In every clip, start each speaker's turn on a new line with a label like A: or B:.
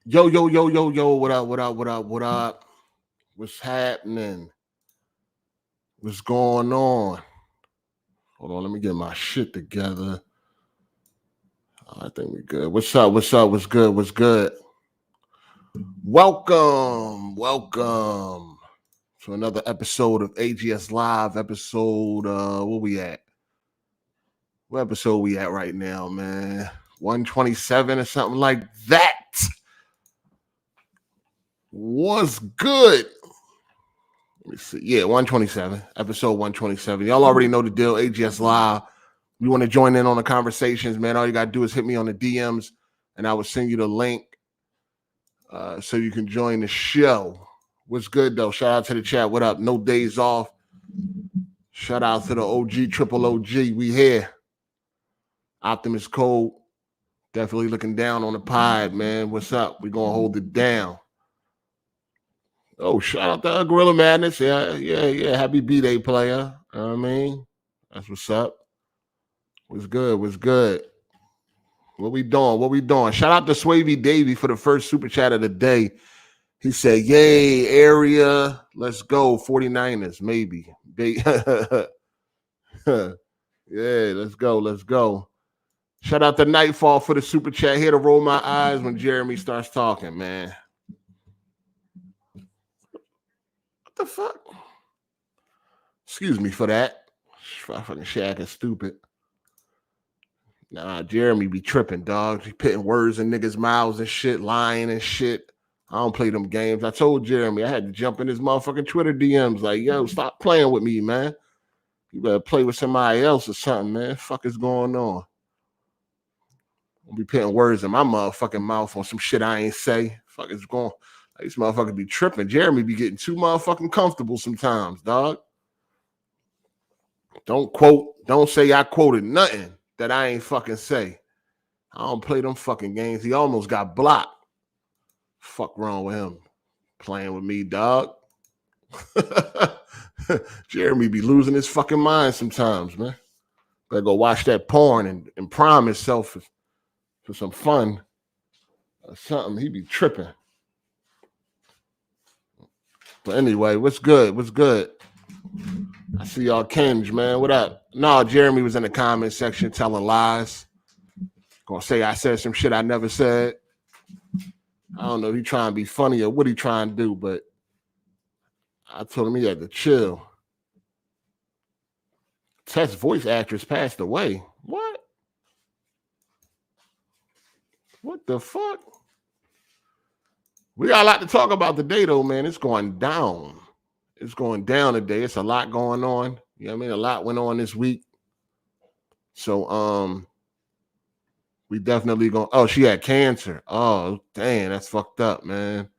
A: Yo, what up? What's happening? What's going on? Hold on, let me get my shit together. I think we good. What's up? What's good? Welcome to another episode of AGSLIVE, episode, where we at? What episode we at right now, man? 127 or something like that. What's good? Let me see. Yeah, 127, episode 127. Y'all already know the deal. AGSLIVE. You want to join in on the conversations, man? All you got to do is hit me on the DMs, and I will send you the link so you can join the show. What's good, though? Shout out to the chat. What up? No days off. Shout out to the OG, triple OG. We here. Optimus Code. Definitely looking down on the pod, man. What's up? We're going to hold it down. Oh, shout out to Gorilla Madness. Yeah. Happy B-Day, player. You know what I mean? That's what's up. What's good? What we doing? Shout out to Swavey Davey for the first super chat of the day. He said, yay, area. Let's go. 49ers, maybe. Yeah, let's go. Shout out to Nightfall for the super chat. Here to roll my eyes when Jeremy starts talking, man. What the fuck? Excuse me for that. Fucking Shaq is stupid. Nah, Jeremy be tripping, dog. He putting words in niggas' mouths and shit, lying and shit. I don't play them games. I told Jeremy I had to jump in his motherfucking Twitter DMs like, yo, stop playing with me, man. You better play with somebody else or something, man. Fuck is going on? I'll be putting words in my motherfucking mouth on some shit I ain't say. Fuck is going. These motherfuckers be tripping. Jeremy be getting too motherfucking comfortable sometimes, dog. Don't say I quoted nothing that I ain't fucking say. I don't play them fucking games. He almost got blocked. Fuck wrong with him? Playing with me, dog. Jeremy be losing his fucking mind sometimes, man. Better go watch that porn and prime himself for some fun or something. He be tripping. But anyway, what's good? I see y'all Kenj, man. What up? No, Jeremy was in the comment section telling lies. Gonna say I said some shit I never said. I don't know if he trying to be funny or what he trying to do, but I told him he had to chill. Tess voice actress passed away. What? What the fuck? We got a lot to talk about today, though, man. It's going down. It's going down today. It's a lot going on. You know what I mean? A lot went on this week. So, we definitely going. Oh, she had cancer. Oh, dang, that's fucked up, man.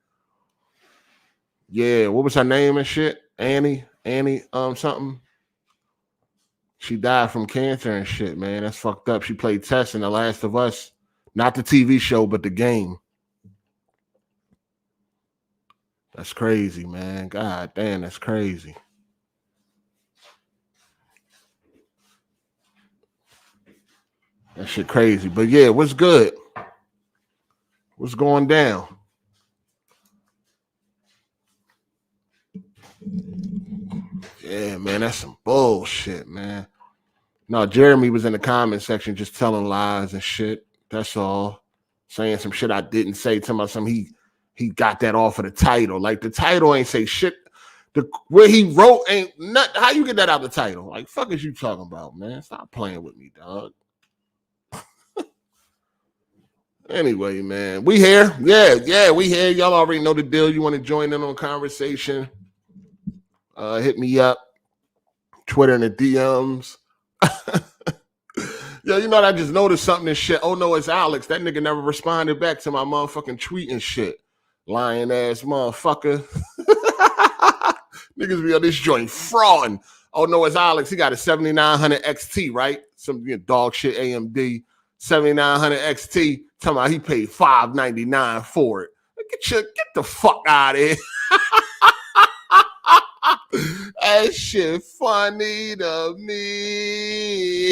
A: Yeah, what was her name and shit? Annie, something. She died from cancer and shit, man. That's fucked up. She played Tess in The Last of Us, not the TV show, but the game. That's crazy, man. God damn, that's crazy. That shit crazy. But yeah, what's good? What's going down? Yeah, man, that's some bullshit, man. No, Jeremy was in the comment section just telling lies and shit. That's all. Saying some shit I didn't say. Telling about something he got that off of the title. Like the title ain't say shit. Where he wrote ain't not. How you get that out of the title? Like fuck is you talking about, man? Stop playing with me, dog. Anyway, man, we here. Yeah, we here. Y'all already know the deal. You want to join in on conversation? Hit me up. Twitter in the DMs. Yo, you know what? I just noticed something and shit. Oh no, it's Alex. That nigga never responded back to my motherfucking tweet and shit. Lying ass motherfucker. Niggas be on this joint frauding. Oh no, it's Alex. He got a 7900 XT, right? Some dog shit AMD 7900 XT. Talking about he paid $599 for it. Get the fuck out of here. That shit funny to me.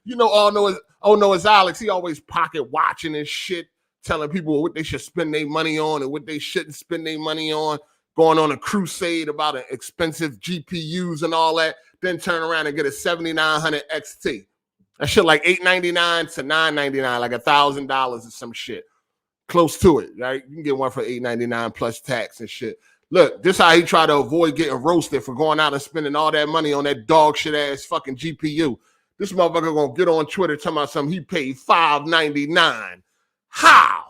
A: You know, no, it's Alex. He always pocket watching and shit, telling people what they should spend their money on and what they shouldn't spend their money on, going on a crusade about expensive GPUs and all that, then turn around and get a 7900 XT. That shit like $899 to $999, like $1,000 or some shit. Close to it, right? You can get one for $899 plus tax and shit. Look, this how he tried to avoid getting roasted for going out and spending all that money on that dog shit ass fucking GPU. This motherfucker gonna get on Twitter talking about something he paid $599. How?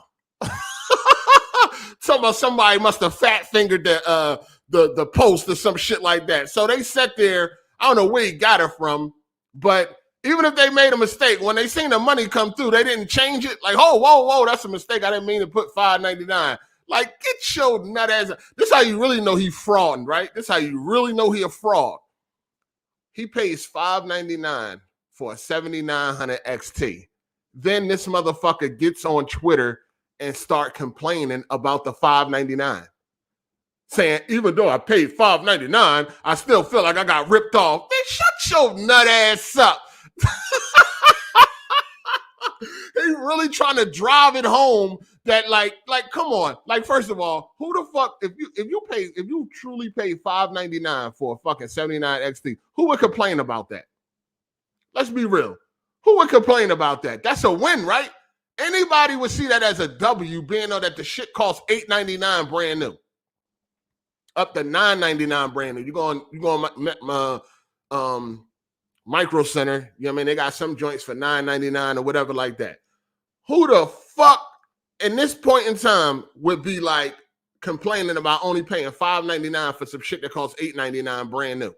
A: Talking about somebody must have fat fingered the post or some shit like that. So they sat there. I don't know where he got it from, but even if they made a mistake, when they seen the money come through, they didn't change it. Like, oh, whoa, that's a mistake. I didn't mean to put $599. Like, get your nut ass. This is how you really know he frauding, right? This is how you really know he a fraud. He pays $599 for a 7900 XT. Then this motherfucker gets on Twitter and start complaining about the $599. Saying, even though I paid $599, I still feel like I got ripped off. Man, shut your nut ass up. He really trying to drive it home that like come on. Like, first of all, who the fuck, if you truly pay $599 for a fucking 79 XT, who would complain about that? Let's be real. Who would complain about that? That's a win, right? Anybody would see that as a W, being that the shit costs $899 brand new. Up to $999 brand new. You go on Micro Center, you know what I mean? They got some joints for $999 or whatever like that. Who the fuck in this point in time would be like complaining about only paying $599 for some shit that costs $899 brand new?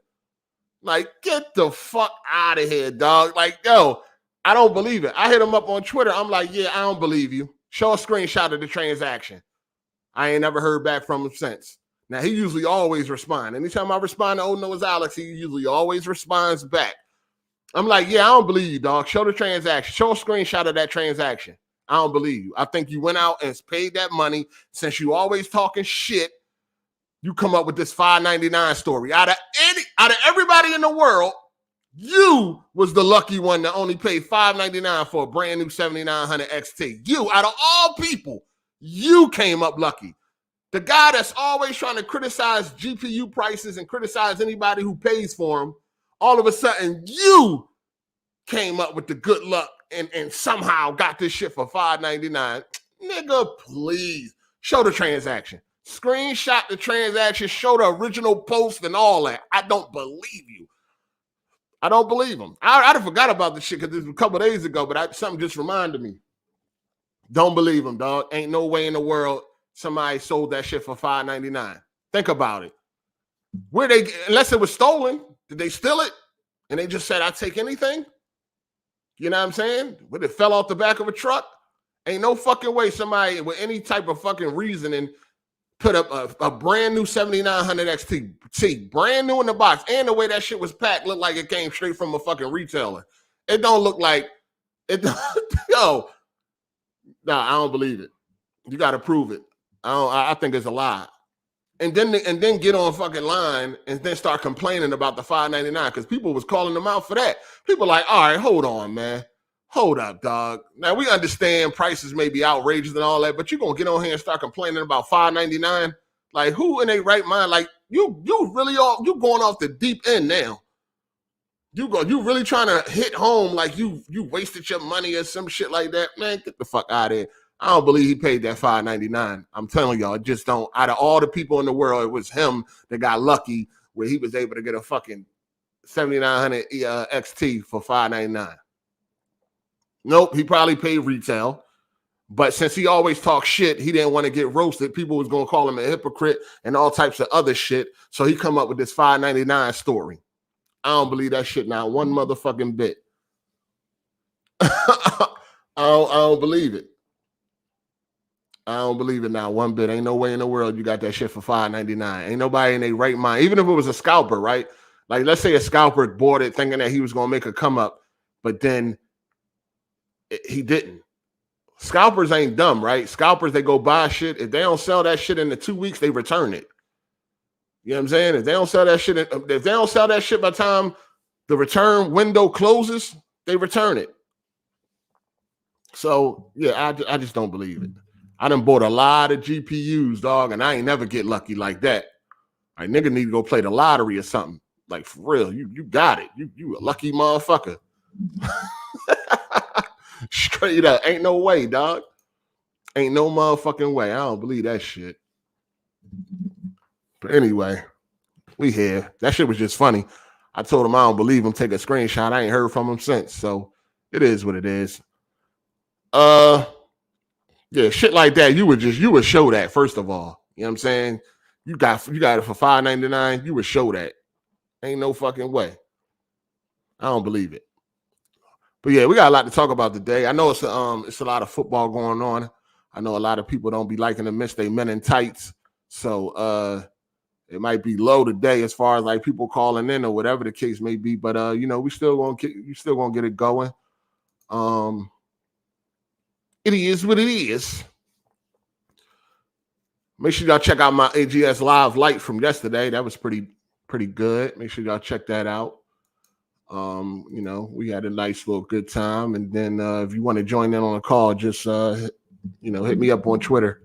A: Like, get the fuck out of here, dog. Like, yo, I don't believe it. I hit him up on Twitter. I'm like, yeah, I don't believe you. Show a screenshot of the transaction. I ain't never heard back from him since. Now, he usually always responds. Anytime I respond to Oh No, it's Alex, he usually always responds back. I'm like, yeah, I don't believe you, dog. Show the transaction. Show a screenshot of that transaction. I don't believe you. I think you went out and paid that money. Since you always talking shit, you come up with this $599 story. Out of everybody in the world, you was the lucky one that only paid $599 for a brand new 7900 XT. You, out of all people, you came up lucky. The guy that's always trying to criticize GPU prices and criticize anybody who pays for them, all of a sudden you came up with the good luck and somehow got this shit for $599. Nigga, please show the transaction. Screenshot the transaction, show the original post and all that. I don't believe you. I don't believe him. I forgot about this shit because this was a couple of days ago, but something just reminded me. Don't believe him, dog. Ain't no way in the world somebody sold that shit for $599. Think about it. Unless it was stolen, did they steal it? And they just said, I'd take anything? You know what I'm saying? When it fell off the back of a truck? Ain't no fucking way somebody with any type of fucking reasoning put up a brand new 7900 XT, brand new in the box. And the way that shit was packed looked like it came straight from a fucking retailer. It don't look like it. Yo, nah, I don't believe it. You got to prove it. I think it's a lie. And then get on fucking line and then start complaining about the $599 because people was calling them out for that. People like, all right, hold on, man. Hold up, dog. Now, we understand prices may be outrageous and all that, but you're going to get on here and start complaining about $599? Like, who in their right mind? Like, you really you going off the deep end now. You really trying to hit home like you wasted your money or some shit like that? Man, get the fuck out of here. I don't believe he paid that $599. I'm telling y'all, just don't. Out of all the people in the world, it was him that got lucky where he was able to get a fucking 7900 XT for $599. Nope, he probably paid retail. But since he always talks shit, he didn't want to get roasted. People was going to call him a hypocrite and all types of other shit. So he come up with this $599 story. I don't believe that shit now one motherfucking bit. I don't believe it. I don't believe it now one bit. Ain't no way in the world you got that shit for $599. Ain't nobody in their right mind. Even if it was a scalper, right? Like, let's say a scalper bought it thinking that he was going to make a come up, but then he didn't. Scalpers ain't dumb, right? Scalpers, they go buy shit. If they don't sell that shit in the 2 weeks, they return it. You know what I'm saying? If they don't sell that shit, if they don't sell that shit by the time the return window closes, they return it. So yeah, I just don't believe it. I done bought a lot of GPUs, dog, and I ain't never get lucky like that. Like, nigga need to go play the lottery or something. Like, for real, you got it. You a lucky motherfucker. Straight up. Ain't no way, dog. Ain't no motherfucking way. I don't believe that shit. But anyway, we here. That shit was just funny. I told him I don't believe him. Take a screenshot. I ain't heard from him since. So it is what it is. Yeah, shit like that. You would show that, first of all. You know what I'm saying? You got it for $5.99. You would show that. Ain't no fucking way. I don't believe it. But yeah, we got a lot to talk about today. I know it's a lot of football going on. I know a lot of people don't be liking to miss their men in tights. So it might be low today as far as like people calling in or whatever the case may be. But we still gonna get it going. It is what it is. Make sure y'all check out my AGSLIVE light from yesterday. That was pretty good. Make sure y'all check that out. We had a nice little good time. And then if you want to join in on a call, just hit me up on Twitter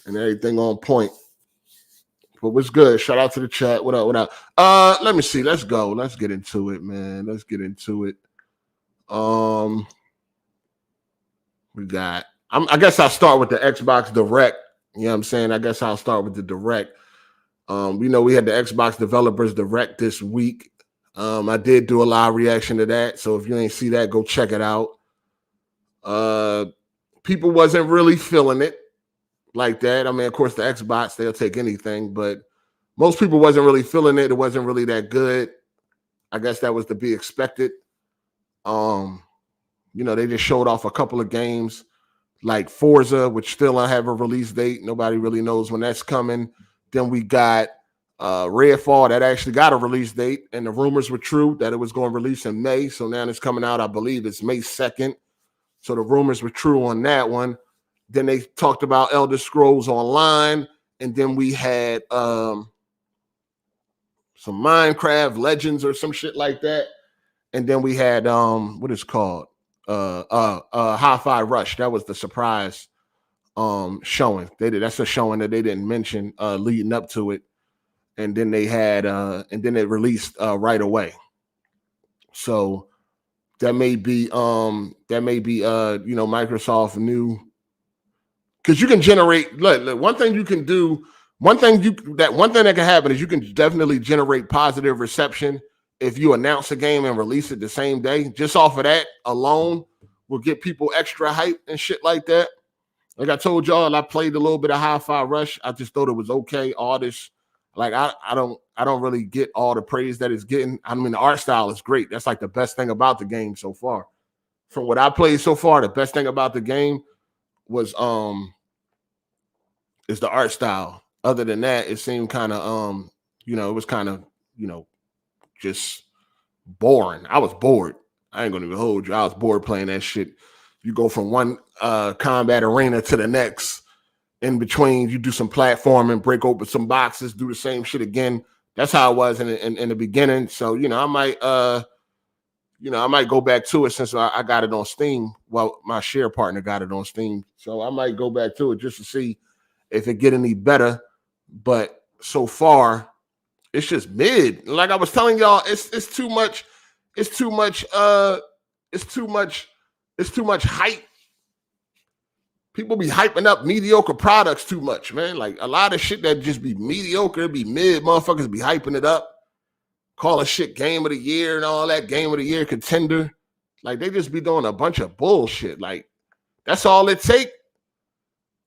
A: and everything on point. But what's good? Shout out to the chat. What up? Let me see. Let's go. Let's get into it, man. Let's get into it. We got. I guess I'll start with the Xbox Direct. You know what I'm saying? I guess I'll start with the Direct. We had the Xbox Developers Direct this week. I did do a live reaction to that. So if you ain't see that, go check it out. People wasn't really feeling it like that. I mean, of course, the Xbox, they'll take anything, but most people wasn't really feeling it. It wasn't really that good. I guess that was to be expected. They just showed off a couple of games like Forza, which still don't have a release date. Nobody really knows when that's coming. Then we got Redfall that actually got a release date, and the rumors were true that it was going to release in May. So now it's coming out, I believe it's May 2nd. So the rumors were true on that one. Then they talked about Elder Scrolls Online, and then we had some Minecraft Legends or some shit like that. And then we had what is called Hi-Fi Rush. That was the surprise showing. That's a showing that they didn't mention leading up to it. And then they had and then it released right away. So that may be Microsoft knew, because you can generate. Look, one thing you can do, one thing that can happen is you can definitely generate positive reception if you announce a game and release it the same day. Just off of that alone will get people extra hype and shit like that. Like I told y'all, I played a little bit of Hi-Fi Rush. I just thought it was okay. All this, like I don't really get all the praise that it's getting. I mean, the art style is great. That's like the best thing about the game so far. From what I played so far, the best thing about the game was is the art style. Other than that, it seemed kind of it was kind of just boring. I was bored. I ain't gonna even hold you. I was bored playing that shit. You go from one combat arena to the next. In between, you do some platforming, break open some boxes, do the same shit again. That's how it was in the beginning. So I might go back to it since I got it on Steam. Well, my share partner got it on Steam, so I might go back to it just to see if it get any better. But so far, it's just mid. Like I was telling y'all, it's too much. It's too much. It's too much hype. People be hyping up mediocre products too much, man. Like a lot of shit that just be mediocre, be mid. Motherfuckers be hyping it up, calling shit game of the year and all that, game of the year contender. Like they just be doing a bunch of bullshit. Like that's all it take.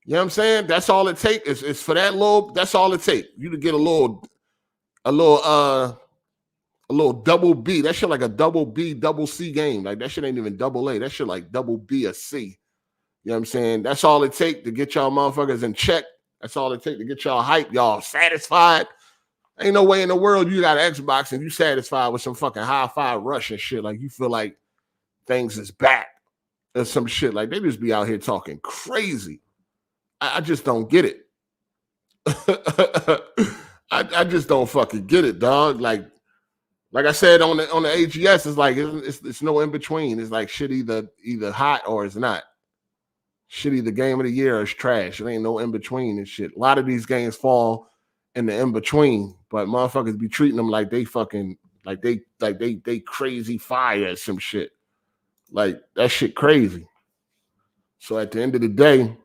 A: You know what I'm saying? That's all it take. Is for that little. That's all it take. You to get a little double B. That shit like a double B, double C game. Like that shit ain't even double A. That shit like double B or C. You know what I'm saying? That's all it take to get y'all motherfuckers in check. That's all it take to get y'all hype. Y'all satisfied. Ain't no way in the world you got an Xbox and you satisfied with some fucking Hi-Fi Rush and shit. Like you feel like things is back or some shit. Like they just be out here talking crazy. I just don't get it. I just don't fucking get it, dog. Like I said on the AGS, it's like it's no in between. It's like shit either hot or it's not. Shit either game of the year or it's trash. It ain't no in between and shit. A lot of these games fall in the in between, but motherfuckers be treating them like they fucking like they crazy fire or some shit. Like that shit crazy. So at the end of the day,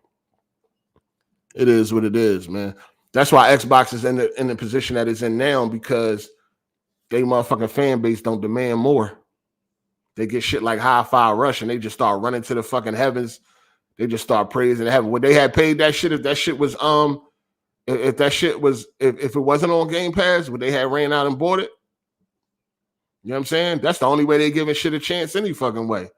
A: it is what it is, man. That's why Xbox is in the position that it's in now, because they motherfucking fan base don't demand more. They get shit like Hi-Fi Rush and they just start running to the fucking heavens. They just start praising heaven. Would they have paid that shit if that shit was if it wasn't on Game Pass? Would they have ran out and bought it? You know what I'm saying? That's the only way they giving shit a chance any fucking way.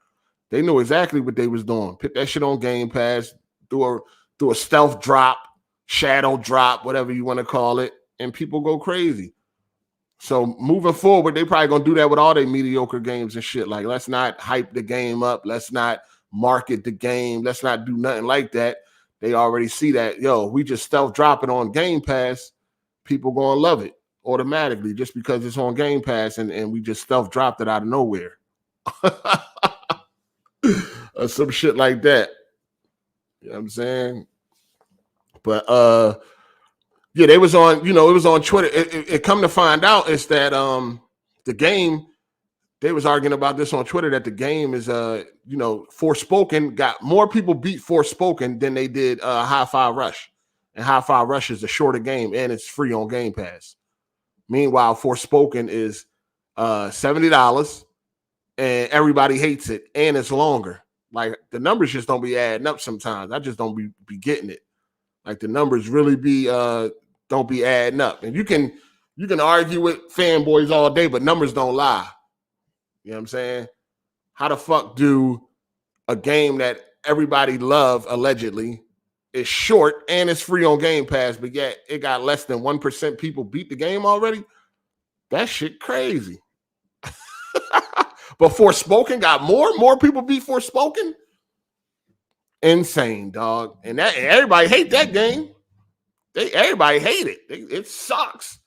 A: They knew exactly what they was doing. Put that shit on Game Pass, do a stealth drop, shadow drop, whatever you want to call it, and people go crazy. So moving forward, they probably gonna do that with all their mediocre games and shit. Like, let's not hype the game up. Let's not market the game. Let's not do nothing like that. They already see that, yo, we just stealth drop it on Game Pass. People gonna love it automatically just because it's on Game Pass and we just stealth dropped it out of nowhere. Or some shit like that. You know what I'm saying? But yeah, they was on, it was on Twitter. It come to find out is that the game, they was arguing about this on Twitter, that the game is Forspoken got more people beat Forspoken than they did Hi-Fi Rush. And Hi-Fi Rush is a shorter game and it's free on Game Pass. Meanwhile, Forspoken is $70 and everybody hates it and it's longer. Like the numbers just don't be adding up sometimes. I just don't be getting it. Like the numbers really don't be adding up. And you can argue with fanboys all day, but numbers don't lie. You know what I'm saying? How the fuck do a game that everybody love allegedly is short and it's free on Game Pass, but yet it got less than 1% people beat the game already? That shit crazy. But Forspoken got more people beat Forspoken? Insane, dog. And everybody hate that game. Everybody hate it. It sucks.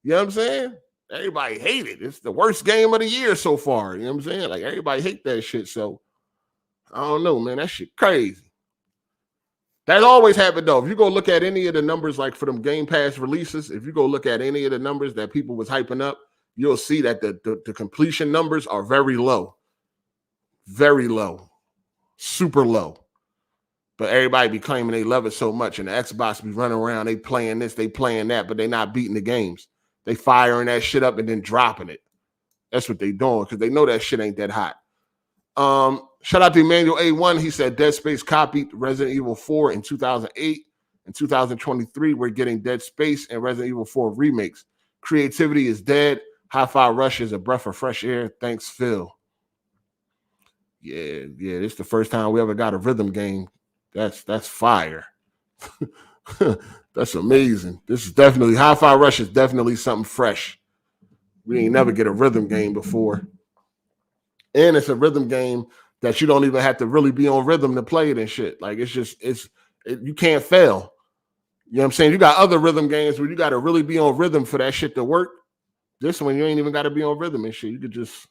A: You know what I'm saying? Everybody hate it. It's the worst game of the year so far. You know what I'm saying? Like everybody hate that shit. So I don't know, man. That shit crazy. That always happened though. If you go look at any of the numbers, like for them Game Pass releases, if you go look at any of the numbers that people was hyping up, you'll see that the completion numbers are very low. Very low. Super low. But everybody be claiming they love it so much, and the Xbox be running around, they playing this, they playing that, but they not beating the games. They firing that shit up and then dropping it. That's what they doing, because they know that shit ain't that hot. Shout out to Emmanuel A1. He said Dead Space copied Resident Evil 4 in 2008. In 2023, we're getting Dead Space and Resident Evil 4 remakes. Creativity is dead. Hi-Fi Rush is a breath of fresh air. Thanks, Phil. Yeah, this is the first time we ever got a rhythm game. That's fire. That's amazing. This is definitely, Hi-Fi Rush is definitely something fresh. We ain't never get a rhythm game before. And it's a rhythm game that you don't even have to really be on rhythm to play it and shit. Like you can't fail. You know what I'm saying? You got other rhythm games where you got to really be on rhythm for that shit to work. This one, you ain't even got to be on rhythm and shit. You could just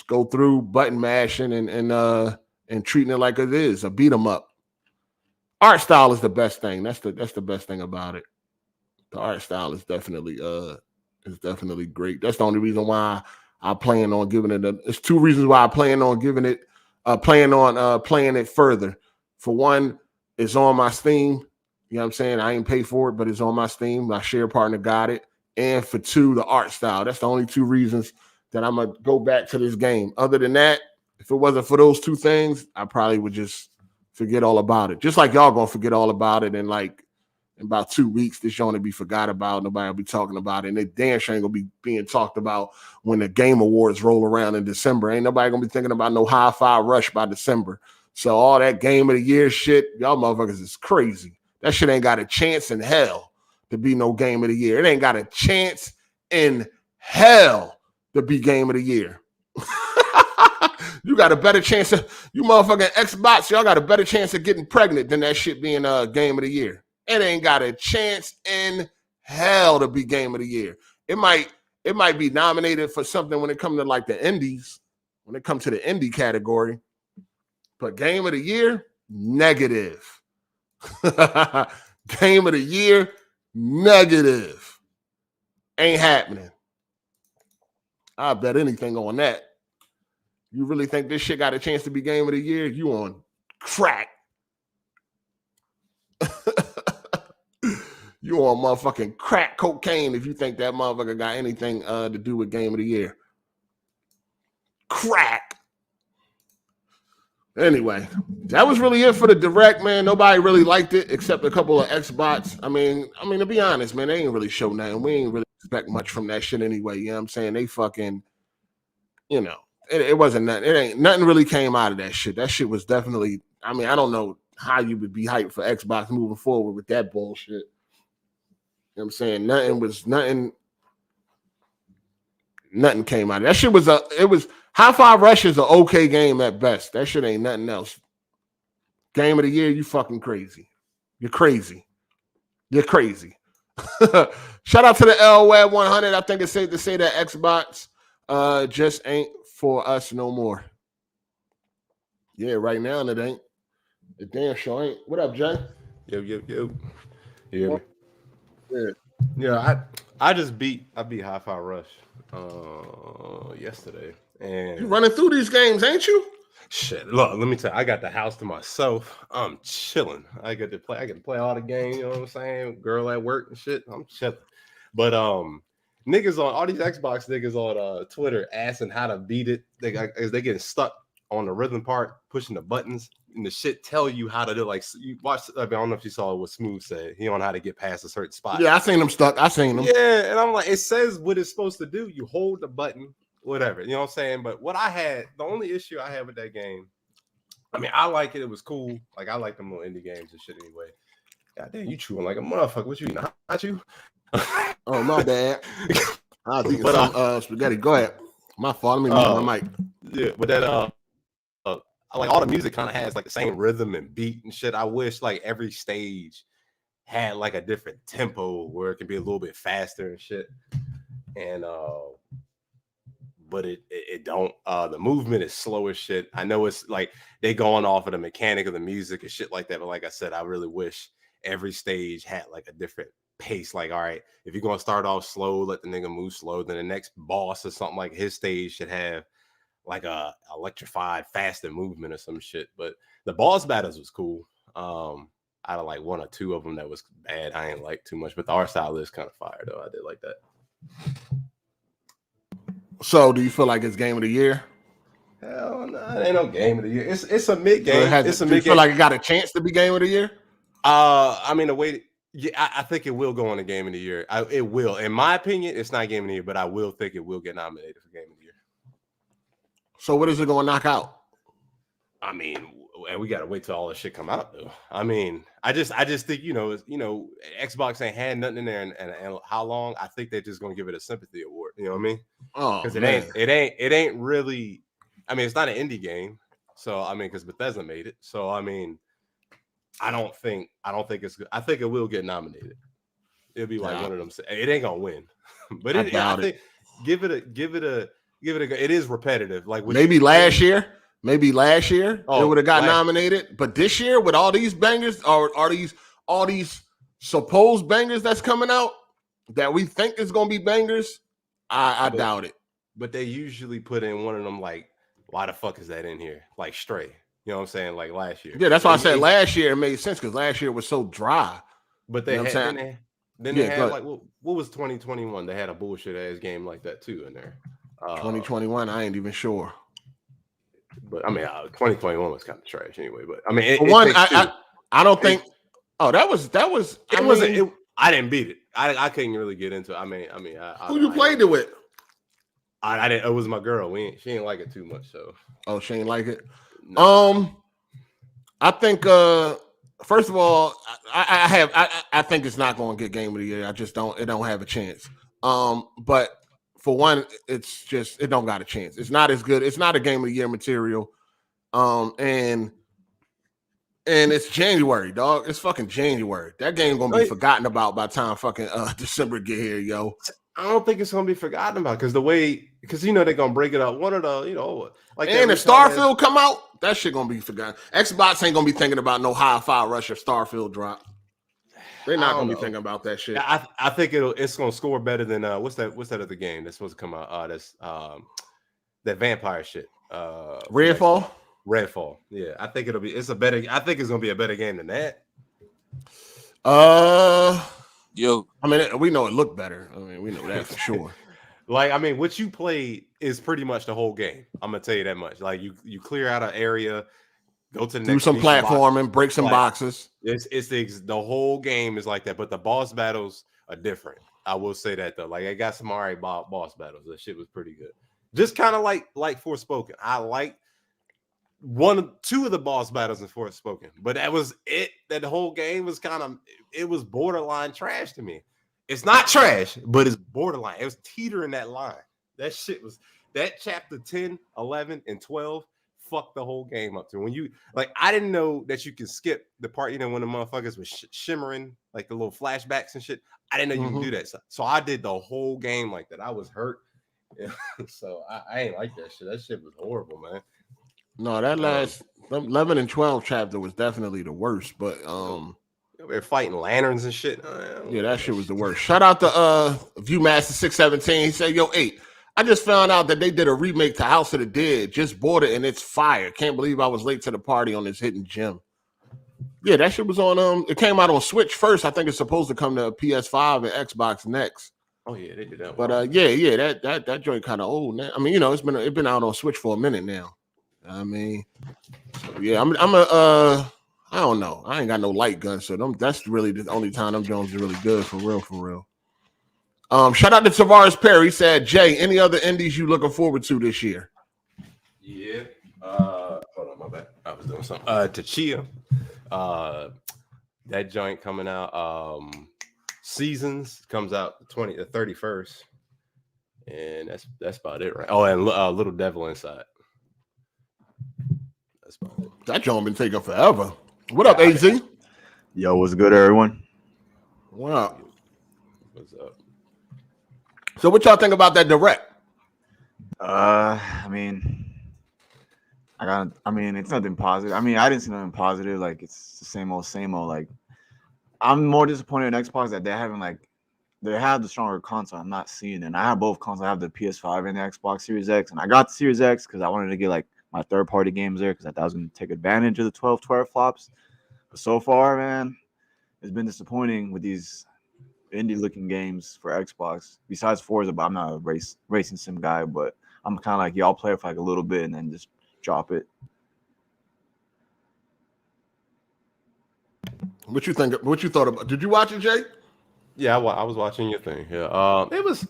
A: go through button mashing and treating it like it is a beat 'em up. Art style is the best thing. That's the best thing about it. The art style is definitely great. That's the only reason why I plan on giving it. It's two reasons why I plan on giving it. Playing it further. For one, it's on my Steam. You know what I'm saying? I ain't pay for it, but it's on my Steam. My share partner got it. And for two, the art style. That's the only two reasons that I'm gonna go back to this game. Other than that, if it wasn't for those two things, I probably would just forget all about it. Just like y'all gonna forget all about it in about 2 weeks, this joint will be forgot about. Nobody will be talking about it. And they damn sure ain't gonna be being talked about when the Game Awards roll around in December. Ain't nobody gonna be thinking about no Hi-Fi Rush by December. So all that Game of the Year shit, y'all motherfuckers is crazy. That shit ain't got a chance in hell to be no Game of the Year. It ain't got a chance in hell to be Game of the Year. You got a better chance of, you motherfucking Xbox, y'all got a better chance of getting pregnant than that shit being a Game of the Year. It ain't got a chance in hell to be game of the year. It might be nominated for something when it comes to like the indies, when it comes to the indie category. But game of the year, negative. Game of the year, negative. Ain't happening. I bet anything on that. You really think this shit got a chance to be game of the year? You on crack. You on motherfucking crack cocaine if you think that motherfucker got anything to do with game of the year. Crack. Anyway, that was really it for the direct, man. Nobody really liked it except a couple of Xbox. I mean, to be honest, man, they ain't really show nothing. We ain't really expect much from that shit anyway. You know what I'm saying? They fucking, you know, it wasn't nothing. It ain't nothing really came out of that shit. That shit was definitely, I mean, I don't know how you would be hyped for Xbox moving forward with that bullshit. You know what I'm saying? Nothing came out of it. That shit was it was High Five Rush is an okay game at best. That shit ain't nothing else. Game of the year, you fucking crazy. You're crazy. You're crazy. Shout out to the LWAD 100. I think it's safe to say that Xbox just ain't for us no more. Yeah, right now it ain't. It damn sure ain't. What up, Jay?
B: Yo. You hear me? Yeah, I beat Hi-Fi Rush yesterday. And
A: you running through these games, ain't you?
B: Shit, look, let me tell you, I got the house to myself. I'm chilling. I get to play all the games, you know what I'm saying? Girl at work and shit. I'm chilling. But niggas on all these Xbox niggas on Twitter asking how to beat it. They getting stuck on the rhythm part, pushing the buttons, and the shit tell you how to do. Like you watch, I don't know if you saw what Smooth said. He don't know how to get past a certain spot.
A: Yeah, I seen them stuck. I seen them.
B: Yeah, and I'm like, it says what it's supposed to do. You hold the button, whatever. You know what I'm saying? But the only issue I had with that game, I mean, I like it. It was cool. Like I like them little indie games and shit anyway. God damn, you chewing like a motherfucker. What you eating? Not you?
A: Oh my bad. I was eating some spaghetti. Go ahead. My fault. Let me mute my mic.
B: Yeah, but that like all the music kind of has like the same rhythm and beat and shit. I wish like every stage had like a different tempo where it could be a little bit faster and shit. And but it don't. The movement is slow as shit. I know it's like they going off of the mechanic of the music and shit like that. But like I said, I really wish every stage had like a different pace. Like, all right, if you're gonna start off slow, let the nigga move slow. Then the next boss or something like his stage should have like a electrified faster movement or some shit. But the boss battles was cool. Out of like one or two of them that was bad, I ain't like too much. But the art style is kind of fire though. I did like that.
A: So, do you feel like it's game of the year?
B: Hell no, it ain't no game of the year. It's a mid game. It's a mid game.
A: Feel like it got a chance to be game of the year?
B: I mean, I think it will go on the game of the year. It will, in my opinion, it's not game of the year, but I will think it will get nominated for game of the year.
A: So, what is it going to knock out?
B: I mean, and we got to wait till all this shit come out, though. I mean, I just think Xbox ain't had nothing in there, and how long? I think they're just gonna give it a sympathy award. You know what I mean?
A: Oh,
B: because it ain't really. I mean, it's not an indie game, so I mean, because Bethesda made it, so I mean, I don't think it's good. I think it will get nominated. It'll be like one of them. It ain't gonna win, but I think give it a. It is repetitive. Like
A: maybe last year. Maybe last year it would have got nominated, but this year with all these bangers, or all these supposed bangers that's coming out that we think is gonna be bangers, I doubt it.
B: But they usually put in one of them like, why the fuck is that in here? Like Stray, you know what I'm saying? Like last year.
A: Yeah, that's why I said last year it made sense because last year was so dry.
B: But they had like what was 2021? They had a bullshit ass game like that too in there.
A: 2021, I ain't even sure.
B: But I mean, 2021 was kind of trash anyway. But I mean,
A: I don't think. That was.
B: It wasn't. I didn't beat it. I couldn't really get into it. I mean,
A: who you played it with?
B: I didn't. It was my girl. She didn't like it too much. So.
A: Oh, she didn't like it. No. I think. First of all, I think it's not going to get game of the year. I just don't. It don't have a chance. But. For one, it's just it don't got a chance. It's not as good. It's not a game of the year material, and And it's January, dog. It's fucking January. That game gonna be forgotten about by the time fucking December get here, yo.
B: I don't think it's gonna be forgotten about because they're gonna break it up. One of the, like,
A: and if Starfield come out, that shit gonna be forgotten. Xbox ain't gonna be thinking about no Hi-Fi Rush or Starfield drop. They're not gonna be thinking about that shit.
B: I think it's gonna score better than what's that other game that's supposed to come out? That's that vampire shit.
A: Redfall.
B: Yeah, I think I think it's gonna be a better game than that.
A: Yo, I mean, we know it looked better. I mean, we know that for sure.
B: Like, I mean, what you played is pretty much the whole game. I'm gonna tell you that much. Like, you clear out an area, go to the next,
A: do some platforming, break some boxes.
B: It's the whole game is like that, but the boss battles are different. I will say that though. Like, I got some alright boss battles. That shit was pretty good. Just kind of like Forspoken. I like two of the boss battles in Forspoken, but that was it. That whole game was it was borderline trash to me. It's not trash, but it's borderline. It was teetering that line. That shit was that chapter 10, 11, and 12 fucked the whole game up to when you I didn't know that you can skip the part, when the motherfuckers was shimmering, like the little flashbacks and shit. I didn't know you can do that. So I did the whole game like that. I was hurt. Yeah. So I ain't like that shit. That shit was horrible, man.
A: No, that last 11 and 12 chapter was definitely the worst, but
B: they're fighting lanterns and shit.
A: Yeah, that shit was the worst. Shout out to Viewmaster 617. He said, "Yo, 8. I just found out that they did a remake to House of the Dead. Just bought it and it's fire. Can't believe I was late to the party on this hidden gem." Yeah, that shit was on it came out on Switch first. I think it's supposed to come to PS5 and Xbox next.
B: Oh yeah, they did that.
A: But that joint kind of old now. I mean, it's been out on Switch for a minute now. I mean, so yeah, I don't know. I ain't got no light gun, so that's really the only time them Jones is really good for real. Shout out to Tavares Perry. He said, "Jay, any other indies you looking forward to this year?"
B: Yeah. Hold on, my bad. I was doing something. Tachia. That joint coming out. Seasons comes out the 31st, and that's about it, right? Oh, and Little Devil Inside. That's about it.
A: That joint been taking forever. What up, AZ?
C: Yo, what's good, everyone?
A: What up?
B: What's up?
A: So, what y'all think about that direct?
C: I mean, it's nothing positive. I mean, I didn't see nothing positive. Like, it's the same old. Like, I'm more disappointed in Xbox that they have the stronger console. I'm not seeing it. And I have both consoles. I have the PS5 and the Xbox Series X, and I got the Series X because I wanted to get my third-party games there because I thought I was going to take advantage of the 12 flops. But so far, man, it's been disappointing with these indie-looking games for Xbox. Besides Forza, but I'm not a racing sim guy, but I'm kind of like, y'all play it for a little bit and then just drop it.
A: What you think? What you thought about? Did you watch it, Jay?
B: Yeah, I was watching your thing. Yeah, it was.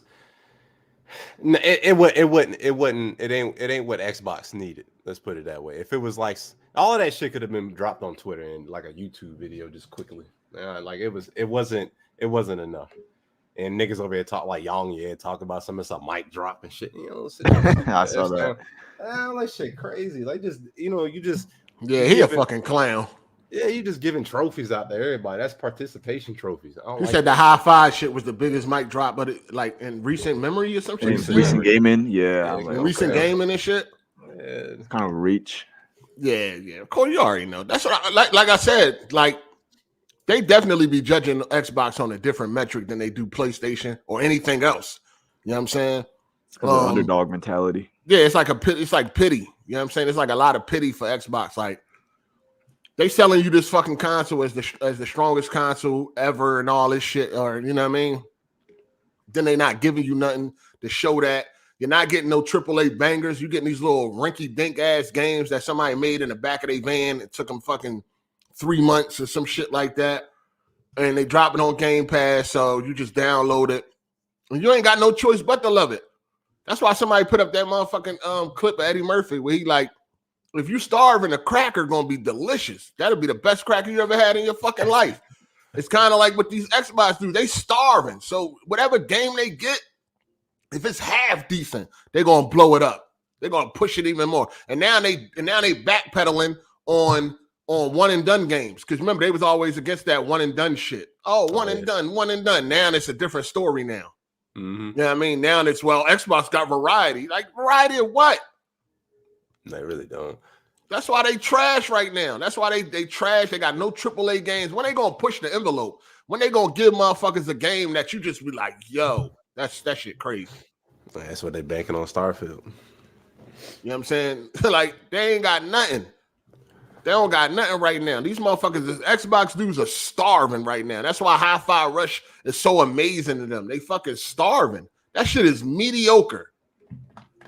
B: It ain't what Xbox needed. Let's put it that way. If it was like all of that shit could have been dropped on Twitter and like a YouTube video just quickly. It wasn't enough. And niggas over here talk like talk about some mic drop and shit.
C: I saw that.
B: That shit crazy. Like you just
A: he a fucking clown.
B: Yeah, you just giving trophies out there, everybody. That's participation trophies.
A: He said the high five shit was the biggest mic drop, but in recent memory or something.
C: Recent gaming, yeah.
A: Recent gaming and shit.
B: Yeah.
C: It's kind of reach.
A: Yeah. Cole, you already know. That's what like I said, they definitely be judging Xbox on a different metric than they do PlayStation or anything else. You know what I'm saying?
C: The underdog mentality.
A: Yeah, it's like pity. You know what I'm saying? It's like a lot of pity for Xbox. Like, they selling you this fucking console as the strongest console ever and all this shit, or you know what I mean? Then they not giving you nothing to show that. You're not getting no AAA bangers. You're getting these little rinky-dink ass games that somebody made in the back of their van. It took them fucking 3 months or some shit like that. And they drop it on Game Pass, so you just download it. And you ain't got no choice but to love it. That's why somebody put up that motherfucking clip of Eddie Murphy where he like, if you starving, a cracker gonna be delicious. That'll be the best cracker you ever had in your fucking life. It's kind of like what these Xbox do. They starving. So whatever game they get, if it's half decent, they're gonna blow it up. They're gonna push it even more. And now they backpedaling on on one and done games. Because remember, they was always against that one and done shit. Oh, one and done, one and done. Now it's a different story now.
B: Mm-hmm.
A: You know what I mean? Now it's, well, Xbox got variety. Like, variety of what?
B: They really don't.
A: That's why they trash right now. That's why they trash. They got no AAA games. When they gonna push the envelope? When they gonna give motherfuckers a game that you just be like, yo, that shit crazy.
B: That's what they banking on Starfield.
A: You know what I'm saying? Like, they ain't got nothing. They don't got nothing right now. These motherfuckers, Xbox dudes are starving right now. That's why Hi-Fi Rush is so amazing to them. They fucking starving. That shit is mediocre.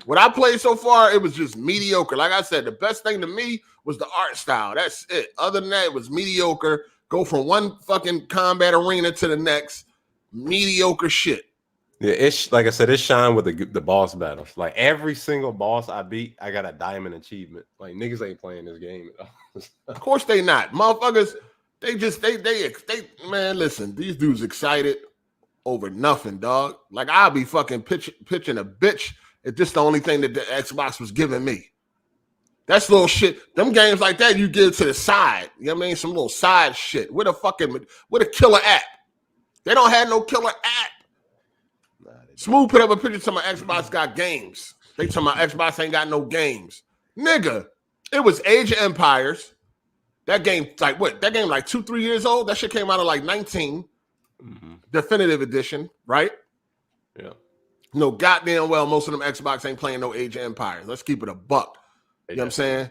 A: What I played so far, it was just mediocre. Like I said, the best thing to me was the art style. That's it. Other than that, it was mediocre. Go from one fucking combat arena to the next. Mediocre shit.
B: Yeah, it's like I said, it's shine with the boss battles. Like every single boss I beat, I got a diamond achievement. Like niggas ain't playing this game at all.
A: Of course they not. Motherfuckers, they man, listen, these dudes excited over nothing, dog. Like I'll be fucking pitching a bitch if this the only thing that the Xbox was giving me. That's little shit. Them games like that, you give to the side. You know what I mean? Some little side shit. With a killer app. They don't have no killer app. Smooth put up a picture to my Xbox got games. They tell my Xbox ain't got no games. Nigga, it was Age of Empires. That game, like what? That game like 2-3 years old. That shit came out of like 19.
B: Mm-hmm.
A: Definitive edition, right?
B: Yeah.
A: No goddamn well, most of them Xbox ain't playing no Age of Empires. Let's keep it a buck. You know what I'm saying?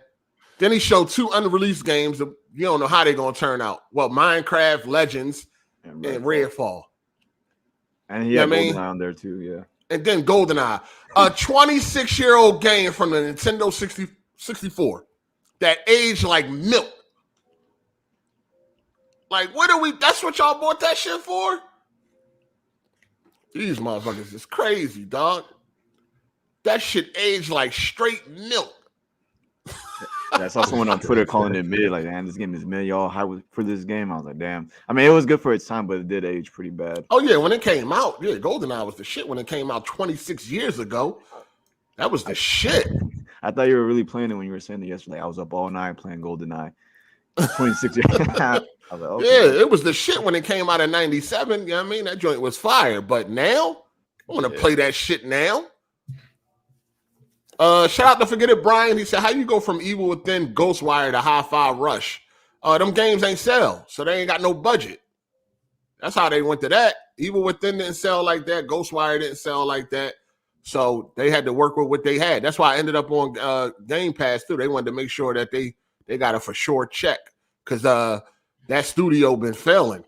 A: Then he showed 2 unreleased games that you don't know how they're going to turn out. Well, Minecraft Legends and Redfall.
C: And he had GoldenEye on there too, yeah.
A: And then GoldenEye, a 26-year-old game from the Nintendo 64 that aged like milk. Like, what are we? That's what y'all bought that shit for? These motherfuckers is crazy, dog. That shit aged like straight milk.
C: Yeah, I saw someone on Twitter calling it mid, like, damn, this game is mid. Y'all high for this game. I was like, damn. I mean, it was good for its time, but it did age pretty bad.
A: Oh, yeah, when it came out, yeah, GoldenEye was the shit when it came out 26 years ago. That was the shit. I
C: thought you were really playing it when you were saying it yesterday. I was up all night playing GoldenEye. 26 years. I was like, okay.
A: Yeah, it was the shit when it came out in 97. You know what I mean? That joint was fire. But now, I want to play that shit now. Shout out to Forget It Brian. He said, how you go from Evil Within, Ghostwire to Hi-Fi Rush? Them games ain't sell, so they ain't got no budget. That's how they went to that. Evil Within didn't sell like that. Ghostwire didn't sell like that. So they had to work with what they had. That's why I ended up on Game Pass too. They wanted to make sure that they got a for sure check because that studio been failing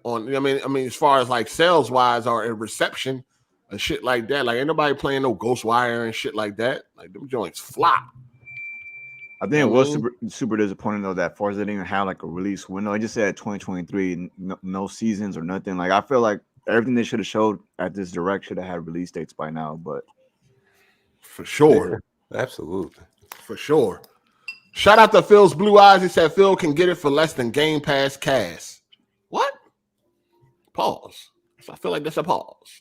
A: on. I mean, as far as like sales wise or in reception and shit like that. Like ain't nobody playing no Ghostwire and shit like that. Like them joints flop.
C: I think it was super disappointing though that Forza didn't even have like a release window. I just said 2023, no seasons or nothing. Like I feel like everything they should have showed at this direct should have had release dates by now. But
A: for sure,
B: yeah, absolutely,
A: for sure. Shout out to Phil's Blue Eyes. He said Phil can get it for less than Game Pass cash. What? Pause. I feel like that's a pause.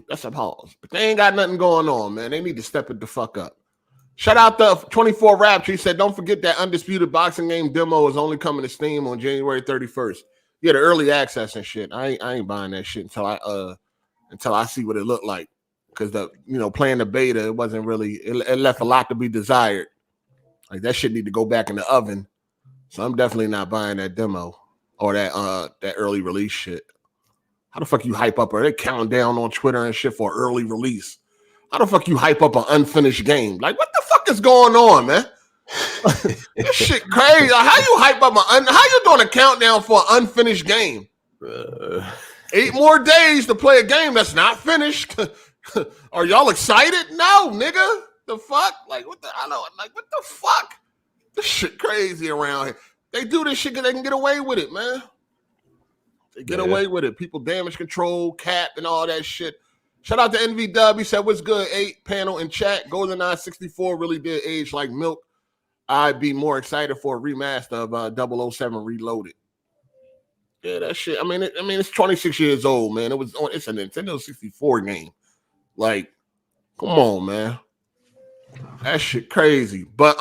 A: That's a pause. But they ain't got nothing going on, man. They need to step it the fuck up. Shout out to 24 Rapture. He said, don't forget that Undisputed Boxing Game demo is only coming to Steam on January 31st. Yeah, the early access and shit. I ain't buying that shit until I see what it looked like. Because playing the beta, it wasn't really it left a lot to be desired. Like that shit need to go back in the oven. So I'm definitely not buying that demo or that early release shit. How the fuck you hype up or they counting down on Twitter and shit for early release? How the fuck you hype up an unfinished game? Like what the fuck is going on, man? This shit crazy. Like, how you hype up how you doing a countdown for an unfinished game? 8 more days to play a game that's not finished. Are y'all excited? No, nigga. The fuck? Like what the fuck? This shit crazy around here. They do this shit because they can get away with it, man. They get away with it. People damage control, cap, and all that shit. Shout out to NV Dub. He said, what's good? 8 panel in chat. GoldenEye 64 really did age like milk. I'd be more excited for a remaster of 007 Reloaded. Yeah, that shit. I mean, it's 26 years old, man. It's a Nintendo 64 game. Like, come on, man. That shit crazy. But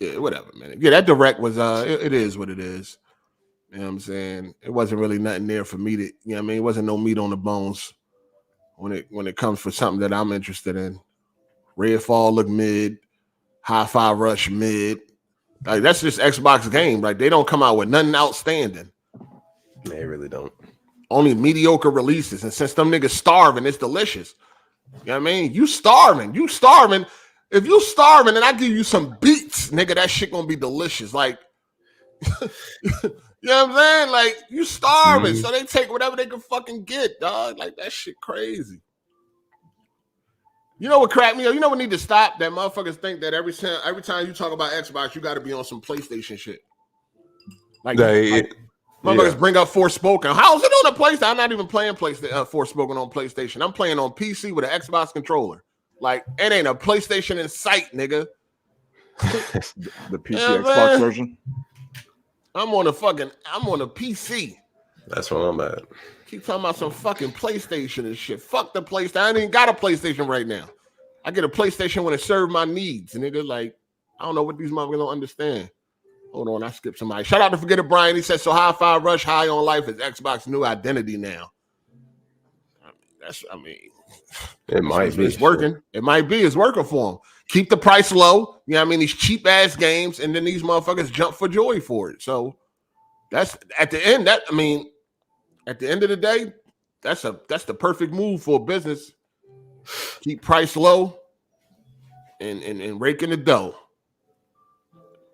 A: Yeah, whatever, man. Yeah, that direct was it is what it is. You know what I'm saying? It wasn't really nothing there for me to, you know what I mean? It wasn't no meat on the bones when it comes for something that I'm interested in. Redfall look mid, Hi-Fi Rush mid. Like that's just Xbox game. Like they don't come out with nothing outstanding.
B: They really don't.
A: Only mediocre releases. And since them niggas starving, it's delicious. You know what I mean? You starving. If you starving and I give you some beats, nigga, that shit gonna be delicious. Like, you know what I'm saying? Like, you starving, so they take whatever they can fucking get, dog. Like, that shit crazy. You know what cracked me up? You know what need to stop? That motherfuckers think that every time you talk about Xbox, you got to be on some PlayStation shit. Like motherfuckers bring up Forspoken. How is it on a PlayStation? I'm not even playing Forspoken on PlayStation. I'm playing on PC with an Xbox controller. Like, it ain't a PlayStation in sight, nigga.
C: The PC Xbox version.
A: I'm on a PC.
B: That's what I'm at.
A: Keep talking about some fucking PlayStation and shit. Fuck the PlayStation. I ain't even got a PlayStation right now. I get a PlayStation when it serves my needs. Nigga, like, I don't know what these motherfuckers don't understand. Hold on, I skipped somebody. Shout out to Forget It Brian. He says, so Hi-Fi Rush High on Life is Xbox's new identity now.
B: It might be.
A: It's working. It might be. It's working for them. Keep the price low. You know what I mean? These cheap ass games, and then these motherfuckers jump for joy for it. So that's at the end. At the end of the day, that's the perfect move for a business. Keep price low and rake in the dough.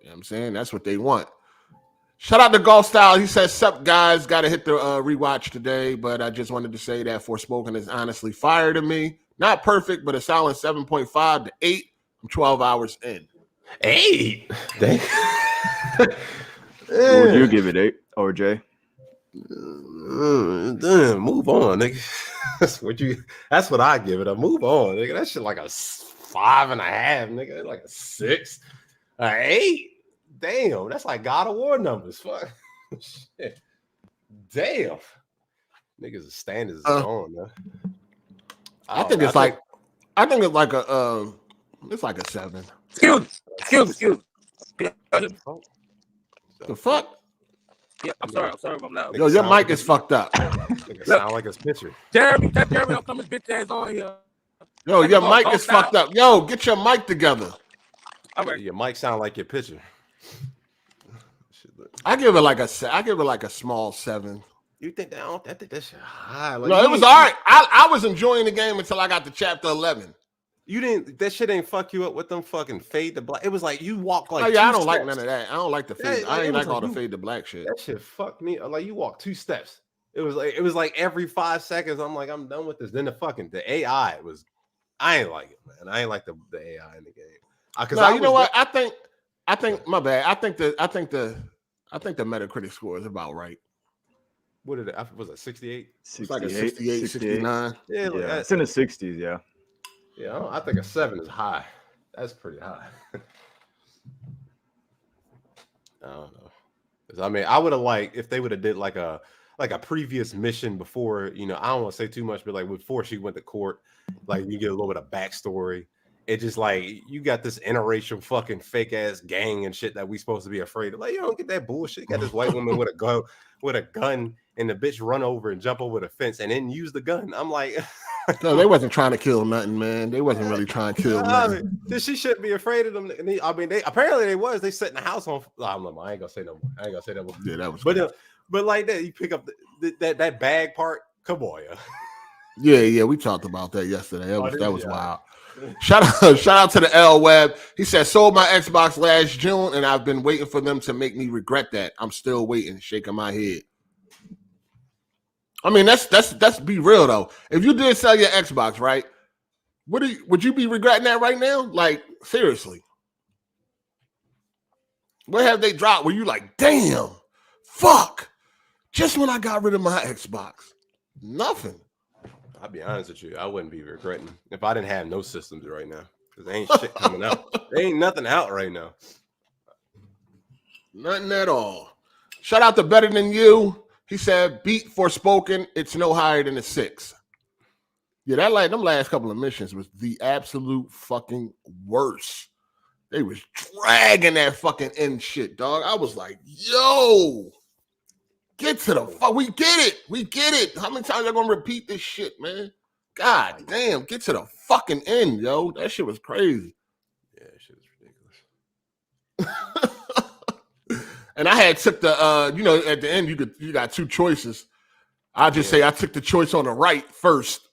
A: You know what I'm saying? That's what they want. Shout out to Golf Style. He says, sup, guys. Got to hit the rewatch today, but I just wanted to say that Forspoken is honestly fire to me. Not perfect, but a solid 7.5 to 8. I'm 12 hours in.
B: 8? Dang.
C: What would you give it, 8 or Jay?
B: Move on, nigga. That's what I give it. A move on, nigga. That shit like a 5.5, nigga. Like a 6, an 8. Damn, that's like God of War numbers. Fuck. Shit. Damn. Niggas' standards is on, man.
A: I think it's like a 7.
D: Excuse.
A: The fuck?
D: Yeah, I'm sorry about that.
A: Yo, your mic is fucked up.
B: Nigga sound like his picture.
D: Jeremy, don't come his bitch ass on here.
A: Yo, your mic is fucked up. Yo, get your mic together.
D: Okay.
B: Your mic sound like your picture.
A: I give it like a small 7.
B: You think that? I think that shit high. Like,
A: No, it was all right. I was enjoying the game until I got to chapter 11.
B: You didn't. That shit ain't fuck you up with them fucking fade to black. It was like you walk like.
A: Oh yeah, I don't
B: steps.
A: like none of that. I don't like the fade. I ain't like all the fade to black shit.
B: That shit fucked me. Like you walk 2 steps. It was like every 5 seconds. I'm like, I'm done with this. Then the AI was. I ain't like it, man. I ain't like the AI in the game.
A: Because you know what? I think my bad. I think the Metacritic score is about right.
B: What did it? Was it 68?
A: It's like a 68, 69.
B: Yeah,
C: it's in the 60s. Yeah.
B: Yeah, I think a 7 is high. That's pretty high. I don't know. I mean, I would have liked if they would have did like a previous mission before. You know, I don't want to say too much, but like before she went to court, like you get a little bit of backstory. It just like you got this interracial fucking fake ass gang and shit that we supposed to be afraid of. Like, you don't get that bullshit. You got this white woman with a gun, and the bitch run over and jump over the fence and then use the gun. I'm like,
A: no, they wasn't trying to kill nothing, man. They wasn't really trying to kill nothing.
B: She shouldn't be afraid of them. I mean, they apparently they was. They set in the house on. I ain't gonna say no more.
A: Yeah, that was.
B: But like that, you pick up that bag part. Come on,
A: yeah. We talked about that yesterday. That was wild. Shout out to the L Web. He said, sold my Xbox last June, and I've been waiting for them to make me regret that. I'm still waiting, shaking my head. I mean, that's be real though. If you did sell your Xbox, right? Would you be regretting that right now? Like, seriously. What have they dropped? Were you like, damn, fuck, just when I got rid of my Xbox? Nothing.
B: I'll be honest with you. I wouldn't be regretting if I didn't have no systems right now. Because there ain't shit coming out. There ain't nothing out right now.
A: Nothing at all. Shout out to Better Than You. He said, beat Forspoken. It's no higher than a 6. Yeah, them last couple of missions was the absolute fucking worst They was dragging that fucking end shit, dog. I was like, yo, get to the fuck. We get it. We get it. How many times y'all gonna repeat this shit, man? God damn, get to the fucking end, yo. That shit was crazy.
B: Yeah, that shit was ridiculous.
A: And I had took the at the end you got two choices. I just say I took the choice on the right first.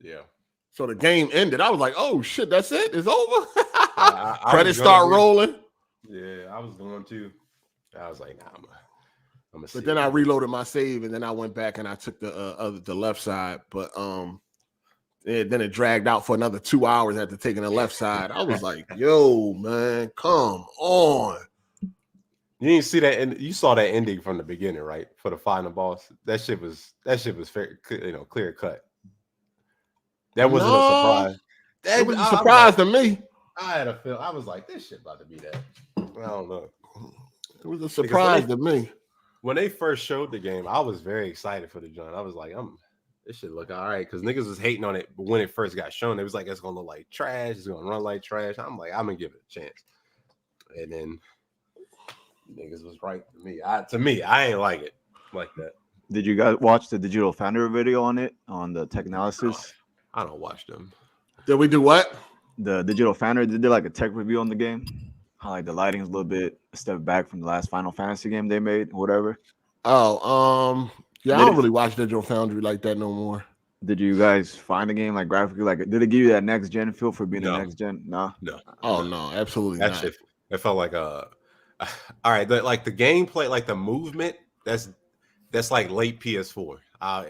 B: Yeah.
A: So the game ended. I was like, oh shit, that's it? It's over?
B: I
A: Credits start rolling.
B: Yeah, I was going to. I was like, nah, I'm gonna see.
A: But then I reloaded my save and then I went back and I took the left side. But then it dragged out for another 2 hours after taking the left side. I was like, yo, man, come on.
B: You didn't see that, and you saw that ending from the beginning, right? For the final boss, that shit was fair, clear cut. That wasn't a surprise.
A: It was a surprise to me.
B: I had a feel. I was like, this shit about to be that. I don't know.
A: It was a surprise to me.
B: When they first showed the game, I was very excited for the joint. I was like, this shit look all right, because niggas was hating on it. But when it first got shown, it was like, it's gonna look like trash. It's gonna run like trash. I'm like, I'm gonna give it a chance. And then niggas was right to me. I ain't like it like that.
C: Did you guys watch the Digital Foundry video on it, on the tech analysis?
B: I don't watch them.
A: Did we do what?
C: The Digital Foundry did like a tech review on the game. How like the lighting is a little bit a step back from the last Final Fantasy game they made, whatever.
A: Oh, yeah, I don't really watch Digital Foundry like that no more.
C: Did you guys find the game like graphically? Like, did it give you that next gen feel for being the next gen? No.
A: Oh no, absolutely
B: that
A: not.
B: Shit, it felt like all right. Like the gameplay, like the movement, that's like late PS4.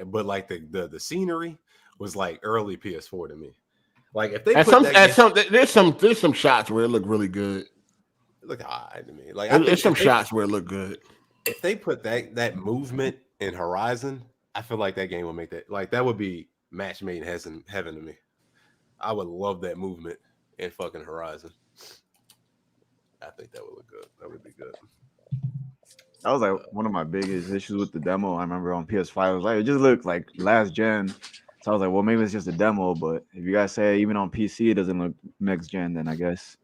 B: But like the scenery was like early PS4 to me. Like if they
A: there's some shots where it looked really good.
B: It looked all right to me. Like
A: there's some shots where it looked good.
B: If they put that movement in Horizon, I feel like that game would make that, like, that would be match made in heaven to me. I would love that movement in fucking Horizon. I think that would look good. That would be good.
C: That was like one of my biggest issues with the demo. I remember on PS5, I was like, it just looked like last gen. So I was like, well, maybe it's just a demo. But if you guys say even on PC it doesn't look next gen, then I guess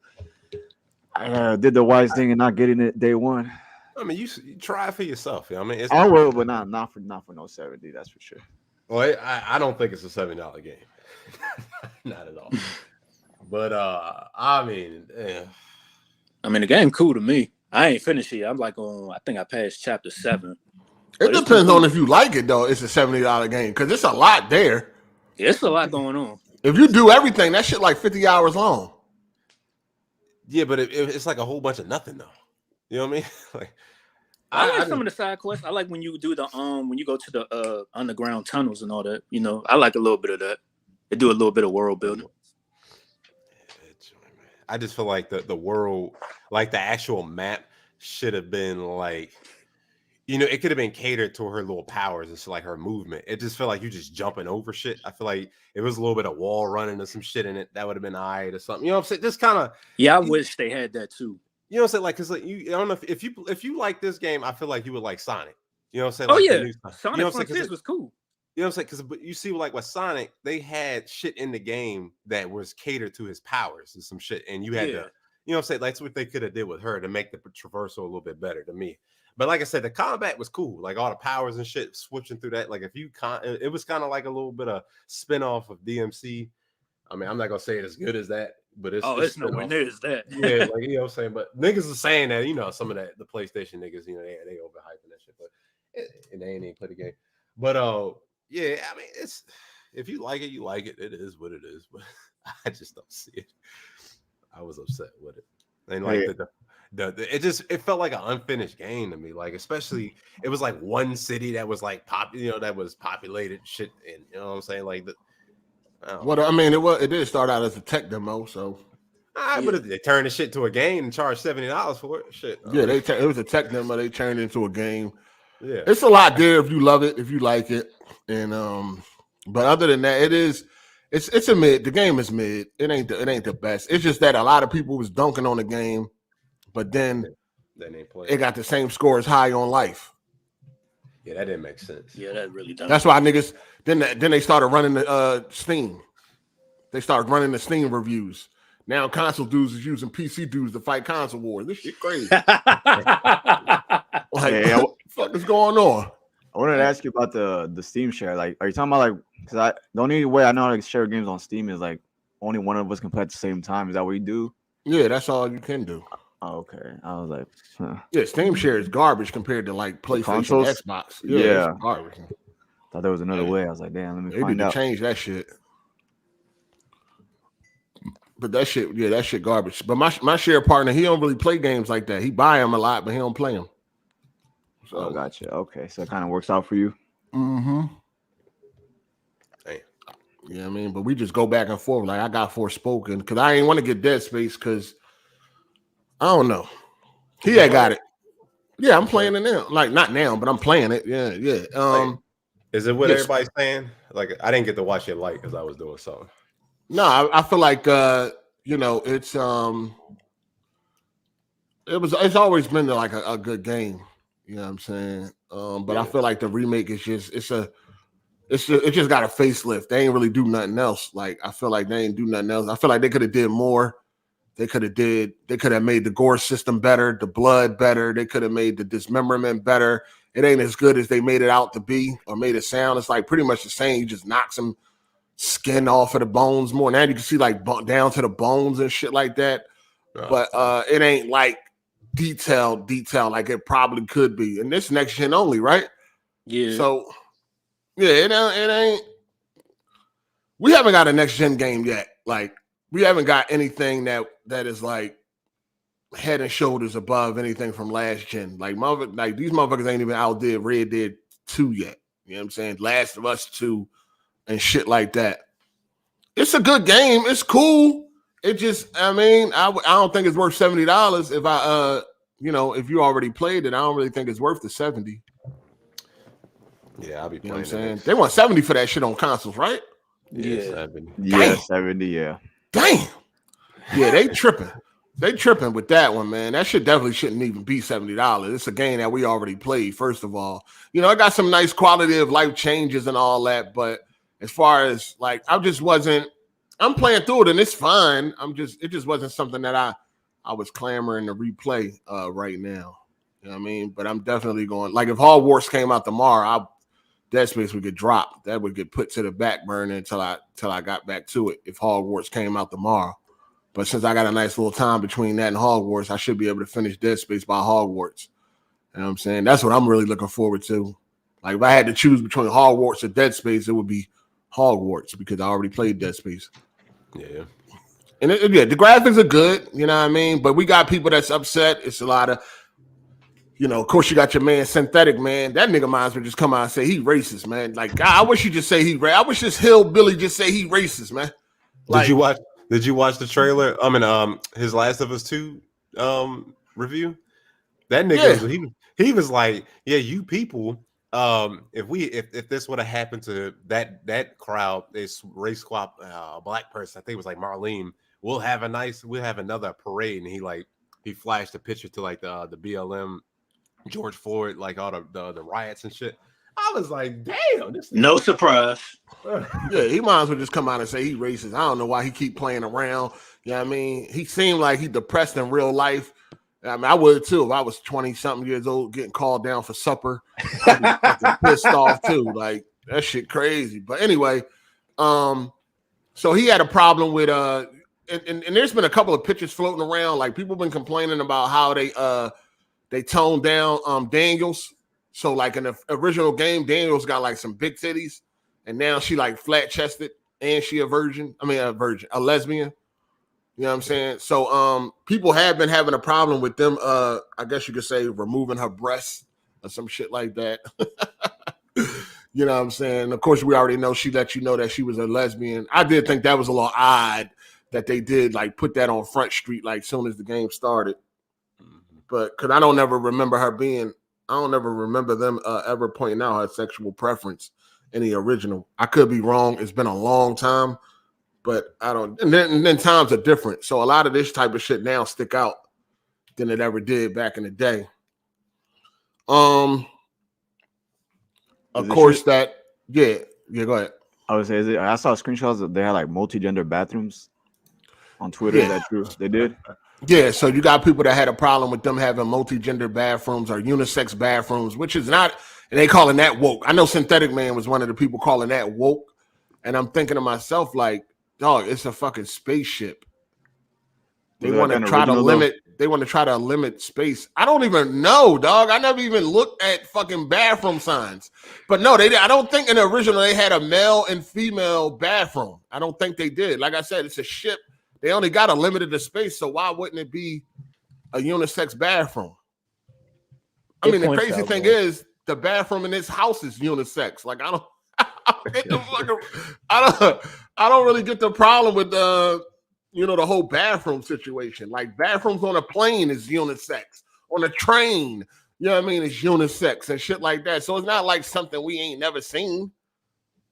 C: I did the wise thing and not getting it day one.
B: I mean, you try it for yourself. I mean,
C: I will, but not for no 70. That's for sure.
B: Well, I don't think it's a $70 game. Not at all. But I mean,
D: the game cool to me. I ain't finished yet. I'm like I think I passed chapter 7.
A: It depends on if you like it though. It's a $70 game because it's a lot there.
D: Yeah, it's a lot going on.
A: If you do everything, that shit like 50 hours long.
B: Yeah, but it's like a whole bunch of nothing though. You know what I mean? Like,
D: I like some of the side quests. I like when you do the when you go to the underground tunnels and all that. You know, I like a little bit of that. They do a little bit of world building.
B: I just feel like the world, like the actual map, should have been like, it could have been catered to her little powers and so like her movement. It just felt like you just jumping over shit. I feel like it was a little bit of wall running or some shit in it. That would have been all right or something. You know what I'm saying? Just kind of.
D: Yeah, I wish they had that too.
B: You know what I'm saying? Like, cause like I don't know if you like this game, I feel like you would like Sonic. You know what I'm saying?
D: Oh
B: like,
D: yeah, Sonic Frontiers was cool.
B: You know what I'm saying? Because you see, like with Sonic, they had shit in the game that was catered to his powers and some shit, and you had to, you know what I'm saying? That's what they could have did with her to make the traversal a little bit better to me. But like I said, the combat was cool, like all the powers and shit switching through that. Like it was kind of like a little bit of spinoff of DMC. I mean, I'm not gonna say it as good as that, but it's
D: nowhere near as that.
B: Yeah, like you know what I'm saying. But niggas are saying that, some of that the PlayStation niggas, they overhyping that shit, but they ain't even play the game. But yeah, I mean, it's if you like it, you like it. It is what it is. But I just don't see it. I was upset with it, and like it felt like an unfinished game to me. Like especially it was like one city that was like that was populated shit, and you know what I'm saying, like the.
A: It did start out as a tech demo, so.
B: But if they turned the shit to a game and charged $70 for it, shit.
A: Yeah, it was a tech demo. They turned it into a game.
B: Yeah,
A: it's a lot there if you love it, if you like it, and but other than that, it's a mid. The game is mid. It ain't the best. It's just that a lot of people was dunking on the game, but then it got the same score as High on Life.
B: Yeah, that didn't make sense.
D: Yeah, that really doesn't.
A: That's why niggas then they started running the Steam. They started running the Steam reviews. Now console dudes is using PC dudes to fight console wars. This shit crazy. Like, what the fuck is going on?
C: I wanted to ask you about the Steam share. Like, are you talking about like? Because the only way I know how to share games on Steam is like only one of us can play at the same time. Is that what you do?
A: Yeah, that's all you can do.
C: Oh, okay. I was like,
A: yeah, Steam share is garbage compared to like PlayStation, Xbox.
C: Yeah,
A: it's garbage.
C: Thought there was another way. I was like, damn, let me
A: they
C: find
A: need
C: out.
A: to change that shit. But that shit garbage. But my share partner, he don't really play games like that. He buy them a lot, but he don't play them. So
C: oh, gotcha. Okay, so it kind of works out for you.
A: Mm-hmm. Hey. Yeah, I mean, but we just go back and forth. Like I got Forspoken because I ain't want to get Dead Space because I don't know. He had got it. Yeah, I'm playing it now. Like not now, but I'm playing it. Yeah.
B: Is it what everybody's saying? Like I didn't get to watch it light because I was doing something.
A: No, I feel like it's it's always been like a good game. You know what I'm saying? But I feel like the remake is just it just got a facelift. They ain't really do nothing else. Like I feel like they ain't do nothing else. I feel like they could have did more. They could have made the gore system better, the blood better. They could have made the dismemberment better. It ain't as good as they made it out to be or made it sound. It's like pretty much the same. You just knock some skin off of the bones more. Now you can see like down to the bones and shit like that. But it ain't like detailed like it probably could be. And this next gen only, right?
D: Yeah.
A: So yeah, it ain't. We haven't got a next gen game yet. Like we haven't got anything that is like head and shoulders above anything from last gen. Like these motherfuckers ain't even outdid Red Dead 2 yet. You know what I'm saying? Last of Us 2 and shit like that. It's a good game. It's cool. It just, I mean, I don't think it's worth $70 if if you already played it. I don't really think it's worth the 70.
B: Yeah, I'll be playing.
A: You know what I'm saying? They want 70 for that shit on consoles, right?
B: Yeah, 70.
C: Yeah, 70, yeah.
A: Damn. Yeah, they tripping. They tripping with that one, man. That shit definitely shouldn't even be $70. It's a game that we already played, first of all. You know, it got some nice quality of life changes and all that, but as far as like, I'm playing through it and it's fine. It just wasn't something that I was clamoring to replay right now. You know what I mean? But I'm definitely going, like if Hogwarts came out tomorrow, Dead Space would get dropped. That would get put to the back burner until I got back to it if Hogwarts came out tomorrow. But since I got a nice little time between that and Hogwarts, I should be able to finish Dead Space by Hogwarts. You know what I'm saying? That's what I'm really looking forward to. Like if I had to choose between Hogwarts or Dead Space, it would be Hogwarts because I already played Dead Space.
B: Yeah.
A: And the graphics are good, you know what I mean? But we got people that's upset. It's a lot of, of course you got your man Synthetic, man. That nigga might as well just come out and say he racist, man. Like, God, I wish you just say I wish this hillbilly just say he racist, man. Like,
B: Did you watch the trailer? I mean, his Last of Us 2 review? That nigga he was like, yeah, you people, if this would have happened to that crowd, this race swap black person, I think it was like Marlene, we'll have another parade. And he flashed a picture to like the BLM, George Floyd, like all the riots and shit. I was like, damn,
D: no surprise.
A: Yeah, he might as well just come out and say he racist. I don't know why he keep playing around. You know what I mean? He seemed like he depressed in real life. I mean, I would too if I was 20-something years old getting called down for supper. I'd be fucking pissed off too. Like that shit crazy. But anyway, so he had a problem with and there's been a couple of pictures floating around. Like people been complaining about how they toned down Daniels. So like in the original game, Daniels got like some big titties, and now she like flat chested, and she a lesbian. You know what I'm saying? So people have been having a problem with them. I guess you could say removing her breasts or some shit like that. You know what I'm saying? Of course, we already know she let you know that she was a lesbian. I did think that was a little odd that they did like put that on Front Street like soon as the game started. But because I don't ever remember them ever pointing out her sexual preference in the original. I could be wrong. It's been a long time, but I don't. And then times are different. So a lot of this type of shit now stick out than it ever did back in the day. Of course, go ahead.
C: I would say, I saw screenshots that they had like multi-gender bathrooms. on Twitter. Is that true? They did.
A: Yeah, so you got people that had a problem with them having multi-gender bathrooms or unisex bathrooms, which is not, and they calling that woke. I know Synthetic Man was one of the people calling that woke, and I'm thinking to myself like, dog, it's a fucking spaceship. They want to try to limit. They want to try to limit space. I don't even know, dog. I never even looked at fucking bathroom signs. But no, they. I don't think in the original they had a male and female bathroom. I don't think they did. Like I said, it's a ship. They only got a limited space, so why wouldn't it be a unisex bathroom? I mean, the crazy thing is the bathroom in this house is unisex. Like I don't really get the problem with the whole bathroom situation. Like bathrooms on a plane is unisex. On a train, you know what I mean, it's unisex and shit like that. So it's not like something we ain't never seen.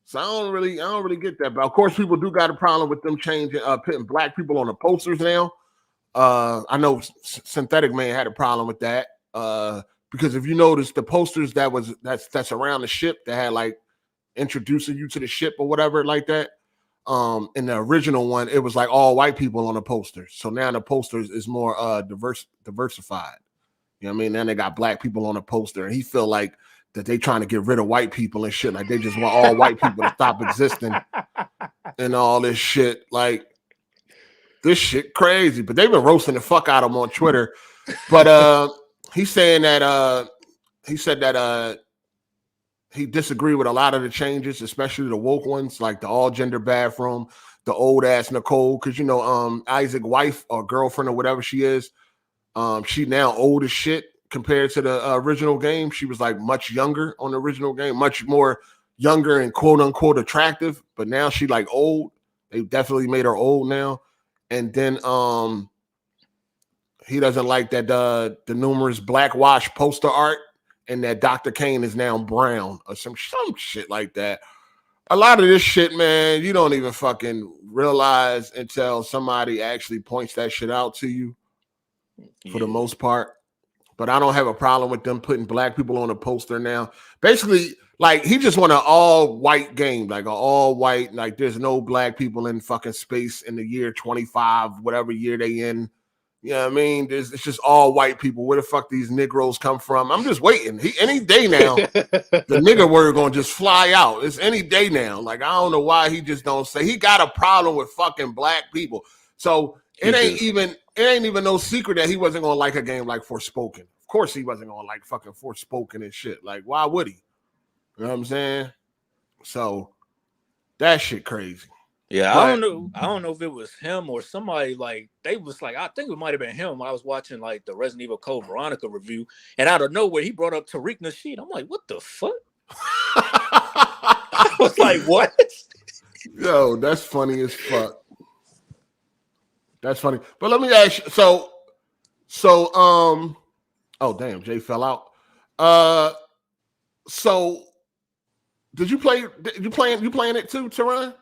A: So I don't really get that. But of course, people do got a problem with them changing, putting black people on the posters now. I know Synthetic Man had a problem with that. Because if you notice the posters that's around the ship that had like introducing you to the ship or whatever like that. In the original one, it was like all white people on the posters. So now the posters is more diversified. You know what I mean? Now they got black people on the poster, and he feel like that they trying to get rid of white people and shit. Like they just want all white people to stop existing and all this shit. Like this shit crazy. But they've been roasting the fuck out of him on Twitter. But he's saying that he said that he disagreed with a lot of the changes, especially the woke ones, like the all gender bathroom, the old ass Nicole, because Isaac's wife or girlfriend or whatever she is, she now old as shit compared to the original game. She was like much younger on the original game, much more younger and quote unquote attractive, but now she like old. They definitely made her old now. And then he doesn't like that the numerous black wash poster art and that Dr. Kane is now brown or some shit like that. A lot of this shit, man, you don't even fucking realize until somebody actually points that shit out to you for the most part. But I don't have a problem with them putting black people on a poster now. Basically, like he just want an all white game, like an all white, like there's no black people in fucking space in the year 25, whatever year they in. You know what I mean? It's just all white people. Where the fuck these Negroes come from? I'm just waiting. Any day now, the nigger word gonna just fly out. It's any day now. Like I don't know why he just don't say he got a problem with fucking black people. So it ain't even no secret that he wasn't gonna like a game like Forspoken. Of course he wasn't gonna like fucking Forspoken and shit. Like why would he? You know what I'm saying? So that shit crazy.
D: Yeah, I don't know if it was him or somebody. Like they was like, I think it might have been him. I was watching like the Resident Evil Code Veronica review, and out of nowhere he brought up Tariq Nasheed. I'm like, what the fuck? I was like, what?
A: Yo, that's funny as fuck. That's funny. But let me ask you. So oh damn, Jay fell out. So did you play? You playing it too, Teron?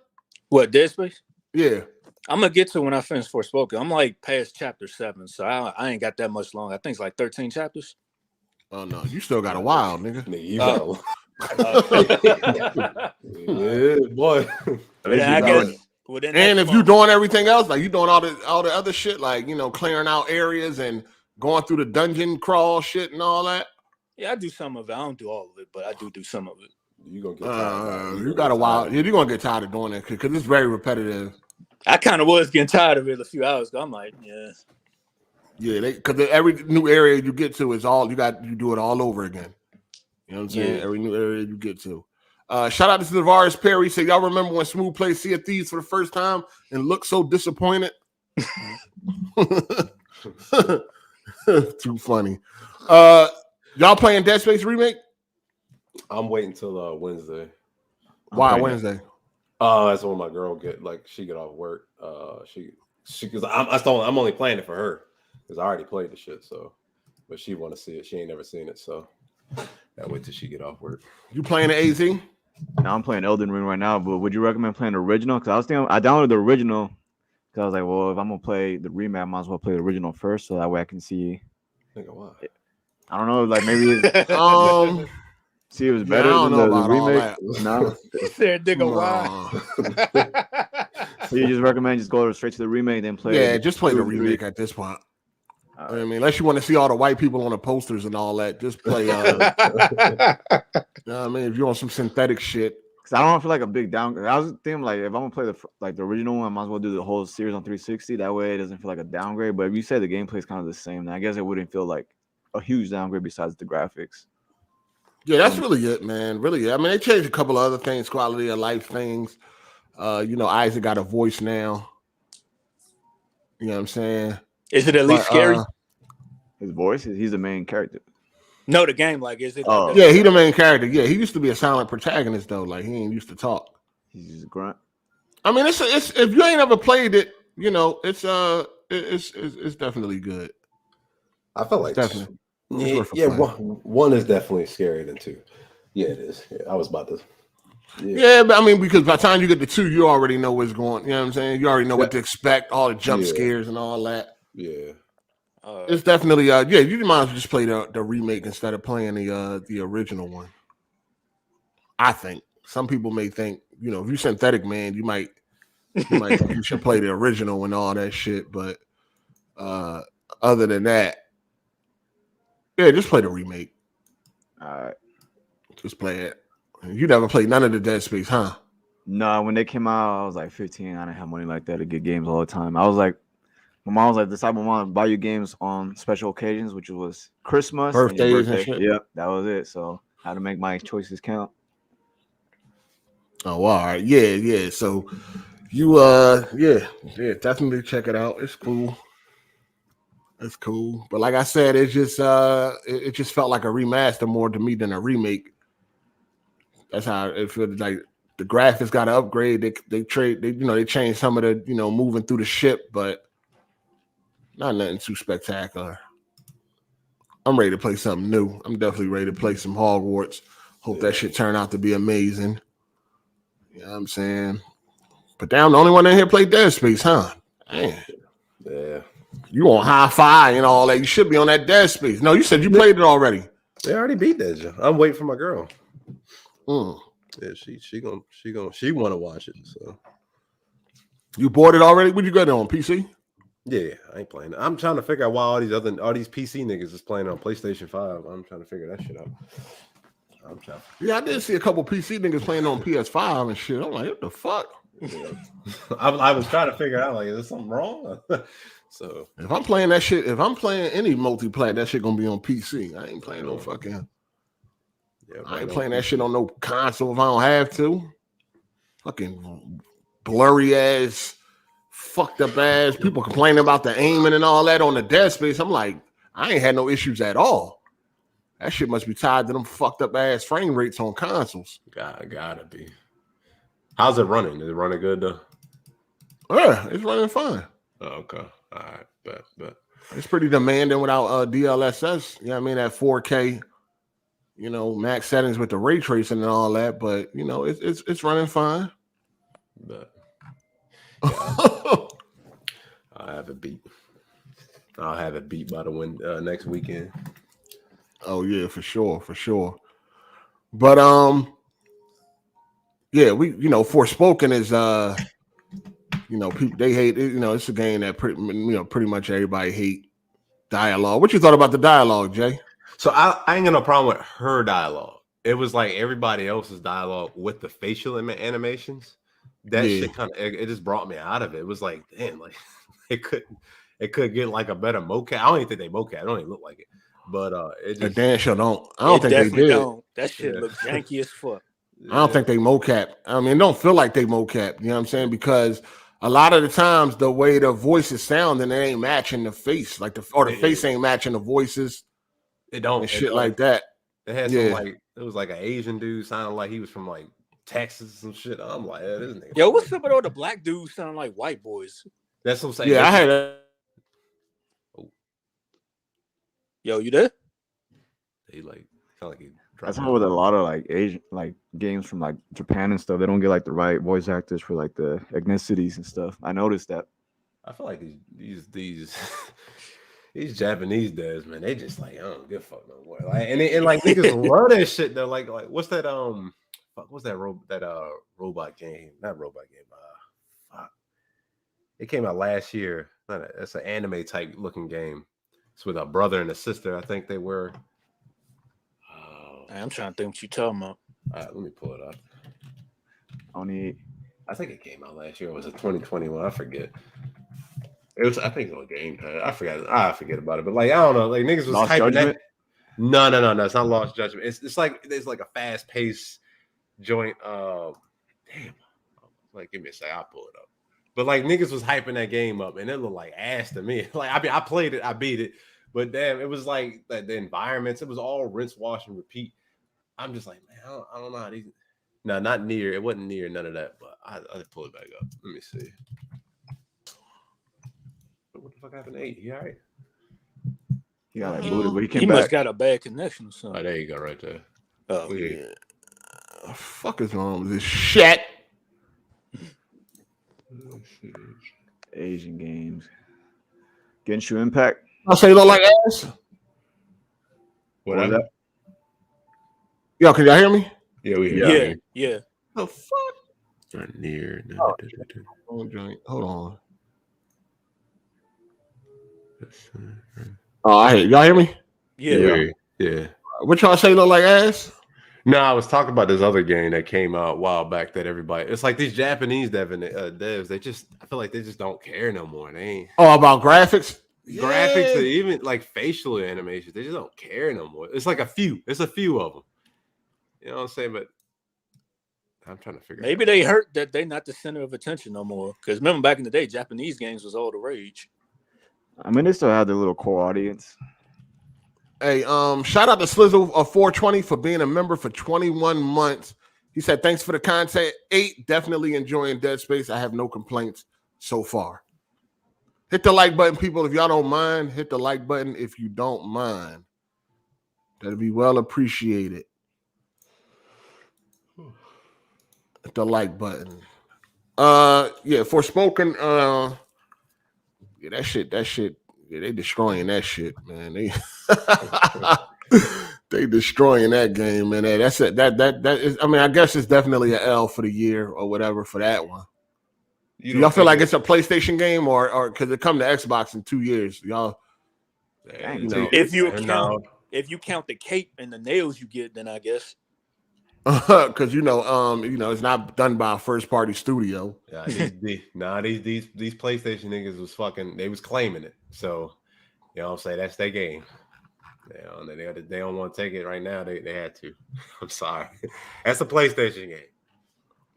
D: What, Dead Space?
A: Yeah.
D: I'm gonna get to when I finish Forspoken. I'm like past chapter 7, so I ain't got that much long. I think it's like 13 chapters.
A: Oh no, you still got a while, nigga.
B: Yeah, boy.
A: And if you're doing everything else, like you doing all the other shit, like clearing out areas and going through the dungeon crawl shit and all that.
D: Yeah, I do some of it. I don't do all of it, but I do some of it.
B: You gonna get tired.
A: You got a while. Yeah, you're gonna get tired of doing it because it's very repetitive.
D: I kind of was getting tired of it a few hours ago. I'm like,
A: yeah, because every new area you get to is all you do it all over again. You know what I'm saying? Yeah. Every new area you get to. Shout out to Tavares Perry. Say y'all remember when Smooth played Sea of Thieves for the first time and looked so disappointed? Too funny. Y'all playing Dead Space Remake?
B: I'm waiting till Wednesday.
A: Why Wednesday?
B: That's when my girl she get off work. She because I'm only playing it for her because I already played the shit. So, but she want to see it. She ain't never seen it. So, I wait till she get off work.
A: You playing the AZ?
C: No, I'm playing Elden Ring right now. But would you recommend playing the original? Because I was thinking I downloaded the original because I was like, well, if I'm gonna play the remake, I might as well play the original first, so that way I can see.
B: Why?
C: I don't know, like maybe see, it was better than the remake. No,
D: he said, "Nigga, why?"
C: So you just recommend just go straight to the remake, then play.
A: Yeah, just play the
C: 2, 3.
A: remake at this point.
C: All
A: I
C: right.
A: mean, unless you want to see all the white people on the posters and all that, just play. You know what I mean, if you want some synthetic shit.
C: Cause I don't feel like a big downgrade. I was thinking like if I'm gonna play the original one, I might as well do the whole series on 360. That way it doesn't feel like a downgrade. But if you say the gameplay is kind of the same, then I guess it wouldn't feel like a huge downgrade besides the graphics.
A: Yeah, that's really it, man. Really, I mean, they changed a couple of other things, quality of life things. You know, Isaac got a voice now. You know what I'm saying?
D: Is it at least scary?
C: His voice, he's the main character.
D: No, the game, like, is it?
C: Oh.
D: Like
A: Yeah, he the main character. Yeah, he used to be a silent protagonist though. Like he ain't used to talk.
C: He's just a grunt.
A: I mean, it's if you ain't ever played it, you know, it's definitely good.
B: I feel like
A: Definitely.
B: yeah, one is definitely scarier than 2. Yeah, it is. Yeah, I was about to.
A: Yeah, but I mean, because by the time you get to 2, you already know what's going. You know what I'm saying? You already know what to expect, all the jump scares and all that.
B: Yeah.
A: It's definitely yeah. You might as well just play the remake instead of playing the original one. I think some people may think, you know, if you're synthetic, man, you might think you should play the original and all that shit. But other than that, yeah, just play the remake.
C: All right.
A: Just play it. You never played none of the Dead Space, huh?
C: No, when they came out, I was like 15. I didn't have money like that to get games all the time. I was like, my mom was like, "This type of mom buy you games on special occasions, which was Christmas,
A: birthdays, and shit."
C: Yep, that was it. So I had to make my choices count.
A: Oh, all right, yeah. So you, yeah, definitely check it out. It's cool. It's cool. But like I said, it just felt like a remaster more to me than a remake. That's how it feels. Like the graphics got to upgrade. They changed some of the moving through the ship, but not nothing too spectacular. I'm ready to play something new. I'm definitely ready to play some Hogwarts. Hope that shit turn out to be amazing. You know what I'm saying? But damn, the only one in here played Dead Space, huh? Man.
B: Yeah.
A: You on Hi-Fi and all that. You should be on that Dead Space. No, you said you played it already.
B: They already beat that. I'm waiting for my girl. Yeah, she want to watch it. So
A: you bought it already? Would you get it on PC?
B: Yeah, I ain't playing it. I'm trying to figure out why all these PC niggas is playing on PlayStation 5. I'm trying to figure that shit out.
A: Yeah, I did see a couple PC niggas playing on PS5 and shit. I'm like, what the fuck?
B: Yeah. I was trying to figure out, like, is there something wrong? So
A: if I'm playing that shit, if I'm playing any multiplayer, that shit gonna be on PC. I ain't playing no fucking. Yeah, I ain't playing that shit on no console if I don't have to. Fucking blurry ass, fucked up ass. People complaining about the aiming and all that on the Dead Space. I'm like, I ain't had no issues at all. That shit must be tied to them fucked up ass frame rates on consoles.
B: Gotta be. How's it running? Is it running good though?
A: Yeah, it's running fine.
B: Oh, okay. All right. But
A: it's pretty demanding without DLSS. You know what I mean? At 4K, max settings with the ray tracing and all that. But it's running fine.
B: But I'll have it beat. I'll have it beat by the next weekend.
A: Oh yeah, for sure. But yeah, Forspoken is people they hate it. It's a game that pretty much everybody hate dialogue. What you thought about the dialogue, Jay?
B: So I ain't got no problem with her dialogue. It was like everybody else's dialogue with the facial animations. That shit kind of it just brought me out of it. It was like, damn, like it could get like a better mocap. I don't even think they mocap. It don't even look like it. But it just
A: damn sure don't. I don't think they did.
D: Don't. That shit looks janky as fuck.
A: I don't think they mocap. I mean, it don't feel like they mocap. You know what I'm saying? Because a lot of the times the way the voices sound and they ain't matching the face, like the face ain't matching the voices.
B: It don't
A: and shit like that.
B: It had some like it was like an Asian dude sounding like he was from like Texas or some shit. I'm like, this nigga.
D: Yo, what's up with all the black dudes sounding like white boys?
B: That's what I'm saying.
A: Yeah, I had a.
D: Yo, you there?
B: He like kind of like he.
C: That's what with a lot of like Asian like games from like Japan and stuff. They don't get like the right voice actors for like the ethnicities and stuff. I noticed that.
B: I feel like these Japanese dudes, man, they just like I don't give a fuck no more. Like and like niggas love that shit though. Like what's that robot game? Not robot game. It came out last year. It's an anime type looking game. It's with a brother and a sister. I think they were.
D: I'm trying to think what you're talking about.
B: All right, let me pull it up.
C: Only
B: I think it came out last year. Or was it 2021? I forget. It was. I think it was Game Pass. I forget about it. But like I don't know. Like niggas was
C: Lost
B: hyping
C: Judgment?
B: that. No. It's not Lost Judgment. It's like there's like a fast paced joint. Damn. Like give me a second. I'll pull it up. But like niggas was hyping that game up, and it looked like ass to me. Like I played it, I beat it, but damn, it was like the environments. It was all rinse, wash, and repeat. I'm just like, man, I don't know how these. No, not near. It wasn't near none of that. But I pull it back up. Let me see. What the fuck happened to 8? You all right?
C: he got like booted, but he
D: He
C: came
D: must
C: back.
D: got a bad connection or something.
B: Oh, there you go, right there.
D: Oh,
A: Yeah. The fuck is wrong with this shit?
C: Asian games. Genshin Impact.
A: I'll say look like ass.
C: What was that?
A: Yo, can y'all hear me?
B: Yeah, we hear
D: yeah.
A: The fuck?
B: Not near.
A: Hold on. Oh, I hear y'all hear me?
B: Yeah.
A: What y'all say look like ass?
B: No, I was talking about this other game that came out a while back that everybody. It's like these Japanese devs. They just. I feel like they just don't care no more. They ain't
A: Oh, about graphics?
B: graphics or even like facial animations. They just don't care no more. It's like a few. It's a few of them. You know what I'm saying? But I'm trying to figure.
D: Maybe they hurt that they not the center of attention no more. Because remember back in the day, Japanese games was all the rage.
C: I mean, they still had their little core audience.
A: Hey, shout out to Slizzle of 420 for being a member for 21 months. He said, thanks for the content. 8, definitely enjoying Dead Space. I have no complaints so far. Hit the like button, people. If y'all don't mind, hit the like button if you don't mind. That'd be well appreciated. Hit the like button. Yeah, Forspoken. Yeah, that shit. Yeah, they destroying that shit, man. They destroying that game, man. Hey, that's it. That is. I mean, I guess it's definitely an L for the year or whatever for that one. Do y'all feel like it's a PlayStation game or because it come to Xbox in 2 years? Y'all,
C: Dang,
D: If you count the cape and the nails you get, then I guess.
A: because it's not done by a first party studio.
B: Yeah, these PlayStation niggas was fucking. They was claiming it. So you know what I'm saying? That's their game. They don't want to take it right now. They had to. I'm sorry. That's a PlayStation game.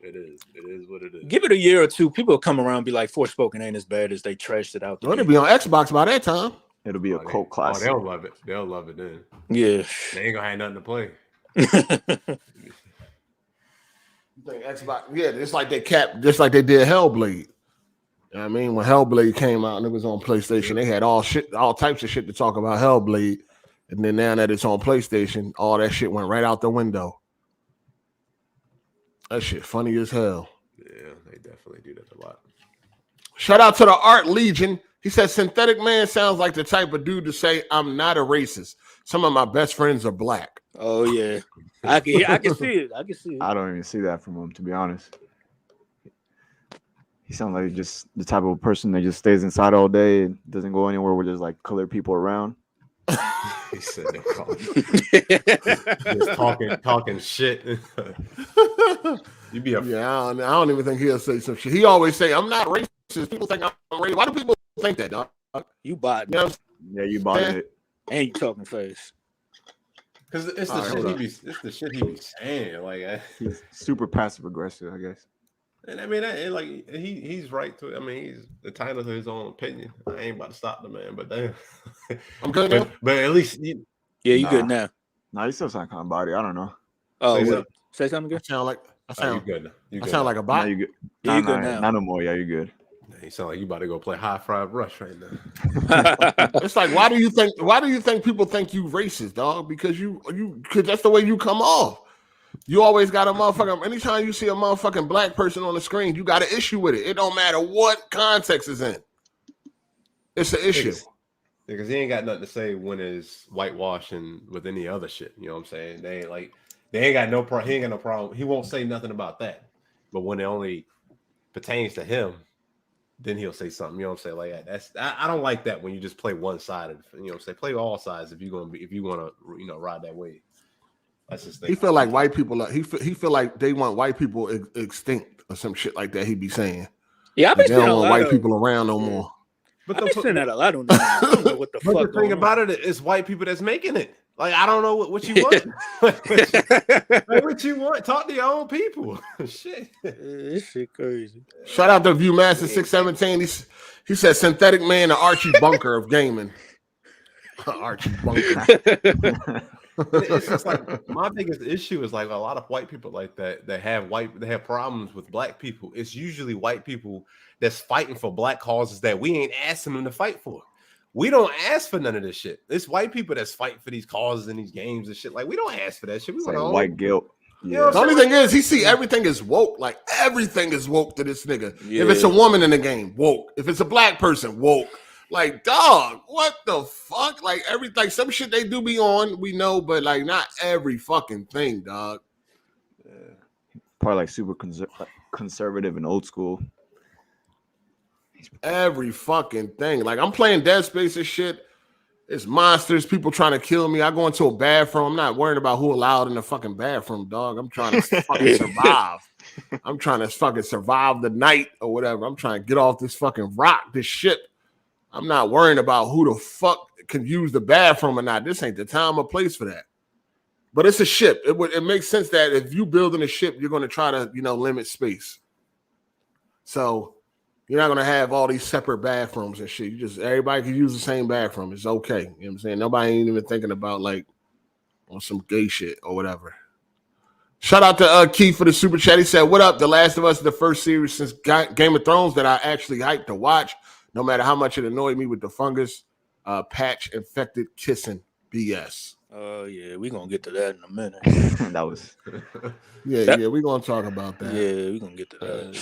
B: It is what it is.
D: Give it a year or two. People will come around and be like, Forspoken ain't as bad as they trashed it out.
A: It'll be on Xbox by that time.
C: It'll be a cult classic.
B: They'll love it. They'll love it then.
D: Yeah.
B: They ain't gonna have nothing to play.
A: Xbox, yeah, just like they did Hellblade. You know what I mean, when Hellblade came out and it was on PlayStation, they had all types of shit to talk about Hellblade, and then now that it's on PlayStation, all that shit went right out the window. That shit funny as hell.
B: Yeah, they definitely do that a lot.
A: Shout out to the Art Legion. He says Synthetic Man sounds like the type of dude to say, "I'm not a racist. Some of my best friends are black."
D: Oh yeah, I can see it. I can see it.
C: I don't even see that from him, to be honest. He sounds like just the type of person that just stays inside all day and doesn't go anywhere where there's like colored people around.
B: He said just talking shit. You be
A: I don't even think he'll say some shit. He always say, "I'm not racist." People think I'm racist. Why do people think that, dog?
D: You bought
A: it.
C: Yeah, you bought it.
D: And you talking fast.
B: Because it's the shit he be saying. Like
C: he's super passive aggressive, I guess.
B: And I mean, he's right to it. I mean, he's entitled to his own opinion. I ain't about to stop the man, but damn,
A: I'm good now.
B: But at least,
D: you good now.
C: Nah, you still sound kind of body. I don't know.
D: Oh, say something good.
A: I sound
B: good.
A: I sound like a bot.
C: Nah, you good.
D: Yeah, you good now.
C: Not no more. Yeah, you good.
B: You sound like you about to go play High Fried Rush right now.
A: It's like, why do you think people think you racist, dog? Because because that's the way you come off. You always got a motherfucker. Anytime you see a motherfucking black person on the screen, you got an issue with it. It don't matter what context is in. It's an issue.
B: Because he ain't got nothing to say when it's whitewashing with any other shit. You know what I'm saying? They ain't got no problem. He ain't got no problem. He won't say nothing about that. But when it only pertains to him, then he'll say something. You know what I'm saying? Like I don't like that when you just play one sided. You know what I'm saying? Play all sides if you want to ride that wave. That's just
A: he feel like white people. He feel like they want white people extinct or some shit like that. He be saying.
D: Yeah, I
A: Like
D: be
A: they
D: seeing
A: don't
D: a
A: want
D: lot
A: white
D: of
A: people around no more.
B: But
D: I be seeing that a lot. I don't know what the
B: but
D: fuck.
B: the thing about it is white people that's making it. Like I don't know what you want. What you want? Talk to your own people. Shit.
D: This shit crazy.
A: Shout out to Viewmaster 617. He said synthetic man, the Archie Bunker of gaming. Archie Bunker.
B: It's just like my biggest issue is like a lot of white people like that have problems with black people. It's usually white people that's fighting for black causes that we ain't asking them to fight for. We don't ask for none of this shit. It's white people that's fighting for these causes in these games and shit. Like we don't ask for that shit. We want
C: like white guilt.
B: Yeah.
A: The only thing is, he see everything is woke. Like everything is woke to this nigga.
D: Yeah.
A: If it's a woman in the game, woke. If it's a black person, woke. Like, dog, what the fuck? Like like some shit they do be on, we know, but like not every fucking thing, dog.
C: Probably like super conservative and old school.
A: Every fucking thing. Like I'm playing Dead Space and shit. It's monsters, people trying to kill me. I go into a bathroom. I'm not worried about who allowed in the fucking bathroom, dog. I'm trying to fucking survive. I'm trying to fucking survive the night or whatever. I'm trying to get off this fucking rock, this ship. I'm not worrying about who the fuck can use the bathroom or not. This ain't the time or place for that. But it's a ship. It makes sense that if you building a ship, you're going to try to, limit space. So you're not going to have all these separate bathrooms and shit. Everybody can use the same bathroom. It's okay. You know what I'm saying? Nobody ain't even thinking about like on some gay shit or whatever. Shout out to Keith for the super chat. He said, "What up? The Last of Us is the first series since Game of Thrones that I actually hyped to watch. No matter how much it annoyed me with the fungus, patch infected kissing BS."
D: Oh yeah, we gonna get to that in a minute.
C: That was
A: Yeah, we're gonna talk about that.
D: Yeah, we gonna get to that.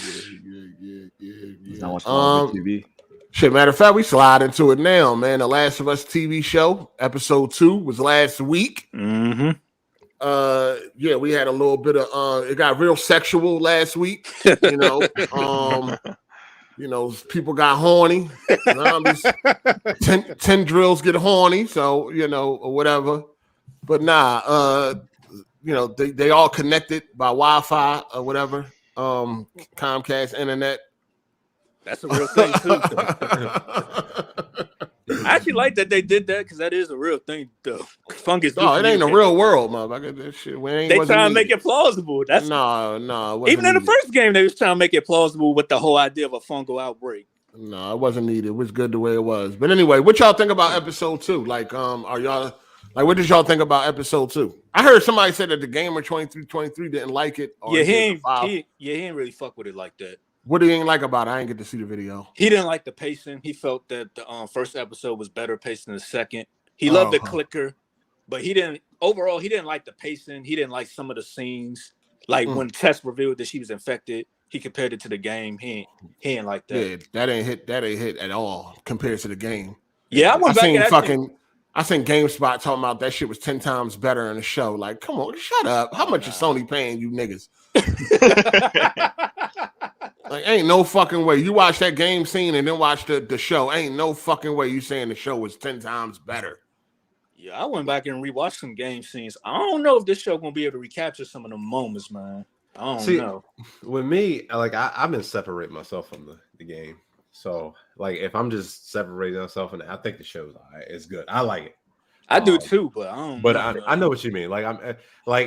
C: he's not watching on TV.
A: Shit, matter of fact, we slide into it now, man. The Last of Us TV show, episode 2 was last week.
D: Mm-hmm.
A: We had a little bit of it got real sexual last week, people got horny. 10 drills get horny, so or whatever. But nah, they all connected by Wi-Fi or whatever. Comcast internet.
D: That's a real thing too. I actually like that they did that because that is a real thing though. Fungus.
A: No, it ain't the real world, motherfucker. That shit.
D: They trying to make it plausible. That's
A: no.
D: Even in the first game, they was trying to make it plausible with the whole idea of a fungal outbreak.
A: No, it wasn't needed. It was good the way it was. But anyway, what y'all think about episode 2? Like, are y'all like, what did y'all think about episode 2? I heard somebody said that the gamer 2323 didn't like it.
D: Yeah, he ain't really fuck with it like that.
A: What do you ain't like about it? I ain't get to see the video.
D: He didn't like the pacing. He felt that the first episode was better paced than the second. He loved the clicker, but he didn't like the pacing. He didn't like some of the scenes. Like when Tess revealed that she was infected, he compared it to the game. He ain't like that.
A: Yeah, that ain't hit at all compared to the game.
D: Yeah, I seen
A: GameSpot talking about that shit was 10 times better in the show. Like, come on, shut up. How much is Sony paying you niggas? Like, ain't no fucking way. You watch that game scene and then watch the show. Ain't no fucking way you saying the show was 10 times better.
D: Yeah, I went back and rewatched some game scenes. I don't know if this show gonna be able to recapture some of the moments, man. I don't know.
B: With me, like I've been separating myself from the game. So like if I'm just separating myself, and I think the show's all right. It's good. I like it.
D: I do too, but I don't.
B: But I know what you mean. Like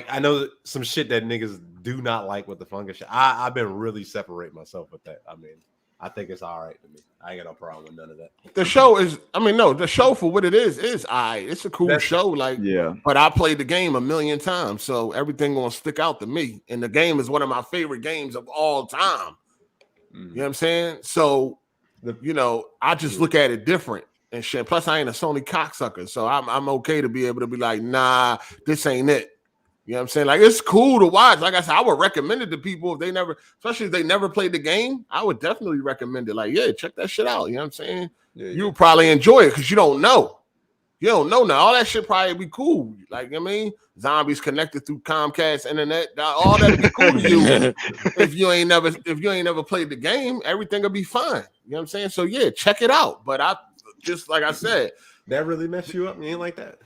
B: I know some shit that niggas do not like with the fungus shit. I've been really separating myself with that. I mean, I think it's all right to me. I ain't got no problem with none of that.
A: The show the show for what it is all right. It's a cool show. Like,
C: yeah.
A: But I played the game a million times, so everything gonna stick out to me. And the game is one of my favorite games of all time. You know what I'm saying? So, I just look at it different. And shit. Plus, I ain't a Sony cocksucker, so I'm okay to be able to be like, nah, this ain't it. You know what I'm saying? Like, it's cool to watch. Like I said, I would recommend it to people if they never, especially if they never played the game. I would definitely recommend it. Like, yeah, check that shit out. You know what I'm saying?
B: Yeah,
A: you would probably enjoy it because you don't know. You don't know now. All that shit probably be cool. Like, I mean, zombies connected through Comcast internet. All that be cool to you. if you ain't never played the game, everything will be fine. You know what I'm saying? So yeah, check it out. But I just like I said,
B: that really mess you up. You ain't like that.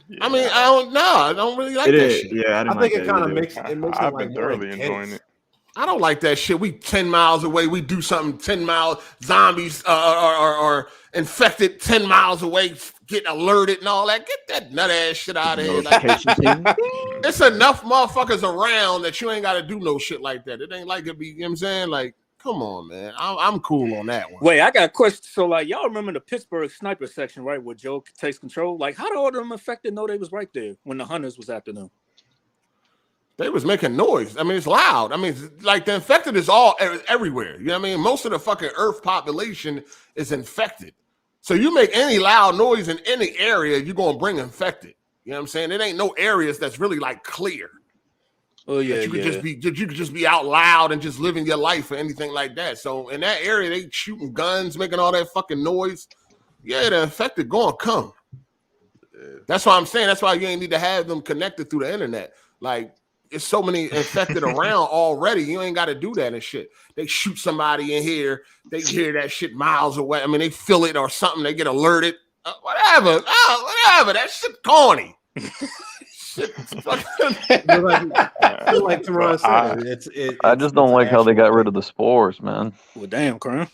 E: Yeah.
A: I mean, I don't really like that shit.
C: Yeah,
B: I think it kind of makes it
E: I've
B: like
E: been
B: more
E: thoroughly enjoying
B: intense.
E: it.
A: I don't like that shit. We 10 miles away. We do something 10 miles. Zombies are infected 10 miles away, get alerted and all that. Get that nut ass shit out of here. Like, it's enough motherfuckers around that you ain't got to do no shit like that. It ain't like it be, you know what I'm saying? Like, come on, man. I'm cool on that one.
D: Wait, I got a question. So, like, y'all remember the Pittsburgh sniper section, right, where Joe takes control? Like, how do all them infected know they was right there when the hunters was after them?
A: They was making noise. I mean, it's loud. I mean, it's like the infected is all everywhere. You know what I mean? Most of the fucking Earth population is infected. So you make any loud noise in any area, you're going to bring infected. You know what I'm saying? It ain't no areas that's really like clear.
D: Oh yeah,
A: you could just be out loud and just living your life or anything like that. So in that area, they shooting guns, making all that fucking noise. Yeah, the infected gonna come. That's why I'm saying. That's why you ain't need to have them connected through the internet. Like, there's so many infected around already. You ain't got to do that and shit. They shoot somebody in here. They hear that shit miles away. I mean, they feel it or something. They get alerted. Whatever. That shit corny.
B: Like Teron said,
F: I just don't like how they got rid of the spores, man.
D: Well, damn, Crown.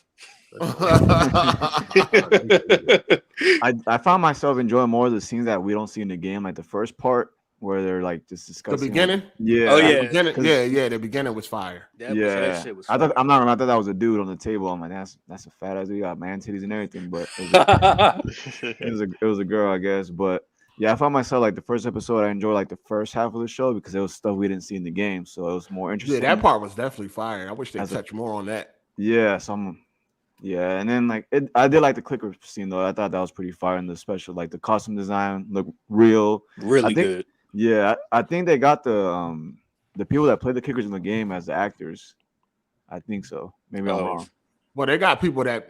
C: I found myself enjoying more of the scenes that we don't see in the game, like the first part where they're like just discussing.
A: The beginning?
C: Yeah.
D: Oh, yeah.
A: The beginning was fire.
D: That shit was
C: I
D: fire.
C: thought I'm not gonna. I thought that was a dude on the table. I'm like, that's a fat ass dude. He got man titties and everything, but it was a girl, I guess. But yeah, I found myself like the first episode. I enjoyed like the first half of the show because it was stuff we didn't see in the game, so it was more interesting.
A: Yeah, that part was definitely fire. I wish they touched more on that.
C: Yeah, and then like I did like the clicker scene though. I thought that was pretty fire, and the special like the costume design looked real,
D: really good.
C: Yeah, I think they got the people that play the kickers in the game as the actors. I think so. Maybe I'm wrong.
A: Well, they got people that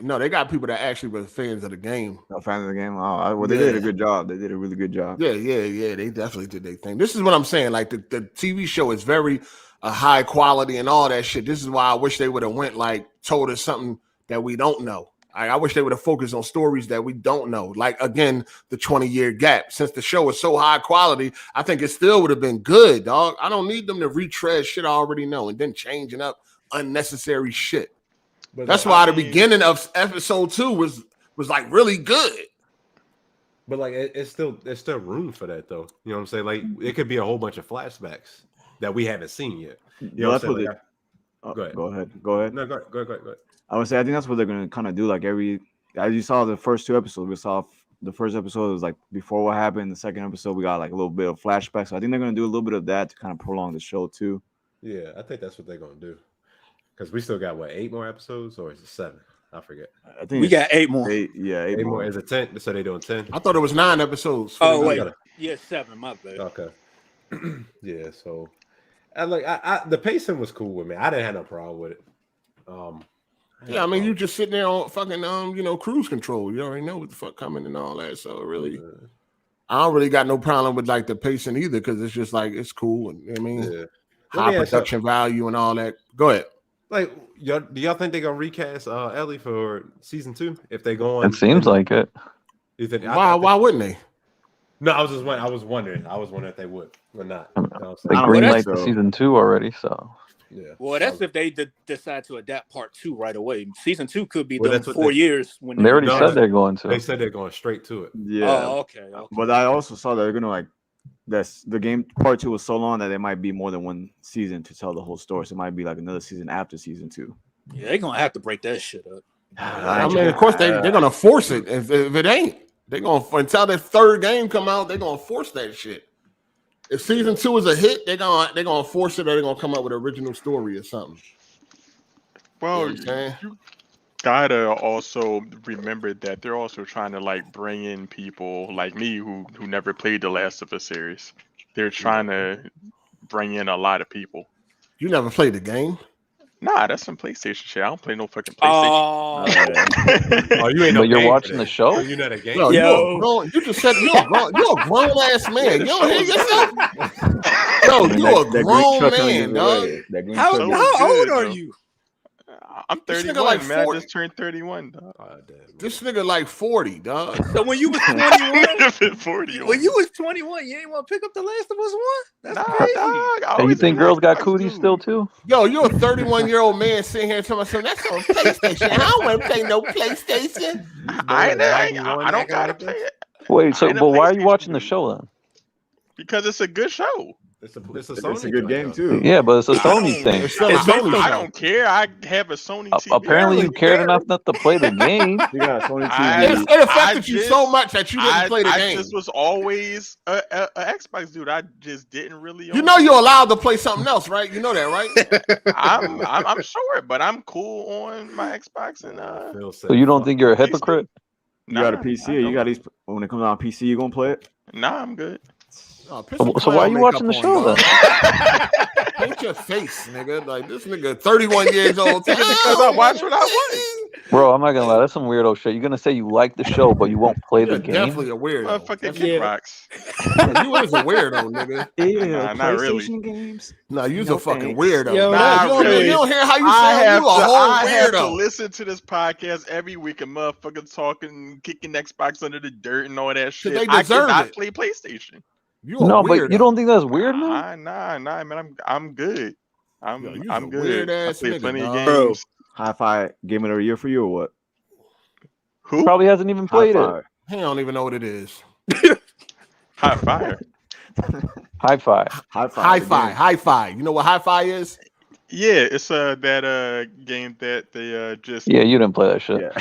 A: actually were fans of the game.
C: No, fans of the game. Oh, well, they did a good job. They did a really good job.
A: Yeah. They definitely did their thing. This is what I'm saying. Like the TV show is very high quality and all that shit. This is why I wish they would have told us something that we don't know. I wish they would have focused on stories that we don't know. Like, again, the 20-year gap. Since the show is so high quality, I think it still would have been good, dog. I don't need them to retread shit I already know and then changing up unnecessary shit. But that's why the beginning of episode 2 was like really good.
B: But like there's still room for that though. You know what I'm saying? Like it could be a whole bunch of flashbacks that we haven't seen yet. You know what I'm saying?
C: Go ahead.
B: No, go ahead.
C: I would say I think that's what they're gonna kind of do. Like as you saw the first 2 episodes, we saw the first episode was like before what happened. The second episode we got like a little bit of flashback. So I think they're gonna do a little bit of that to kind of prolong the show too.
B: Yeah, I think that's what they're gonna do. Because we still got 8 more episodes, or is it 7? I forget.
C: I think
D: we got 8 more.
C: 8 more.
B: Is it 10? So they doing 10?
A: I thought it was 9 episodes.
D: Oh wait, yeah, 7. My bad.
B: Okay. Yeah. So, I the pacing was cool with me. I didn't have no problem with it.
A: Yeah, I mean, you just sitting there on fucking cruise control. You already know what the fuck coming and all that. So really, I don't really got no problem with like the pacing either because it's just like it's cool. And I mean, high production value and all that. Go ahead.
B: Like, do y'all think they're gonna recast Ellie for season 2 if they go on?
F: It seems like it.
B: You think,
A: why wouldn't they?
B: No, I was wondering if they would or not.
F: They greenlight season 2 already, so.
B: Yeah.
D: Well, that's if they decide to adapt part 2 right away. Season 2 could be done 4 years. When
F: they already said they're going to.
B: They said they're going straight to it.
C: Yeah.
D: Oh, okay.
C: But I also saw that they're gonna the game part 2 was so long that it might be more than one season to tell the whole story. So it might be like another season after season 2.
D: Yeah, they're gonna have to break that shit up.
A: I mean, of course they're gonna force it. If it ain't, they're gonna until that 3rd game come out, they're gonna force that shit. If season 2 is a hit, they're gonna force it, or they're gonna come up with an original story or something.
E: Well, you gotta also remember that they're also trying to like bring in people like me who never played the Last of Us series. They're trying to bring in a lot of people.
A: You never played the game?
E: Nah, that's some PlayStation shit. I don't play no fucking PlayStation.
D: Oh,
B: Oh, you ain't no
F: But you're
B: gamer
F: watching
B: then.
F: the show?
B: Oh, you not a gamer.
A: Yo,
D: Yo.
A: you just said you're a grown ass man. You don't hear yourself? Yo,
C: Man,
A: you
C: that
A: a
C: green
A: grown
C: truck coming
A: man,
C: his
A: dog.
C: way. That green
D: How
C: truck.
E: So
D: old
E: good,
D: are
E: though.
D: you?
E: I'm
A: This
E: 31,
A: nigga like
E: man.
A: 40.
E: I just turned 31, dog.
B: Oh, damn, man.
A: This nigga like 40, dog.
D: So when you was 21,
E: 40.
D: when you was 21, you ain't want to pick up The Last of Us 1? That's
E: Nah,
D: crazy.
E: dog. I
F: Hey, you
E: always
F: think
E: been an
F: girls got
E: Xbox
F: cooties
E: dude.
F: still too?
A: Yo, you're a 31-year-old man sitting here telling myself that's on PlayStation. I don't want to play no PlayStation.
E: I don't gotta play it.
F: Wait,
E: I
F: so
E: ain't a
F: but why are you
E: PlayStation
F: watching the
E: dude.
F: show then?
E: Because it's a good show.
B: It's a
C: It's
B: Sony
C: a good game
B: joint,
C: too.
F: Yeah, but it's a
E: I
F: Sony
E: don't-
F: thing.
A: It's still a
D: It's based
A: Sony
D: on-
E: I
A: show.
E: don't care. I have a Sony TV.
F: Apparently, you
A: really
F: cared
A: care.
F: enough not to play the game.
C: You got a Sony
E: I-
C: TV.
A: It affected you
E: just-
A: so much that you didn't play the
E: I
A: game.
E: just was always a Xbox dude. I just didn't really.
A: You know you're allowed to play something else, right? You know that, right?
E: I'm sure, but I'm cool on my Xbox and
F: So you don't think you're a hypocrite?
C: You got a
E: Nah,
C: PC,
E: I
C: or you
E: don't.
C: got these when it comes out on PC, you gonna play it?
E: Nah, I'm good.
A: Oh, put
F: So
A: some
F: why are
A: clown
F: you watching the
A: makeup
F: show
A: on,
F: then?
A: dog. Paint your face, nigga. Like this nigga, 31 years old.
E: Because I watch what I want.
F: Bro, I'm not gonna lie, that's some weirdo shit. You're gonna say you like the show, but you won't play
A: You're
F: the game.
A: definitely a weirdo.
E: Motherfucking
A: That's-
E: kickbox.
A: You is a weirdo, nigga.
E: Nah, not really.
C: games.
A: No, you's
C: No
A: a fucking
C: thanks.
A: weirdo.
D: Yo,
A: Nah,
E: that's
A: you, don't,
E: crazy.
A: you don't hear how you
E: I
A: sound.
E: have
A: You a
E: to,
A: whole
E: I have to
A: weirdo.
E: listen to this podcast every week and motherfuckers talking, kicking Xbox under the dirt and all that shit.
A: they
E: I
A: deserve
E: cannot
A: it.
E: play PlayStation.
A: You a
F: No,
A: weirdo.
F: but you don't think that's weird, man?
E: Nah, man. I'm good. I'm
A: Yo, you's
E: I'm
A: a
E: good.
A: weird-ass
E: I play
A: nigga,
E: plenty of
A: dog.
E: games.
C: Hi-Fi Game of the Year for you or what?
E: Who?
F: Probably hasn't even played it.
A: He don't even know what it is.
E: Hot fire.
F: High five.
A: Hi-Fi. You know what hi-fi is?
E: Yeah, it's that game that they just.
F: Yeah, you didn't play that shit.
C: Yeah.
E: I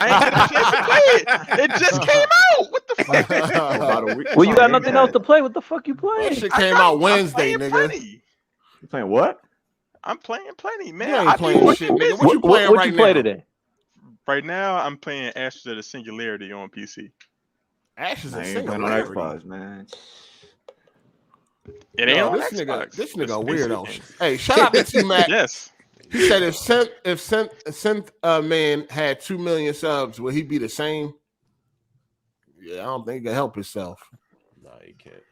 E: ain't get a chance to play it. It just came out. What the fuck?
C: About a week.
F: Well, you got
C: Game
F: nothing
C: that.
F: else to play. What the fuck you
A: That
F: playing?
A: shit came out Wednesday,
E: I'm
A: nigga.
E: playing plenty.
C: You playing what?
E: I'm playing plenty, man.
A: You ain't
E: I be
A: playing
E: working
A: shit, nigga.
E: busy.
A: What you playing
F: what
A: right
F: you play
A: now?
F: today?
E: Right now, I'm playing Ashes of the Singularity on PC.
A: Ashes
C: I
A: and
C: ain't playing on
A: Singularity.
C: Xbox, man.
E: It ain't
A: Yo,
E: on
A: this
E: Xbox.
A: nigga
E: It's
A: a
E: PC
A: weirdo.
E: game.
A: Hey, shout out to T-Mac.
E: Yes.
A: He said if Synth Man had 2 million subs, would he be the same? Yeah, I don't think he can help himself.
B: No, you can't.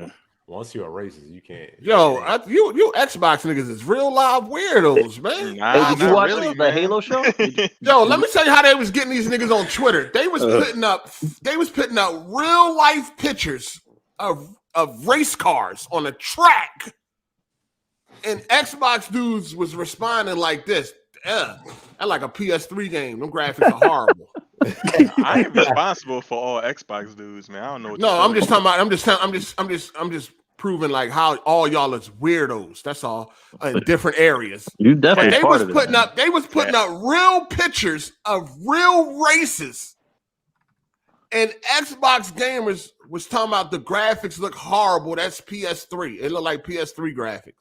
D: Yeah.
B: Once you're a racist, you can't.
A: Yo, you Xbox niggas is real live weirdos, man.
E: Nah,
F: Hey, did you
E: not
F: watch
E: really,
F: the
E: man.
F: Halo show?
A: Yo, let me tell you how they was getting these niggas on Twitter. They was putting up real life pictures of race cars on a track. And Xbox dudes was responding like this. That like a PS3 game. Them graphics are horrible.
E: I ain't responsible for all Xbox dudes, man. I don't know. What
A: No,
E: you're
A: I'm just
E: talking
A: talking about. I'm just proving like how all y'all is weirdos. That's all in different areas.
F: You
A: But
F: definitely
A: they
F: part
A: was
F: of it.
A: putting
F: man.
A: up. They was putting up real pictures of real races. And Xbox gamers was talking about the graphics look horrible. That's PS3. It looked like PS3 graphics.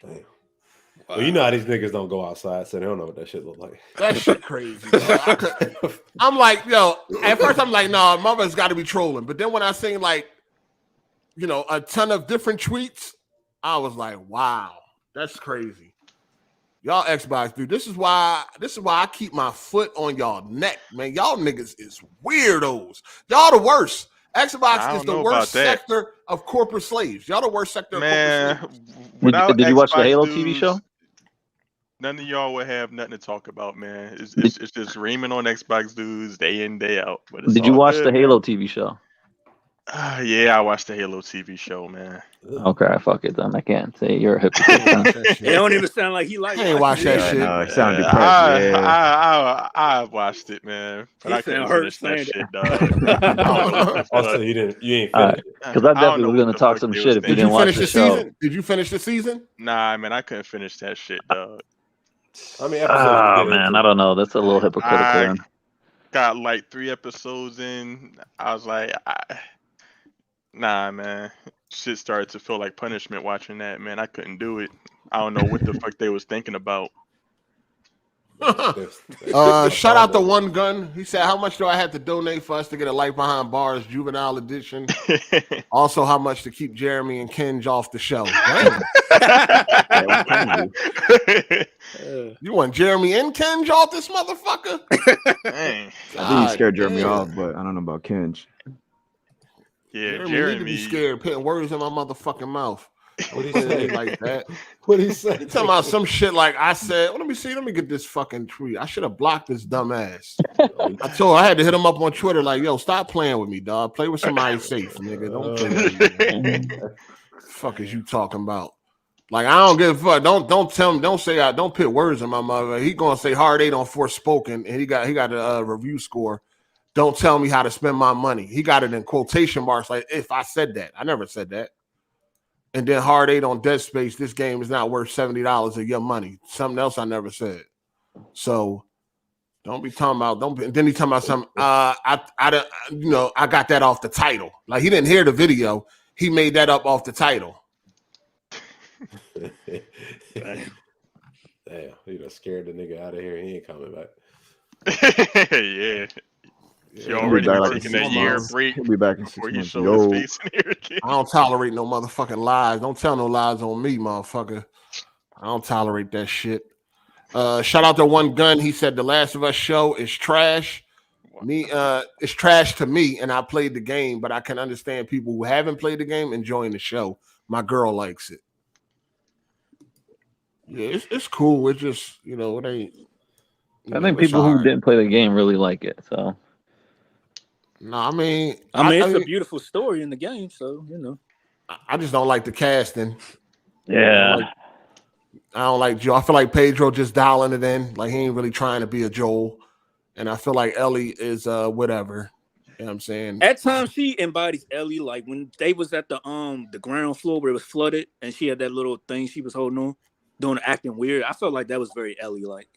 B: Damn. Well, you know how these niggas don't go outside, so they don't know what that shit look like.
A: That shit crazy. Bro. I'm like, yo, at first I'm like, no, mother's got to be trolling. But then when I seen like, you know, a ton of different tweets, I was like, wow, that's crazy. Y'all Xbox, dude. This is why I keep my foot on y'all neck, man. Y'all niggas is weirdos. Y'all the worst. Xbox is the worst sector of corporate slaves. Y'all the worst sector of corporate slaves.
F: Did you watch the
E: Xbox
F: Halo
E: dudes,
F: TV show?
E: None of y'all would have nothing to talk about, man. It's just reaming on Xbox dudes day in, day out. But it's
F: Did you
E: all
F: watch
E: good,
F: the
E: man.
F: Halo TV show?
E: Yeah, I watched the Halo TV show, man.
F: Okay, fuck it then. I can't say you're a hypocrite.
D: It don't even sound like he likes.
A: I ain't watch that shit.
C: No, it sounded depressed.
E: I watched it, man. But I couldn't finish that shit, dog.
B: Also, you ain't finished
F: Because I definitely was gonna talk some shit if you didn't watch the show.
A: Season? Did you finish the season?
E: Nah, man, I couldn't finish that shit, dog.
B: How many episodes you
F: Oh
B: get
F: man,
B: into?
F: I don't know. That's a little hypocritical.
E: I
F: Then.
E: got like 3 episodes in. I was like, nah, man. Shit started to feel like punishment watching that, man. I couldn't do it. I don't know what the fuck they was thinking about.
A: Shout out to One Gun. He said, "How much do I have to donate for us to get a Life Behind Bars Juvenile Edition? Also, how much to keep Jeremy and Kenj off the show?" You want Jeremy and Kenj off this motherfucker?
C: I think he scared Jeremy off, but I don't know about Kenj.
E: Yeah,
A: Jeremy need to be scared, putting words in my motherfucking mouth.
B: What he say
A: like that?
B: What he say?
A: He talking about some shit like I said. Well, let me see. Let me get this fucking tweet. I should have blocked this dumb ass. I had to hit him up on Twitter like, "Yo, stop playing with me, dog. Play with somebody safe, nigga. Don't play with me. Fuck is you talking about? Like, I don't give a fuck. Don't tell him. Don't say don't put words in my mouth. He gonna say hard 8 on Forspoken, and he got a review score. Don't tell me how to spend my money. He got it in quotation marks. Like, if I said that, I never said that. And then hard 8 on Dead Space. This game is not worth $70 of your money. Something else I never said. So don't be talking about. Then he talking about something. I got that off the title. Like, he didn't hear the video. He made that up off the title.
B: Damn, you done scared the nigga out of here. He ain't coming back.
E: Yeah. He already taking that year break.
C: He'll be back in 6
E: before he
C: months.
E: show his face in here again.
A: I don't tolerate no motherfucking lies. Don't tell no lies on me, motherfucker. I don't tolerate that shit. Shout out to One Gun. He said the Last of Us show is trash. It's trash to me, and I played the game, but I can understand people who haven't played the game enjoying the show. My girl likes it. Yeah, it's cool. It's just, it ain't.
F: I think people who didn't play the game really like it. So,
A: no, I mean,
D: it's a beautiful story in the game. So,
A: I just don't like the casting.
F: Yeah,
A: I don't like Joe. I feel like Pedro just dialing it in. Like, he ain't really trying to be a Joel. And I feel like Ellie is whatever. You know what I'm saying?
D: At times she embodies Ellie. Like when they was at the ground floor where it was flooded, and she had that little thing she was holding on, doing acting weird. I felt like that was very Ellie like.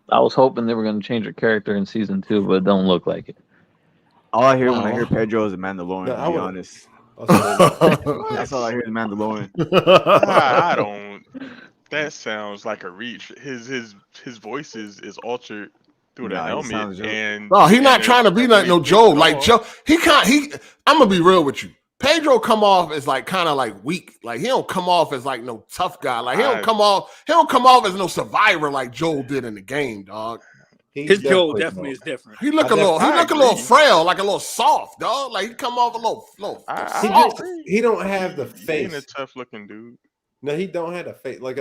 F: I was hoping they were going to change her character in season 2, but it don't look like it.
C: All I hear when I hear Pedro is a Mandalorian.
B: No,
C: to be honest, that's all I hear is Mandalorian.
E: I don't. That sounds like a reach. His voice is altered through the helmet, and
A: he's not trying to be like no Joe. Like Joe, I'm gonna be real with you. Pedro come off as like kind of like weak. Like, he don't come off as like no tough guy. Like, he don't come off as no survivor like Joel did in the game, dog.
D: His Joel definitely is different.
A: He look a little frail, like a little soft, dog. Like, he come off a little soft.
B: He don't have the face.
E: He's a tough looking dude.
B: No, he don't have the face. Like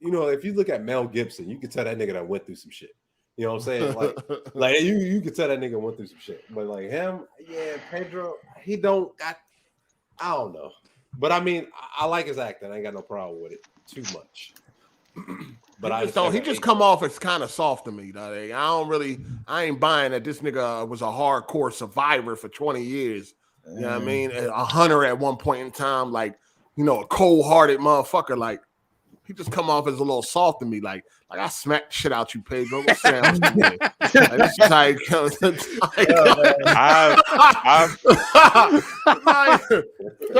B: if you look at Mel Gibson, you can tell that nigga that went through some shit. You know what I'm saying? Like you can tell that nigga went through some shit. But like him, yeah, Pedro, he don't got. I don't know, but I mean, I like his acting. I ain't got no problem with it too much. But
A: he just come off as kind of soft to me. Dog. I ain't buying that this nigga was a hardcore survivor for 20 years. You know what I mean? A hunter at one point in time, like, a cold-hearted motherfucker. Like, he just come off as a little soft to me. Like I smacked shit out you, Pedro. What sounds good? This is how it comes.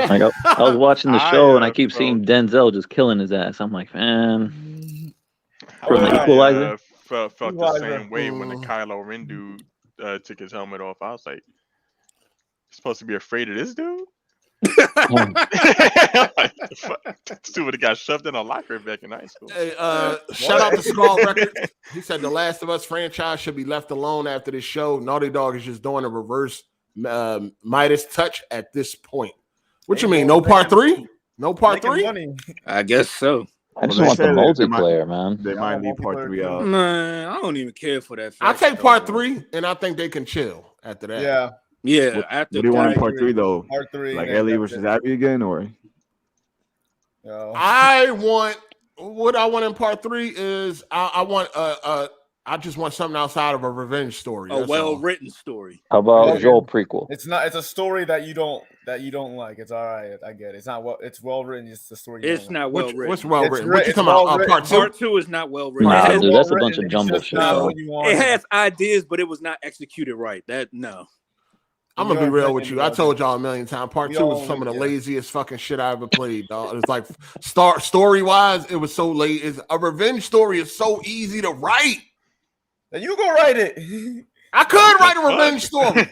F: I was watching the show and I keep seeing Denzel just killing his ass. I'm like, man, from the Equalizer.
E: Felt the same way when the Kylo Ren dude took his helmet off. I was like, you're supposed to be afraid of this dude? This dude would have got shoved in a locker back in high school.
A: Hey, shout out to Skull Records. He said the Last of Us franchise should be left alone after this show. Naughty Dog is just doing a reverse Midas touch at this point. What you mean? No part 3? No part 3?
D: I guess so.
F: I just want the multiplayer, man.
C: They might leave part 3 out.
D: Man, I don't even care for that.
A: I'll take part 3, and I think they can chill after that.
D: Yeah.
C: What do you want in part 3 though?
G: Part 3,
C: like Ellie versus Abby again, or?
A: What I want in part 3 is I just want something outside of a revenge story.
D: A well-written story.
F: How about Joel prequel?
G: It's a story that you don't like. It's all right. I get it. It's well written. It's the story.
D: It's not well written.
A: What's well written? What you talking about? Part 2?
D: Part 2 is not well written.
F: Nah, dude, that's a bunch of jumble shit.
D: It has ideas, but it was not executed right.
A: I'm gonna be real with you. I told y'all a million times. Part 2 was some of the laziest fucking shit I ever played, dog. It's like story wise, it was so late. A revenge story is so easy to write.
G: Then you go write it.
A: I could write a revenge story.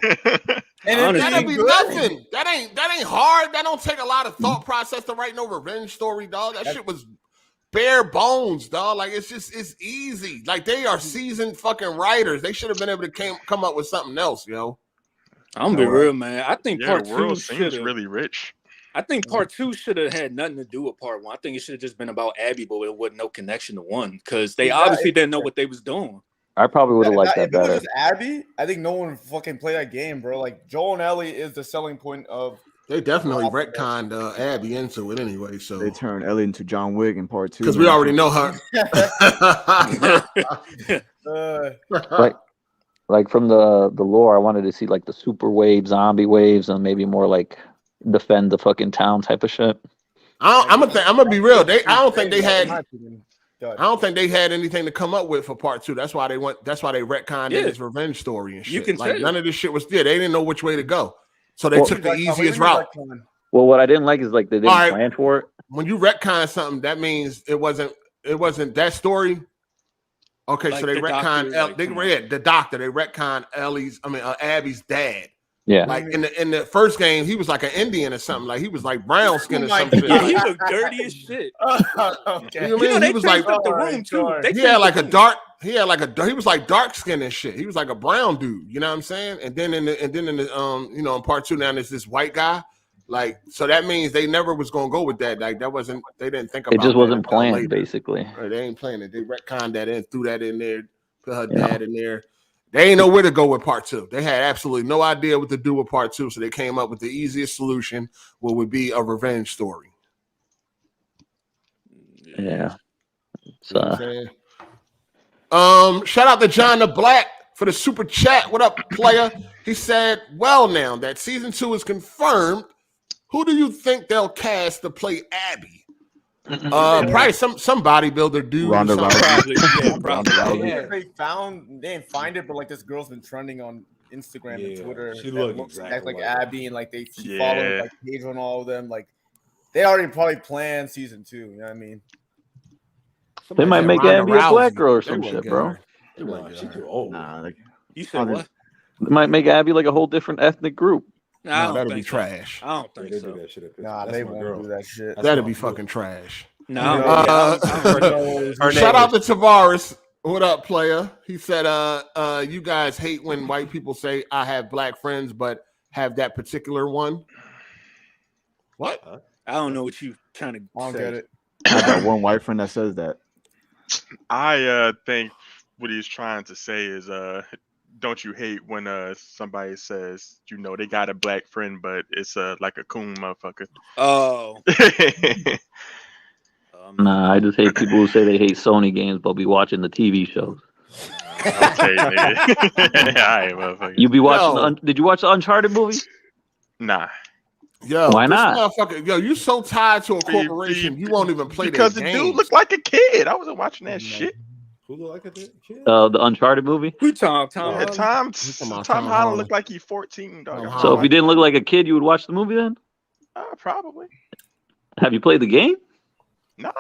G: And
A: that'd be nothing. That ain't hard. That don't take a lot of thought process to write no revenge story, dog. That shit was bare bones, dog. Like it's easy. Like they are seasoned fucking writers. They should have been able to come up with something else, yo.
D: I'm gonna be real, man. I think part
E: the
D: 2
E: world seems really rich.
D: I think part 2 should have had nothing to do with part 1. I think it should have just been about Abby, but it wasn't no connection to 1 because they obviously didn't know what they was doing.
F: I probably would have liked that better.
G: If it was just Abby, I think no one would fucking play that game, bro. Like Joel and Ellie is the selling point of.
A: They definitely retconned Abby into it anyway. So
C: they turned Ellie into John Wick in part 2
A: because we already know her.
F: Like from the lore, I wanted to see like the super wave, zombie waves, and maybe more like defend the fucking town type of shit.
A: I'm gonna be real. I don't think they had anything to come up with for part 2. That's why they retconned his revenge story and shit.
D: You can
A: like none of this shit was there. They didn't know which way to go, so they took the easiest route.
F: Well, what I didn't like is like they didn't plan for it.
A: When you retcon something, that means it wasn't that story. Okay, like so they retconned the doctor. They retconned Abby's dad.
F: Yeah,
A: like in the first game, he was like an Indian or something. Like he was like brown skin or something.
D: Yeah, he looked dirty as shit.
A: Okay, you know, he was like
D: the room too.
A: He was like dark skin and shit. He was like a brown dude. You know what I'm saying? And then in the in part 2 now there's this white guy. Like so that means they never was gonna go with that. Like that wasn't. They didn't think about.
F: It just wasn't planned, basically.
A: Right, they ain't planning it. They retconned that in, threw that in there, put her dad in there. They ain't know where to go with part 2. They had absolutely no idea what to do with part 2, so they came up with the easiest solution, what would be a revenge story.
F: Yeah.
A: Shout out to John the Black for the super chat. What up, player? He said, "Well, now that season 2 is confirmed, who do you think they'll cast to play Abby?" Probably some bodybuilder dude.
C: Ronda Rousey.
G: Probably. They didn't find it, but like this girl's been trending on Instagram and Twitter.
B: She looks exactly
G: like Abby, and like she followed like Pedro and all of them. Like they already probably planned season 2. You know what I mean?
F: They might make Abby a black girl or some shit, bro.
B: She's too old.
C: Nah,
D: you said what?
F: They might make Abby like a whole different ethnic group.
A: No, that'd be trash.
D: I don't think so.
G: Nah, they won't do that shit.
A: That'd be fucking trash.
D: No.
A: Shout out to Tavares. What up, player? He said, you guys hate when white people say I have black friends, but have that particular one. What?
D: I don't know what you trying to say.
G: I don't get it.
C: I got one white friend that says that.
E: I think what he's trying to say is don't you hate when somebody says, you know, they got a black friend, but it's like a coon motherfucker.
D: Oh.
F: Nah, I just hate people who say they hate Sony games but be watching the TV shows.
E: Okay, nigga. Alright, motherfucker.
F: You be watching did you watch the Uncharted movie?
E: Nah.
A: Yo,
F: why not?
A: Yo, you so tied to a corporation, you won't even play
E: because
A: the
E: dude looked like a kid. I wasn't watching that shit.
B: Who looked like a kid?
F: The Uncharted movie?
D: Who Tom
E: Holland looked like he's 14, dog.
F: So if you didn't look like a kid, you would watch the movie then?
E: Probably.
F: Have you played the game?
E: Nah,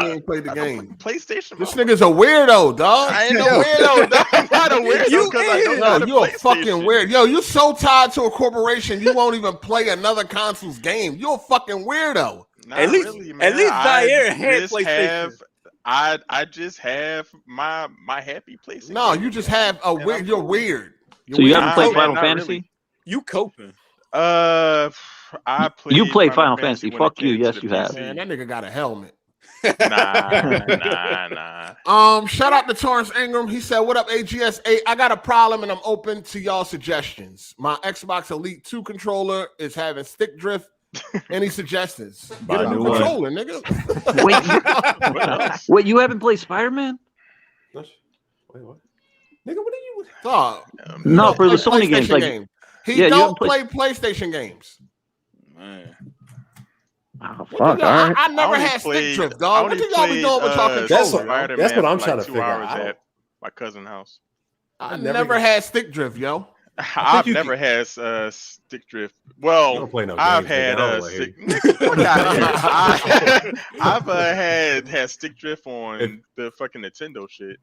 A: he ain't played the game.
E: PlayStation.
A: This nigga's a weirdo, dog.
E: I ain't no weirdo, dog. I'm not a weirdo because I don't know
A: you a fucking weird. Yo, you so tied to a corporation, you won't even play another console's game. You a fucking weirdo.
D: At least Zaire had PlayStation.
E: I just have my happy PlayStation.
A: No, you just have a weird. You're weird.
F: So you haven't played Final Fantasy?
E: Really.
D: You coping?
E: I played.
F: You played Final Fantasy. Fuck you. Yes, you have.
A: Man, that nigga got a helmet.
E: Nah.
A: Shout out to Torrance Ingram. He said, "What up, AGS8? I got a problem, and I'm open to y'all suggestions. My Xbox Elite 2 controller is having stick drift. Any suggestions? Get a new controller, nigga."
F: Wait, you haven't played Spider-Man?
B: Wait, what? Nigga, what are you?
A: Dog.
F: No, for the Sony games. Like,
A: he don't play PlayStation games.
D: Man.
F: Oh, fuck,
A: I never had stick drift, dog. What y'all be doing with y'all controller?
B: That's what I'm trying to figure
E: out.
B: out.
E: At my cousin's house.
A: I never had stick drift, yo.
E: I've never had stick drift. Well, I've had stick. I've had stick drift on the fucking Nintendo shit.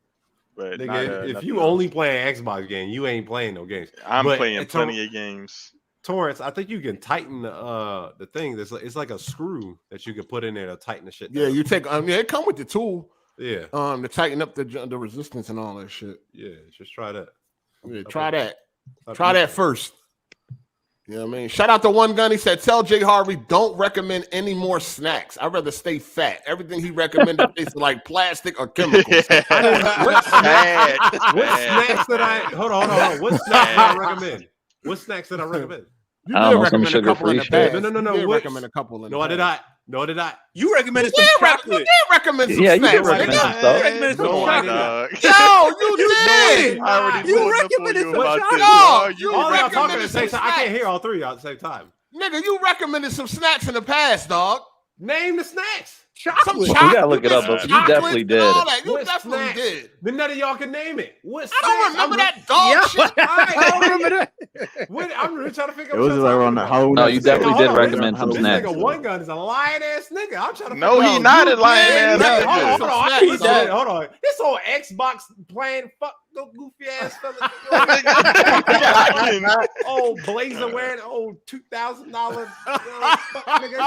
E: But
B: Nigga, if you only play an Xbox game, you ain't playing no games.
E: I'm playing plenty of games.
B: Torrance, I think you can tighten the thing. It's like a screw that you can put in there to tighten the shit down.
A: Yeah, you take. It come with the tool.
B: Yeah.
A: To tighten up the resistance and all that shit.
B: Yeah, just try that.
A: Yeah, try that. Try that first. You know what I mean? Shout out to One Gun. He said, "Tell Jay Harvey don't recommend any more snacks. I'd rather stay fat. Everything he recommended tastes like plastic or chemicals."
B: What snacks did I? Hold on. What snacks did I recommend? What snacks did I recommend?
A: You did recommend a couple in the past.
B: No.
A: You did recommend a couple in the past.
B: No, I did not.
D: You recommended some chocolate.
A: You did recommend some
F: Yeah,
A: snacks.
F: you did recommend some stuff.
D: You recommended some chocolate.
A: Yo, you did.
E: I already
D: You recommended some chocolate.
A: No, you
B: All y'all talking at the
A: recommended
B: same
A: some
B: time. I can't
A: snacks.
B: hear all three of y'all at the same time.
A: Nigga, you recommended some snacks in the past, dog.
B: Name the snacks.
A: Some
D: Chocolate.
A: chocolate.
F: You gotta look it up, but you definitely did.
A: You
B: What
A: definitely
B: snacks?
A: did.
B: Then none of y'all can name it. What snacks?
A: I don't remember that dog shit.
B: I don't remember that. I'm really trying to figure out.
C: It was like around the Halloween.
F: No, you definitely did
B: Hold on,
F: recommend some
B: This
F: snacks.
B: nigga One Gun is a lying ass nigga. I'm trying to.
E: No, he not a lying ass nigga.
B: Hold on. I need that. Hold on. This whole Xbox playing fuck no goofy ass fella. Old blazer wearing old $2,000 fuck nigga.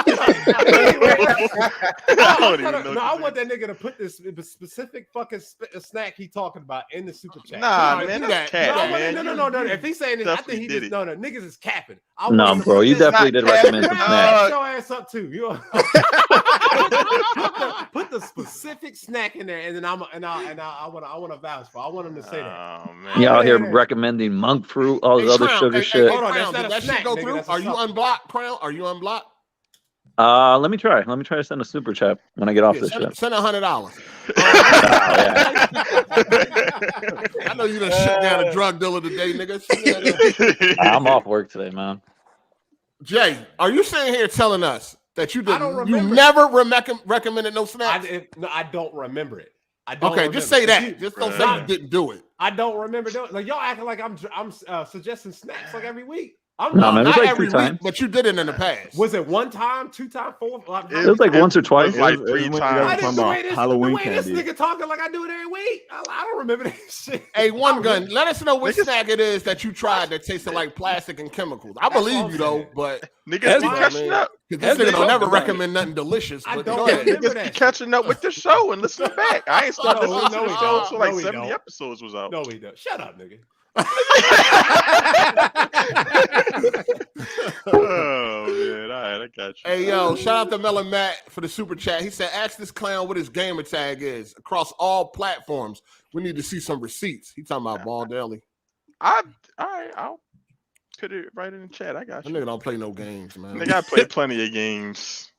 B: I want that nigga to put this specific fucking snack he talking about in the super chat.
E: Nah, man, that's cat, man.
B: No. If he's saying this, I think he just no. Niggas is capping.
F: No, bro, you definitely did recommend some snacks.
B: Get your ass up too. You put the specific snack in there, and then I want to vouch for. I want him to say that.
E: Oh man,
F: You out here recommending monk fruit, all this other sugar shit.
B: Hold on,
A: Crown,
B: that's not
A: did
B: a
A: that
B: snack,
A: shit go
B: nigga,
A: through?
B: that's a
A: Are you
B: something.
A: unblocked, Crown? Are you unblocked?
F: Let me try. Let me try to send a super chat when I get off this shit.
A: Send $100.
F: Yeah.
A: I know you done shut down a drug dealer today, nigga.
F: I'm off work today, man.
A: Jay, are you sitting here telling us that you never recommended no snacks?
B: I don't remember it.
A: Okay, just say that. Just don't say you didn't do it.
B: I don't remember doing it. Like y'all acting like I'm suggesting snacks like every week.
F: No, man, it was like
A: every
F: 2 times.
A: but you did it in the past.
B: Was it 1 time, 2 times, 4?
F: It was like once or twice.
E: Like 3 times.
B: The way this nigga talking like I do it every week. I don't remember that shit.
A: Hey, One Gun, let us know which snack it is that you tried that tasted like plastic and chemicals. I believe you though, but
E: niggas be catching up.
A: This nigga don't never recommend nothing delicious.
B: I
A: But
B: don't
A: go ahead.
B: remember
E: Niggas be catching up with the show and listening back. I ain't started listening to the show until like
B: we
E: 70
B: don't.
E: episodes was out.
B: No, we don't. Shut up, nigga.
E: Oh man, all right, I got you.
A: Hey yo, shout out to Melon Matt for the super chat. He said, "Ask this clown what his gamer tag is across all platforms. We need to see some receipts." He talking about Ball Daily.
E: All right, I'll put it right in the chat. I got
A: That
E: you.
A: nigga don't play no games, man.
E: Nigga, I play plenty of games.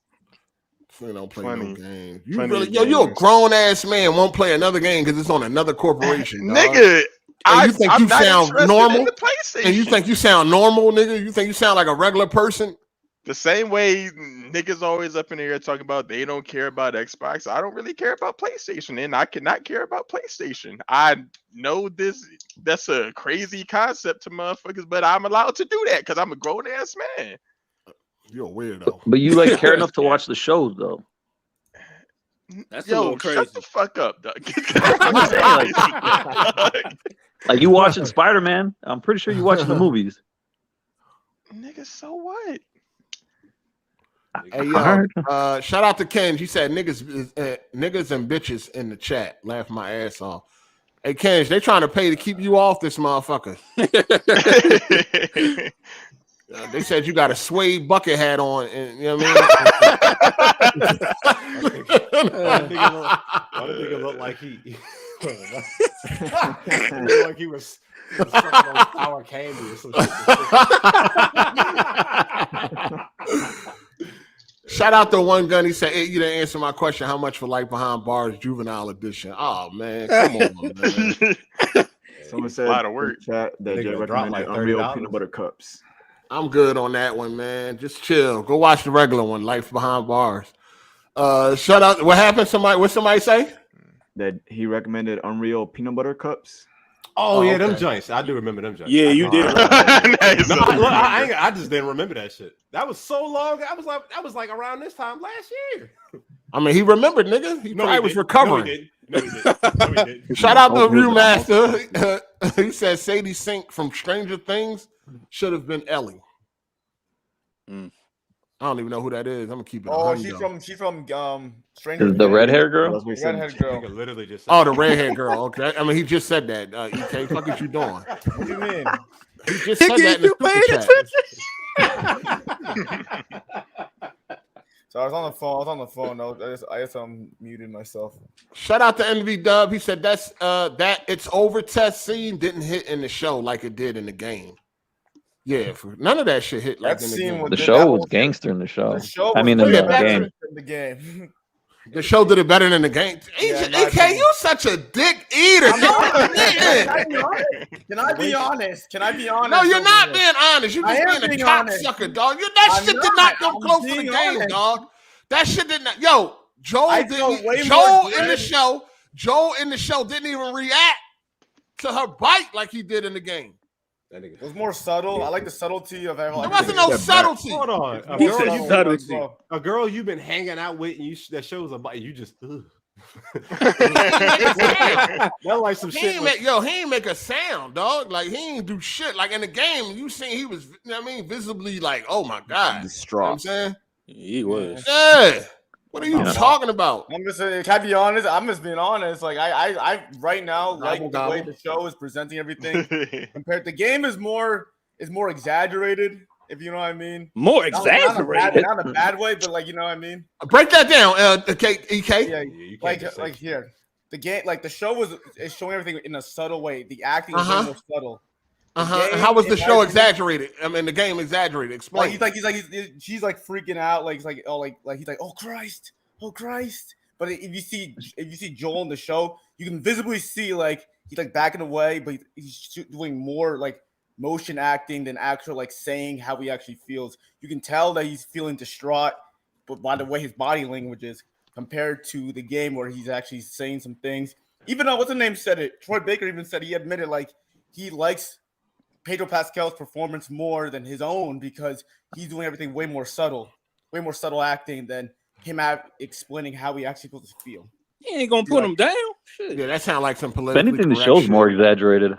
A: Nigga don't play
E: Plenty.
A: no games.
E: Plenty of
A: You a
E: games.
A: grown ass man won't play another game because it's on another corporation. Dog.
E: Nigga,
A: And you think
E: I'm
A: you
E: not
A: sound
E: interested
A: normal?
E: in the PlayStation.
A: And you think you sound normal, nigga? You think you sound like a regular person?
E: the same way niggas always up in the air talking about they don't care about Xbox, I don't really care about PlayStation, and I cannot care about PlayStation. I know that's a crazy concept to motherfuckers, but I'm allowed to do that because I'm a grown ass man.
A: You're a weirdo.
F: But you like care enough to watch the shows though.
D: That's a
E: Yo,
D: little crazy.
E: shut the fuck up, Doug.
F: Like you watching Spider-Man? I'm pretty sure you watching the movies.
E: Nigga, so what?
A: Hey yo, shout out to Ken. He said niggas and bitches in the chat. Laugh my ass off. Hey Ken, they trying to pay to keep you off this motherfucker. They said you got a suede bucket hat on, and you know what I mean.
B: Why did nigga look like he look like he was sucking on sour candy or something?
A: Shout out to One Gun. He said, hey, you didn't answer my question. How much for Life Behind Bars Juvenile Edition? Oh man, come on, man.
C: Someone said
E: a lot of work.
C: in the chat that Jay recommended
B: like
C: Unreal
B: $30.
C: peanut butter cups.
A: I'm good on that one, man. Just chill. Go watch the regular one, Life Behind Bars. Shout out. What happened? What somebody say?
C: That he recommended Unreal peanut butter cups.
B: Oh yeah,
A: okay.
B: them joints. I do remember them joints.
D: Yeah, you did.
E: Nice.
B: No, I just didn't remember that shit. That was so long. That was like around this time last year.
A: I mean, he remembered, nigga. He probably was recovering.
B: No, he didn't. No, he didn't.
A: Shout out to Viewmaster. He said Sadie Sink from Stranger Things should have been Ellie. I don't even know who that is. I'm gonna keep it.
G: Oh, she's from Stranger Things.
F: The red hair girl.
G: The redhead girl.
B: Literally just.
A: Oh, the redhead girl. Okay. I mean, he just said that. EK, fuck is you doing?
G: What do you mean?
A: He just said that in the super chat.
G: So I was on the phone. I just muted myself.
A: Shout out to Envy Dub. He said that it's over test scene didn't hit in the show like it did in the game. Yeah, none of that shit hit like in the game.
F: The show was gangster in the show. I mean, in the game.
G: In the game.
A: The show did it better than the game. EK, you such a dick eater.
G: Can I be honest?
A: No, you're not being honest. You're just being a cocksucker, dog. That shit did not come close to the game, dog. That shit did not. Yo, Joel in the show didn't even react to her bite like he did in the game.
G: It was more subtle. I like the subtlety of everyone.
A: There wasn't no subtlety.
B: Hold on. A girl you've been hanging out with and that shows a bite, you just that like some shit.
A: He ain't make a sound, dog. Like he ain't do shit. Like in the game, you seen he was, visibly like, oh my God.
C: Distraught.
A: You know what I'm saying?
D: He was.
A: Yeah. What are you talking about?
G: I'm just saying, can I be honest? I'm just being honest. Like I right now like the way the show is presenting everything. Compared, the game is more
D: exaggerated.
G: If you know what I mean.
D: More exaggerated.
G: Not in a bad way, but like you know what I mean.
A: Break that down, EK.
G: Yeah, like here, the game, like the show is showing everything in a subtle way. The acting is more subtle.
A: How was the show exaggerated? I mean, the game exaggerated. Explain.
G: She's like freaking out. Like he's like, oh Christ. But if you see Joel in the show, you can visibly see like he's like backing away, but he's doing more like motion acting than actual like saying how he actually feels. You can tell that he's feeling distraught, but by the way his body language is compared to the game where he's actually saying some things. Even though what's the name said it, Troy Baker even said he admitted like he likes Pedro Pascal's performance more than his own because he's doing everything way more subtle acting than him explaining how he actually supposed to feel.
D: He ain't gonna put him down. Shit.
A: Yeah, that sounds like some political.
F: If anything, the show's more exaggerated.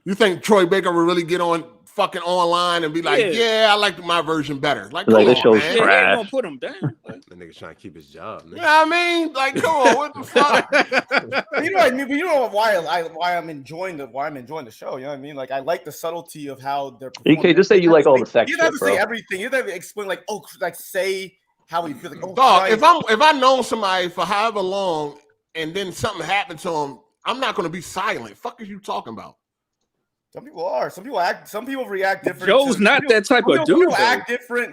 A: You think Troy Baker would really get on fucking online and be like, "Yeah, I like my version better." Like
F: this show's trash.
D: He ain't gonna put him down.
B: The nigga's trying to keep his job. Man.
A: You know what I mean? Like, come on, what the fuck?
G: You know what I mean? But you know why I'm enjoying the show. You know what I mean? Like, I like the subtlety of how they're.
F: EK, just say you like all the sex.
G: You don't have to say everything. You don't have to explain like, say how he feels. Like, oh,
A: dog, if I know somebody for however long and then something happened to him, I'm not gonna be silent. Fuck is you talking about?
G: Some people are. Some people react different.
D: Joe's not that type of dude.
G: People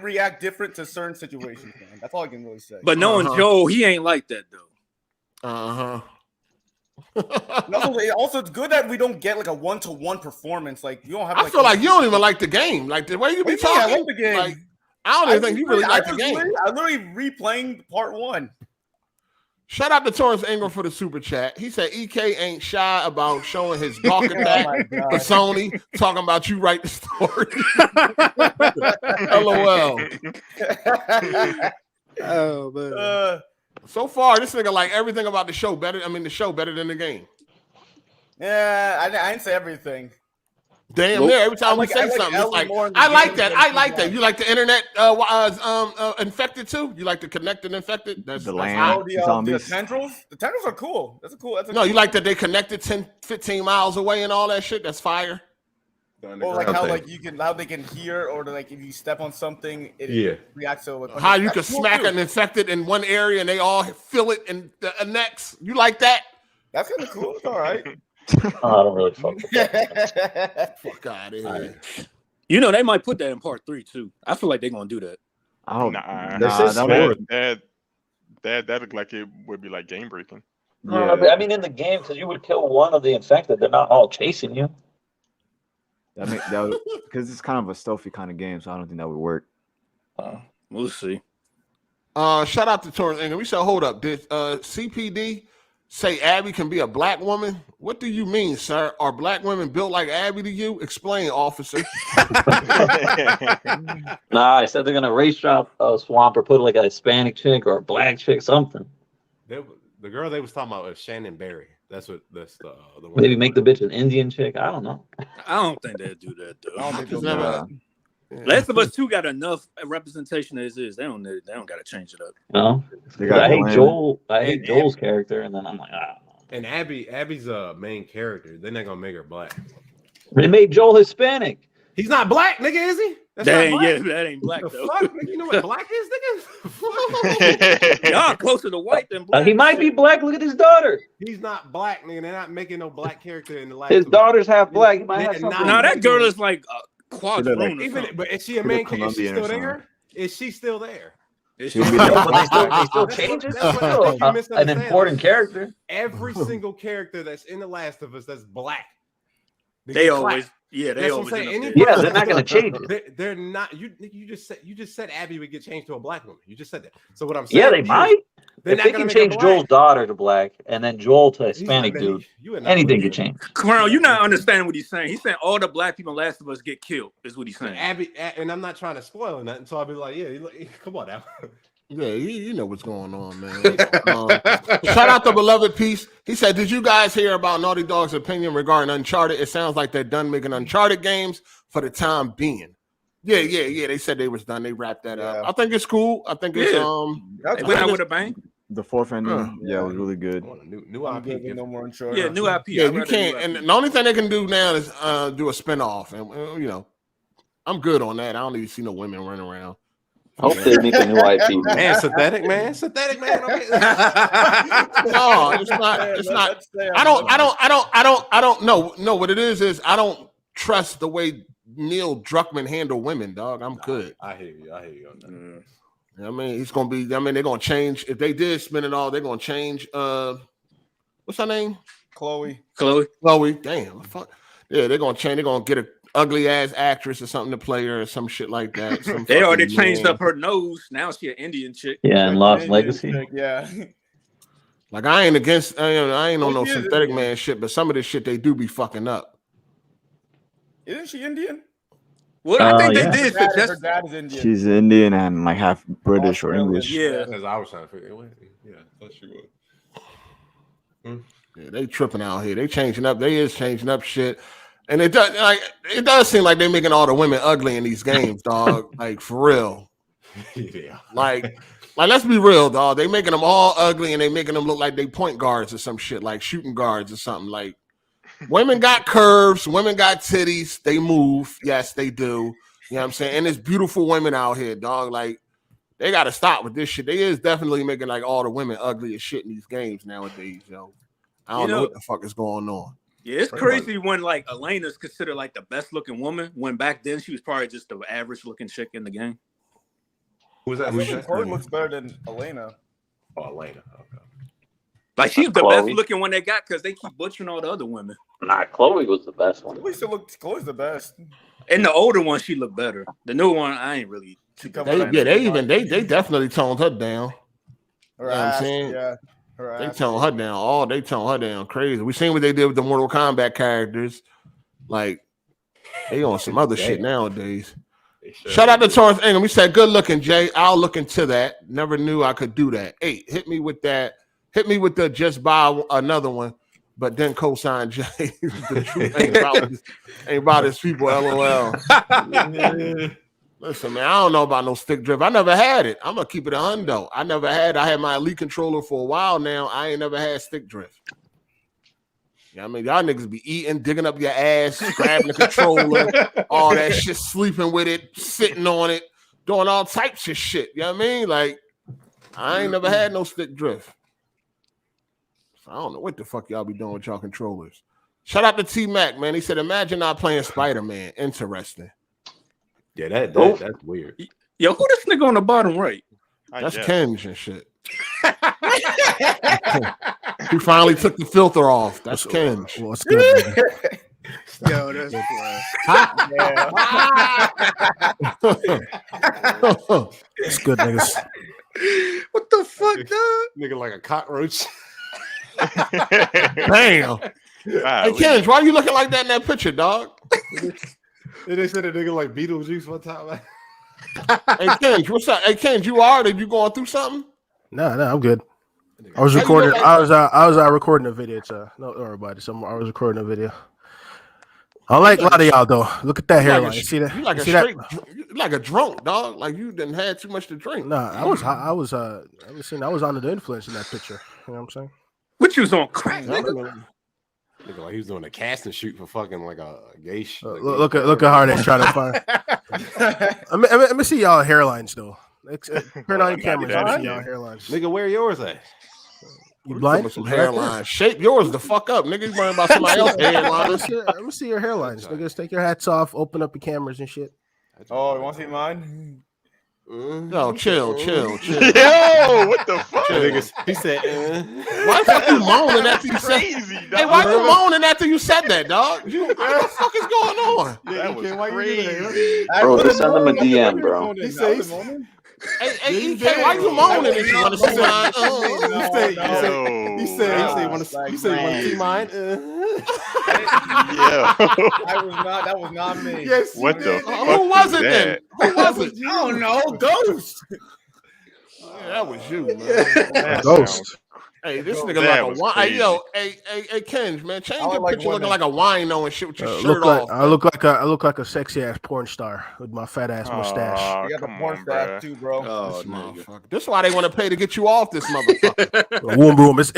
G: react different to certain situations, man. That's all I can really say.
D: But knowing Joe, he ain't like that though.
G: Also, it's good that we don't get like a one-to-one performance. Like you don't have.
A: I feel like you don't even like the game. Like the way you be talking.
G: I like the game.
A: Like, I don't even think you really like the game.
G: I'm literally replaying part 1.
A: Shout out to Torrance Ingram for the super chat. He said EK ain't shy about showing his dog attack for Sony, talking about you write the story. LOL.
D: Oh man.
A: So far, this nigga like everything about the show better. I mean, the show better than the game.
G: Yeah, I didn't say everything.
A: Damn, yeah. Every time we say something, it's like I like that. I like that. You like the internet infected too? You like the connected infected? That's
C: the land.
G: The tendrils. The tendrils are cool. That's cool.
A: You like that they connected 10, 15 miles away and all that shit? That's fire.
G: Or like how they can hear, or like if you step on something, it reacts to it.
A: How you can smack an infected in one area and they all feel it in the next. You like that?
G: That's kind of cool. It's all right.
F: I don't really fuck with that.
A: Fuck out of here.
D: You know they might put that in part 3 too. I feel like they're gonna do that.
C: Oh
E: nah,
C: that
E: looked like it would be like game breaking.
F: No, I mean in the game, because you would kill one of the infected, they're not all chasing you.
C: Because it's kind of a stealthy kind of game, so I don't think that would work.
D: We'll see.
A: Shout out to Torrance Ingram. We said, hold up, did CPD say Abby can be a black woman? What do you mean, sir? Are black women built like Abby to you? Explain, officer.
F: Nah, I said they're gonna race drop a swamp or put like a Hispanic chick or a black chick, something.
B: The girl they was talking about was Shannon Berry. That's the one.
F: Maybe make the bitch an Indian chick. I don't know.
D: I don't think they'd do that though.
G: I don't think they'll
A: Never-
G: do that.
D: Last of Us 2 got enough representation as is. They don't got to change it up.
F: No,
C: They
F: 'cause I hate
C: Glenn.
F: Joel. I hate Joel's character, and then I'm like, I don't know.
B: And Abby's a main character. They're not gonna make her black.
F: They made Joel Hispanic.
B: He's not black, nigga, is he? That's
D: That
B: not
D: ain't,
B: black.
D: yeah, that ain't black
B: The
D: though.
B: fuck, nigga? You know what black is, nigga?
D: Y'all closer to white than black.
F: He might be black. Look at his daughter.
B: He's not black, nigga. They're not making no black character in the last.
F: His daughter's half black. He might
B: Yeah,
F: have something.
D: No, that girl is like quadroon.
B: Even, but is she a
C: She's
B: main
C: a
B: character? Is she
C: Colombian or
B: still there? Is she still there?
C: She'll be
F: No,
C: there.
F: but they still change it.
B: That's what I think you
F: An
B: misunderstand.
F: important character.
B: Every single character that's in The Last of Us that's black.
D: They
B: get
D: always,
B: clapped.
D: yeah, they
B: That's what
D: always.
B: I'm saying.
D: end up
F: Yeah, they're not gonna change it.
B: They're not. You just said Abby would get changed to a black woman. You just said that. So what I'm saying?
F: Yeah, they might.
B: They're
F: If
B: not
F: they
B: gonna
F: can
B: make her
F: change
B: black.
F: Joel's daughter to black and then Joel to
B: He's
F: Hispanic
B: not-
F: dude,
B: you are not
F: anything
B: looking
F: could change.
D: Carl, you're not understanding what he's saying. He's saying all the black people in Last of Us get killed. Is what he's saying.
B: Abby, and I'm not trying to spoil nothing, so I'll be like, yeah, come on now.
A: Yeah, you know what's going on, man. Shout out to Beloved Peace. He said, "Did you guys hear about Naughty Dog's opinion regarding Uncharted? It sounds like they're done making Uncharted games for the time being." Yeah. They said they was done. They wrapped that up. I think it's cool. I think it's
D: They went out with a bang.
C: The fourth ending, yeah, it was really good.
B: New
G: I'm
B: IP.
G: good with no more Uncharted.
D: Yeah, new IP.
A: Yeah,
D: I'd
A: you
D: rather
A: can't.
D: new
A: And
D: IP.
A: the only thing they can do now is do a spinoff, and I'm good on that. I don't even see no women running around.
F: I hope they make a new IP.
B: Man, synthetic man.
A: No, it's not. It's not. I don't know. No, what it is I don't trust the way Neil Druckmann handle women, dog. I'm good.
B: I hear you on that.
A: I mean, he's gonna be. I mean, they're gonna change. If they did spin it all, they're gonna change. What's her name?
G: Chloe.
A: Chloe. Damn. Fuck. Yeah, they're gonna change. They're gonna get a ugly ass actress or something to play her or some shit like that.
D: They already changed up her nose. Now she an Indian chick.
F: Yeah, and Lost Legacy.
G: Yeah.
A: Like I ain't against. I ain't on no
G: She is
A: synthetic
G: Indian.
A: man shit, but some of this shit they do be fucking up.
G: Isn't she Indian?
D: Well, I think
F: yeah.
D: they did
G: Her
D: suggest.
G: dad is Indian.
C: She's Indian and like half British or
G: Australian.
C: English.
D: Yeah,
B: As I was trying to figure. Yeah, I thought she would.
A: Yeah, they tripping out here. They changing up. They is changing up shit, and it does seem like they're making all the women ugly in these games, dog. Like for real.
B: Yeah.
A: Like let's be real, dog. They making them all ugly, and they making them look like they point guards or some shit, like shooting guards or something. Like women got curves, women got titties, they move. Yes, they do. You know what I'm saying? And there's beautiful women out here, dog. Like they got to stop with this shit. They is definitely making like all the women ugly as shit in these games nowadays, yo. I don't know what the fuck is going on.
D: yeah, it's crazy when like Elena's considered like the best looking woman. When back then she was probably just the average looking chick in the game.
B: Who's
G: I
B: that?
G: think
B: Who's that?
G: Chloe looks better than Elena.
B: Oh, Elena. Okay.
D: Like she's the
F: Chloe.
D: best looking one they got because they keep butchering all the other women.
F: Nah, Chloe was the best one.
G: Chloe's the best.
D: And the older one, she looked better. The new one, I ain't really.
G: She
A: They definitely toned her down.
G: Her
A: You know what I'm
G: ass,
A: saying?
G: yeah. Her
A: They
G: ass.
A: tone her down. They tone her down crazy. We seen what they did with the Mortal Kombat characters. Like they on some other shit nowadays. Shout out to Torrance Ingram. We said, good looking, Jay. I'll look into that. Never knew I could do that. Hey, hit me with that. Hit me with the just buy another one, but then cosign Jay. The truth ain't about his people, LOL. Listen, man, I don't know about no stick drift. I never had it. I'm gonna keep it a hundo. I had my Elite controller for a while now. I ain't never had stick drift. Yeah, I mean, y'all niggas be eating, digging up your ass, grabbing the controller, all that shit, sleeping with it, sitting on it, doing all types of shit. You know what I mean? Like, I ain't never had no stick drift. So I don't know what the fuck y'all be doing with y'all controllers. Shout out to T-Mac, man. He said, imagine not playing Spider-Man. Interesting.
B: Yeah, that's weird.
D: Yo, who this nigga on the bottom right?
A: That's Kenj and shit. He finally took the filter off. That's Kenj.
H: What's good, nigga?
D: Yo, that's
H: What's good, niggas?
D: what the fuck, dog?
B: Nigga like a cockroach.
A: Damn. Hey, Kenj, why you looking like that in that picture, dog?
B: They said a nigga like Beetlejuice one time.
A: Hey, Kenj, what's up? Hey, Kenj, you all right? Are you going through something?
H: No, I'm good. I was
A: How you
H: recording.
A: look like-
H: I was recording a video. Don't worry about it. I was recording a video. I like a lot of y'all though. Look at that hairline. You see that?
A: You like
H: You
A: a
H: see that?
A: straight, you like a drunk dog. Like you didn't had too much to drink.
H: Nah, I was under the influence in that picture. You know what I'm saying?
D: What you was on crack, nigga?
B: Nigga, like he was doing a casting shoot for fucking like a gay shit.
H: Look at how they trying to find. Let me see y'all hairlines though. Turn on your cameras. Let me see y'all hairlines.
B: Nigga, where yours at?
H: You blind?
A: Some hairline. Shape yours the fuck up, nigga. You worrying about somebody else's hairline?
H: Let me see your hairlines. Niggas, take your hats off, open up your cameras and shit.
G: Oh, you want to see mine?
A: No, chill.
E: Yo, what the fuck?
B: Niggas, he said,
A: Why the fuck you moaning after you said? Hey, why you moaning after you said that, dog? What the fuck is going on?
E: That was crazy.
F: Bro, just send them a DM, bro.
B: He said,
A: Hey, EK, why you moaning if you want to see mine?
B: He said, you want to see mine?
E: Yeah.
G: That was not me.
B: Yes.
E: What the fuck?
A: Who was it then? Who was it?
G: I don't know. Ghost.
A: Yeah, that was you, man.
H: Ghost.
A: Hey, this nigga like a wine. Hey, yo, hey, Kenj, man, change your picture looking like a wino and shit with your shirt off.
H: I look like a sexy ass porn star with my fat ass mustache.
G: You got the porn stash too, bro.
A: Oh, motherfucker. This is why they want to pay to get you off this motherfucker.
H: Boom. It's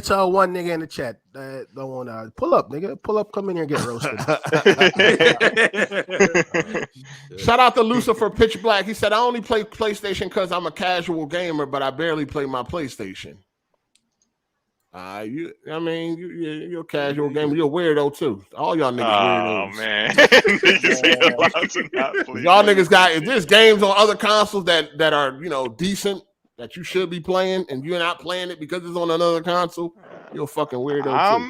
H: one nigga in the chat that don't want to pull up, nigga. Pull up, come in here and get roasted.
A: Shout out to Lucifer Pitch Black. He said, I only play PlayStation because I'm a casual gamer, but I barely play my PlayStation. You're a casual gamer. You're a weirdo too. All y'all niggas weirdos.
E: Oh man, niggas
A: y'all niggas got. If there's games on other consoles that are decent that you should be playing and you're not playing it because it's on another console, you're a fucking weirdo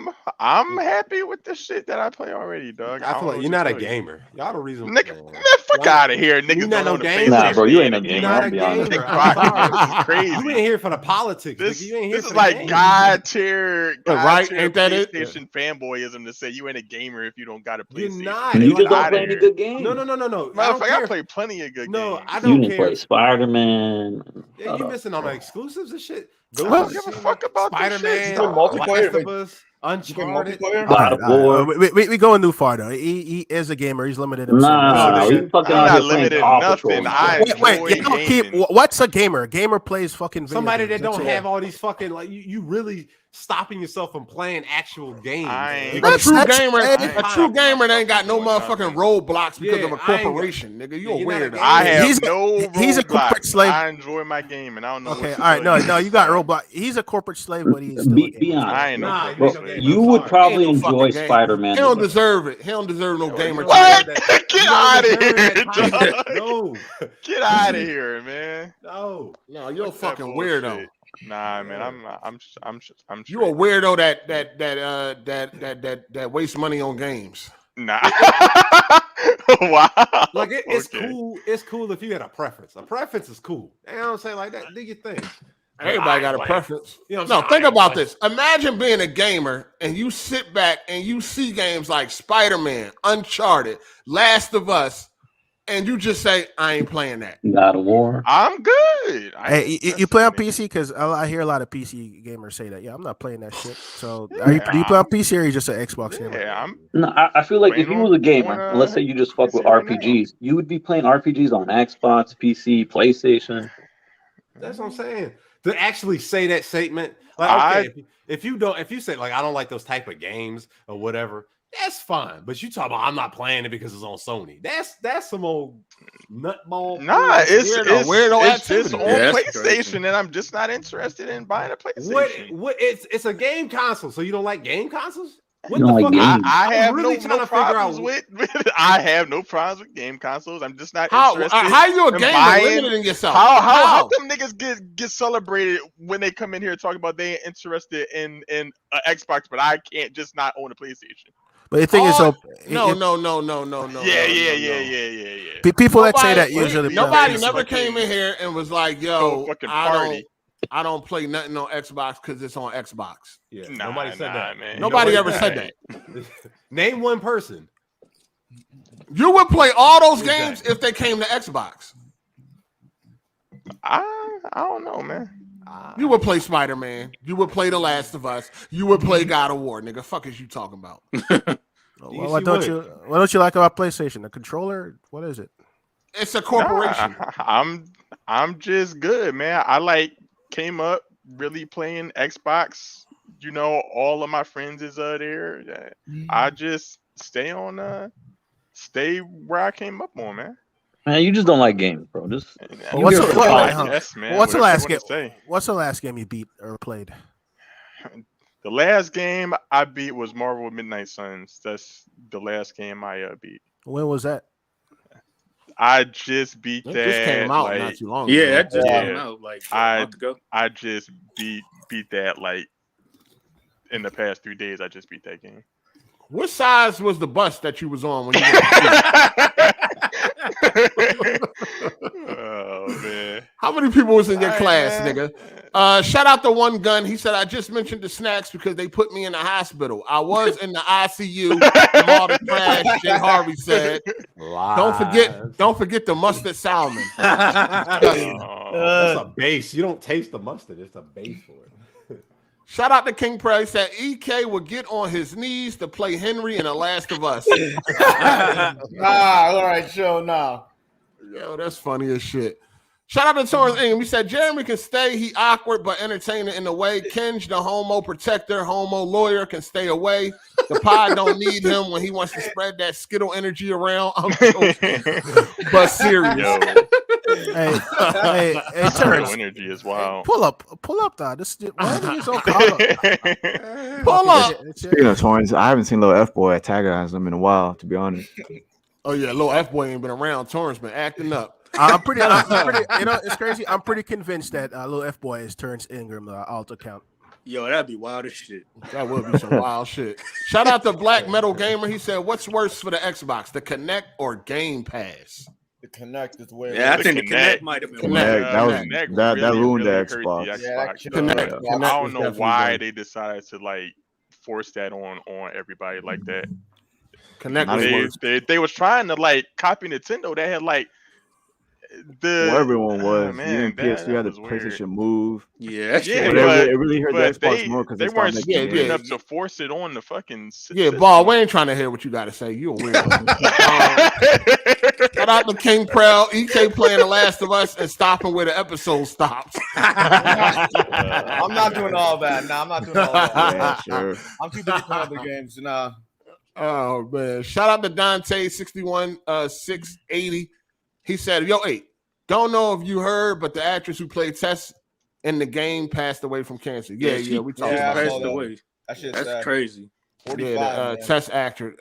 A: too.
E: I'm happy with the shit that I play already, dog.
B: I feel like you're not a gamer. Y'all the reason.
E: Nigga, man, fuck out of here, nigga.
B: You not no gamer.
F: Nah, bro, you ain't a gamer.
B: You're not
F: I'll
B: a
F: be honest.
B: gamer.
E: This is crazy.
B: You ain't here for the politics.
E: This
B: You ain't here
E: is
B: for
E: like
B: the
E: God tier
A: Ain't that it?
E: PlayStation fanboyism to say you ain't a gamer if you don't got a PlayStation.
B: You're not.
F: You just don't
E: outta
F: play any
E: here.
F: good games.
B: No.
E: Motherfucker, I play plenty of good games.
B: I
F: You
B: don't
F: didn't
B: care.
F: play Spider-Man.
B: Yeah, you missing on the exclusives and shit.
E: I don't give a fuck about
B: Spider-Man,
E: this shit.
B: Last of Us, Uncharted.
F: God of War.
H: We going too far though. He is a gamer. He's limited himself.
F: Nah,
E: No,
F: you fucking
E: I'm
F: out
E: not
F: here playing
E: limited
F: Paw
E: nothing.
F: Patrol.
E: I
H: Wait,
E: enjoy
H: you don't keep.
E: gaming.
H: What's a gamer? A gamer plays fucking video
B: Somebody
H: games.
B: that don't
H: That's it.
B: have all these fucking like you really stopping yourself from playing actual games.
A: A true gamer that ain't got no motherfucking roadblocks because
B: Yeah,
A: of a
B: I ain't
A: corporation, nigga. You a
B: you're not a
A: weirdo.
B: gamer.
E: I have
H: He's a corporate
E: roadblocks.
H: slave.
E: I enjoy my game, and I don't know.
H: Okay,
E: what to
H: all right,
E: tell you.
H: no, you got Roblox. He's a corporate slave, but he's still a
F: Be
H: gamer.
F: honest.
E: I ain't no
B: Nah,
E: corporate
B: you ain't no
E: slave.
B: gamer.
F: You would probably
A: Ain't no fucking
F: enjoy
A: game.
F: Spider-Man.
A: He don't
F: the most.
A: deserve it. He don't deserve no gamer.
E: What?
B: that-
E: Get
B: you don't
E: out of
B: deserve
E: here,
B: that title.
E: dog.
B: No,
E: Get out of here, man.
B: no.
A: No, you're a
E: Fuck that
A: fucking
E: bullshit.
A: weirdo.
E: Nah, man, I'm
A: You a weirdo that wastes money on games.
E: Nah. Wow.
B: Like it's
E: Okay.
B: cool. It's cool if you had a preference. A preference is cool. You know what I'm saying? Like that. Do your thing.
A: Everybody got a preference.
B: You know what I'm
A: No,
B: saying?
A: think
B: I ain't
A: about
B: playing.
A: this. Imagine being a gamer and you sit back and you see games like Spider-Man, Uncharted, Last of Us, and you just say, I ain't playing that.
F: God of War.
E: I'm good.
H: Hey, you play on PC? Because I hear a lot of PC gamers say that. Yeah, I'm not playing that shit. So, do you play on PC or are you just an Xbox gamer?
E: Yeah, I'm.
F: No, I feel like if
E: Playing
F: you was a
E: on-
F: gamer,
E: on,
F: and let's say you just fuck with
E: PC right now.
F: RPGs, you would be playing RPGs on Xbox, PC, PlayStation.
B: That's what I'm saying. To actually say that statement, like okay, if you say like I don't like those type of games or whatever, that's fine. But you talk about I'm not playing it because it's on Sony. That's some old nutball.
E: Nah, it's
A: weirdo
E: just
A: activity.
E: on
A: Yeah, that's
E: PlayStation,
A: crazy.
E: and I'm just not interested in buying a PlayStation.
B: What it's a game console, so you don't like game consoles? What
F: You don't like games.
E: I have
B: really
E: no
B: trying to figure
E: problems
B: out-
E: with. I have no problems with game consoles. I'm just not
A: How
E: interested.
A: you a
E: in
A: gamer
E: buying-
A: limiting yourself?
E: How them niggas get celebrated when they come in here talking about they ain't interested in an Xbox, but I can't just not own a PlayStation.
H: But the thing is, so
A: No.
E: Yeah.
H: people that say that usually
A: Nobody
E: It's
A: never
E: like
A: came in here and was like,
E: Go
A: "Yo,
E: fucking
A: I
E: party.
A: don't play nothing on Xbox because it's on Xbox."
B: Yeah,
E: Nah,
B: nobody said that.
E: man.
A: Nobody ever said that.
B: Name one person.
A: You would play all those games if they came to Xbox.
E: I don't know, man.
A: You would play Spider-Man. You would play The Last of Us. You would play God of War, nigga. Fuck is you talking about?
H: Well, what don't you like about PlayStation? The controller? What is it?
A: It's a corporation.
E: I'm just good, man. I came up really playing Xbox. You know, all of my friends is there. I just stay where I came up on, man.
F: Man, you just don't like games, bro. Just
H: what's the last game?
E: Say.
H: What's the last game you beat or played?
E: The last game I beat was Marvel Midnight Suns. That's the last game I beat.
H: When was that?
E: I just beat that.
A: Just came out not too long ago.
D: Yeah, that just came out like a month ago.
E: I just beat that in the past 3 days. I just beat that game.
A: What size was the bus that you was on when you
E: Oh man.
A: How many people was in your class, nigga? Shout out to One Gun. He said, I just mentioned the snacks because they put me in the hospital. I was in the ICU from all the trash, Jay Harvey said. Don't forget the mustard salmon.
B: That's a base. You don't taste the mustard. It's a base for it.
A: Shout out to King Price that EK would get on his knees to play Henry in The Last of Us.
G: All right, show now.
A: Yo, that's funny as shit. Shout out to Torrance Ingham. He said Jeremy can stay. He awkward but entertaining in the way. Kenj, the homo protector, homo lawyer, can stay away. The pod don't need him when he wants to spread that Skittle energy around. I'm joking, but serious.
H: Hey, Terrence.
E: Energy is wild.
H: Pull up, dog. This why are you so caught up?
A: Pull up.
C: Speaking of Torrance, I haven't seen Lil F Boy antagonize them in a while, to be honest.
A: Oh yeah, Lil F Boy ain't been around. Torrance been acting up.
H: I'm pretty. You know, it's crazy. I'm pretty convinced that Lil F Boy is Terrence Ingram alt account.
D: Yo, that'd be wild as shit.
A: That would be some wild shit. Shout out to Black Metal Gamer. He said, "What's worse for the Xbox, the Kinect or Game Pass?"
G: The Connect is where.
D: Yeah, I think the Connect might have been.
C: That ruined the Xbox.
E: I don't know why they decided to force that on everybody like that. They was trying to copy Nintendo. They had
C: everyone was.
E: Man,
C: PS3 had the PlayStation Move.
D: Yeah,
C: but it really hurt the Xbox more because
E: they weren't stupid enough to force it on the fucking.
A: Yeah, Ball, we ain't trying to hear what you got to say. You a weirdo. Shout out to King Proud, EK playing The Last of Us and stopping where the episode stops.
G: I'm not doing all that. Nah, I'm not doing all that.
C: Yeah, sure.
G: I'm too busy playing other games. Nah.
A: Oh man! Shout out to Dante 61680. He said, "Yo, hey, don't know if you heard, but the actress who played Tess in the game passed away from cancer." Yeah, we talked about
D: passed
A: that.
D: away. That's crazy.
G: 45,
A: yeah, the Tess actor,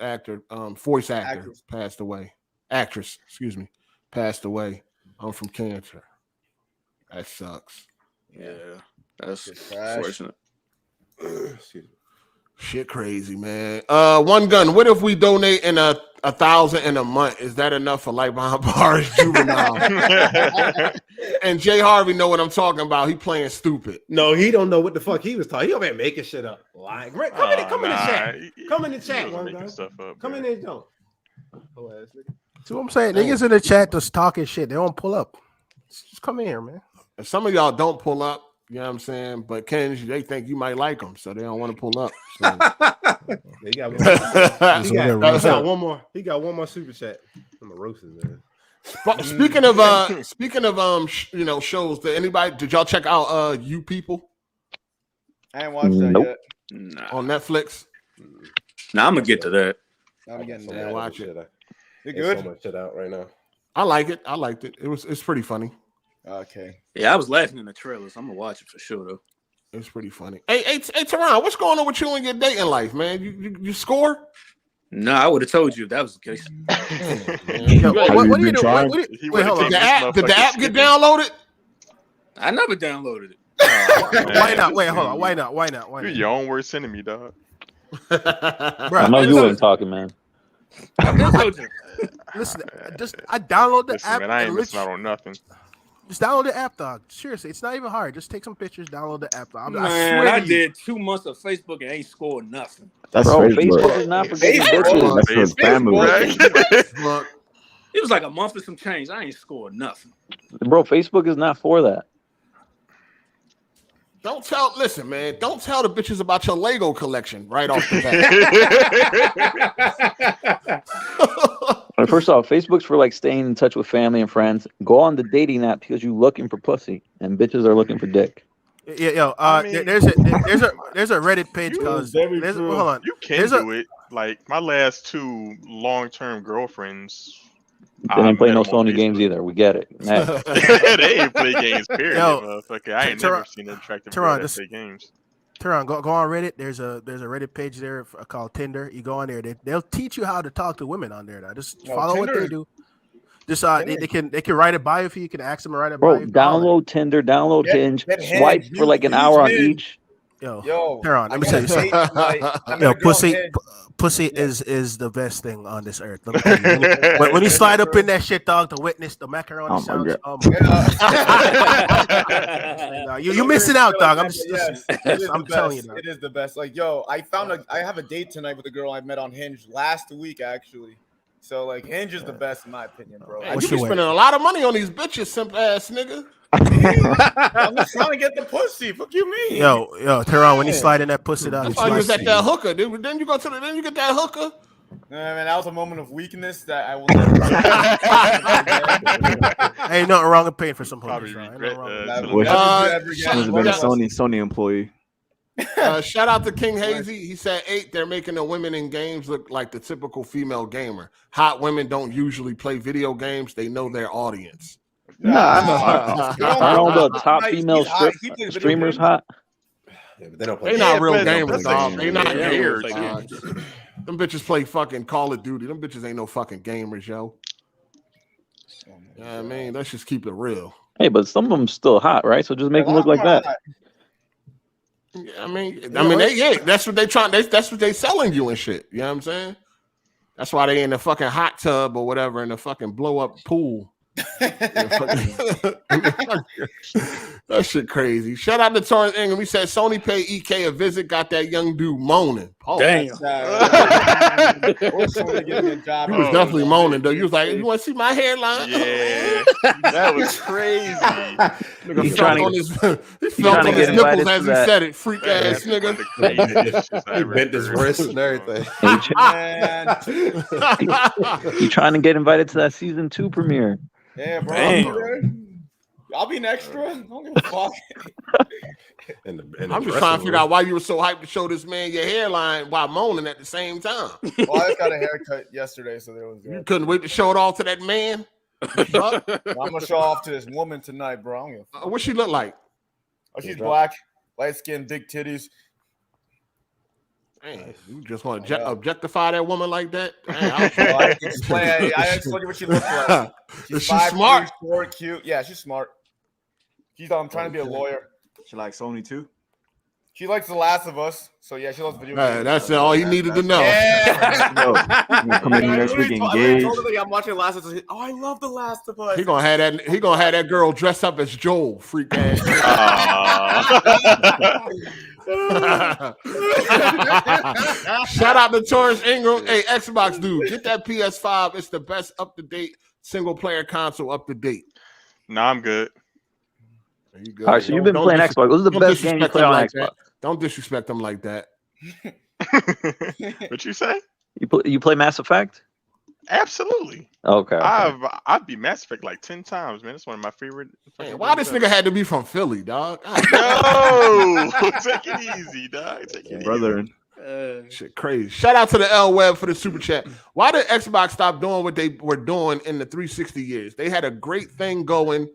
A: voice actor passed away. Actress, excuse me, passed away from cancer. That sucks.
D: Yeah, that's unfortunate.
B: Excuse me.
A: Shit crazy, man. One Gun, what if we donate in a 1,000 in a month? Is that enough for Light Behind Bars Juvenile? And Jay Harvey know what I'm talking about. He playing stupid.
B: No, he don't know what the fuck he was talking. He over there making shit up. Lying. Come in the chat. Come in the chat, One Gun. Come in there, don't.
H: See what I'm saying? Niggas in the chat just talking shit. They don't pull up. Just come in here, man.
A: And some of y'all don't pull up. You know what I'm saying? But Kenji, they think you might like them, so they don't want to pull up. So.
B: He got one more. He got one more super chat. I'm a roast man.
A: Speaking of shows, did y'all check out You People?
G: I ain't watched that yet.
A: On Netflix.
D: Nah, I'm gonna get to that.
G: I'm getting to
A: that.
G: that.
A: Watch it.
G: You good?
B: So much shit out right now.
A: I like it. I liked it. It's pretty funny.
G: Okay.
D: Yeah, I was laughing in the trailers. I'm gonna watch it for sure though.
A: It's pretty funny. Hey, Teron, what's going on with you and your dating life, man? You score?
D: No, I would have told you if that was the case.
H: What are you doing? Wait, hold on.
A: Did the app get downloaded?
D: I never downloaded it.
H: Why not? Wait, hold on. Why not?
E: You're your own worst enemy, dog.
F: I know you wasn't talking, man.
D: I told you.
H: Listen, I download the app.
E: Man, I ain't missing out on nothing.
H: Just download the app, dog. Seriously, it's not even hard. Just take some pictures, download the app, dog.
D: I did 2 months of Facebook and ain't scored nothing.
C: That's
F: Facebook is not for getting bitches.
C: That's for family.
A: Right?
D: It was like a month and some change. I ain't scored nothing.
F: Bro, Facebook is not for that.
A: Don't tell. Listen, man. Don't tell the bitches about your Lego collection right off the bat.
F: First off, Facebook's for like staying in touch with family and friends. Go on the dating app because you're looking for pussy, and bitches are looking for dick.
H: Yeah, yo, there's a Reddit page called. Hold on.
E: You can do it. Like my last 2 long-term girlfriends.
F: They ain't play no Sony games either. We get it.
E: They ain't play games, period.
H: Yo,
E: motherfucker. I ain't never seen an attractive girl that play games.
H: Go on Reddit. There's a Reddit page there called Tinder. You go on there. They'll teach you how to talk to women on there. Now. Just follow what they do. Just they can write a bio for you. You can ask them to write a bio.
F: Bro, download Tinder, download Hinge, swipe for like an hour on each.
H: Yo, Teron, let me tell you something. Yo, pussy is the best thing on this earth. When you slide up in that shit, dog, to witness the macaroni sounds. You're missing out, dog. I'm telling you,
G: it is the best. Like, yo, I have a date tonight with a girl I met on Hinge last week, actually. So, like, Hinge is the best in my opinion, bro.
A: You be spending a lot of money on these bitches, simp ass nigga.
G: I'm just trying to get the pussy. Fuck you, mean?
H: Yo, Teron, when you slide in that pussy down,
A: I thought you was at that hooker, dude. Then you go to then you get that hooker.
G: Man, that was a moment of weakness that I will never.
H: Ain't nothing wrong with paying for some
C: pussy.
H: Should
C: have been a Sony employee.
A: Shout out to King Hazy. He said 8. They're making the women in games look like the typical female gamer. Hot women don't usually play video games. They know their audience.
F: Are all the top female streamers hot?
B: Yeah, but they don't play.
A: They not real gamers, dog. They not
B: gamers.
A: gamers. Them bitches play fucking Call of Duty. Them bitches ain't no fucking gamers, yo. I mean, let's just keep it real.
F: Hey, but some of them still hot, right? So just make them look like that.
A: I mean, that's what they trying. That's what they selling you and shit. You know what I'm saying? That's why they in the fucking hot tub or whatever in the fucking blow up pool. That shit crazy. Shout out to Torrance Ingram. We said Sony paid EK a visit, got that young dude moaning. Oh,
D: damn.
A: He was definitely moaning though. You was like, you want to see my hairline?
E: Yeah, that was crazy.
A: He felt on his nipples as he said it. Freak ass nigga.
B: He bent his wrist and everything.
F: You trying to get invited to that season 2 premiere?
G: Yeah, bro. I'll be an extra. I don't give a fuck.
A: I'm just trying to figure out why you were so hyped to show this man your hairline while moaning at the same time.
G: Well, I just got a haircut yesterday, so there was good.
A: You couldn't wait to show it all to that man.
G: I'm gonna show off to this woman tonight, bro.
A: What she look like?
G: Oh, she's black, light skin, big titties.
A: Man, you just want to objectify that woman like that?
G: I explain what she looks like.
A: She's smart,
G: short, cute. Yeah, she's smart. She's trying to be a lawyer.
C: She likes Sony too.
G: She likes The Last of Us, so yeah, she loves video games.
A: That's all he needed to know.
C: Yeah. Come in next week engaged.
G: I'm watching Last of Us. Oh, I love The Last of Us.
A: He gonna have that girl dressed up as Joel, freak ass. Shout out to Torrance Ingram. Hey, Xbox dude, get that PS5. It's the best up to date single player console up to date.
E: No, I'm good.
F: All right, so you've been playing Xbox. What was the best game you played on Xbox?
A: Don't disrespect them like that.
E: What you say?
F: You play Mass Effect?
E: Absolutely.
F: Okay.
E: I've beat Mass Effect like 10 times, man. It's one of my favorite.
A: Man, why this nigga had to be from Philly, dog?
E: No, take it easy, dog. Take it
C: brother.
A: Shit, crazy. Shout out to the L Web for the super chat. Why did Xbox stop doing what they were doing in the 360 years? They had a great thing going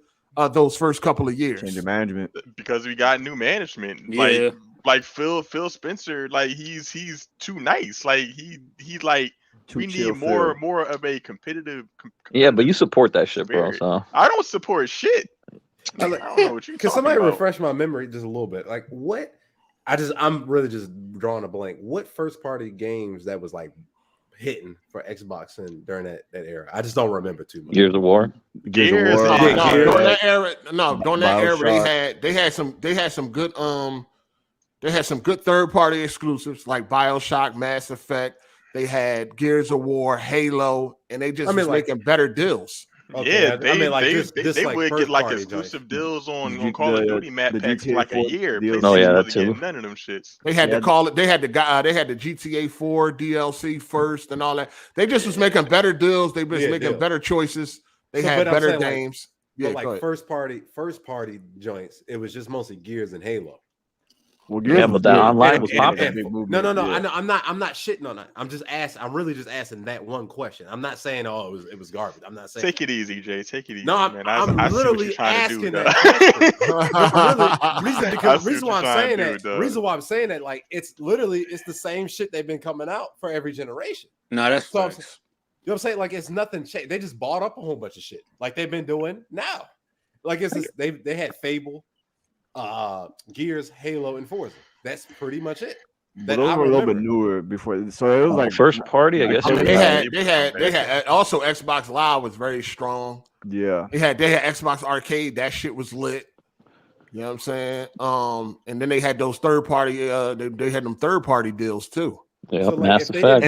A: those first couple of years.
C: Change of management
E: because we got new management.
D: Yeah.
E: Like Phil Spencer, like he's too nice. Like he like. We need more of a competitive.
F: Yeah, but you support that shit, bro. So
E: I don't support shit. I don't know what you.
B: Can somebody refresh my memory just a little bit? Like what? I'm really just drawing a blank. What first party games that was like hitting for Xbox and during that era? I just don't remember too much.
F: Gears of War.
A: During that era, they had some good third party exclusives like BioShock, Mass Effect. They had Gears of War, Halo, and they just was making better deals.
E: Yeah,
B: I mean, like
E: they
B: like
E: would get
B: first
E: like
B: party
E: exclusive
B: joints.
E: deals on Call of Duty map
C: the
E: packs for
C: GTA
E: like a
C: 4
E: year.
C: DLC.
F: Oh, yeah,
E: PlayStation
F: that
E: wasn't
F: too.
E: getting none of them shits.
A: They had to call it. They had the GTA 4 DLC first and all that. They just was making better deals. They was making better choices. They had better games.
B: But first party joints, it was just mostly Gears and Halo.
C: Well,
F: Yeah, but that online was popping.
B: No. I know, I'm not shitting on that. I'm just asking. I'm really just asking that one question. I'm not saying it was garbage. I'm not saying.
E: Take it easy, Jay. Take it easy.
B: No,
E: man.
B: I'm literally asking that question. Reason why I'm saying that, like, it's the same shit they've been coming out for every generation.
D: No, that's
B: so. You know what I'm saying? Like, it's nothing changed. They just bought up a whole bunch of shit like they've been doing now. Like, it's just, they had Fable, Gears, Halo, and Forza. That's pretty much it.
C: But those were a little bit newer before, so it was like
F: first party. I guess
A: they had also Xbox Live was very strong.
C: Yeah,
A: they had Xbox Arcade. That shit was lit. You know what I'm saying? And then they had those third party. They had them third party deals too.
F: Yeah, so Mass Effect.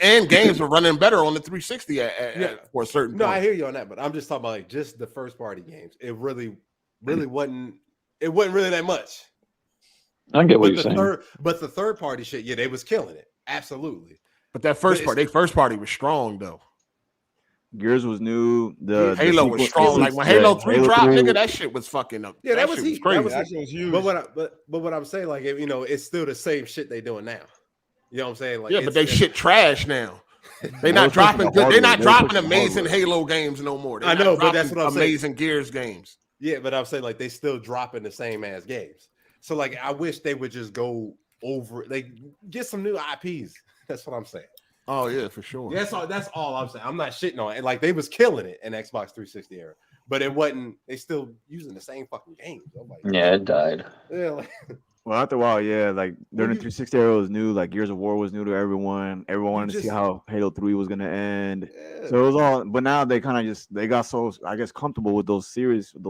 A: And games were running better on the 360 for a certain.
B: No, point. I hear you on that, but I'm just talking about like just the first party games. It really wasn't. It wasn't really that much.
F: I get what you're saying.
B: But the third party shit, they was killing it. Absolutely.
A: But that first party was strong though.
C: Gears was new. The
A: Halo was strong. Like when Halo 3 dropped, nigga, that shit was fucking up.
B: Yeah, that was
A: crazy.
G: That shit was huge.
B: But what I'm saying, like, it's still the same shit they doing now. You know what I'm saying? Like,
A: but they shit trash now. They not dropping good. They're not dropping amazing Halo games no more.
B: I know, but that's what I'm saying.
A: Amazing Gears games.
B: Yeah, but I'm saying like they still dropping the same ass games. So like I wish they would just go over, like get some new IPs. That's what I'm saying.
A: Oh yeah, for sure.
B: That's all I'm saying. I'm not shitting on it. Like they was killing it in Xbox 360 era, but it wasn't. They still using the same fucking games. Like,
F: yeah, it died.
B: Yeah. Like,
C: well, after a while, like during the 360 era was new. Like Gears of War was new to everyone. Everyone wanted to see how Halo 3 was gonna end. Yeah. So it was all. But now they kind of they got so I guess comfortable with those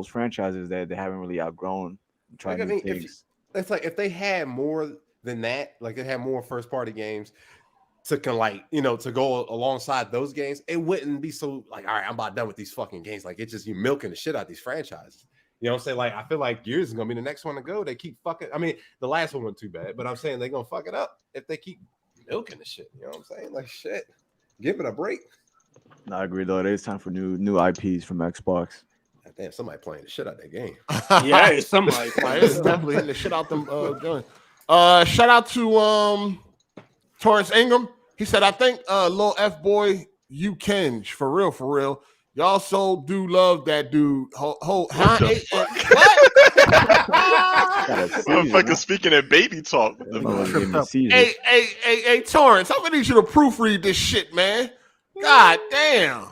C: franchises that they haven't really outgrown.
B: It's like if they had more than that, like they had more first party games to to go alongside those games, it wouldn't be so like, all right, I'm about done with these fucking games. Like it's just you milking the shit out of these franchises. You know what I'm saying? Like I feel like Gears is gonna be the next one to go. They keep fucking. I mean, the last one wasn't too bad, but I'm saying they're gonna fuck it up if they keep milking the shit. You know what I'm saying? Like shit, give it a break.
C: No, I agree though. It is time for new IPs from Xbox.
B: Damn, somebody playing the shit out of that game.
D: Yeah, it's somebody playing.
A: It's definitely hitting the shit out them. Shout out to Torrance Ingram. He said, "I think Lil F Boy you Kenj for real. Y'all so do love that dude.
E: Motherfucker speaking at baby talk.
A: Hey, Torrance, I'm gonna need you to proofread this shit, man. God damn."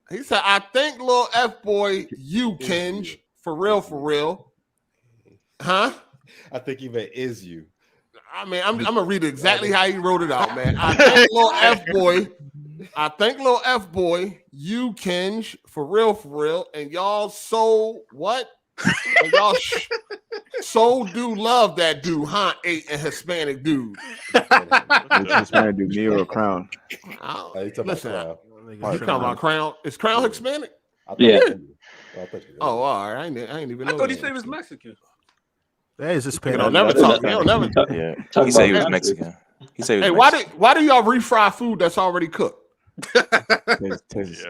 A: He said, "I think Lil F Boy you Kenj for real. Huh?
B: I think he meant is you.
A: I mean, I'm gonna read exactly how he wrote it out, man. I think Lil F Boy you Kenj for real, and y'all so what? And y'all so do love that dude, huh? A Hispanic dude.
C: Hispanic dude, me or a Crown?
A: Listen, you talking about Crown? Is Crown Hispanic?
F: Yeah.
A: Oh, all right. I ain't even know.
D: I thought he said he was Mexican.
H: That is Hispanic.
A: They don't never talk.
I: Yeah. He said he was Mexican. He said he was Mexican.
A: Why do y'all refry food that's already cooked?
C: Tastes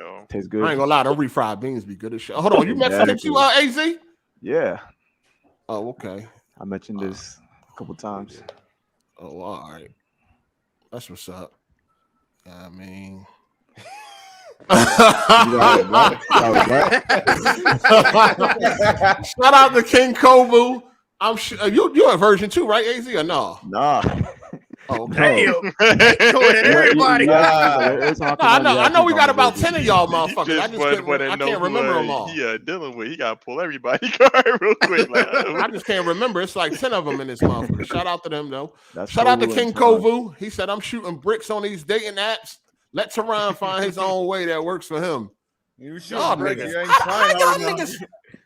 C: good.
A: I ain't gonna lie, them refried beans be good as shit. Hold on, you Mexican too, AZ?
C: Yeah.
A: Oh, okay.
C: I mentioned this a couple times.
A: Oh, all right. That's what's up. I mean. Shout out to King Kovu. I'm sure you're a version too, right, AZ, or no?
C: Nah.
A: Oh, okay.
D: Everybody.
A: I know we got about 10 of y'all motherfuckers. I can't remember them all.
E: Yeah, dealing with. He got to pull everybody card real quick.
A: I just can't remember. It's like 10 of them in this motherfucker. Shout out to them though. Shout out to King Kovu. He said, "I'm shooting bricks on these dating apps. Let Teron find his own way that works for him."
G: You
A: y'all
G: niggas.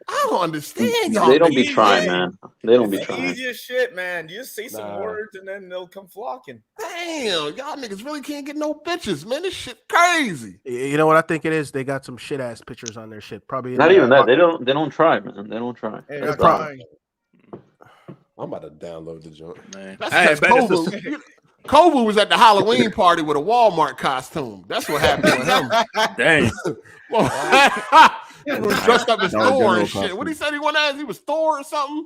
A: I don't understand y'all.
F: They don't be trying, man. They don't be trying.
G: Easiest shit, man. You just say some words and then they'll come flocking.
A: They damn, y'all niggas really can't get no bitches, man. This shit crazy.
H: You know what I think it is? They got some shit ass pictures on their shit. Probably
F: Not even that. They don't try, man. They don't try.
G: Hey,
F: That's
G: I'm
F: the problem.
G: trying.
B: I'm about to download the joint.
D: Man.
A: That's because Kovu was at the Halloween party with a Walmart costume. That's what happened with him.
D: Dang.
A: He was dressed up as Thor and shit. What he said he wanted as he was Thor or something?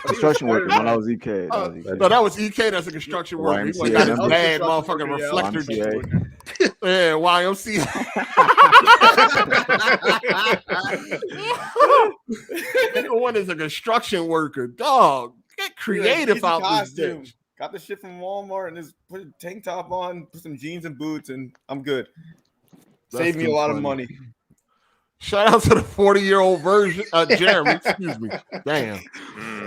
C: Construction worker when I was EK.
A: No, that was EK. That's a construction worker. He got his bad motherfucking reflector. Yeah, YMCA. Nigga one is a construction worker. Dog, get creative out this bitch.
G: Got the shit from Walmart and just put a tank top on, put some jeans and boots, and I'm good. Save me a lot of money.
A: Shout out to the 40-year-old version, Jeremy. Excuse me. Damn.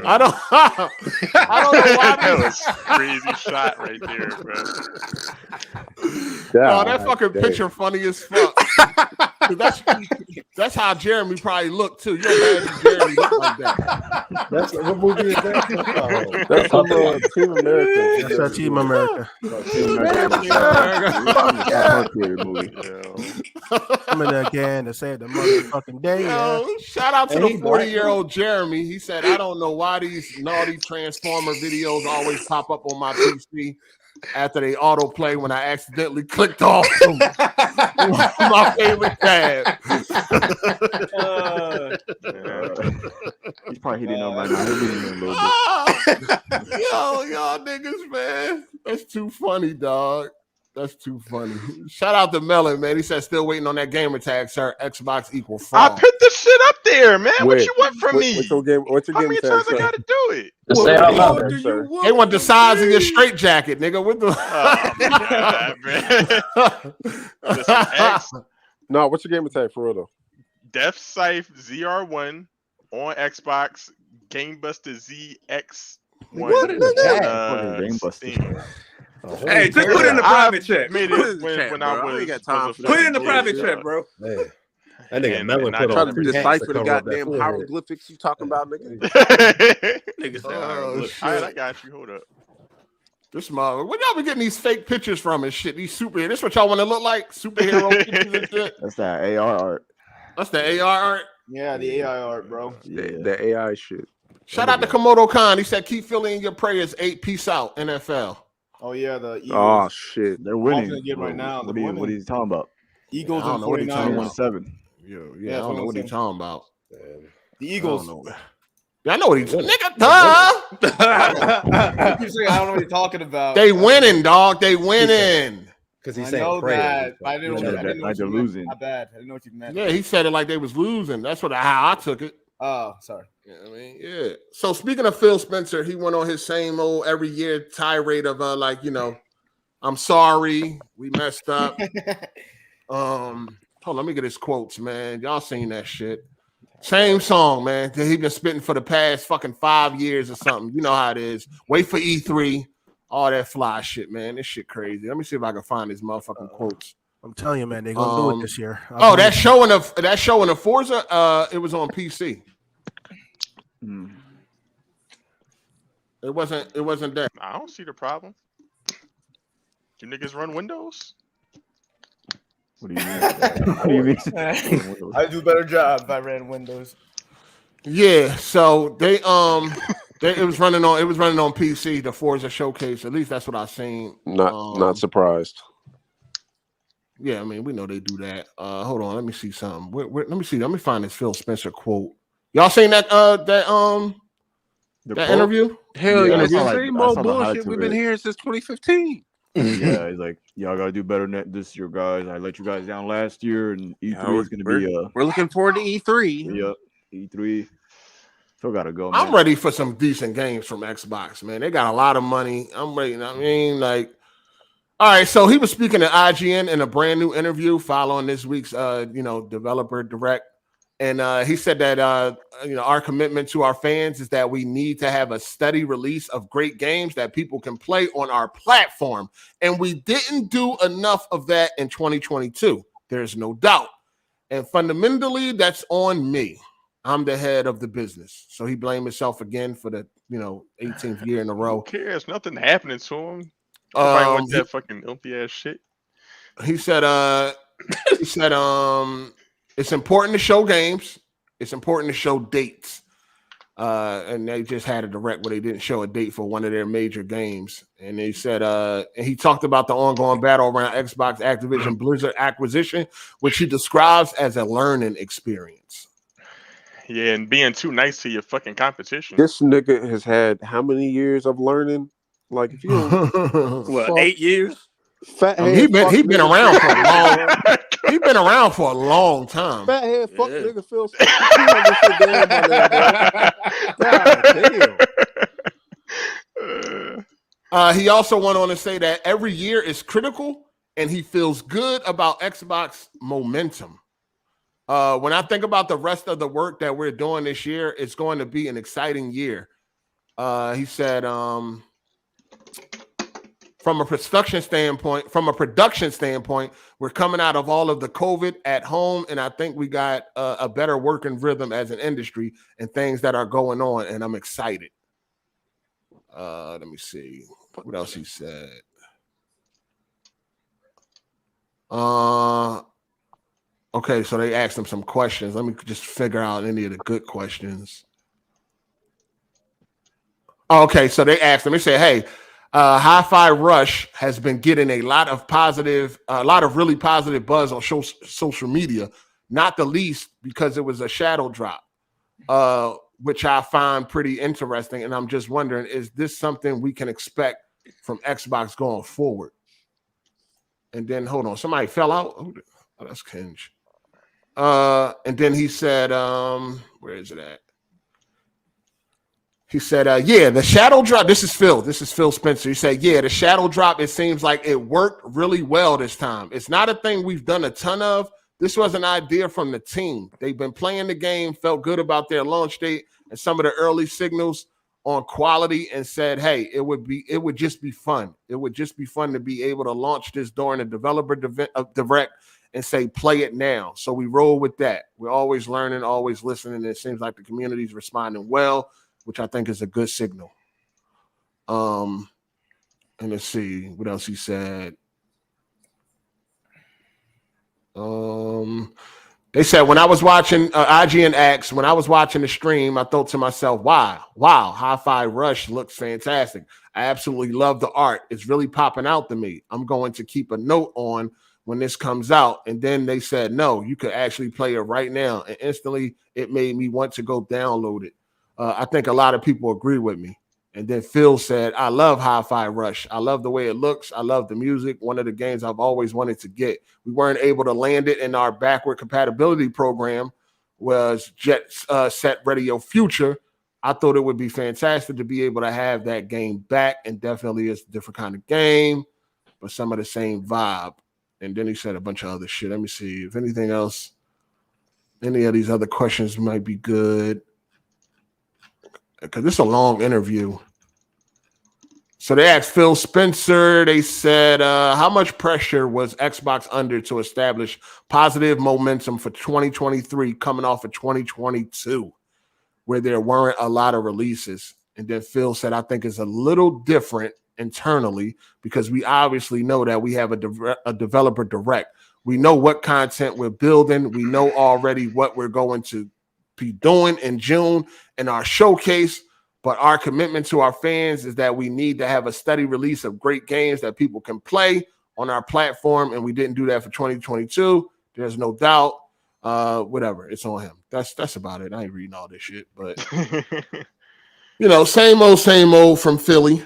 A: I don't know why
E: that was crazy shot right there, bro.
A: That fucking picture funny as fuck. That's how Jeremy probably looked too. You don't imagine Jeremy look like that.
B: That's what movie is that?
I: That's from Team America.
H: That's Team America. Coming again to save the motherfucking day.
A: Yo, shout out to the 40-year-old Jeremy. He said, I don't know why these naughty Transformer videos always pop up on my PC after they autoplay when I accidentally clicked off my favorite tab.
C: He's probably hitting up right now. He'll be in a little bit.
A: Y'all niggas, man. That's too funny, dog. That's too funny. Shout out to Melon, man. He said, still waiting on that gamer tag, sir. Xbox equal fraud.
E: I put the shit up there, man. What you want from me?
I: What's your
E: How many times I gotta do it?
F: Just say out loud.
A: They want the size of your straight jacket, nigga. What the?
E: Oh, man. Listen, X,
I: No, what's your gamer tag for real though?
E: Death Scythe ZR1 on Xbox, Gamebuster ZX1.
B: What is that?
E: Steam.
D: Hey, just put it in the private chat.
E: Made it when I was.
D: Put it in the private chat, bro.
B: Man. That nigga Melon
E: and I
B: put
I: Trying
B: on
I: to
B: 3 hats
I: decipher
B: to
I: the
B: cover up that
I: goddamn
B: forehead.
I: hieroglyphics you talking about, nigga.
D: Nigga said,
E: All right, I got you. Hold up.
A: This mother. Where y'all be getting these fake pictures from and shit? These superheroes. This what y'all want to look like? Superhero pictures and shit.
C: That's that AR art.
A: That's the AR art.
G: Yeah, the AI art, bro.
I: The AI shit.
A: Shout out to Komodo Khan. He said, keep filling your prayers. 8. Peace out, NFL.
G: Oh yeah, the Eagles.
I: Oh shit.
C: They're winning.
G: gonna get right now.
C: What are you talking about?
G: Eagles
A: I don't
G: and
A: know what he talking
G: 49ers.
A: about.
C: 21-7.
A: Yeah, I don't know what he's talking about.
G: The Eagles.
A: Yeah, I know what he's nigga. Duh.
G: I keep saying I don't know what you're talking about.
A: They winning, dog. They winning.
B: Because he's
G: I
B: saying
G: know
B: prayer.
G: that. But I didn't know,
C: Yeah,
G: I didn't know
C: like
G: what you
C: they're
G: meant.
C: losing.
G: My bad. I didn't know what you meant.
A: Yeah, he said it like they was losing. That's how I took it.
G: Oh, sorry.
A: Yeah, I mean, yeah. So speaking of Phil Spencer, he went on his same old every year tirade of I'm sorry, we messed up. Hold on, let me get his quotes, man. Y'all seen that shit. Same song, man. That he been spitting for the past fucking 5 years or something. You know how it is. Wait for E3. All that fly shit, man. This shit crazy. Let me see if I can find his motherfucking quotes.
H: I'm telling you, man, they're gonna do it this year.
A: That show in the Forza, it was on PC. It wasn't that.
E: I don't see the problem. You niggas run Windows?
C: What do you mean? What do you mean?
G: I'd do a better job if I ran Windows.
A: Yeah, so it was running on PC, the Forza showcase. At least that's what I seen.
I: Not surprised.
A: Yeah, I mean, we know they do that. Hold on, let me see something. Let me see. Let me find this Phil Spencer quote. Y'all seen that interview?
I: Hell yeah,
C: I
I: it's
C: saw
I: the
C: like-
I: same
C: I
I: old
C: saw the
I: bullshit
C: highlights
I: we've
C: of
I: been
C: it.
I: hearing since 2015.
C: Yeah, he's like, y'all gotta do better than this year, guys. I let you guys down last year, and E3 is gonna be
I: we're looking forward to E3.
C: Yep, E3. Still gotta go, man.
A: I'm ready for some decent games from Xbox, man. They got a lot of money. I'm ready. I mean, all right. So he was speaking at IGN in a brand new interview following this week's, developer direct. And he said that, our commitment to our fans is that we need to have a steady release of great games that people can play on our platform. And we didn't do enough of that in 2022. There's no doubt. And fundamentally, that's on me. I'm the head of the business. So he blamed himself again for the, 18th year in a row.
E: Who cares? Nothing happening to him. Nobody wants that fucking filthy ass shit.
A: He said, it's important to show games. It's important to show dates. And they just had a direct where they didn't show a date for one of their major games. And they said, and he talked about the ongoing battle around Xbox Activision Blizzard acquisition, which he describes as a learning experience.
E: Yeah, and being too nice to your fucking competition.
J: This nigga has had how many years of learning? Like, if you
D: what, 8 years?
J: Fat head,
A: he been around for a long. He been around for a long time.
J: Fat head, fuck nigga Phil.
A: God damn. He also went on to say that every year is critical, and he feels good about Xbox momentum. When I think about the rest of the work that we're doing this year, it's going to be an exciting year. He said, from a production standpoint, we're coming out of all of the COVID at home, and I think we got a better working rhythm as an industry and things that are going on, and I'm excited. Let me see what else he said. Okay, so they asked him some questions. Let me just figure out any of the good questions. Okay, so they asked him. They said, "Hey, Hi-Fi Rush has been getting a lot of really positive buzz on social media, not the least because it was a shadow drop, which I find pretty interesting. And I'm just wondering, is this something we can expect from Xbox going forward?" And then, hold on, somebody fell out. Oh, that's Kinge. And then he said, where is it at? He said, yeah, the shadow drop. This is Phil Spencer. He said, yeah, the shadow drop, it seems like it worked really well this time. It's not a thing we've done a ton of. This was an idea from the team. They've been playing the game, felt good about their launch date and some of the early signals on quality, and said, hey, it would just be fun. It would just be fun to be able to launch this during a developer direct and say, play it now. So we roll with that. We're always learning, always listening. And it seems like the community is responding well, which I think is a good signal. And let's see what else he said. They said, when I was watching IGN X, when I was watching the stream, I thought to myself, wow, Hi-Fi Rush looks fantastic. I absolutely love the art. It's really popping out to me. I'm going to keep a note on when this comes out. And then they said, no, you could actually play it right now. And instantly it made me want to go download it. I think a lot of people agree with me. And then Phil said, I love Hi-Fi Rush. I love the way it looks. I love the music. One of the games I've always wanted to get. We weren't able to land it in our backward compatibility program, was Jet Set Radio Future. I thought it would be fantastic to be able to have that game back, and definitely it's a different kind of game, but some of the same vibe. And then he said a bunch of other shit. Let me see if anything else, any of these other questions might be good, because this is a long interview. So they asked Phil Spencer, they said, how much pressure was Xbox under to establish positive momentum for 2023 coming off of 2022, where there weren't a lot of releases? And then Phil said, I think it's a little different internally because we obviously know that we have a developer direct. We know what content we're building. We know already what we're going to be doing in June in our showcase. But our commitment to our fans is that we need to have a steady release of great games that people can play on our platform. And we didn't do that for 2022. There's no doubt. Whatever. It's on him. That's about it. I ain't reading all this shit. But, you know, same old from Philly.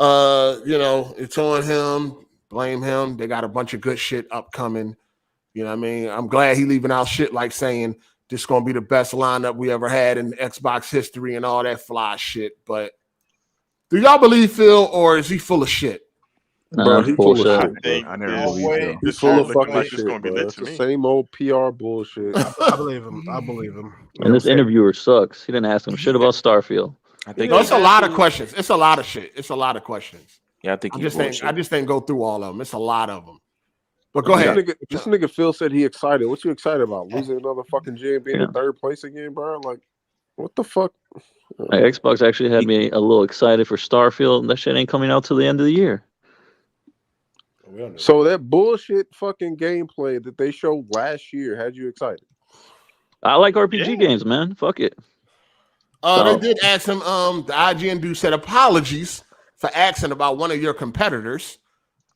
A: You know, it's on him. Blame him. They got a bunch of good shit upcoming. You know what I mean? I'm glad he leaving out shit like saying, this is going to be the best lineup we ever had in Xbox history and all that fly shit. But do y'all believe Phil, or is he full of shit?
J: Bro, he's full of shit.
C: I never believe Phil.
J: He's full of fucking shit, bro. It's the same old PR bullshit.
H: I believe him. I believe him.
F: And this interviewer sucks. He didn't ask him shit about Starfield.
I: I think
A: it's a lot of questions. It's a lot of shit. It's a lot of questions.
I: Yeah, I think
A: I just didn't go through all of them. It's a lot of them. But go ahead.
J: This nigga Phil said he excited. What you excited about? Losing another fucking G and being in third place again, bro? Like, what the fuck?
F: Xbox actually had me a little excited for Starfield, and that shit ain't coming out till the end of the year.
J: So that bullshit fucking gameplay that they showed last year had you excited?
F: I like RPG games, man. Fuck it.
A: They did ask him. The IGN dude said apologies for asking about one of your competitors.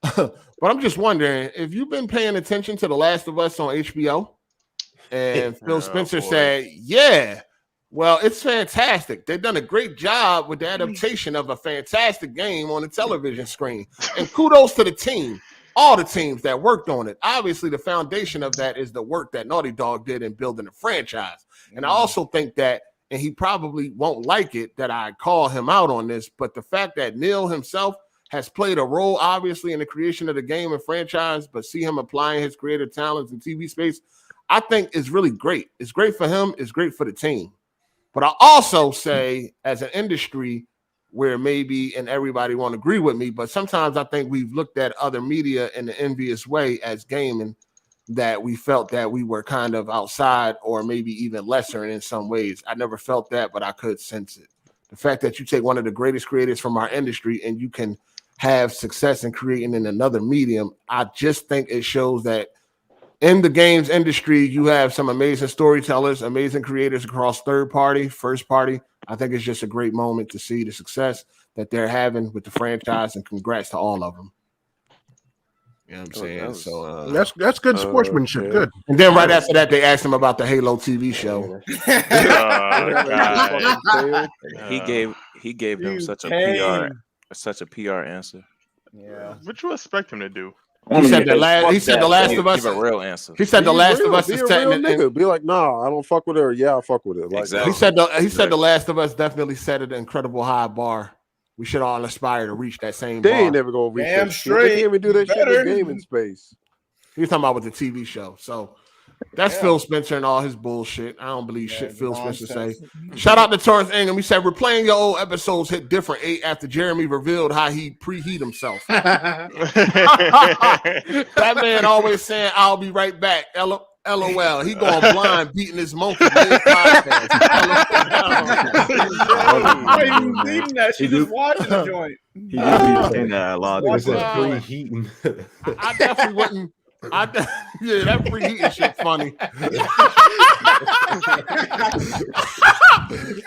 A: But I'm just wondering if you've been paying attention to The Last of Us on HBO. And Phil Spencer said, "Yeah, well, it's fantastic. They've done a great job with the adaptation of a fantastic game on the television screen. And kudos to the team, all the teams that worked on it. Obviously, the foundation of that is the work that Naughty Dog did in building the franchise. And I also think that, and he probably won't like it that I call him out on this, but the fact that Neil himself has played a role, obviously, in the creation of the game and franchise, but see him applying his creative talents in TV space, I think is really great. It's great for him. It's great for the team. But I also say, as an industry where maybe, and everybody won't agree with me, but sometimes I think we've looked at other media in an envious way as gaming, that we felt that we were kind of outside or maybe even lesser in some ways. I never felt that, but I could sense it. The fact that you take one of the greatest creators from our industry and you can have success in creating in another medium, I just think it shows that in the games industry, you have some amazing storytellers, amazing creators across third party, first party. I think it's just a great moment to see the success that they're having with the franchise, and congrats to all of them. You know what I'm saying? So
H: that's good sportsmanship. Good.
A: And then right after that, they asked him about the Halo TV show.
I: He gave them such a PR answer.
E: Yeah. What you expect him to do?
A: He said the Last of Us.
I: Give a real answer.
A: He said the Last of Us is technically.
J: Be like, nah, I don't fuck with her. Yeah, I fuck with it. Like,
I: exactly.
A: He said the Last of Us definitely set an incredible high bar. We should all aspire to reach that same bar.
J: They ain't never gonna reach that shit. They can't even do that shit in gaming space.
A: He was talking about with the TV show. So that's Phil Spencer and all his bullshit. I don't believe shit Phil Spencer say. Shout out to Torrance Ingham. He said, replaying your old episodes hit different after Jeremy revealed how he preheat himself. That man always saying, I'll be right back. LOL. He going blind beating his monkey. Podcast.
G: She just watching the joint.
C: He did saying that a lot.
B: Preheating.
A: I definitely wouldn't. Yeah, that preheating shit funny.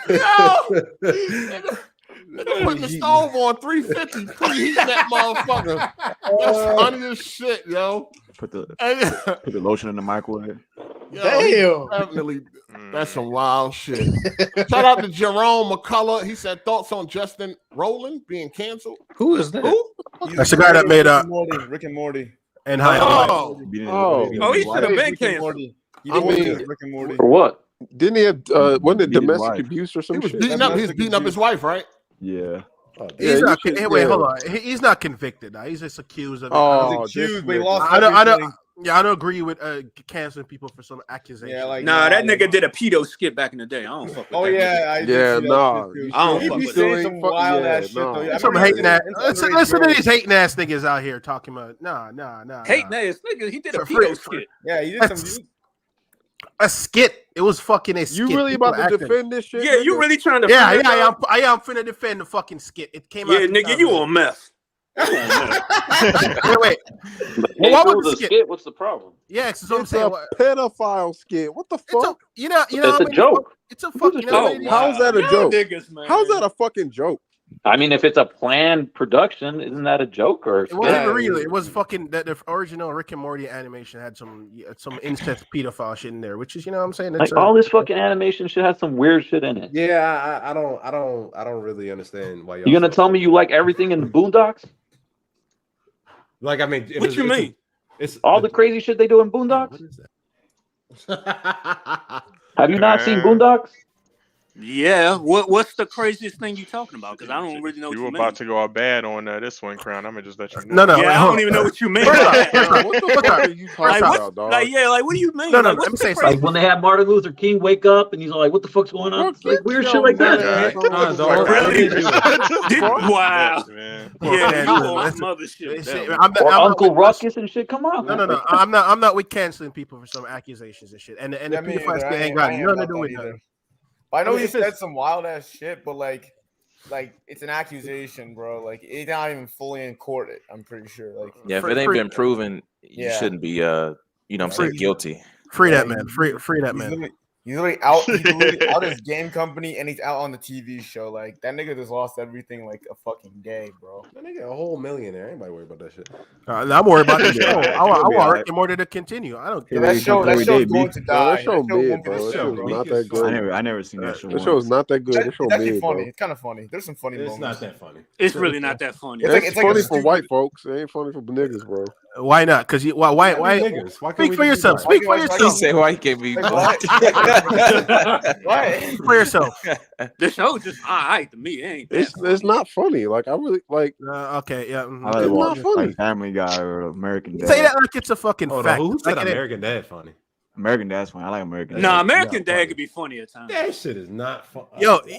A: Yo, putting the stove on 350, preheating that motherfucker. That's funny as shit, yo.
C: Put the lotion in the microwave.
A: Yo, definitely, that's some wild shit. Shout out to Jerome McCullough. He said thoughts on Justin Rowland being canceled.
D: Who is that?
A: Who?
H: That's the guy that made
G: Rick and Morty.
H: And
A: he
D: should have been canceled.
G: Rick and Morty.
F: For what?
J: Didn't he have wasn't it domestic abuse or some shit?
A: He was beating up his wife, right?
C: Yeah.
H: He's not. Wait, hold on. He's not convicted. Now. He's just accused of it.
G: He's accused, but he lost.
H: I don't agree with canceling people for some accusation.
G: Yeah, like
D: that nigga did a pedo skit back in the day. I don't fuck with that.
G: I don't
D: fuck
G: be
D: with
G: saying some wild ass shit though.
H: Some hating ass. Listen to these hating ass niggas out here talking about nah.
D: Hating ass nigga. He did a pedo skit.
G: Yeah, he did some.
H: A skit. It was fucking a skit.
J: You really about to defend this shit?
D: Yeah, you really trying to?
H: Yeah. I am finna defend the fucking skit. It came out.
D: Yeah, nigga, you on meth.
H: Wait.
F: Well, what was the skit? What's the problem?
H: Yeah,
J: it's a pedophile skit. What the fuck?
F: It's a joke.
H: It's a fucking.
J: How's that a joke? How's that a fucking joke?
F: I mean, if it's a planned production, isn't that a joke or?
H: It wasn't really. It was fucking the original Rick and Morty animation had some incest pedophile shit in there, which is what I'm saying.
F: Like all this fucking animation should have some weird shit in it.
B: Yeah, I don't really understand why
F: you're gonna tell me you like everything in the Boondocks?
B: Like, I mean,
D: what you mean?
F: It's all the crazy shit they do in Boondocks. What is that? Have you not seen Boondocks?
D: Yeah, what's the craziest thing you talking about? Because I don't really know what you mean.
E: You about to go out bad on this one, Crown. I'm gonna just let you know.
H: No.
D: Yeah, I don't even know what you mean.
J: What the fuck are you talking about, dog?
D: Like, what do you mean?
H: No. Let me say something.
F: Like when they have Martin Luther King wake up and he's like, "What the fuck's going on?" Like weird shit like that.
D: Wow. Yeah, you on mother shit.
F: Or Uncle Ruckus and shit. Come on.
H: No. I'm not with canceling people for some accusations and shit. And the pedophile ain't got nothing to do with that.
G: I know he said some wild ass shit, but like it's an accusation, bro. Like it's not even fully in court. I'm pretty sure. Like
I: Yeah, if it ain't been proven, you shouldn't be guilty.
H: Free that man. Free that man.
G: He's literally out. He's literally out his game company, and he's out on the TV show. Like that nigga just lost everything like a fucking day, bro.
B: That nigga a whole millionaire. Anybody worry about that shit?
H: I'm worried about the show. I want Rick and Morty to continue. I don't care.
G: That show's going to die.
J: That show mid, bro. That show's not that good.
C: I never seen that show.
J: That show's not that good. That show mid,
G: funny.
J: bro.
G: It's kind of funny. There's some funny moments.
B: It's not that funny.
D: It's really not that funny.
J: It's funny for white folks. It ain't funny for niggas, bro.
H: Why not? Because why? Speak for yourself. Speak for yourself.
I: He said, "Why you can't be black?"
H: Speak for yourself.
D: This show just all right to me. It ain't.
J: It's not funny. Like I really like.
H: Okay, yeah.
C: I like watch like Family Guy or American Dad.
H: Say that like it's a fucking fact.
B: Who said American Dad funny?
C: American Dad's funny. I like American Dad.
D: No, American Dad could be funny at times.
B: That shit is not funny.
H: Y'all
J: some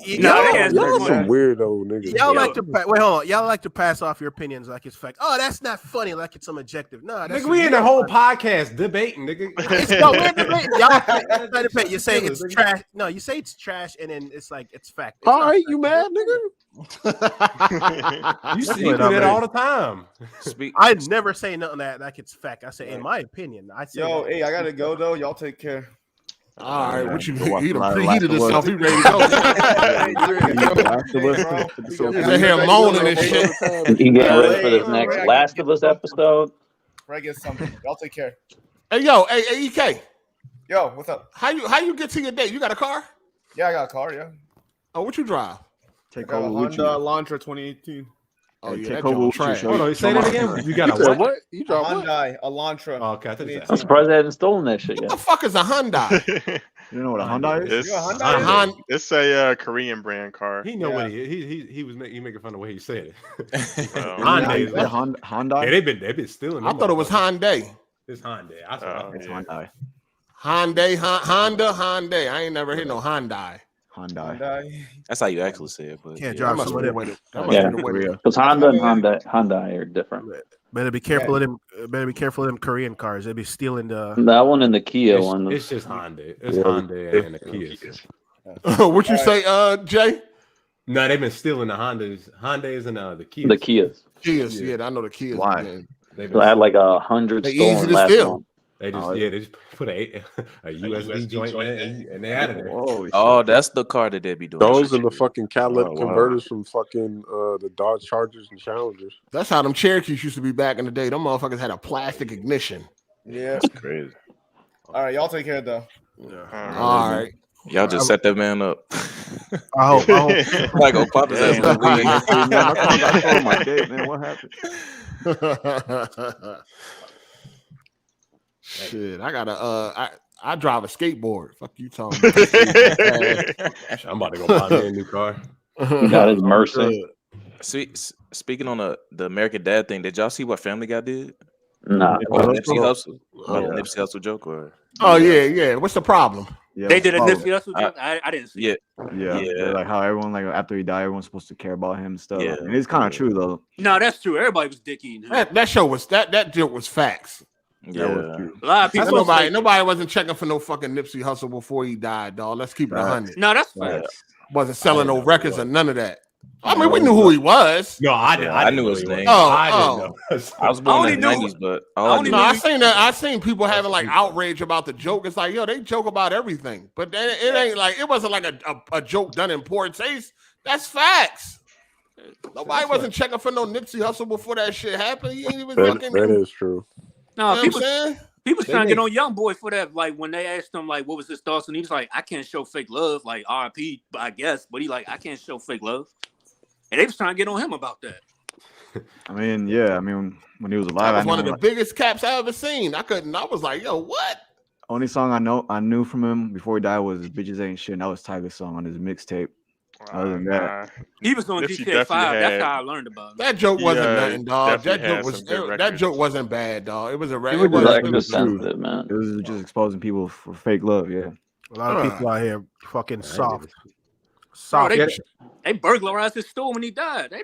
J: weirdo niggas.
H: Y'all like to wait, hold on. Y'all like to pass off your opinions like it's fact. Oh, that's not funny, like it's some objective. No, that's
B: nigga, we in the whole podcast debating, nigga.
H: We're debating. Y'all debate. You say it's trash. No, you say it's trash, and then it's like it's fact. It's
J: all right, you mad, nigga?
B: You do that all the time.
H: I never say nothing that like it's fact. I say, in my opinion, I say.
G: Yo, hey, I gotta go though. Y'all take care.
A: All right, what you he done preheated himself. He ready to go. He's in here moaning and shit.
F: You getting ready for this next Last of Us episode?
G: Right, get something. Y'all take care.
A: Hey, yo, hey, EK.
G: Yo, what's up?
A: How you get to your date? You got a car?
G: Yeah, I got a car. Yeah.
A: Oh, what you drive?
G: I got a Honda Elantra 2018.
A: Oh, yeah, that joint trash.
B: Hold on, say that again. You got a what?
G: You drive Hyundai Elantra.
B: Oh, okay, I think
F: I'm surprised they haven't stolen that shit yet.
A: What the fuck is a Hyundai?
C: You know what a Hyundai is?
E: It's a Korean brand car.
B: He know what he was making fun of the way he said it.
C: Hyundai.
B: Yeah, they've been stealing.
A: I thought it was Hyundai.
B: It's Hyundai.
C: It's Hyundai.
A: Hyundai. I ain't never heard no Hyundai.
C: Hyundai.
I: That's how you actually say it, but
H: can't drive someone with it.
F: Because Honda and Hyundai are different.
H: Better be careful of them. Better be careful of them Korean cars. They'll be stealing the
F: that one and the Kia one.
B: It's just Hyundai. It's Hyundai and the Kias.
A: What you say, Jay?
B: No, they've been stealing the Hyundais and the Kias.
F: The Kias.
A: Yeah, I know the Kias.
C: Why?
F: They had like 100 stolen last month.
B: They just put a USB joint in it and they added it.
I: Oh, that's the car that they be doing.
J: Those are the fucking catalytic converters from fucking the Dodge Chargers and Challengers.
A: That's how them Cherokees used to be back in the day. Them motherfuckers had a plastic ignition.
G: Yeah,
I: that's crazy.
G: All right, y'all take care though.
A: Yeah. All right.
I: Y'all just set that man up.
H: I hope.
I: Like, go pop his ass in the
C: my date, man. What happened?
A: Shit, I gotta I drive a skateboard. Fuck you talking about.
B: I'm about to go buy me a new car.
F: He got his mercy.
I: Speaking on the American Dad thing, did y'all see what Family Guy did?
F: Nah.
I: Nipsey Hussle joke or?
A: Oh yeah. What's the problem?
C: Yeah,
D: they did a Nipsey Hussle joke. I didn't see it.
C: Yeah. Like how everyone after he died, everyone's supposed to care about him and stuff. Yeah. And it's kind of true though.
D: No, that's true. Everybody was dick eating him.
A: That show was that joke was facts.
I: Yeah,
D: a lot of people.
A: Nobody wasn't checking for no fucking Nipsey Hussle before he died, dog. Let's keep it 100.
D: No, that's facts.
A: Wasn't selling no records or none of that. I mean, we knew who he was.
B: No, I didn't.
I: I knew his name.
A: I
I: was born in the 90s, but
A: I seen that. I seen people having like outrage about the joke. It's like, yo, they joke about everything, but it ain't like it wasn't like a joke done in poor taste. That's facts. Nobody wasn't checking for no Nipsey Hussle before that shit happened. He ain't even fucking.
J: That is true.
D: No, people trying to get on Young Boy for that. Like when they asked him, like, what was his thoughts, and he was like, I can't show fake love, like RP, I guess. But he like, I can't show fake love, and they was trying to get on him about that.
C: I mean, yeah. I mean, when he was alive,
A: that was one of the biggest caps I ever seen. I was like, yo, what?
C: Only song I knew from him before he died was "Bitches Ain't Shit." And that was Tiger's song on his mixtape. Other than that,
D: he was on GTA 5. That's how I learned about him.
A: That joke wasn't nothing, dog. That joke wasn't bad, dog. It was a record.
C: It was just exposing people for fake love. Yeah,
H: a lot of people out here fucking soft.
D: Bro, they burglarized his store when he died. They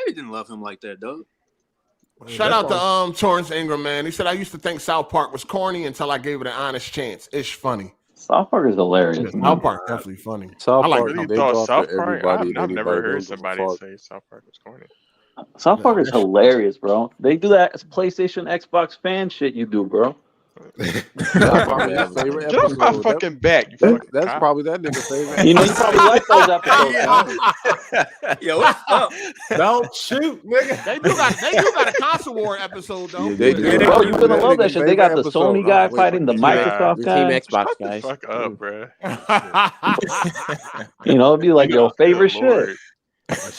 D: didn't love him like that, dog.
A: Shout out to Torrance Ingram, man. He said I used to think South Park was corny until I gave it an honest chance. It's funny.
F: South Park is hilarious.
A: South Park definitely funny.
J: South
A: I like
J: Park,
E: Really
J: they
E: thought
J: go
E: South
J: after
E: Park?
J: everybody and
E: I've never
J: anybody
E: heard
J: don't give a
E: somebody
J: fuck.
E: say South Park was corny.
F: South Park is hilarious, bro. They do that PlayStation, Xbox fan shit you do, bro.
J: That's probably his favorite
E: Get off my
J: episode.
E: fucking back, you
J: That's
E: fucking cop.
J: probably that nigga's favorite.
F: You know, you probably like those episodes, man.
D: Yo, what's up?
B: Don't shoot, nigga.
A: They do got a console war episode though.
J: Yeah, they do.
F: Bro, you gonna love that shit. They got the
J: Favorite
F: Sony
J: episode.
F: guy
J: Wait,
F: fighting the
J: Team
F: Microsoft
K: Team
F: guy.
K: Xbox
E: Shut the
K: guys.
E: fuck up, bro.
F: You know, it'd be like your favorite
E: Good Lord.
F: shit.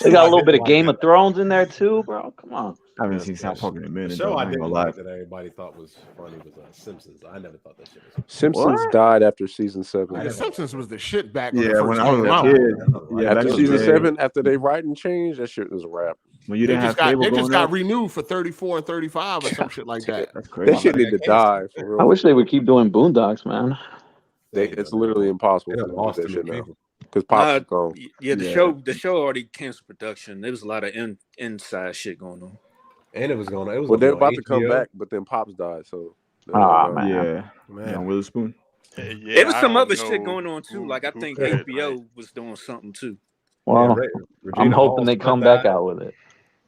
F: They got a little bit of Game of Thrones in there too, bro. Come on.
C: I haven't seen South Park in a
B: The
C: minute.
B: show
C: though,
B: I
C: I ain't
B: didn't
C: gonna lie.
B: like that everybody thought was funny was Simpsons. I never thought that shit was.
J: Simpsons died after season 7.
A: The Simpsons was the shit back when
C: Yeah,
A: it first
C: when I was
A: came
C: a
A: out.
C: kid. Yeah,
J: After
C: that
J: season
C: was
J: 7, after they writing changed, that shit was a wrap.
C: when you
A: They
C: didn't
A: just
C: have cable
A: got
C: growing up.
A: renewed for 34 and 35 or some shit like that.
C: That's crazy.
J: That shit need to die for real.
F: I wish they would keep doing Boondocks, man.
J: It's literally impossible
B: They
J: to
B: done
J: do
B: lost
J: that
B: too
J: shit
B: many
J: now.
B: people.
J: Because Pops is gone.
D: Yeah, the show already canceled production. There was a lot of inside shit going on.
B: And it was going. It was.
J: Well, they're
B: gonna
J: about
B: be
J: to come
B: HBO.
J: back, but then Pops died, so.
F: Man.
C: Yeah,
H: Man.
C: John Witherspoon.
E: Yeah,
D: There was
E: I
D: some
E: don't
D: other shit
E: know
D: going on too.
E: who-
D: Like I
E: who
D: think
E: could it,
D: HBO was doing something too.
F: Well,
B: Yeah, Regina
F: I'm hoping
B: Hall's
F: they
B: son
F: come back
B: died.
F: out with it.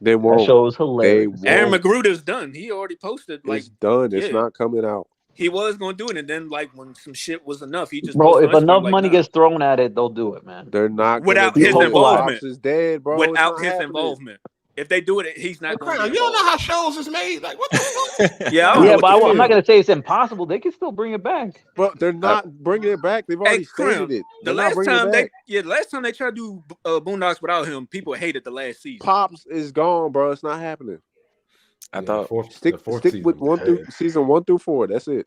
J: They
F: That
J: won't.
F: show was
J: They
F: hilarious.
D: Aaron
J: won't.
D: Magruder's done. He already posted like
J: It's done. It's
D: yeah.
J: not coming out.
D: he was gonna do it, and then like when some shit was enough, he just
F: Bro,
D: posted
F: if
D: on Instagram,
F: enough
D: like,
F: money
D: nah.
F: gets thrown at it, they'll do it, man.
J: They're not
D: Without
J: gonna
F: his
J: do it.
D: involvement.
J: Pops is dead, bro. It's
D: without
J: not
D: his
J: happening.
D: involvement. If they do it, he's not going
A: Crown,
D: to
A: you don't know how shows is made. Like what the fuck?
D: Yeah, I don't know
F: Yeah,
D: what
F: but
D: to
F: I'm not
D: feel.
F: gonna say it's impossible. They can still bring it back.
J: But they're not bringing it back. They've already
D: Crown,
J: stated it.
D: The
J: They're not
D: last
J: bringing
D: time
J: it back.
D: the last time they tried to do Boondocks without him, people hated the last season.
J: Pops is gone, bro. It's not happening.
I: I
B: Yeah,
I: thought
J: Stick with season 1 through 4. That's it.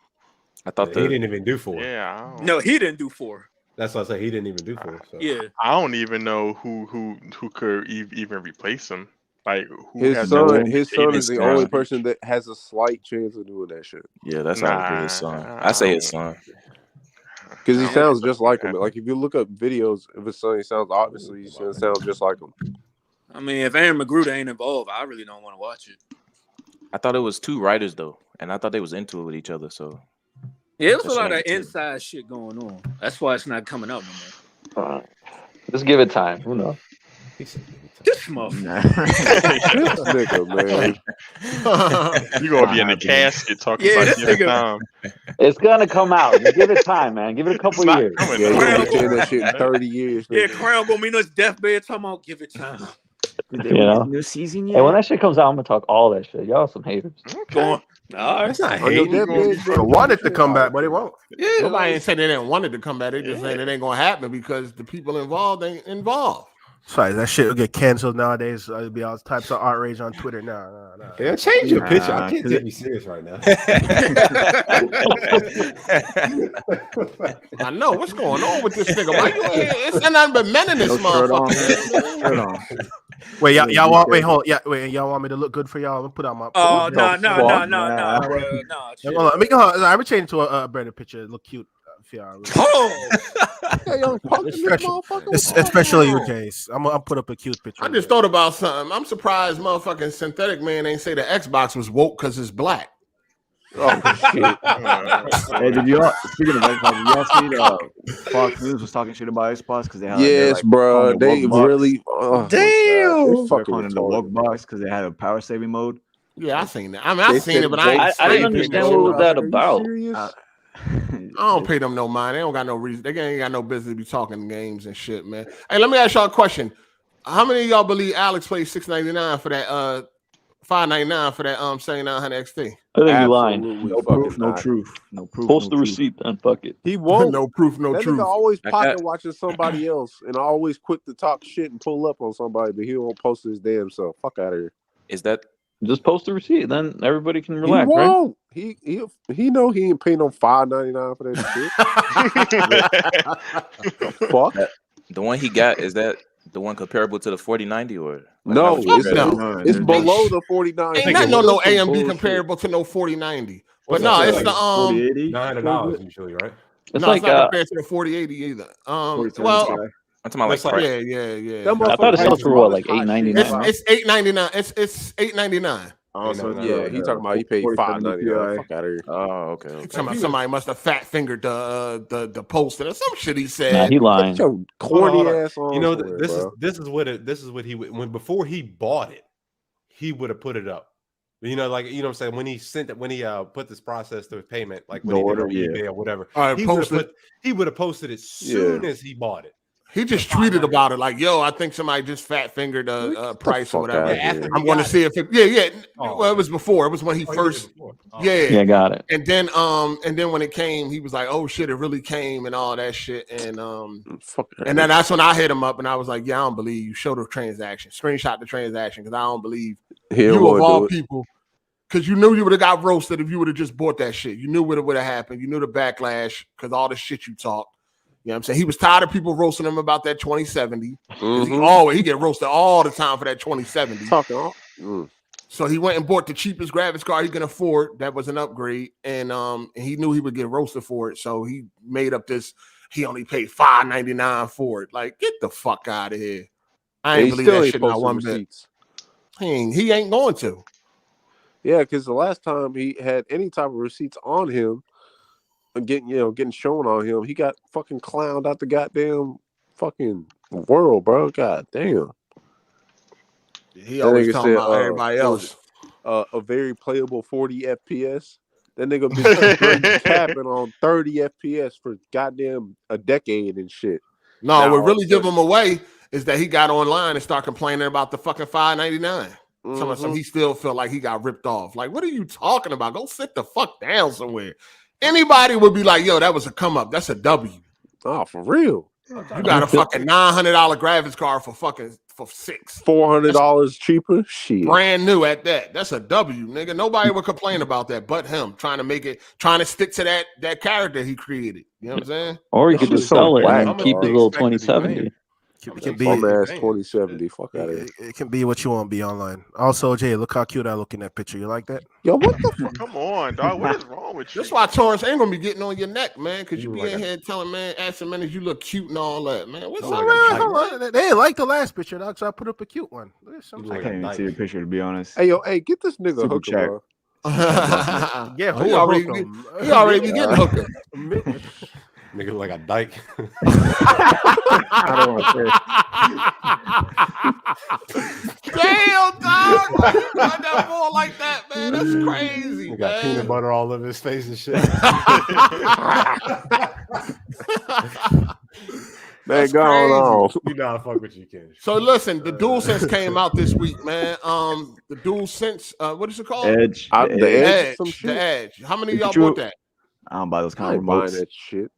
I: I thought
B: He
I: the
B: didn't even do 4.
E: Yeah, I don't,
D: No, he didn't do 4.
B: That's why I say he didn't even do 4. So.
D: Yeah,
E: I don't even know who could even replace him. Like who
J: His
E: has
J: son,
E: that
J: his son is the only
E: speech?
J: person that has a slight chance of doing that shit.
I: yeah, that's how it is. His son.
E: Nah,
I: I say his son.
J: Because he
E: I don't
J: sounds
E: think
J: just
E: that's
J: like
E: gonna
J: him. Like if you look up videos of his son, he sounds obviously he sounds just like him.
D: I mean, if Aaron Magruder ain't involved, I really don't want to watch it.
I: I thought it was 2 writers though, and I thought they was into it with each other. So
D: Yeah, there's a
I: That's
D: lot of
I: negative.
D: inside shit going on. That's why it's not coming out no more.
F: Just give it time. Who knows?
D: This motherfucker.
J: This nigga, man.
E: You gonna be in the casket talking
D: Yeah,
E: about
D: this
E: giving
D: nigga-
E: time.
F: It's gonna come out. Just give it time, man. Give it a couple
E: It's not
F: years.
E: coming
J: Yeah,
E: out.
J: you
D: Crown-
J: been saying that shit in 30 years.
D: Yeah,
J: nigga.
D: Crown gonna be in his deathbed talking about give it time.
C: Did they
F: You
C: release
F: know?
C: a new season
F: Hey,
C: yet?
F: when that shit comes out, I'm gonna talk all that shit. Y'all some haters.
D: Going, all right.
B: That's not
J: On your
B: hating.
J: deathbed,
H: I want it to come back, but it won't.
A: Yeah, nobody ain't saying they didn't want it to come back. They just saying it ain't gonna happen because the people involved ain't involved.
H: Sorry, that shit will get canceled nowadays. There'll be all types of outrage on Twitter. Nah.
B: Yeah, change your picture. I
C: Nah,
B: can't
C: 'cause
B: take you serious right now.
A: I know what's going on with this nigga. Why you ain't, it's nothing but men in this
C: No shirt on,
A: motherfucker.
C: Shirt on.
H: Wait, y'all want y'all want me to look good for y'all? I'm gonna put on my.
D: Oh, no,
C: Nah.
D: bro. No,
H: Hold on, let me go. I'm gonna change it to a better picture. Look cute for y'all.
D: Oh,
J: Hey, yo, punk this
H: Especially-
J: motherfucker.
H: Especially your case. I'm gonna put up a cute picture.
A: I just thought about something. I'm surprised motherfucking Synthetic Man ain't say the Xbox was woke because it's black.
J: Oh shit.
C: Hey, did y'all? Speaking of Xbox, did y'all see Fox News was talking shit about Xbox because they had
J: Yes, bro. They really.
C: Damn,
J: They're fucking
C: calling it the
J: retarded.
C: woke box because they had a power saving mode.
A: Yeah, I seen that. I mean, I
J: They
A: seen
J: said
A: it, but I ain't.
F: I didn't
A: seen
F: understand
A: it.
F: what was that
J: Are you
F: about.
J: serious?
A: I don't pay them no mind. They don't got no reason. They ain't got no business to be talking games and shit, man. Hey, let me ask y'all a question. How many of y'all believe Alex paid $6.99 for that $5.99 for that 7900 XT?
F: I think you lying.
J: Absolutely
C: No
J: fucking
C: proof, no
J: not.
C: truth, no proof.
F: Post
C: no
F: the
C: truth.
F: receipt then. Fuck it.
J: He won't.
A: No proof, no
J: That
A: truth.
J: nigga always
I: I
J: pocket
I: got-
J: watching somebody else and always quick to talk shit and pull up on somebody, but he won't post his damn self. Fuck out of here.
I: Is that
F: Just post the receipt, then everybody can
J: He
F: relax, right?
J: won't. He know he ain't paying no $5.99 for that shit. Fuck.
I: the one he got? Is that the one comparable to the 4090 or? Like,
J: No,
I: how would you
J: it's,
I: grade it?
C: No,
J: it's
C: there's-
J: below the 49.
A: Ain't
B: think
A: nothing
B: it
A: on no
J: Some
A: AMD
J: bullshit.
A: comparable to no 4090. But
B: What's
A: no,
B: that,
A: it's
B: like
A: the
C: $4080.
B: $900 usually, right?
F: It's
A: no,
F: like
A: it's not compared to the 4080 either.
C: 4070
A: Well,
C: Ti.
I: I'm talking about like
B: That's like-
I: price.
A: yeah.
J: That
F: I thought it
J: motherfucker
F: sold for what, like
J: hot shit.
F: $8.99?
A: It's $8.99. It's $8.99.
J: Also,
B: no,
J: yeah, he talking about he paid
C: 47
J: $5.99. Fuck out of here.
I: Oh, okay.
A: Somebody must have fat fingered the poster or some shit he
F: Nah,
A: said.
F: he lying.
J: Get your corny
B: Hold on.
J: ass on.
B: You know,
J: somewhere,
B: this
J: bro.
B: is what he would when before he bought it, he would have put it up. You know, like what I'm saying, when he put this process through payment, like when he did on eBay or whatever,
A: All right,
B: he would have posted it soon as he bought it.
A: He just tweeted about it like, "Yo, I think somebody just fat fingered a price or whatever." I'm going to see if it. Yeah. Well, it was before. It was when he first. Yeah,
F: got it.
A: And then when it came, he was like, "Oh shit, it really came," and all that shit. And then that's when I hit him up and I was like, "Yeah, I don't believe you. Show the transaction, screenshot the transaction, because I don't believe you of all people." Because you knew you would have got roasted if you would have just bought that shit. You knew what would have happened. You knew the backlash because all the shit you talked. You know what I'm saying? He was tired of people roasting him about that 2070. He get roasted all the time for that 2070. So he went and bought the cheapest graphics card he can afford. That was an upgrade. And he knew he would get roasted for it. So he made up this, he only paid $5.99 for it. Like, get the fuck out of here. I ain't believe that shit not one bit. He ain't going to.
J: Yeah, because the last time he had any type of receipts on him, getting shown on him, he got fucking clowned out the goddamn fucking world, bro. God damn.
A: He always talking about everybody else.
J: A very playable 40 FPS. That nigga been capping on 30 FPS for goddamn a decade and shit.
A: No, what really give him away is that he got online and started complaining about the fucking $5.99. Some he still felt like he got ripped off. Like, what are you talking about? Go sit the fuck down somewhere. Anybody would be like, yo, that was a come up. That's a W.
J: Oh, for real.
A: You got a fucking $900 graphics card for $6.
J: $400 cheaper? Shit.
A: Brand new at that. That's a W, nigga. Nobody would complain about that but him trying to stick to that character he created. You know what I'm saying?
F: Or he could just sell it and then keep his little 2070.
H: It can be
J: 2070. Fuck out of here.
H: It can be what you want to be online. Also, Jay, look how cute I look in that picture. You like that?
J: Yo, what the fuck?
E: Come on, dog. What is wrong with you?
A: That's why Torrance ain't gonna be getting on your neck, man. Because you be in here telling asking man, you look cute and all that, man. What's up?
H: They didn't like the last picture, dog, so I put up a cute one.
C: I can't even see the picture, to be honest.
J: Hey, get this nigga a hooker, bro.
H: Yeah,
A: he already be getting hooker.
B: Nigga like a dyke.
C: I don't want to say.
A: Damn, dog. You got that boy like that, man. That's crazy.
B: He got peanut butter all over his face and shit.
J: Man, go on.
B: You know how to fuck with you, Ken.
A: So listen, the DualSense came out this week, man. The DualSense, what is it called?
C: Edge.
A: The Edge. How many of y'all bought that?
C: I don't buy those kind of
J: buying
C: remotes.
J: that shit.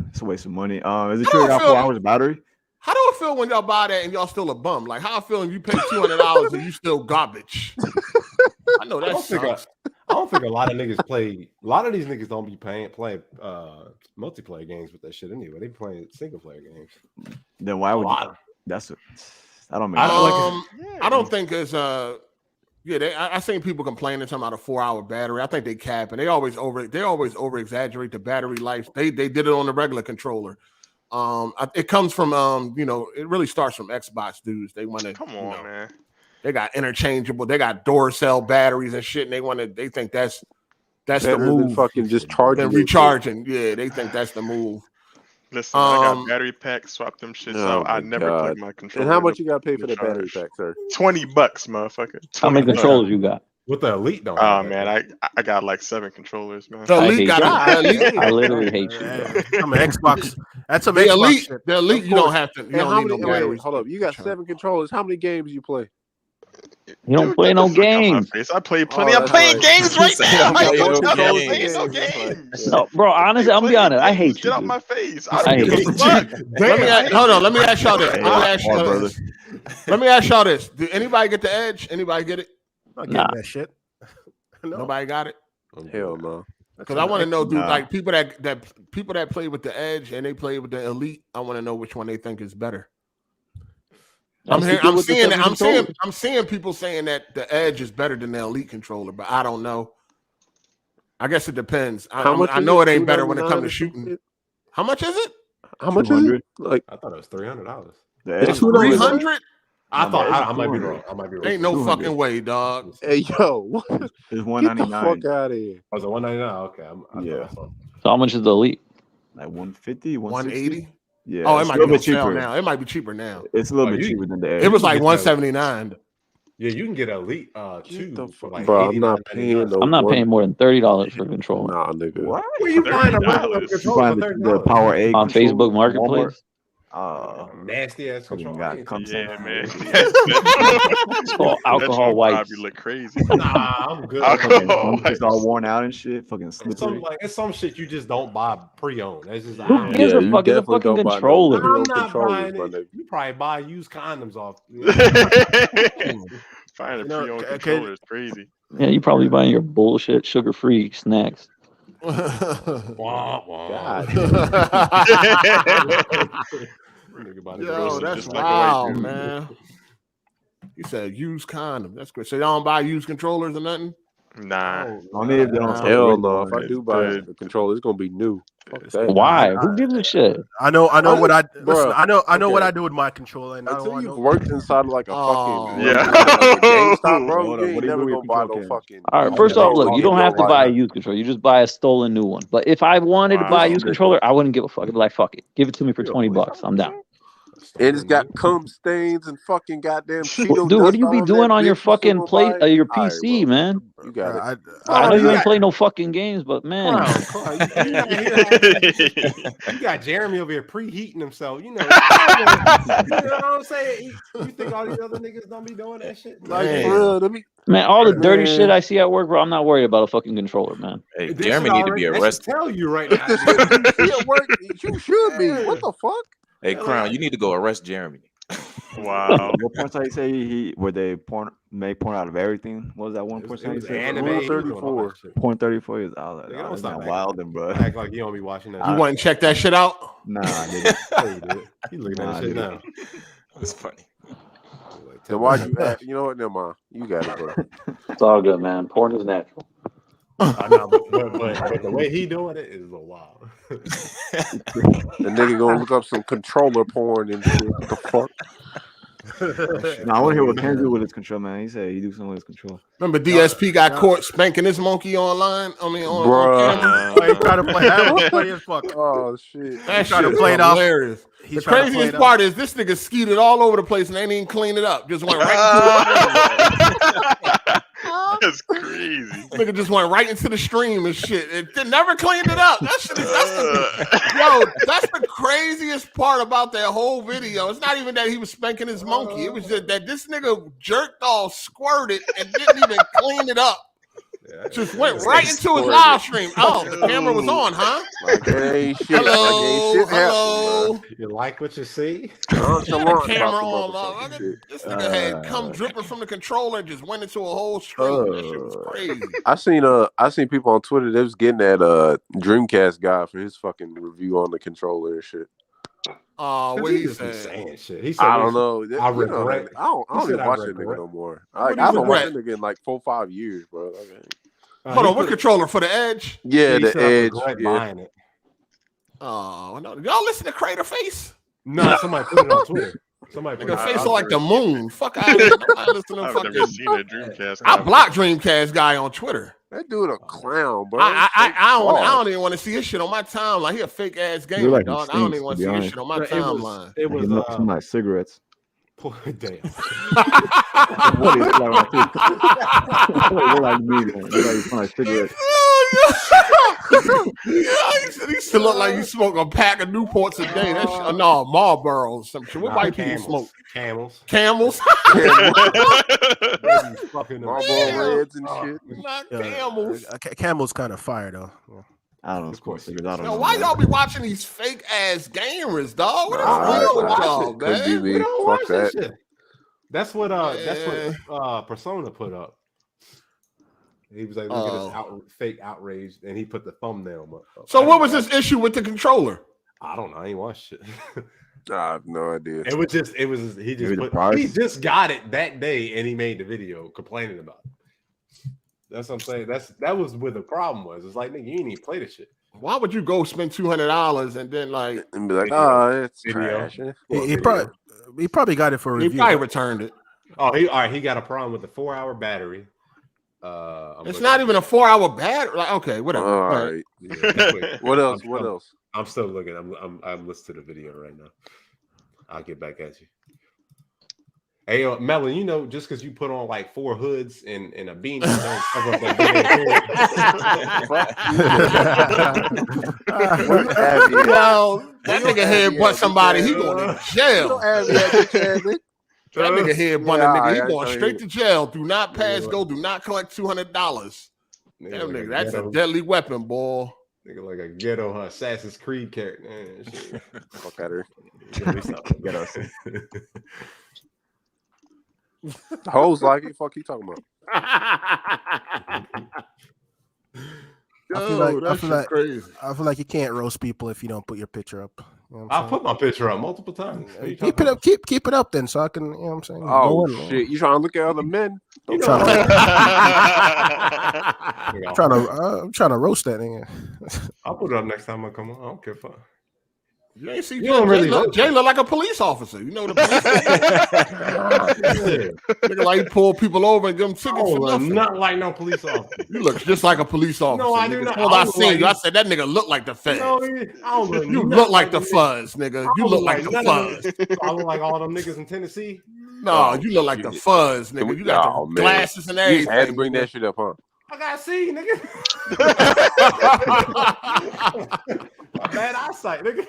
C: It's a waste of money. Is it true? Got 4 hours of battery?
A: How do it feel when y'all buy that and y'all still a bum? Like, how I feel when you pay $200 and you still garbage? I know that sucks.
B: I don't think a lot of niggas play. A lot of these niggas don't be playing multiplayer games with that shit anyway. They playing single player games.
C: Then why would you? I don't make
A: I don't think it's I seen people complaining talking about a 4-hour battery. I think they cap and they always over exaggerate the battery life. They did it on the regular controller. It comes from it really starts from Xbox dudes. They want to
E: come on, man.
A: They got interchangeable, they got Duracell batteries and shit, and they think that's the move.
J: Than fucking just charging
A: and recharging. Yeah, they think that's the move.
E: Listen, I got battery packs, swap them shits out. I never plug my controller.
J: And how much you gotta pay for the battery pack, sir?
E: $20, motherfucker.
F: How many controllers you got?
B: With the Elite, don't.
E: Oh man, I got like 7 controllers, man.
A: The Elite
F: I literally hate you.
H: I'm an Xbox. That's a
A: the Elite. Shit. The Elite, you don't have to. You don't need no batteries.
J: Hold up, you got 7 controllers. How many games you play?
F: You don't play no games.
E: I play plenty. I'm playing games right now.
F: No games. No, bro. Honestly, I'm gonna be honest. I hate you.
E: Get off my face.
A: I hate you. Let me ask y'all this. Let me ask y'all this. Did anybody get the Edge? Anybody get it?
H: I'm not getting that shit.
A: No. Nobody got it.
J: Hell no.
A: Because I want to know, dude, like people that play with the Edge and they play with the Elite. I want to know which one they think is better. I'm seeing people saying that the Edge is better than the Elite controller, but I don't know. I guess it depends. I know it ain't better when it comes to shooting. How much is it?
J: How much is it? Like
B: I thought it was $300.
A: It's $300.
B: I
C: No, but
B: thought
C: it's
B: I might be
C: 200.
B: wrong. I might be wrong.
A: Ain't no
C: 200.
A: fucking way, dog.
J: Hey, yo, what?
C: It's
J: Get the
C: 199.
J: fuck out of here.
B: Was it 199? Okay.
C: Yeah.
F: So how much is the Elite?
C: Like 150,
A: 180.
C: Yeah.
A: Oh, it
C: it's
A: might
C: a little
A: be on
C: bit
A: sale
C: cheaper.
A: now. It might be cheaper now.
C: It's a little
B: Oh,
C: bit
B: you-
C: cheaper than the Edge.
A: It was
B: You
A: like
B: can get
A: 179.
B: Yeah, you can get Elite
J: Get
B: 2
J: the
B: for
J: fuck-
B: like
J: Bro, I'm not paying
B: $89.99.
J: no
F: I'm not
J: one-
F: paying more than $30 for a controller
J: Nah, nigga.
C: What?
B: Where you buying a regular
E: $30?
C: You
B: controller
C: buying
B: for
C: the
B: $30?
C: Power 8
F: on
C: controller
F: Facebook
C: from
F: Marketplace.
B: Nasty ass
C: fucking
B: controller.
C: got
B: I ain't
C: cum
B: touching
E: Yeah,
C: stuff.
E: man.
F: It's called
E: That
F: alcohol
E: joint
F: wipes.
E: probably look crazy.
B: that. Nah, I'm good.
E: Alcohol
C: It's all worn out and shit. Fucking slippery.
B: It's some shit you just don't buy pre-owned. That's just
F: Who gives
J: Yeah,
F: a
J: you
F: fuck? It's a
J: definitely
F: fucking
J: don't buy no
F: controller.
J: real
B: I'm not
J: controllers,
B: buying
J: my
B: it.
J: nigga.
B: You probably buy used condoms off.
E: Finding
H: You know,
E: pre-owned
H: okay.
E: controller is crazy.
F: Yeah, you probably buying your bullshit sugar-free snacks.
B: Wah, wah.
J: God.
B: Nigga about to
A: Yo,
B: go
A: that's
E: just like a white
A: wild,
E: dude.
A: man. He said used condom. That's good. So y'all don't buy used controllers or nothing?
E: Nah.
C: Only if they don't
A: Nah.
C: sell
J: Hell
C: the
J: no. If I
E: It's
J: do buy
E: good.
J: a controller, it's gonna be new. Fuck
E: It's
J: that.
E: good.
F: Why? Who gives a shit?
H: I know what I listen,
J: Bruh,
H: I know what
J: okay.
H: I do with my controller, and I don't
J: Until
H: want
J: you've
H: no.
J: worked inside of like a
A: Oh.
J: fucking
E: Yeah.
J: like a GameStop, bro,
C: Hold
J: you
C: up,
J: ain't
C: what do you
J: never
C: do with
J: gonna buy
C: your
J: no
C: control
J: fucking.
F: All right,
B: Oh,
F: first
B: yeah,
F: off, look,
B: all
F: you
B: in
F: don't
B: your
F: have to
B: life.
F: buy a used controller. You just buy a stolen new one. But if I wanted to buy a used
E: Wow.
F: controller, I wouldn't give a fuck. I'd be like, fuck it. Give it to me for $20. I'm down.
J: And it's got cum stains and fucking goddamn Cheeto
F: Dude, what
J: dust
F: do you
J: all
F: be
J: over
F: doing
J: that
F: on your
J: bitch. You still
F: fucking
J: gonna
F: play,
J: buy it?
F: your
J: All right,
F: PC,
J: bro.
F: man?
J: You got it.
F: I know
B: you
F: you ain't
B: got-
F: play no fucking games, but man,
B: You got Jeremy over here preheating himself. You know what I'm saying? You think all these other niggas don't be doing that shit?
J: Like,
A: Man.
J: for real, let me.
F: man, all the dirty
J: Man.
F: shit I see at work, bro, I'm not worried about a fucking controller, man.
I: Hey,
B: That
I: Jeremy
B: shit
I: need to
B: already-
I: be
B: that should
I: arrested.
B: tell you right
J: If
B: now.
J: the shit you see at work, you should be. What the fuck?
I: Hey, Crown, you need to go arrest Jeremy.
E: Wow.
C: What porn site you say where they make porn out of everything? What was that one
B: It
C: porn
B: was
C: site you said?
B: anime.
J: Rule
B: he was doing all
J: 34.
B: that shit.
C: Porn 34 is out.
B: Nigga, don't
C: That's
B: stop
C: not
B: acting-
C: wilding, bro.
B: Act like you don't be watching that.
A: You
B: shit.
A: went and check that shit out?
C: Nah, I didn't.
B: Yeah, you did. You looking at
C: Nah,
B: that shit
C: I
B: now.
I: That's funny.
B: Like,
J: Then why you at? You know what? Never mind. You got it, bro.
F: It's all good, man. Porn is natural.
B: I know, but the way he doing it is a little wild.
J: The nigga gonna look up some controller porn and shit. What the fuck?
C: No, I want to hear what Ken do with his control, man. He said he do something with his control.
A: Remember DSP got caught spanking this monkey online? I mean, on
J: Bruh.
A: camera?
H: Oh, he tried to play that was funny as fuck.
J: Oh shit.
A: That
H: tried to
A: shit
H: play
A: is
H: it off.
A: hilarious.
H: He
A: The
H: tried to play
A: craziest
H: it
A: part is this nigga skeeted all over the place and they didn't even clean it up. Just went right into the
E: That's crazy.
A: This nigga just went right into the stream and shit. It never cleaned it up. That shit is that's the craziest part about that whole video. It's not even that he was spanking his monkey. It was just that this nigga jerked off, squirted, and didn't even clean it up. Just went right into his live stream. Oh, the camera was on, huh?
J: Like it ain't shit.
A: Hello,
J: like ain't shit
A: hello.
J: happening,
B: You like what you see?
J: bro.
A: The
J: Nonchalant
A: camera
J: about
A: on,
J: the motherfucking shit.
A: This nigga had come dripping from the controller and just went into a whole stream. That shit was crazy.
J: I seen people on Twitter they was getting that Dreamcast guy for his fucking review on the controller and shit.
A: What he
B: just be
A: said?
B: saying shit. He said,
J: I don't know.
B: I regret.
J: I don't
B: He said,
J: even
B: I
J: watch that nigga
B: regret.
J: no more.
A: What
J: I
A: do you
J: haven't watched
A: regret?
J: that nigga in like 4-5 years, bro. Okay.
A: Hold on, what controller for the Edge?
J: Yeah,
B: He
J: the
B: said, I
J: Edge.
B: regret
J: Yeah.
B: buying it.
A: Oh no! Y'all listen to Crater Face?
B: No, somebody put it on Twitter. Somebody put it
A: Nigga
B: on
A: face
E: I've
A: look like the
E: never
A: moon. Fuck out of here! I'm not listening to
E: I've
A: fucking.
E: never seen a Dreamcast.
A: I blocked Dreamcast guy on Twitter.
J: That dude a clown, bro.
A: I don't even want to see his shit on my timeline. He a fake ass gamer,
C: like
A: dog.
C: he
A: I don't
C: stinks,
A: even want
C: to
A: to
C: be
A: see his
C: honest.
A: shit on my
B: It
A: timeline.
B: It was
C: He looks like cigarettes.
B: damn.
C: What is like me, man. He like, like cigarettes.
A: He still look like you smoke a pack of Newports a day. That shit, no, Marlboros, some shit. What white people smoke?
B: Camels.
A: Camels?
J: Marlboro Reds and shit.
A: Not camels.
H: Camel's kind of fire though.
C: I don't know. Of course, I don't
A: Yo,
C: know.
A: why y'all be watching these fake ass gamers, dog? What is
J: Nah,
A: wrong with
J: that
A: y'all,
J: shit couldn't be
A: man?
J: me.
B: We don't
J: Fuck
B: watch that
J: that.
B: shit. That's what Persona put up. He was like, look at this fake outrage, and he put the thumbnail up.
A: So what was this issue with the controller?
B: I don't know. I ain't watched shit.
J: I have no idea.
B: He just got it that day, and he made the video complaining about it. That's what I'm saying. That was where the problem was. It's like, nigga, you ain't even play this shit.
A: Why would you go spend $200 and then like
J: And be like, oh, it's
B: Video.
J: trash.
H: He probably He probably got it for
A: He
H: review.
A: probably returned it.
B: Oh, all right. He got a problem with the 4-hour battery.
A: It's not even a 4-hour battery. Like, okay, whatever.
J: All right.
B: Yeah,
J: what else? What else?
B: I'm still looking. I'm listening to the video right now. I'll get back at you. Hey, Melon, you know, just because you put on like 4 hoods and a beanie, don't cover up that big
A: Yo, that nigga headbutt somebody, he going to jail. That nigga headbutt a nigga, he going straight to jail. Do not pass go. Do not collect $200. Damn nigga, that's a deadly weapon, boy.
B: Nigga like a ghetto Assassin's Creed character. Man, shit.
J: Fuck at her.
B: Ghetto.
J: Hoes like it. Fuck you talking about?
H: I feel like you can't roast people if you don't put your picture up. You know
B: I'll put my picture up multiple times.
H: Keep it up, keep it up then, so I can. You know what I'm saying?
J: Oh shit! You trying to look at other men?
H: I'm trying to roast that nigga.
B: I'll put it up next time I come on. I don't care for.
A: You ain't see
B: you don't really look.
A: Jay look like a police officer. You know the police. Nigga like he pull people over and give them tickets for nothing.
B: Not like no police officer.
A: You look just like a police officer.
B: No, I do not.
A: I seen you. I said that nigga look like the feds.
B: No,
A: you look like the fuzz, nigga. You look like the fuzz.
B: I look like all them niggas in Tennessee.
A: No, you look like the fuzz, nigga. You got the glasses and everything.
J: You had to bring that shit up, huh?
B: I gotta see, nigga. My bad eyesight, nigga.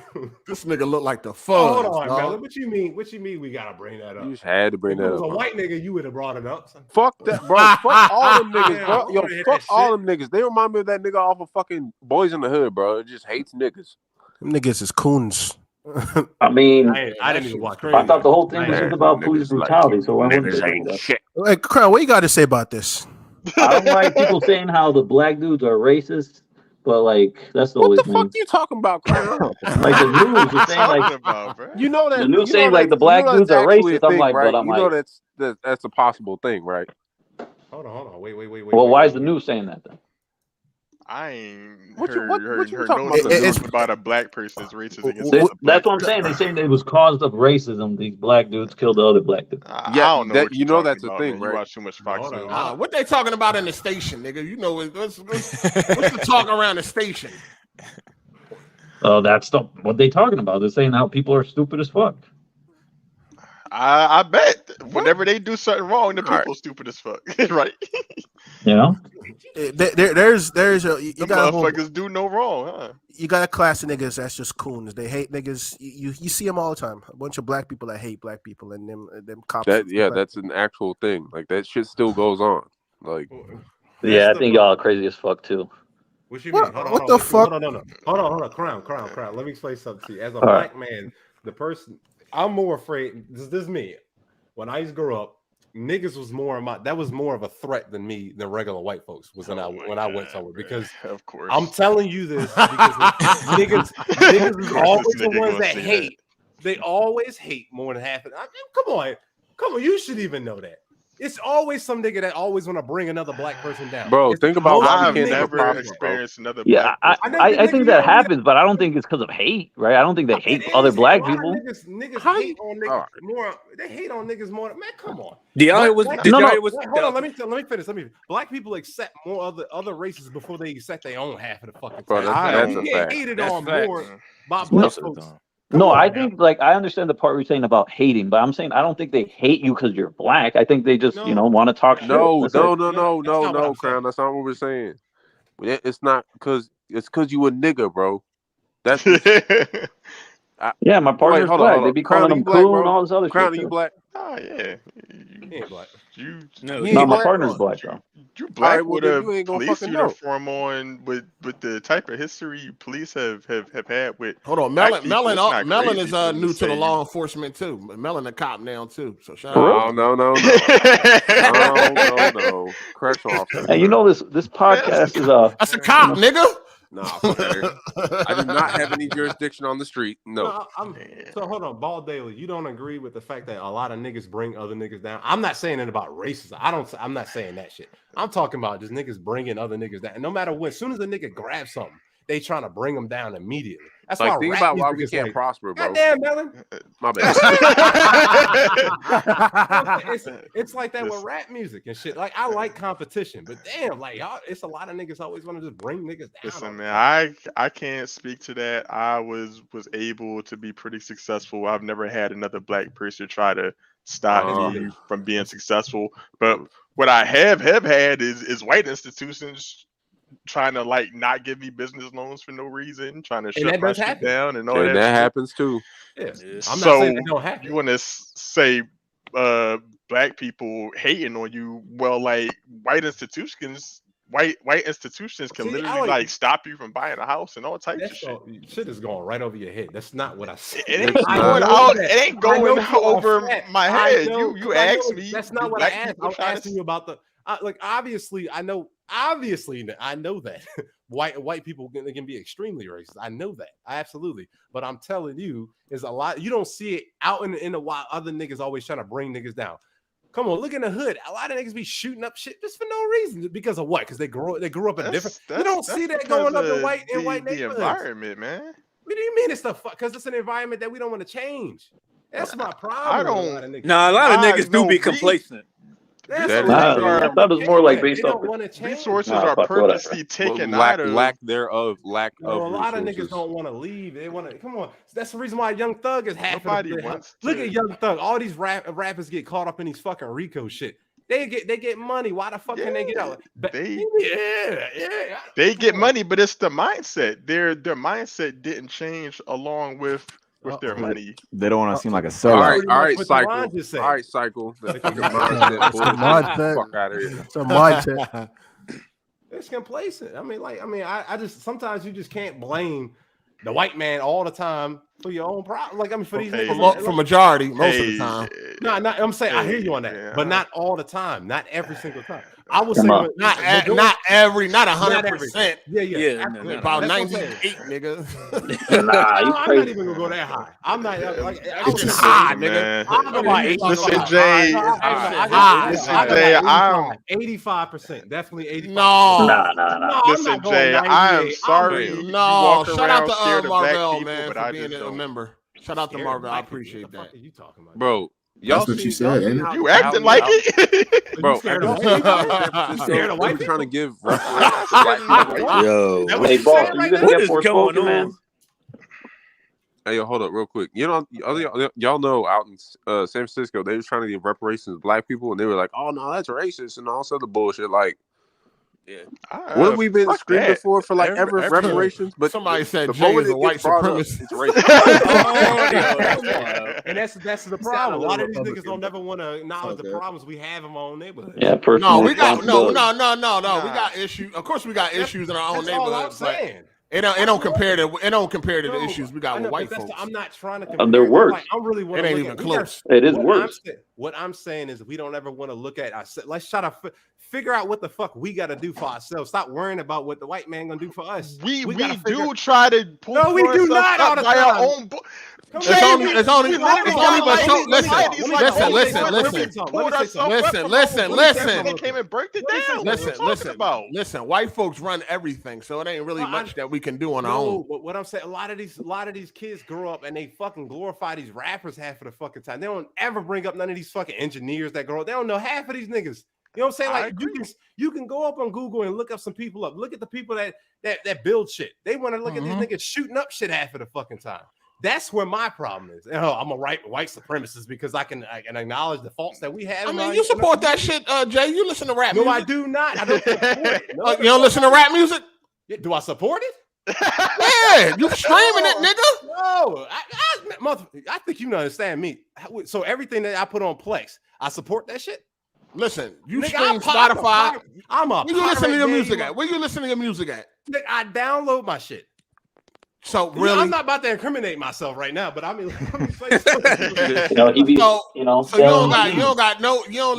A: This nigga look like the fuzz.
B: Hold on, brother. What you mean? We gotta bring that up?
J: You just had to bring that up.
B: If it was a white nigga, you would have brought it up. Son.
J: Fuck that, bro. Fuck all them niggas, bro. Yo, fuck all them niggas. They remind me of that nigga off of fucking Boys in the Hood, bro. It just hates niggas.
H: Them niggas is coons.
F: I mean,
B: I didn't even watch.
F: I thought the whole thing was just about police brutality. So why wouldn't they do that?
J: Shit.
H: Hey, Crown, what you got to say about this?
F: I don't like people saying how the black dudes are racist, but like that's
J: What
F: always
J: the fuck you talking about, Crown?
F: like the news is saying like
J: you know that
F: the news saying like the black dudes are racist. I'm like,
J: right?
F: but I'm
J: you
F: like,
J: know that's a possible thing, right?
B: Hold on. Wait.
F: Well, why is the news saying that then?
E: I ain't
J: What you
E: heard
J: talking
E: no news about a black person is racist against
F: That's what I'm saying. They're saying it was caused of racism. These black dudes killed the other black dudes.
E: I don't know.
J: You know that's a thing,
E: man.
J: right?
E: You watch too much Fox News.
A: What they talking about in the station, nigga? You know what's the talk around the station?
F: That's what they talking about. They're saying how people are stupid as fuck.
E: I bet whenever they do something wrong, the people stupid as fuck, right?
F: You know,
H: there's you got
E: motherfuckers do no wrong, huh?
H: You got a class of niggas that's just coons. They hate niggas. You see them all the time. A bunch of black people that hate black people, and them cops.
J: That's an actual thing. Like that shit still goes on. Like,
F: I think y'all are crazy as fuck too.
B: What you mean?
H: What the fuck?
B: Hold on. Crown. Let me explain something to you. As a black man, the person I'm more afraid. This is me. When I used to grow up, niggas was more of a threat than me than regular white folks was when I went somewhere, because
E: of course
B: I'm telling you this because niggas is always the ones that hate. They always hate more than half. I mean, come on, you should even know that. It's always some nigga that always want to bring another black person down.
J: Bro, think about
E: I've never experienced another.
F: Yeah, I think that happens, but I don't think it's because of hate, right? I don't think they hate other black people.
B: Niggas hate on niggas more. They hate on niggas more. Man, come on.
D: Hold on,
B: let me finish. Black people accept more other races before they accept their own half of the fucking
J: time. That's a fact.
B: Hated on more by black folks.
F: No, I think I understand the part you're saying about hating, but I'm saying I don't think they hate you because you're black. I think they just want to talk shit.
J: No, Crown. That's not what we're saying. It's not because you a nigga, bro. That's
F: my partner's black. They be calling him cool and all this other
J: Crown,
F: shit.
J: you black?
E: Oh yeah.
B: He ain't black.
F: My partner's black though.
E: You black with a
J: police
E: uniform on with the type of history police have had with.
A: Hold on, Melon is new to the law enforcement too. Melon a cop now too. So shout out.
J: No. Correctional officer.
F: Hey, you know this podcast is
A: that's a cop, nigga.
J: No, I do not have any jurisdiction on the street. No.
B: So hold on, Ball Daily. You don't agree with the fact that a lot of niggas bring other niggas down? I'm not saying it about racism. I'm not saying that shit. I'm talking about just niggas bringing other niggas down. And no matter what, as soon as a nigga grabs something, they trying to bring them down immediately. That's
J: like,
B: why
J: think
B: rap
J: about why
B: music
J: we
B: is
J: can't
B: like,
J: prosper, bro.
B: goddamn, Melon.
J: My bad.
B: It's like that with rap music and shit. Like I like competition, but damn, like y'all, it's a lot of niggas always want to just bring niggas down.
E: Listen, man, I can't speak to that. I was able to be pretty successful. I've never had another black person try to stop me from being successful. But what I have had is white institutions trying to like not give me business loans for no reason, trying to shut my shit down and all that.
J: And that happens too.
B: Yeah. I'm not saying it don't happen.
E: You want to say black people hating on you? Well, like white institutions can literally like stop you from buying a house and all types of shit.
B: Shit is going right over your head. That's not what I said.
E: It ain't going over my head. You asked me.
B: That's not what I asked. I'm asking you about the like. Obviously, I know that white people can be extremely racist. I know that. Absolutely. But I'm telling you, there's a lot. You don't see it out in the wild. Other niggas always trying to bring niggas down. Come on, look in the hood. A lot of niggas be shooting up shit just for no reason. Because of what? Because they grew up in different. You don't see that going up in white neighborhoods.
E: The environment, man.
B: What do you mean it's the fuck? Because it's an environment that we don't want to change. That's my problem.
E: I don't.
D: A lot of niggas do be complacent.
F: I thought it was more like based off
E: resources are purposely taken out of
J: lack of.
B: A lot of niggas don't want to leave. They want to come on. That's the reason why Young Thug is half.
E: Nobody wants.
B: Look at Young Thug. All these rappers get caught up in these fucking Rico shit. They get money. Why the fuck can they get out?
E: They get money, but it's the mindset. Their mindset didn't change along with their money.
C: They don't want to seem like a sellout.
J: All right, cycle. Fuck out of here.
H: It's a mindset.
B: It's complacent. I just sometimes you just can't blame the white man all the time for your own problem. Like for these niggas,
A: for majority, most of the time.
B: No, I'm saying I hear you on that, but not all the time, not every single time. I would say
A: not 100%.
B: Yeah.
A: About 98, nigga.
B: I'm not even gonna go that high. I'm not like
A: it's just high, nigga.
E: Listen, Jay. I'm
B: 85%. Definitely 85%.
A: No.
E: Listen, Jay. I am sorry.
A: No. Shout out to Marvel, man, for being a member. Shout out to Marvel. I appreciate that.
B: What are you talking about,
J: bro?
K: That's what she said, ain't it?
E: You acting like it,
J: bro.
B: Scared of white
J: trying to give.
F: Yo, hey, boss, you gonna get Forspoken, man?
J: Hey, yo, hold up, real quick. You know, y'all know out in San Francisco, they were trying to give reparations to black people, and they were like, "Oh no, that's racist," and all this other bullshit. Like, what have we been screaming for like ever reparations? But
A: somebody said Jay is a white supremacist.
J: It's racist.
B: And that's the problem. A lot of these niggas don't never want to acknowledge the problems we have in our own neighborhood.
F: Yeah,
A: no. We got issues. Of course, we got issues in our own neighborhood.
B: All I'm saying.
A: It don't compare to the issues we got with white folks.
B: I'm not trying to compare.
F: They're worse.
B: Like, I'm really
A: it ain't even close.
F: It is worse.
B: What I'm saying is we don't ever want to look at ourselves. Let's try to figure out what the fuck we got to do for ourselves. Stop worrying about what the white man gonna do for us.
E: We do try to pull.
B: No, we do not all the time.
E: Our own
A: It's only but show. Listen.
E: They came and broke it down.
A: Listen. White folks run everything, so it ain't really much that we can do on our own.
B: But what I'm saying, a lot of these kids grow up and they fucking glorify these rappers half of the fucking time. They don't ever bring up none of these fucking engineers that grow up. They don't know half of these niggas. You know what I'm saying? Like you can go up on Google and look up some people up. Look at the people that build shit. They want to look at these niggas shooting up shit half of the fucking time. That's where my problem is. I'm a white supremacist because I can acknowledge the faults that we have.
A: I mean, you support that shit, Jay. You listen to rap music.
B: No, I do not. I don't support it. No,
A: you don't listen to rap music?
B: Do I support it?
A: Yeah, you streaming it, nigga.
B: No, I think you understand me. So everything that I put on Plex, I support that shit.
A: Listen, you stream Spotify. Where you listen to your music at? Where you listen to your music at?
B: I download my shit.
A: So really,
B: I'm not about to incriminate myself right now, but I mean,
F: you
A: don't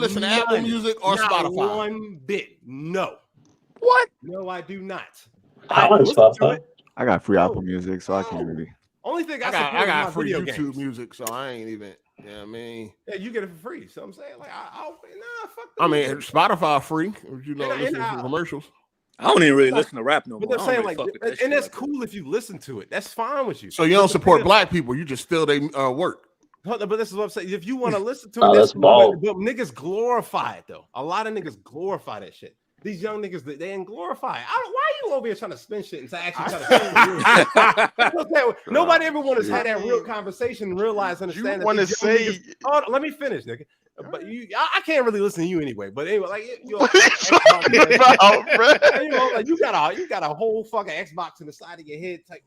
A: listen to Apple Music or Spotify.
B: One bit, no.
A: What?
B: No, I do not.
F: I like Spotify.
C: I got free Apple Music, so I can't really.
B: Only thing I
A: got free YouTube
B: games.
A: music, so I ain't even. Yeah, I mean,
B: yeah, you get it for free. So I'm saying, like, fuck.
A: I mean, Spotify free. You know, listen to commercials.
D: I don't even really listen to rap no more.
B: But they're saying like, and that's
D: like
B: cool if you listen to it. That's fine with you.
A: So you don't support black people. You just steal their work.
B: But this is what I'm saying. If you want to listen to
F: Oh,
B: it,
F: that's bald.
B: but niggas glorify it though. A lot of niggas glorify that shit. These young niggas, they ain't glorify it. Why are you over here trying to spin shit and actually try to spin? Nobody ever want to have that real conversation and realize, understand.
E: You want to say?
B: Niggas, oh, let me finish, nigga. But I can't really listen to you anyway. But anyway, like you know, like you got a whole fucking Xbox in the side of your head. Type,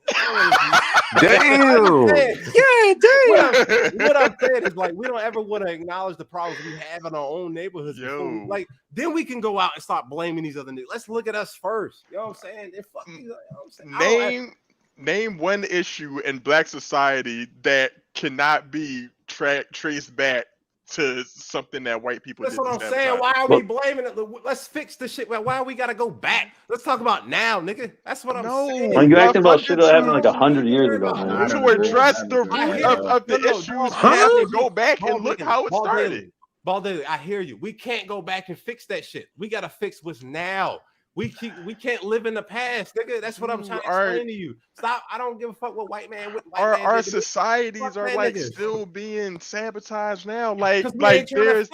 J: damn.
B: Yeah, damn. What I'm saying is like we don't ever want to acknowledge the problems we have in our own neighborhoods. Like then we can go out and start blaming these other niggas. Let's look at us first. You know what I'm saying? You know what I'm saying?
E: Name one issue in black society that cannot be traced back to something that white people
B: That's
E: did.
B: what I'm saying. Why are we blaming it? Let's fix the shit. Why we gotta go back? Let's talk about now, nigga. That's what I'm saying.
F: When you're acting about shit that happened like 100 years ago, man.
E: To address the root of the issues, we have to go back and look how it started.
B: Baldaily, I hear you. We can't go back and fix that shit. We gotta fix what's now. We can't live in the past, nigga. That's what I'm trying to explain to you. Stop. I don't give a fuck what white man.
E: Our societies are like still being sabotaged now. Like there's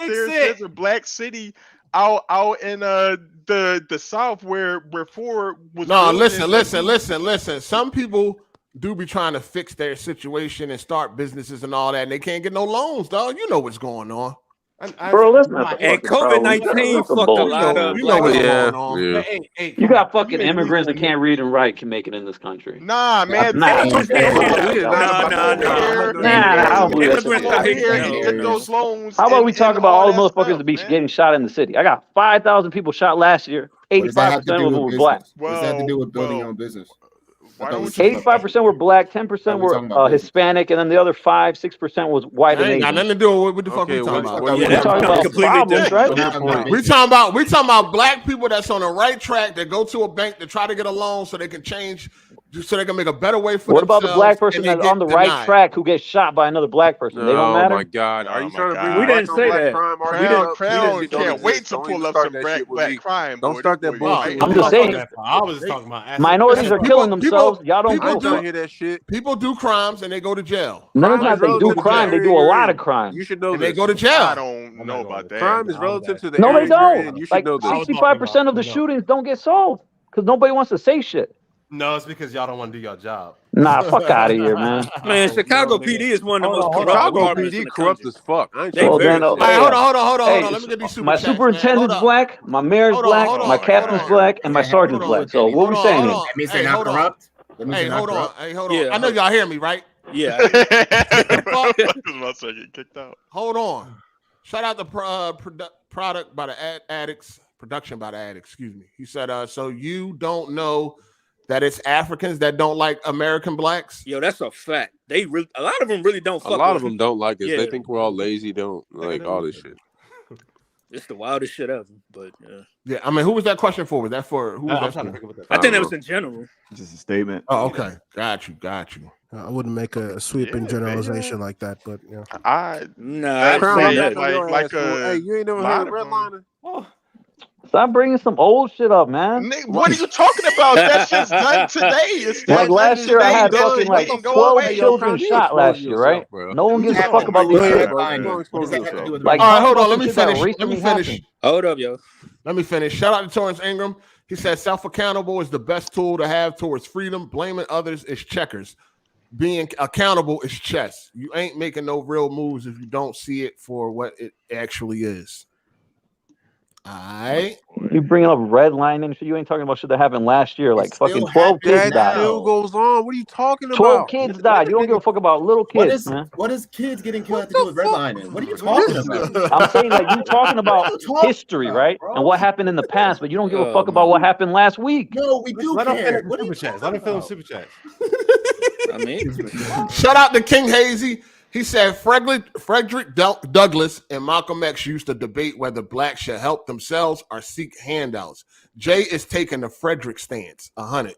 E: a black city out in the South where Ford was.
A: No, listen. Some people do be trying to fix their situation and start businesses and all that, and they can't get no loans, dog. You know what's going on.
F: Bro, let's not.
D: And COVID-19 fucked a lot up.
A: You know what's going on.
F: You got fucking immigrants that can't read and write can make it in this country.
E: Nah, man.
F: Nah, I don't believe that shit. How about we talk about all the motherfuckers that be getting shot in the city? I got 5,000 people shot last year. 85% of them were black.
K: What does that have to do with building your own business?
F: 85% were black, 10% were Hispanic, and then the other 5-6% was white and Asian.
A: Got nothing to do with what the fuck we talking about.
F: We're talking about problems, right?
A: We talking about black people that's on the right track that go to a bank to try to get a loan so they can change, so they can make a better way for
F: themselves. What about the black person that's on the right track who gets shot by another black person? They don't matter.
J: Oh my God! Are you trying to bring?
D: We didn't say that.
E: Crown can't wait to pull up some black crime.
J: Don't start that bullshit.
F: I'm just saying.
B: I was just talking about
F: minorities are killing themselves. Y'all don't
J: hear that shit.
A: People do crimes and they go to jail.
F: None of the time they do crime. They do a lot of crime.
J: You should know.
A: They go to jail.
E: I don't know about that.
J: Crime is relative to the.
F: No, they don't.
J: You
F: Like
J: should know this.
F: 65% of the shootings don't get solved because nobody wants to say shit.
B: No, it's because y'all don't want to do your job.
F: Nah, fuck out of here, man.
D: Man, Chicago PD is one of the most corrupt
J: Chicago
D: departments in
J: PD
D: the
J: corrupt
D: country.
J: as fuck.
A: Hold on. Let me get these super
F: my
A: chats,
F: superintendent's black, my mayor's black, my captain's black, and my sergeant's black. So what we saying here?
K: That means they're not corrupt.
A: Hey, hold on. I know y'all hear me, right?
D: Yeah.
E: Kicked out.
A: Hold on. Shout out the product by the addicts. Production by the addicts. Excuse me. He said, so you don't know that it's Africans that don't like American blacks?
D: Yo, that's a fact. A lot of them really don't.
J: A lot of them don't like us. They think we're all lazy. Don't like all this shit.
D: It's the wildest shit ever. But
A: yeah, I mean, who was that question for? Was that for who? Was that
D: for? I think that was in general.
C: Just a statement.
A: Oh, okay. Got you.
H: I wouldn't make a sweeping generalization like that, but yeah.
E: Hey,
J: you ain't never heard of redlining?
F: Stop bringing some old shit up, man.
E: Nick, what are you talking about? That shit's done today.
F: Like last year, I had fucking like 12 children shot last year, right? No one gives a fuck about these shit.
A: Like, all right, hold on. Let me finish.
D: Hold up, yo.
A: Let me finish. Shout out to Torrance Ingram. He said self-accountable is the best tool to have towards freedom. Blaming others is checkers. Being accountable is chess. You ain't making no real moves if you don't see it for what it actually is. All right.
F: You bringing up redlining shit. You ain't talking about shit that happened last year. Like fucking 12 kids died.
J: That still goes on. What are you talking about?
F: 12 kids died. You don't give a fuck about little kids, man.
K: What is kids getting killed have to do with redlining? What are you talking about?
F: I'm saying like you talking about history, right? And what happened in the past, but you don't give a fuck about what happened last week.
K: No, we do care.
B: Let him fill super chats.
D: I mean,
A: shout out to King Hazy. He said Frederick Douglass and Malcolm X used to debate whether blacks should help themselves or seek handouts. Jay is taking the Frederick stance. 100.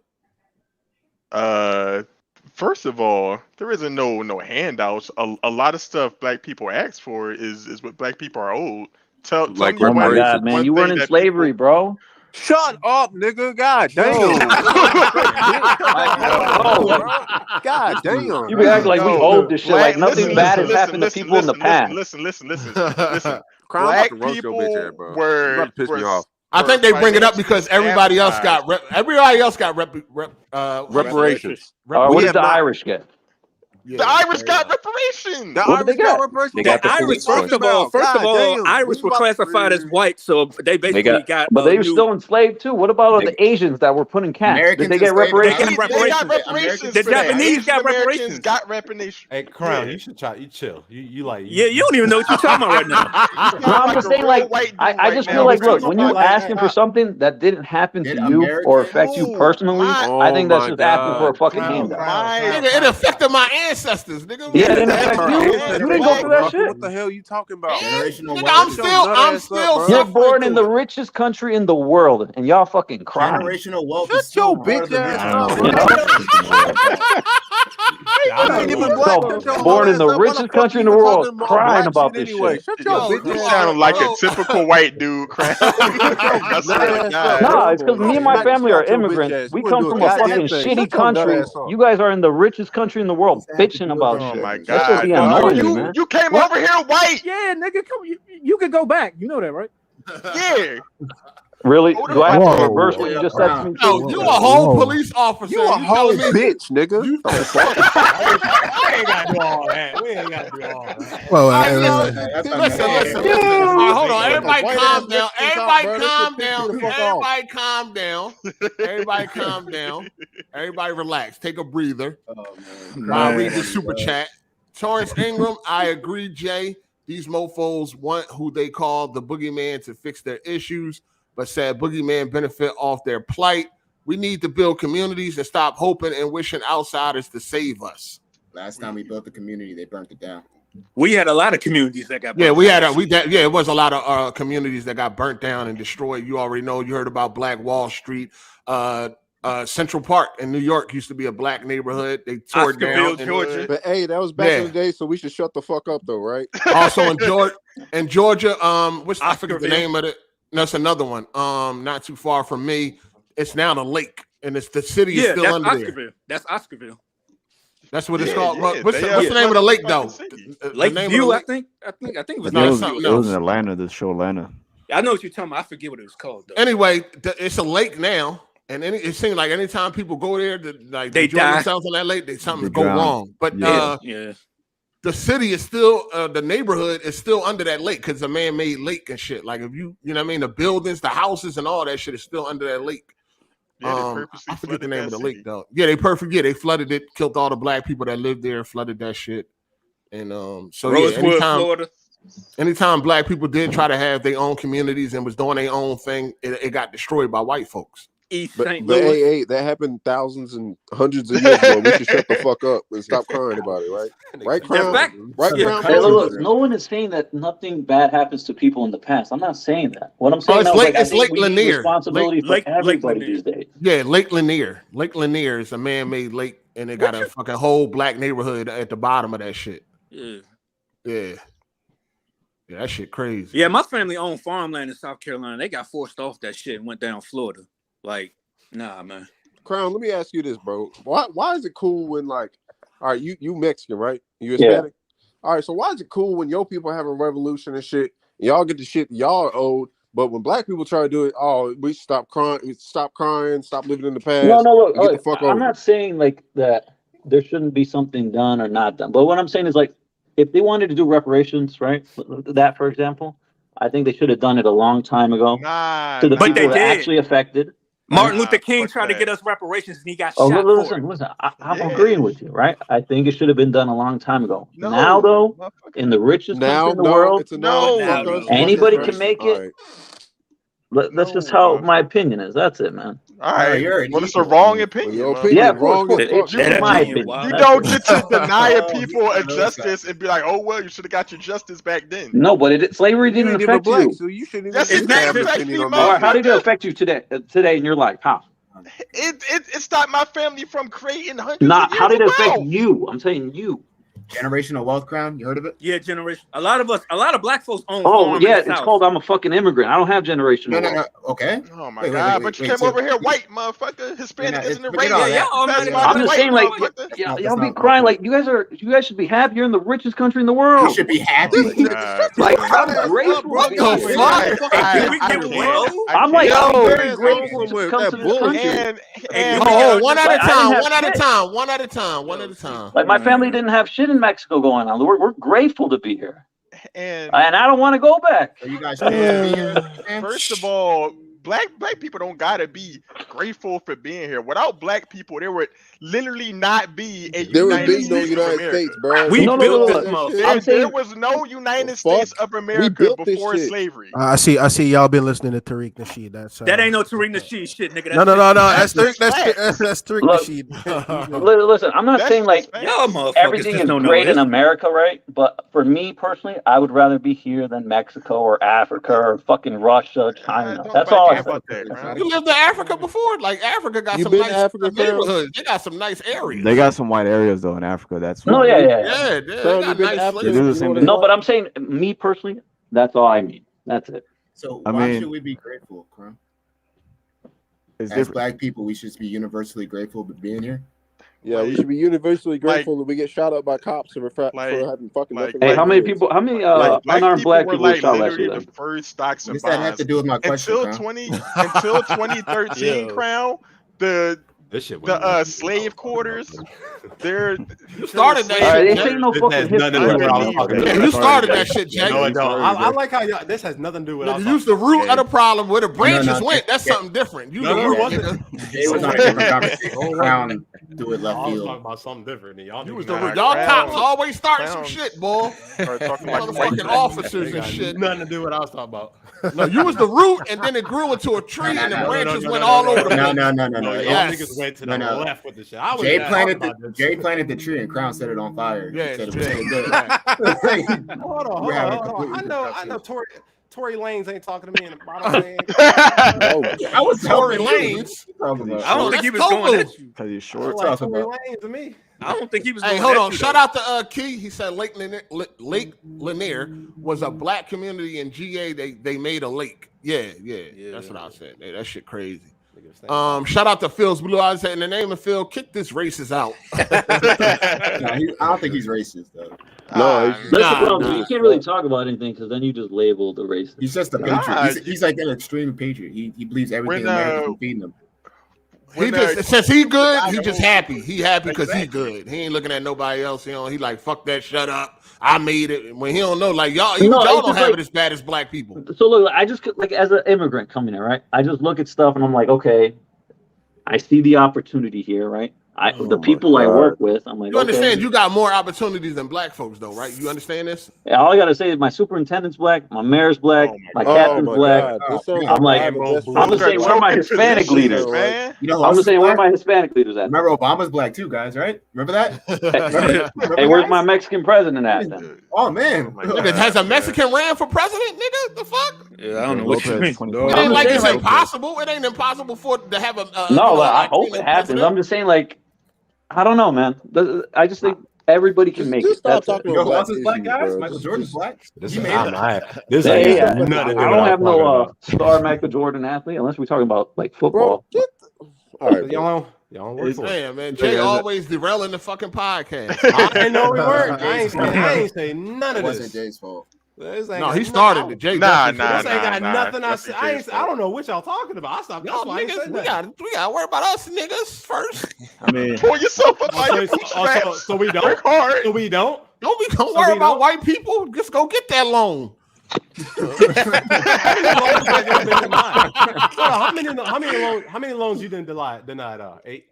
E: First of all, there isn't no handouts. A lot of stuff black people ask for is what black people are owed.
F: Oh my God, man, you weren't in slavery, bro.
J: Shut up, nigga. God damn. God damn.
F: You be acting like we hold this shit like nothing bad has happened to people in the past.
E: Listen.
J: Crown,
E: Black
J: about to roast your
E: people
J: bitch ass, bro. You
E: were
J: about to piss me off.
A: I think they bring it up because everybody else got
J: reparations.
F: What did the Irish get?
E: The Irish got reparations.
F: The Irish got reparations.
D: The Irish, first of all, Irish were classified as white, so they basically got.
F: But they were still enslaved too. What about all the Asians that were put in camps? Did they get reparations?
E: They got reparations.
D: The Japanese got reparations.
E: Got reparations.
B: Hey, Crown, you should try. You chill. You like.
D: Yeah, you don't even know what you're talking about right now.
F: No, I'm just saying, like, I just feel like, look, when you asking for something that didn't happen to you or affect you personally, I think that's just asking for a fucking handout.
A: It affected my ancestors, nigga.
F: Yeah, it didn't affect you. You didn't go through that shit.
J: What the hell are you talking about?
A: I'm still.
F: You're born in the richest country in the world, and y'all fucking crying.
K: Generational wealth.
J: Shut your bitch ass
F: up. Born in the richest country in the world, crying about this shit.
J: Shut your bitch
E: You
J: ass
E: sound like a typical white dude, Crown.
F: Nah, it's because me and my family are immigrants. We come from a fucking shitty country. You guys are in the richest country in the world, bitching about shit.
E: Oh my
F: That's
E: God!
F: just the annoying, man.
E: You came over here white.
D: Yeah, nigga, you could go back. You know that, right?
E: Yeah.
F: Really? Do I have to reverse what you just said to me?
A: No, you a whole police officer.
J: You a whole bitch, nigga.
B: I ain't gotta do all that. We ain't gotta do all that.
A: Well, listen. Hold on. Everybody calm down. Everybody calm down. Everybody relax. Take a breather. I'll read the super chat. Torrance Ingram, I agree, Jay. These mofos want who they call the boogeyman to fix their issues, but said boogeyman benefit off their plight. We need to build communities and stop hoping and wishing outsiders to save us.
K: Last time we built the community, they burnt it down.
D: We had a lot of communities that got burnt
A: down. It was a lot of communities that got burnt down and destroyed. You already know. You heard about Black Wall Street. Central Park in New York used to be a black neighborhood. They tore it down.
J: Georgia. But hey, that was back in the day, so we should shut the fuck up, though, right?
A: Also in Georgia, I forget the name of it. That's another one. Not too far from me. It's now the lake, and it's the city is still under there.
D: That's Oscarville.
A: That's what it's called. What's the name of the lake though?
D: Lakeview, I think it was.
C: It was in Atlanta. The show Atlanta.
D: I know what you're talking about. I forget what it was called though.
A: Anyway, it's a lake now. And it seems like anytime people go there, they enjoy themselves on that lake, something go wrong. But the city is still, the neighborhood is still under that lake because it's a man-made lake and shit. Like if you know what I mean, the buildings, the houses, and all that shit is still under that lake. I forget the name of the lake though. Yeah, they flooded it, killed all the black people that lived there, flooded that shit. And
D: Florida.
A: Anytime black people did try to have their own communities and was doing their own thing, it got destroyed by white folks.
J: But hey, that happened thousands and hundreds of years ago. We should shut the fuck up and stop crying about it, right? Right, Crown?
F: Look, no one is saying that nothing bad happens to people in the past. I'm not saying that. What I'm saying
A: is Lake Lanier.
F: Responsibility for everybody these days.
A: Yeah, Lake Lanier. Lake Lanier is a man-made lake, and it got a fucking whole black neighborhood at the bottom of that shit. Yeah, that shit crazy.
D: Yeah, my family owned farmland in South Carolina. They got forced off that shit and went down Florida. Like, nah, man.
J: Crown, let me ask you this, bro. Why is it cool when, like, all right, you Mexican, right? You Hispanic? Yeah. All right, so why is it cool when your people have a revolution and shit, and y'all get the shit y'all owed, but when black people try to do it, we stop crying, stop living in the past.
F: No, look, I'm not saying like that there shouldn't be something done or not done, but what I'm saying is like, if they wanted to do reparations, right? That, for example, I think they should have done it a long time ago to the people that actually affected.
D: Martin Luther King tried to get us reparations and he got shot.
F: Listen. I'm agreeing with you, right? I think it should have been done a long time ago. Now, though, in the richest country in the world, anybody can make it. That's just how my opinion is. That's it, man.
E: All right, well, it's a wrong opinion.
F: Yeah, wrong. It's my opinion.
E: You don't get to deny people a justice and be like, "Oh well, you should have got your justice back then."
F: No, but slavery didn't affect you.
J: So you shouldn't
E: yes, it did affect me.
F: How did it affect you today in your life? How?
E: It stopped my family from creating hundreds.
F: How did it affect you? I'm saying you.
K: Generational wealth crown. You heard of it?
D: Yeah, generation. A lot of black folks own.
F: Oh
D: farm
F: yeah,
D: in the
F: it's
D: South.
F: called I'm a fucking immigrant. I don't have generational.
K: No. Okay.
E: Oh my
K: Wait,
E: god!
K: wait,
E: but you
K: wait,
E: came over here white, motherfucker. Hispanic
K: Yeah,
E: isn't a
K: forget
E: race.
K: all that.
E: That's why
F: I'm
E: the
F: just
E: white
F: saying, like,
E: motherfucker.
F: y'all be crying like you guys should be happy. You're in the richest country in the world.
K: You should be happy.
F: Like I'm grateful.
A: What the fuck?
F: I'm like, I'm very
J: Yo,
F: grateful to come to this country.
E: And
A: one at
F: like,
A: a
F: I didn't
A: time.
F: have
A: One at a
F: shit.
A: time. One at a time. One at a time.
F: Like my family didn't have shit in Mexico going on. We're grateful to be here,
E: and
F: I don't want to go back.
K: Are you guys supposed to be here?
E: first of all, black people don't gotta be grateful for being here. Without black people, there would literally not be a
J: There would
E: United
J: be no
E: States of
J: United
E: America.
J: States, bro.
D: We
F: No,
D: built
F: no.
D: this motherfucker.
E: There,
F: I'm saying-
E: there was no United
J: The
E: States
J: fuck?
E: of
J: We
E: America
J: built this
E: before
J: shit.
E: slavery.
H: I see. Y'all been listening to Tariq Nasheed. That's
D: That ain't no Tariq Nasheed shit, nigga.
H: No. That's
E: That's
H: Tariq. That's Tariq
F: Look,
H: Nasheed.
F: Listen, I'm not
E: That's
F: saying like
E: facts.
D: Y'all motherfuckers
F: everything
D: just
F: is
D: don't know
F: great in
D: this.
F: America, right? But for me personally, I would rather be here than Mexico or Africa or fucking Russia, China.
E: Don't
F: That's
E: nobody
F: all I
E: care
F: say.
E: about that, bro.
A: You lived in Africa before? Like Africa got
J: You
A: some
J: been to
A: nice
J: Africa, fam?
A: neighborhoods. They got some nice areas.
C: They got some white areas though in Africa. That's
F: No,
C: why.
F: yeah.
A: Yeah, they
J: Fam, you
A: got
J: been to
A: nice
J: Africa?
C: They do
A: places.
C: the
J: You
C: same
J: know what
C: thing.
J: it's
F: No,
J: like?
F: but I'm saying me personally, that's all I mean. That's it.
K: So
C: I
K: why
C: mean-
K: should we be grateful, Crown?
C: It's
K: As
C: different.
K: black people, we should be universally grateful for being here.
J: Yeah, we should be universally
E: Like-
J: grateful that we get shot up by cops for
E: like-
J: having fucking
E: like-
J: nothing.
F: Hey,
J: like
F: how many
J: this.
F: people? How many
E: Like
F: unarmed black
E: were
F: people were
E: like
F: shot last
E: literally
F: year?
E: the first stocks
K: What
E: and
K: does that have
E: bonds
K: to do with my question,
E: until
K: Crown?
E: 2013
B: Yo.
E: Crown. The
B: This shit went
E: slave quarters. They're
A: You started that
F: All right,
A: shit,
F: this
A: Jay.
F: ain't no
B: This
F: fucking
B: has nothing
F: history.
B: to do with what I was
E: underneath.
B: talking
A: Yeah,
B: about.
A: you started that shit, Jay.
B: No, it
C: You
B: don't.
C: started
B: I
C: it.
B: like how y'all, this has nothing to do with what I
A: Nigga,
B: was
A: use the
B: talking
A: root of the problem where the branches
K: no,
A: went. That's
K: yeah.
A: something different. You
B: No,
A: the
B: no,
A: root,
B: it wasn't.
A: nigga.
K: Jay was on a different conversation. Crown do it
B: about.
K: left
B: I was
K: field.
B: talking about something different than y'all.
A: You was
B: niggas
A: the
B: got.
A: root. Y'all
E: Crown-
A: cops always starting some
E: Crown-
A: shit, boy.
E: Start talking like white
A: Motherfucking
E: people.
A: officers
B: They
A: and
B: got
A: shit.
B: nothing to do with what I was talking about.
A: No, you was the root, and then it grew into a tree, and the
K: No,
A: branches went all over the place.
K: No.
B: Y'all
A: Yes.
B: niggas went to
K: No,
B: the
K: no.
B: left with the shit. I was
K: Jay
B: talking
K: planted
B: about this.
K: Jay planted the tree and Crown set it on fire. He
A: Yeah,
K: said it
A: Jay.
K: was so good.
B: Hold on.
K: We're having
B: I
K: completely
B: know
K: different
B: Tory Lanez ain't talking to me in the bottom lane.
J: Oh,
K: I was
A: Tory
K: Tory
A: Lanez.
K: Lanez.
D: I don't
A: Oh,
D: think he was
A: that's
D: going at
A: Tofu.
D: you.
C: Because he's short.
K: Talk
B: Tory
K: about.
B: Lanez to me.
D: I don't think he was.
A: Hey,
D: going
A: hold
D: at
A: on.
D: you,
A: Shout
D: though.
A: out to Key. He said Lake Lanier was a black community in GA. They made a lake. Yeah. That's what I said. Hey, that shit crazy. Shout out to Phil's Blue Eyes. In the name of Phil, kick this racist out.
K: I don't think he's racist though.
J: no,
F: That's the problem.
A: nah.
F: You can't really talk about anything because then you just label the race.
K: He's just a
E: Nah,
K: patriot. He's like an extreme patriot. He believes everything
E: When,
K: America can feed him.
A: He just since he good, he just happy. He happy because he good. He ain't looking at nobody else. You know, he like fuck that. Shut up. I made it. When he don't know, like y'all, even
F: No,
A: y'all
F: it's
A: don't
F: just
A: have
F: like-
A: it as bad as black people.
F: So look, I just like as an immigrant coming in, right? I just look at stuff and I'm like, okay, I see the opportunity here, right? The people I work with, I'm like,
A: You understand?
F: okay.
A: You got more opportunities than black folks, though, right? You understand this?
F: Yeah, all I gotta say is my superintendent's black, my mayor's black,
E: Oh
F: my
J: oh
F: captain's
J: my
F: black.
J: God. This sounds
F: I'm like,
J: I have a best
F: I'm
J: friend.
F: just saying, where are my Hispanic leaders?
E: man.
K: You know, who
F: I'm
K: else
F: just
K: is
F: saying, where are
K: black?
F: my Hispanic leaders at?
K: Remember Obama's black too, guys, right? Remember that? Remember
F: Hey, where's
K: guys?
F: my Mexican president at then?
K: Oh man.
E: my
A: Nigga,
E: God,
A: has a
E: man.
A: Mexican ran for president, nigga? The fuck?
D: Yeah, I don't know what you mean.
A: It
F: I'm
A: ain't
F: just
A: like
F: saying,
A: it's
F: like-
A: impossible. It ain't impossible for to have a
F: No, but I
A: Latino
F: hope it happens.
A: president.
F: I'm just saying, like, I don't know, man. I just think everybody can make
J: Just
F: it.
J: stop
F: That's it.
J: talking
K: You know
J: about
K: who
J: black
K: else is black,
J: issues,
K: guys?
J: bro.
K: Michael Jordan's black.
B: This
K: He
B: is
K: made
B: I'm
K: it.
B: not. This
F: Hey,
B: ain't
F: yeah,
B: got nothing to do
F: I
B: with
F: don't
B: what
F: have
B: I'm talking
F: no
B: about.
F: star Michael Jordan athlete unless we're talking about like
J: Bro,
F: football.
J: get all right, bro.
B: Y'all don't work for it.
A: Damn, man. Jay
C: Look,
A: always derailing the fucking podcast.
B: I didn't know we weren't. I ain't say none
K: It
B: of
K: wasn't
B: this.
K: Jay's fault.
B: This ain't
A: No,
B: got
A: he
B: nothing-
A: started it. Jay
E: Nah,
A: definitely
E: nah,
B: This ain't got
E: nah,
B: nothing I
E: that's
B: said.
E: Jay's
B: I don't know what y'all talking about. I stopped. That's
A: Y'all
B: why I ain't
A: niggas,
B: said
A: we
B: nothing.
A: gotta worry about us niggas first.
C: I mean,
E: Pull yourself up by your
B: So
E: bootstraps.
B: we
E: Work
B: don't.
E: hard.
B: So we don't.
A: Don't
B: So
A: worry
B: we
A: about
B: don't?
A: white people. Just go get that loan.
B: How many loans you didn't denied? 8.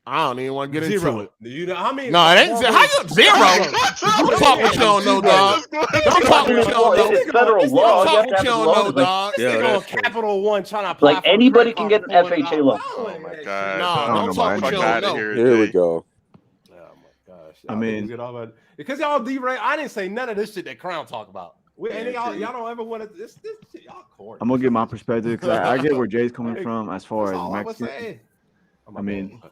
A: I don't even want to get into
B: Zero.
A: it.
B: You know how many?
A: No, it ain't how you zero. Don't talk what you don't know, dog. Don't talk what you don't know.
F: It's federal law.
A: Don't
F: You
A: talk
F: have to
A: what
F: have
A: you
F: the
A: don't
F: loan.
A: know,
F: It's like,
A: dog.
D: Yeah,
B: Nigga on
D: that's true.
B: Capital One trying to apply
F: like
B: for a
F: anybody
B: credit
F: can
B: card
F: get an
B: for
F: FHA loan.
E: Oh my God.
A: No,
C: I
A: don't
C: don't know
A: talk
C: about
A: what you
C: any
A: don't
C: of
A: know.
E: here.
J: Here we go.
B: Oh my gosh!
C: I mean-
B: because y'all derail. I didn't say none of this shit that Crown talk about. And y'all don't ever want to. This shit, y'all corny.
C: I'm gonna give my perspective because I get where Jay's coming from as far
B: That's
C: as
B: all I was
C: Mexican.
B: saying.
C: I mean,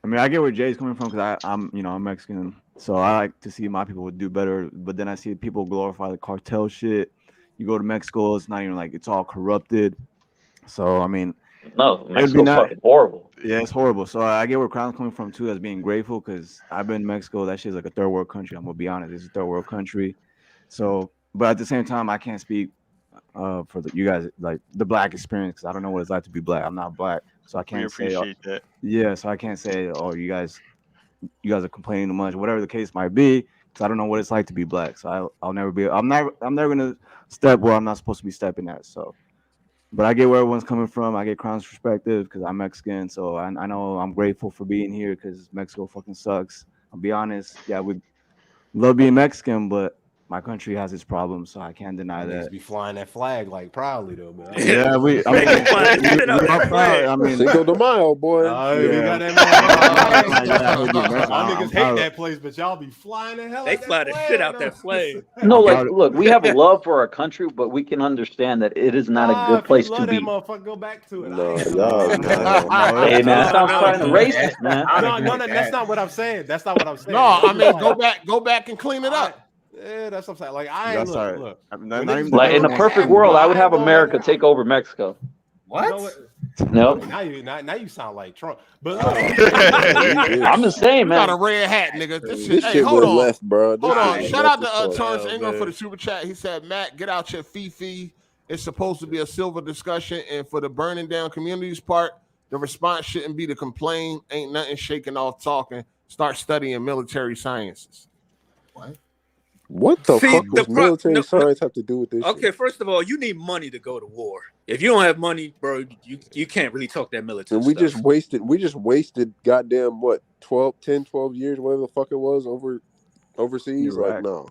C: mean, I get where Jay's coming from because I'm Mexican, so I like to see my people would do better. But then I see people glorify the cartel shit. You go to Mexico, it's not even like it's all corrupted. So I mean,
F: no, Mexico's fucking horrible.
C: Yeah, it's horrible. So I get where Crown's coming from too, as being grateful because I've been in Mexico. That shit's like a third world country. I'm gonna be honest, it's a third world country. So, but at the same time, I can't speak for you guys like the black experience because I don't know what it's like to be black. I'm not black, so I can't say.
E: That.
C: Yeah, so I can't say, oh, you guys are complaining too much, whatever the case might be, because I don't know what it's like to be black. So I'm never gonna step where I'm not supposed to be stepping at. So, but I get where everyone's coming from. I get Crown's perspective because I'm Mexican, so I know I'm grateful for being here because Mexico fucking sucks. I'll be honest. Yeah, we love being Mexican, but my country has its problems, so I can't deny that.
B: Be flying that flag like proudly though, man.
C: Yeah, I mean,
J: Cinco de Mayo, boy.
B: Y'all niggas hate that place, but y'all be flying the hell.
D: They fly the shit out that flag.
F: No, like, look, we have a love for our country, but we can understand that it is not a good place to be.
B: Motherfucker, go back to it.
F: Hey, man, that sounds kind of racist, man.
B: No, that's not what I'm saying. That's not what I'm saying.
A: No, I mean, go back and clean it up.
B: Yeah, that's what I'm saying. Like I ain't look.
F: Like in a perfect world, I would have America take over Mexico.
K: What?
F: Nope.
B: Now you sound like Trump. But look,
F: I'm just saying, man.
A: Got a red hat, nigga. This
J: shit
A: hey, hold on.
J: left, bro.
A: Hold on. Shout out to Torrance Ingram for the super chat. He said, Matt, get out your Fifi. It's supposed to be a silver discussion. And for the burning down communities part, the response shouldn't be to complain. Ain't nothing shaking off talking. Start studying military sciences.
J: What the fuck does military science have to do with this?
D: Okay,
J: shit?
D: First of all, you need money to go to war. If you don't have money, bro, you can't really talk that military.
J: And we
D: stuff.
J: just wasted goddamn what 12 years, whatever the fuck it was overseas.
C: You're
J: like
C: right.
J: no.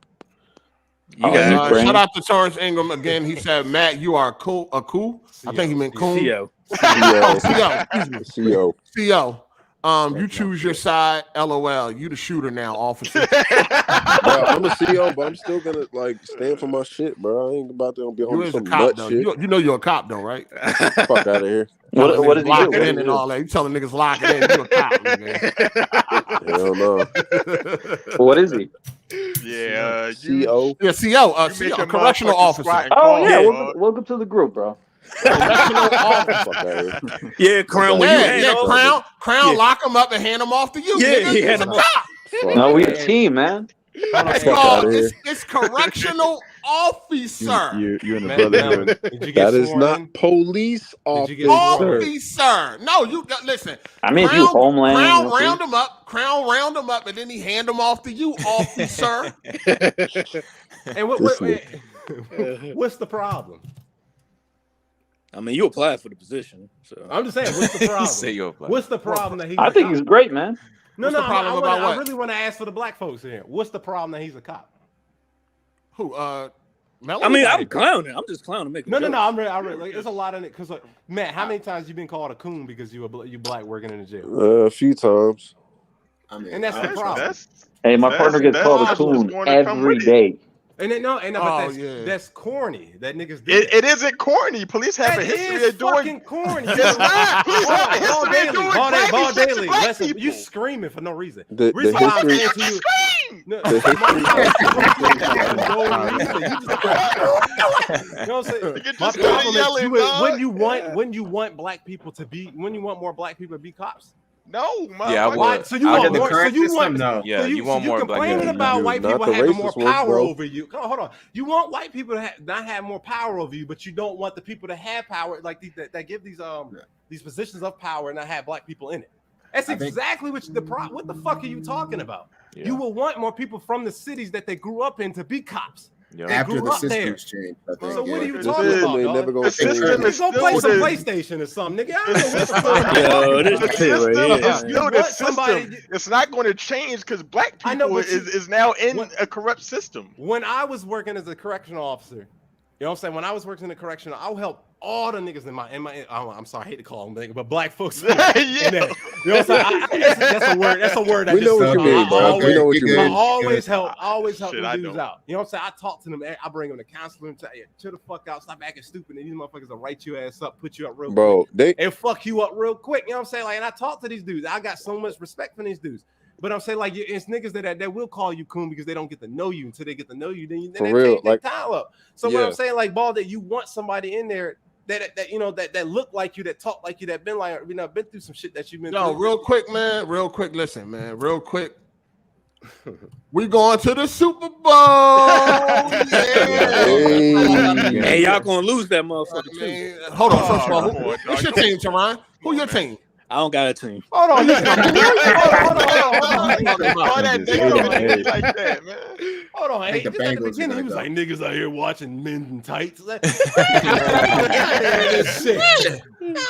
A: Shout out to Torrance Ingram again. He said, Matt, you are cool. I think he meant cool.
D: CO.
A: CO. You choose your side. LOL. You the shooter now, officer.
J: Bro, I'm a CEO, but I'm still gonna like stand for my shit, bro. I ain't about to be on some nut shit.
A: You know you're a cop, though, right?
J: Fuck out of here.
F: What did
A: lock
F: you
A: it in and all that? You telling niggas lock it in? You a cop, nigga.
J: Hell no.
F: What is he?
E: Yeah,
J: CO.
A: Yeah, CO. CO, correctional officer.
F: Oh yeah, welcome to the group, bro.
D: Yeah, Crown.
A: Crown. Lock him up and hand him off to you.
D: Yeah, he hand him off.
F: No, we a team, man.
A: It's correctional officer.
C: You and the brother.
J: That is not police officer.
A: Officer. No, you listen.
F: I mean, if you Homeland.
A: Crown round him up, and then he hand him off to you, officer.
B: And what's the problem?
D: I mean, you applied for the position, so
B: I'm just saying, what's the problem?
I: Say you applied.
B: What's the problem that he's?
F: I think he's great, man.
B: No,
A: I
B: really want to ask for the black folks here. What's the problem that he's a cop?
A: Who?
D: Melanie? I mean, I'm clowning. I'm just clowning.
B: No. I'm really. Like, there's a lot in it because, Matt, how many times you been called a coon because you black working in the jail?
J: A few times.
B: I mean, and that's the problem.
F: Hey, my partner gets called a coon every day.
B: And then that's corny. That niggas do.
E: It isn't corny. Police have a history of doing.
B: Fucking corny.
E: It's not. Police have a history of doing
B: Paul Daly,
E: black people.
B: You screaming for no reason.
J: The history.
B: You know what I'm saying? My problem is when you want black people to be, when you want more black people to be cops.
E: No,
I: yeah, I
B: so you want more? So you want?
I: Yeah, you want more black people.
B: Complaining about white people having more power over you. Hold on. You want white people to not have more power over you, but you don't want the people to have power, like that give these positions of power and not have black people in it. That's exactly what the fuck are you talking about? Yeah. You will want more people from the cities that they grew up in to be cops.
I: Yeah.
K: After the systems change, I think.
B: So what are you talking about, dog?
J: The system
E: is
B: go play some PlayStation or something, nigga. I don't know what the fuck.
E: It's not going to change because black people is now in a corrupt system.
B: When I was working as a correctional officer, you know what I'm saying? When I was working in a correctional, I'll help all the niggas in my I'm sorry, I hate to call them niggas, but black folks.
E: Yeah.
B: You know what I'm saying? That's a word. That's a word.
J: We know what you mean, bro. We know what you
B: I
J: mean.
B: always help
E: Shit,
B: them
E: I
B: dudes
E: don't.
B: out. You know what I'm saying? I talk to them. I bring them to counseling. Tell you, chill the fuck out. Stop acting stupid. And these motherfuckers will write your ass up, put you up real quick. And fuck you up real quick. You know what I'm saying? Like, and I talk to these dudes. I got so much respect for these dudes. But I'm saying, like, it's niggas that will call you coon because they don't get to know you. Until they get to know you, then they change their time up. So what I'm saying, like, Ball, that you want somebody in there that you know that look like you, that talk like you, that been like, you know, been through some shit that you've been through.
A: Real quick, man. Real quick, listen, man. Real quick. We going to the Super Bowl.
D: Hey, y'all gonna lose that motherfucker too.
A: Hold on, first of all, what's your team, Teron? Who your team?
D: I don't got a team.
B: Hold on, hold on. Hey, just at the beginning, he was like, niggas out here watching men in tights.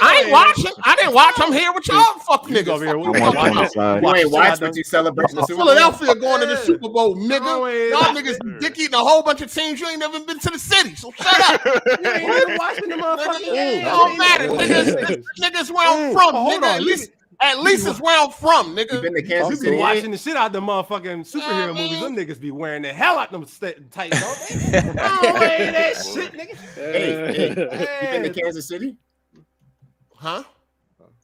A: I ain't watching. I didn't watch. I'm here with y'all. Fuck niggas over here.
K: You ain't watch, but you celebrate the Super Bowl.
A: Philadelphia going to the Super Bowl, nigga. Y'all niggas dick eating a whole bunch of teams. You ain't never been to the city, so shut up. You ain't watching the motherfuckers. It don't matter. Niggas where I'm from, nigga. At least it's where I'm from, nigga.
K: You been to Kansas
B: You
K: City?
B: be watching the shit out the motherfucking superhero movies. Them niggas be wearing the hell out them tights, don't they? Oh, ain't that shit, nigga.
K: Hey, you been to Kansas City?
A: Huh?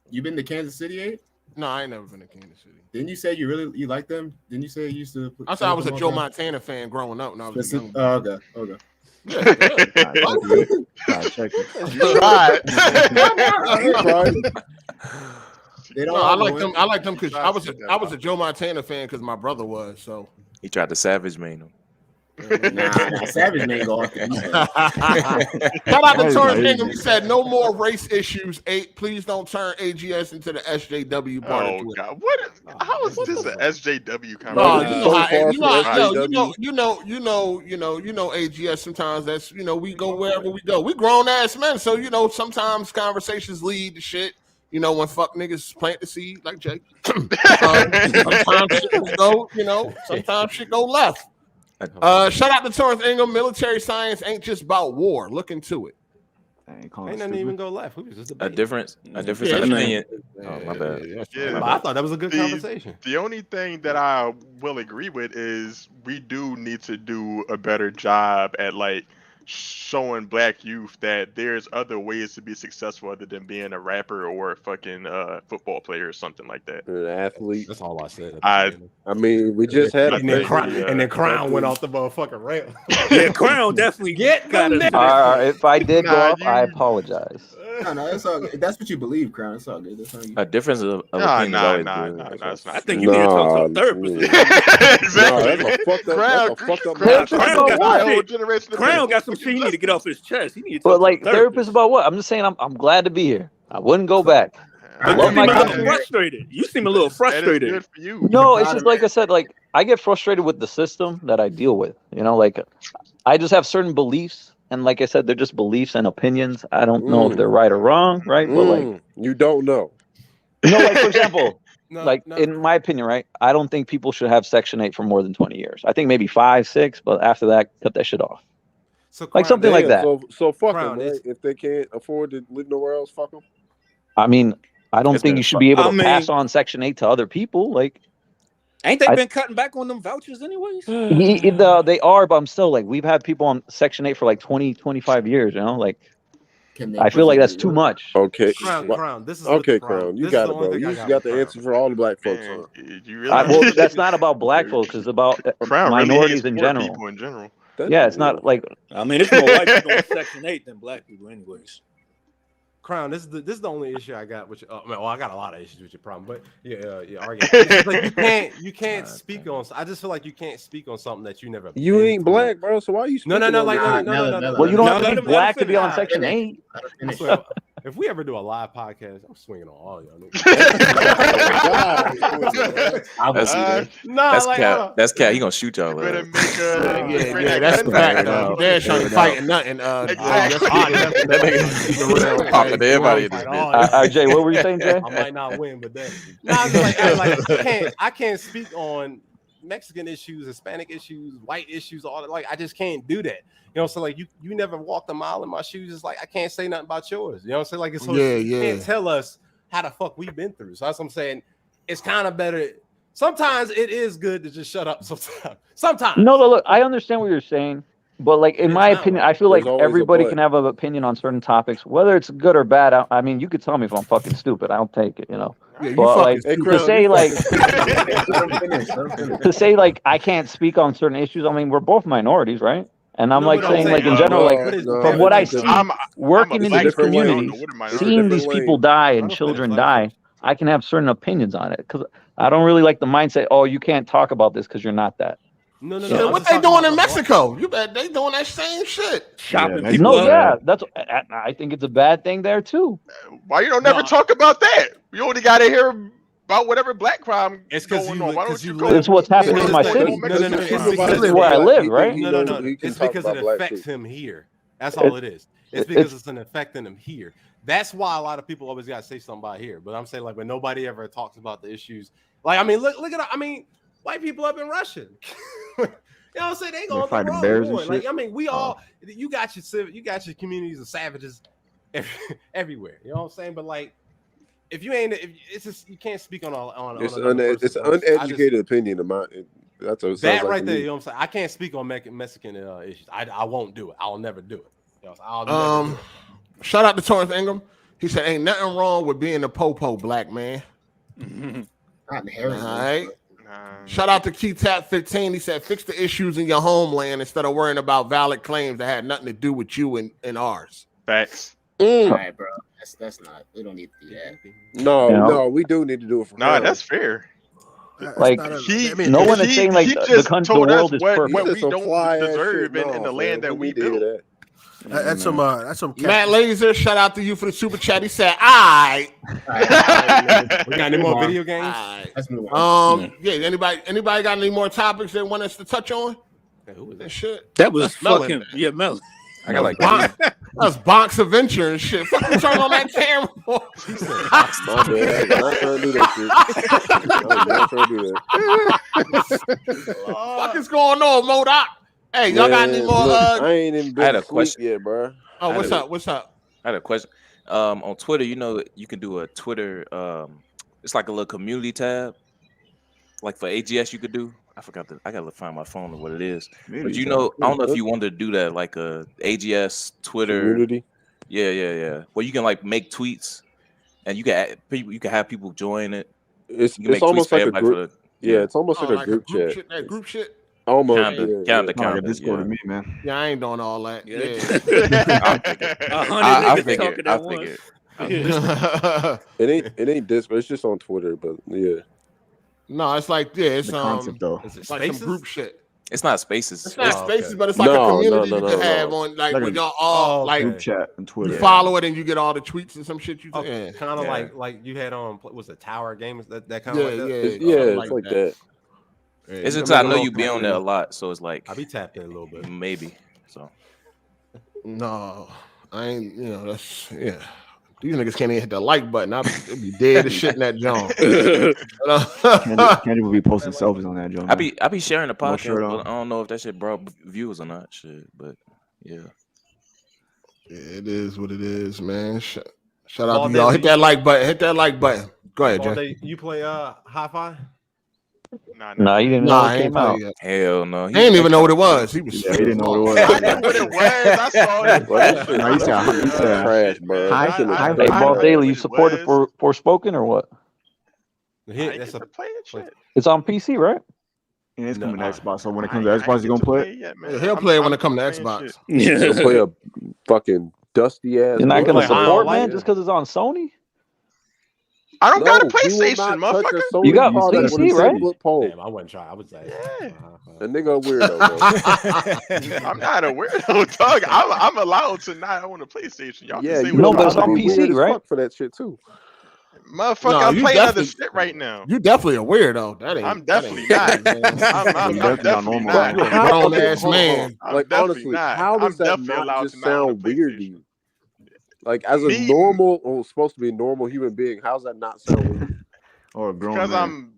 K: You been to Kansas City, Abe?
A: No, I ain't never been to Kansas City.
K: Didn't you say you like them? Didn't you say you used to?
A: I said I was a Joe Montana fan growing up when I was young.
K: Oh, okay.
C: Check it.
A: I like them because I was a Joe Montana fan because my brother was. So
I: he tried to savage man him.
K: Nah, Savage man go off the
A: Shout out to Torrance Ingham. He said no more race issues. 8, please don't turn AGS into the SJW part of Twitter.
E: God, how is this an SJW conversation?
A: No, you know AGS. Sometimes that's we go wherever we go. We grown ass men, so sometimes conversations lead to shit. When fuck niggas plant the seed like Jake. Sometimes shit go. Sometimes shit go left. Shout out to Torrance Ingham. Military science ain't just about war. Look into it.
B: Ain't nothing even go left. We was just
I: a difference in opinion. Oh, my bad.
E: Yeah,
B: I thought that was a good conversation.
E: The only thing that I will agree with is we do need to do a better job at showing black youth that there's other ways to be successful other than being a rapper or a fucking football player or something like that.
J: An athlete.
B: That's all I said.
J: I mean, we just had
B: and then Crown went off the motherfucking rail.
D: Yeah, Crown definitely got it.
C: If I did go off, I apologize.
K: No, that's all good. That's what you believe, Crown. It's all good. That's all you.
I: A difference of opinion is always good.
E: That's not.
D: I think you need to talk to a therapist.
E: Exactly.
D: Crown got some shit he need to get off his chest. He need to
C: But
D: talk to a
C: therapist about what? I'm just saying I'm glad to be here. I wouldn't go back. I love my country.
D: Frustrated. You seem a little frustrated.
E: Good for you.
C: No, it's just like I said, I get frustrated with the system that I deal with. I just have certain beliefs. And like I said, they're just beliefs and opinions. I don't know if they're right or wrong, right? But
J: you don't know.
C: For example, in my opinion, right? I don't think people should have Section 8 for more than 20 years. I think maybe 5, 6, but after that, cut that shit off.
B: So
C: something like that.
J: So fuck them, right? If they can't afford to live nowhere else, fuck them.
C: I mean, I don't think you should be able to pass on Section 8 to other people.
D: Ain't they been cutting back on them vouchers anyways?
C: They are, but I'm still we've had people on Section 8 for 20, 25 years, I feel like that's too much.
J: Okay.
B: Crown. This is
J: Crown. You got it, bro. You got the answer for all the black folks.
C: That's not about black folks. It's about minorities in general.
E: People in general.
C: Yeah, it's not
D: I mean, it's more white people on Section 8 than black people, anyways.
B: Crown, this is the only issue I got with you. I got a lot of issues with your problem, but argument. You can't speak on. I just feel like you can't speak on something that you never.
J: You ain't black, bro. So why are you?
B: No.
C: Well, you don't have to be black to be on Section 8.
B: If we ever do a live podcast, I'm swinging on all y'all niggas.
I: That's cat. He gonna shoot y'all.
A: Yeah, that's the fact. Dad's trying to fight and nothing.
I: Everybody.
C: Jay, what were you saying, Jay?
B: I might not win, but I can't speak on Mexican issues, Hispanic issues, white issues, all that. Like, I just can't do that. You know, so like you never walked a mile in my shoes. It's like I can't say nothing about yours. You know what I'm saying? Like, you can't tell us how the fuck we've been through. So that's what I'm saying. It's kind of better. Sometimes it is good to just shut up. Sometimes.
L: No, look, I understand what you're saying, but like in my opinion, I feel like everybody can have an opinion on certain topics, whether it's good or bad. I mean, you could tell me if I'm fucking stupid. I don't take it, you know.
A: Yeah,
L: but like to say like I can't speak on certain issues. I mean, we're both minorities, right? And I'm like saying like in general, like from what I see, working in these communities, seeing these people die and children die, I can have certain opinions on it because I don't really like the mindset. Oh, you can't talk about this because you're not that.
A: No. What they doing in Mexico? You bet they doing that same shit.
L: Shopping people. No, that's. I think it's a bad thing there too.
E: Why you don't never talk about that? You only got to hear about whatever black crime is going on. Why don't you go?
L: It's what's happening in my city.
B: No.
L: It's where I live, right?
B: No. It's because it affects him here. That's all it is. It's because it's an affecting him here. That's why a lot of people always got to say something about here. But I'm saying like, but nobody ever talks about the issues. Like, I mean, look at. I mean, white people up in Russia. You know what I'm saying? They going through bears and shit. Like, I mean, we all. You got your communities of savages everywhere. You know what I'm saying? But like, if you ain't, it's just you can't speak on.
J: It's an uneducated opinion of mine. That's what
B: that right there. You know what I'm saying? I can't speak on Mexican issues. I won't do it. I'll never do it. You know, I'll never do it.
A: Shout out to Torrance Ingram. He said, "Ain't nothing wrong with being a popo, black man."
K: Not inherently.
A: All right. Shout out to Key Tap 15. He said, "Fix the issues in your homeland instead of worrying about valid claims that had nothing to do with you and ours."
E: Facts.
K: All right, bro. That's not. We don't need to do that.
J: No, we do need to do it for.
E: No, that's fair.
L: Like no one is saying like the country, the world is perfect.
E: What we don't deserve in the land that we build.
H: That's some
A: Matt Laser, shout out to you for the super chat. He said, "I."
B: We got any more video games?
A: Yeah. Anybody got any more topics they want us to touch on?
B: Who was
A: that shit?
D: That was fucking Melon.
I: I got like
A: that's Bonk's Adventure and shit. Fucking turn on that camera.
J: My bad. I'm not trying to do that shit.
A: What is going on, Modoc? Hey, y'all got any more?
J: I ain't even been
I: I had a question
J: yet, bro.
A: Oh, what's up?
I: I had a question. On Twitter, you know, you can do a Twitter. It's like a little community tab. Like for AGS, you could do. I forgot I gotta find my phone or what it is. But you know, I don't know if you wanted to do that, like a AGS Twitter
J: community.
I: Yeah. Well, you can like make tweets, and you can add people. You can have people join it.
J: It's almost like a group. It's almost like a group chat.
A: That group shit.
J: Almost.
C: Kinda. Discord to me, man.
A: Yeah, I ain't doing all that. Yeah.
I: I figured.
J: It ain't this, but it's just on Twitter. But yeah.
A: No, it's like it's
C: the concept though.
A: It's like some group shit.
I: It's not Spaces.
A: It's not Spaces, but it's like a community you can have on like when y'all all like
C: group chat and Twitter.
A: You follow it and you get all the tweets and some shit you
B: kind of like you had on was it Tower Games that kind
J: of
B: like that?
J: It's like that.
I: It's just I know you be on there a lot, so it's like
B: I be tapped in a little bit,
I: maybe. So
A: no, I ain't. You know, that's These niggas can't even hit the like button. I'd be dead as shit in that joint.
C: Candy will be posting selfies on that joint.
I: I be sharing the podcast. But I don't know if that shit brought views or not. Shit, but yeah.
A: Yeah, it is what it is, man. Shout out to y'all. Hit that like button. Hit that like button. Go ahead, Jay.
B: You play Hi-Fi?
L: Nah, you didn't know it came out.
I: Hell no.
A: He didn't even know what it was. He was.
C: He didn't know what it was.
E: I know what it was. I saw it.
C: No, he said
J: trash, bro.
L: Hey, Ball Daily, you supported for Forspoken or what?
B: That's
L: It's on PC, right?
C: Yeah, it's coming to Xbox. So when it comes to Xbox, you gonna play it?
A: Yeah, he'll play it when it comes to Xbox.
J: He'll play a fucking dusty ass.
L: You're not gonna support, man, just because it's on Sony?
E: I don't got a PlayStation, motherfucker.
L: You got PC, right?
B: Damn, I wouldn't try. I would say,
J: a nigga a weirdo, bro.
E: I'm not a weirdo, Doug. I'm allowed to not own a PlayStation. Y'all can say
L: no, but it's on PC, right?
J: For that shit too.
E: Motherfucker, I'm playing other shit right now.
A: You definitely a weirdo. That ain't.
E: I'm definitely not. I'm definitely not.
A: Grown ass man.
J: Like honestly, how does that not just sound weird to you? Like as a normal, or supposed to be a normal human being, how's that not sound weird?
C: Or a grown
E: because
C: man?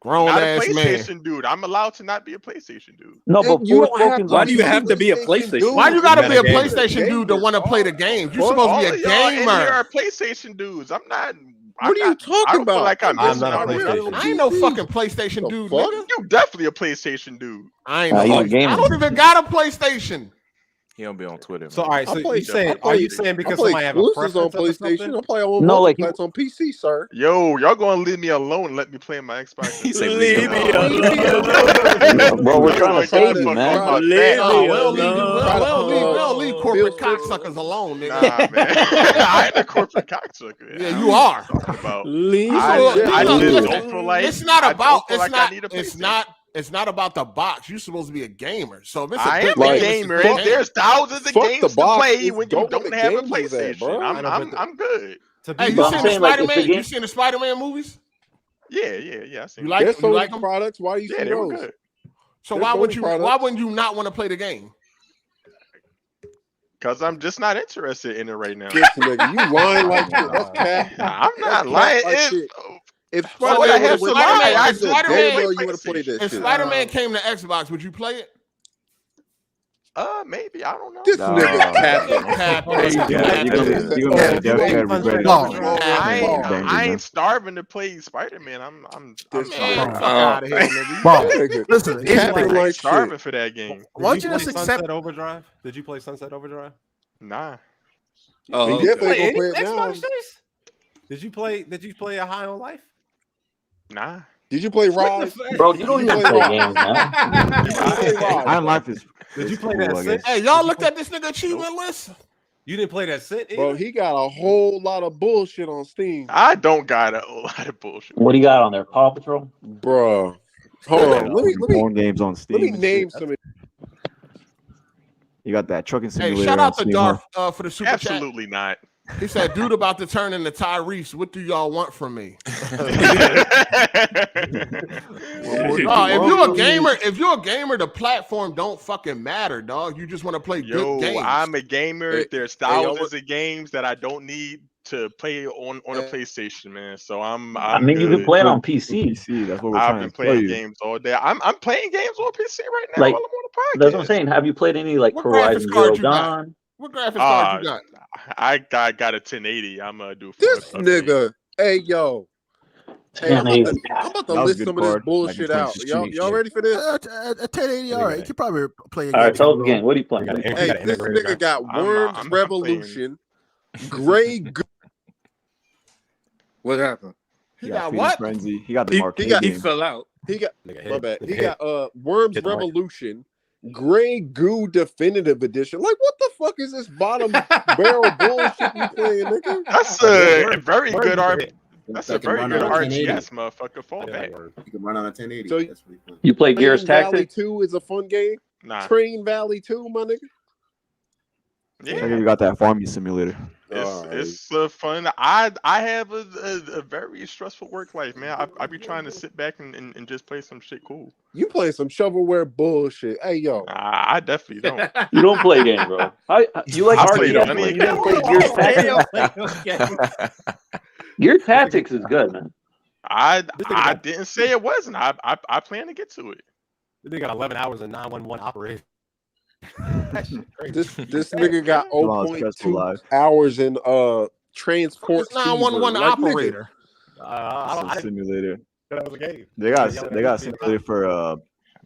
A: Grown
E: not
A: ass
E: a
A: man.
E: PlayStation dude. I'm allowed to not be a PlayStation dude.
L: No, but
D: why do you have to be a PlayStation dude?
A: Why you gotta be a
B: gamer.
A: PlayStation dude to want to play the games? You're supposed to be a
E: y'all in here
A: gamer.
E: are PlayStation dudes. I'm not.
J: What are you talking
E: I don't
J: about?
E: feel like I'm
B: I'm
E: missing
B: not a
E: out on
B: PlayStation.
E: nothing.
A: I ain't no fucking PlayStation dude,
J: fuck?
A: nigga.
E: You definitely a PlayStation dude.
A: I ain't no
L: he's a
A: PlayStation.
L: gamer.
A: I don't even got a PlayStation.
I: He don't be on Twitter.
B: So
I: Man.
B: all right, so
J: I play-
B: you saying
J: I
B: are you
J: play-
B: saying because
J: I play
B: somebody have a
J: exclusives
B: preference
J: on
B: or
J: PlayStation?
B: something?
J: I play on
L: No, like
J: multiplats on PC, sir.
E: Yo, y'all gonna leave me alone and let me play my Xbox?
I: He said
D: Leave me
L: alone. Bro, we're trying to save you, man.
D: Leave
A: No,
D: me
A: we
D: alone.
A: don't leave corporate cocksuckers alone, nigga.
E: Nah, man. I ain't a corporate cocksucker.
A: Yeah, you are.
E: About.
D: Leave
E: I just don't feel like
A: It's not
E: I
A: about.
E: don't feel
A: It's
E: like I
A: not.
E: need a
A: It's
E: PlayStation.
A: not. It's not about the box. You're supposed to be a gamer. So if it's a
E: I
A: good
E: am a
A: game,
E: gamer.
A: it's a good
E: And
A: game.
E: there's thousands of
J: Fuck the
E: games to
J: box.
E: play
J: It's
E: when
J: go
E: you
J: where
E: don't
J: the
E: have a
J: games is at,
E: PlayStation.
J: bro.
E: I'm good.
A: Hey, you
L: But
A: seen
L: I'm
A: the
L: saying, like, if the
A: Spider-Man?
L: game-
A: You seen the Spider-Man movies?
E: Yeah. I seen
A: You
E: it.
A: like?
J: There's
A: You
J: Sony
A: like them?
J: products. Why do you
E: Yeah,
J: see
E: they were
J: those?
E: good.
A: So
J: There's
A: why would
J: Sony
A: you?
J: products.
A: Why wouldn't you not want to play the game?
E: Cause I'm just not interested in it right now.
J: This nigga, you lying like shit. That's cat.
E: I'm
J: That's
E: not lying.
J: like
E: It's-
J: shit. If
E: Why would I
J: Spider-Man
E: have
J: would
E: to
J: have
E: lie? I
J: went to
A: Spider-Man-
J: damn
E: play
J: well you would have played that
A: If
J: shit.
A: Spider-Man came to Xbox, would you play it?
E: Maybe I don't know.
J: This nigga capping.
E: I ain't starving to play Spider-Man. I'm
A: fuck
E: starving.
A: out of here, nigga.
J: Nigga,
H: Listen,
J: capping
E: I'm
J: like
E: starving
J: shit.
E: for that game.
H: why don't
B: Did
H: you
B: you
H: just
B: play
H: accept?
B: Sunset Overdrive? Did you play Sunset Overdrive?
E: Nah.
J: He
D: Okay.
J: definitely gonna play it now.
B: Xbox days? Did you play a High on Life?
E: Nah.
J: Did you play Rise?
L: Bro, you don't even play games, man.
C: Iron Life is.
B: Did you play
C: cool,
B: that
C: I
B: Sit?
C: guess.
A: Hey, y'all looked at this nigga achievement list?
B: You didn't play that Sit?
J: Bro,
B: either?
J: he got a whole lot of bullshit on Steam.
E: I don't got a lot of bullshit.
L: What do you got on there? Paw Patrol?
J: Bro. Hold on. Let me
C: Porn games on Steam.
J: let me
C: and
J: name
C: shit.
J: some.
C: You got that trucking
A: Hey,
C: simulator.
A: shout
C: on
A: out to
C: Steam,
A: Darth for the super chat.
E: Absolutely not.
A: He said, "Dude, about to turn into Tyrese. What do y'all want from me?" If you're a gamer, the platform don't fucking matter, dog. You just want to play good games.
E: I'm a gamer.
J: Hey,
E: There's
J: hey,
E: thousands of games that I don't need to play on a PlayStation, man. So I'm
L: I mean, you
E: good.
L: can play it on PC.
C: That's what we're
E: I've
C: trying
E: been
C: to tell
E: playing
C: you.
E: games all day. I'm playing games on PC right now
L: Like,
E: while I'm on the podcast.
L: that's what I'm saying. Have you played any, like,
A: What graphics
L: Horizon
A: card
L: Zero
A: you got?
L: Dawn?
A: What graphics card you got?
E: I got a 1080. I'm gonna do
J: This nigga. Hey, yo. Hey, I'm about to
C: That was a
J: list
C: good
J: some of this
C: card.
J: bullshit
C: Like in
J: out.
C: 2016.
J: Y'all ready for this?
H: A 1080, all right. You could probably play a game.
L: All right, tell us again. What are you playing?
J: Hey, this nigga got Worms
E: I'm
J: Revolution, Grey Goo.
D: What happened?
A: He
C: He
A: got
C: got Feeding
A: what?
C: Frenzy. He got the
J: He
C: arcade
J: got-
D: He
C: game.
D: fell out.
J: He got
B: Nigga
J: my
B: hit-
J: bad. He
B: nigga
J: got Worms
B: hit the mic.
J: Revolution, Grey Goo Definitive Edition. Like, what the fuck is this bottom barrel bullshit you playing, nigga?
E: That's a very
B: Word
E: good
B: you
E: RP.
B: hit.
E: That's
K: I
E: a
K: can
E: very
K: run
E: good
K: on a 1080.
E: RGS motherfucker. Fall
B: Yeah,
E: back.
B: word.
K: You can run on a 1080.
J: So-
K: That's what you
L: You play Gears
J: Train Valley
L: Tactics?
J: 2 is a fun game.
E: Nah.
J: Train Valley 2, my nigga.
E: Yeah.
C: You got that farming simulator.
E: It's fun. I have a very stressful work life, man. I be trying to sit back and just play some shit cool.
J: You playing some shovelware bullshit. Hey, yo.
E: I definitely don't.
L: You don't play games, bro. You like
E: I played
L: RTS,
E: plenty
L: but
E: of
L: you don't play
E: games.
L: Gears Tactics? Gears Tactics is good, man.
E: I didn't say it wasn't. I plan to get to it.
B: They got 11 hours of 911 operation.
J: This nigga got
C: A lot of stressful
J: 0.2
C: life.
J: hours in transport.
A: It's 911
J: fever. Like, nigga,
A: operator.
B: I
C: It's a simulator.
B: that was a game.
C: They got a simulator for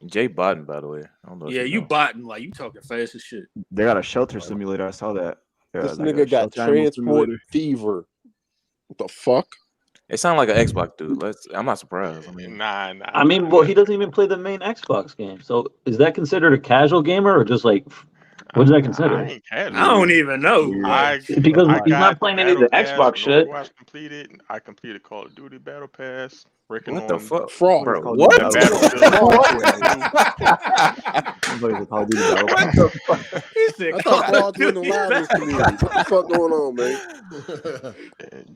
I: Jay Biden, by the way. I don't know if
D: Yeah, you
I: know.
D: botting like you talking fast as shit.
C: they got a shelter simulator. I saw that.
J: This
C: Like a
J: nigga got
C: shelter animal
J: transport
C: simulator.
J: fever. What the fuck?
I: It sounds like an Xbox dude. I'm not surprised. I mean,
E: Nah.
L: I mean, well, he doesn't even play the main Xbox game. So is that considered a casual gamer or just like, what is that
E: I
L: considered?
E: ain't casual.
D: I don't even know.
L: Because
E: I
L: he's not
E: got
L: playing any of the
E: Battle
L: Xbox
E: Pass,
L: shit.
E: Overwatch completed. I completed Call of Duty Battle Pass. Working
I: what the
E: on
I: fuck?
J: Fraud.
I: Bro,
C: Call of
I: what?
C: Duty Sounds like it's a Call of Duty battle.
D: What the fuck? He said,
J: I thought Fraud wouldn't allow this community. What the fuck going on, man?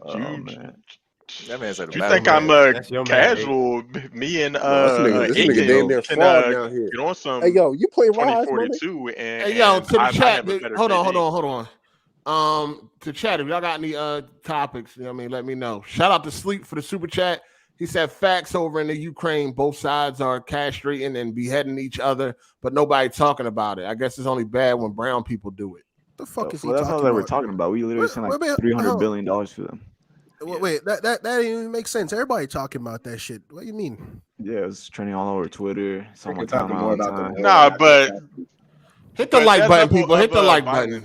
I: Oh, man. That man said
E: You
I: battle
E: think I'm
I: man.
B: That's your man,
E: casual? Me and
J: This nigga damn near
E: can
J: fraud down here.
E: get on some
J: Hey, yo, you play Rise, my nigga?
E: 2042 and
A: Hey, yo,
E: and
A: to the
E: I
A: chat.
E: have a better
A: Hold
E: KD.
A: on. To chat, if y'all got any topics, you know what I mean, let me know. Shout out to Sleep for the super chat. He said facts over in the Ukraine. Both sides are castrating and beheading each other, but nobody talking about it. I guess it's only bad when brown people do it.
H: The fuck is he
C: that's
H: talking
C: all
H: about?
C: that we're talking about. We literally sent like $300 billion for them.
H: Wait, that didn't even make sense. Everybody talking about that shit. What do you mean?
C: Yeah, it's trending all over Twitter. Someone
K: talking more about the war.
E: Nah, but
A: hit the like button, people. Hit the like button.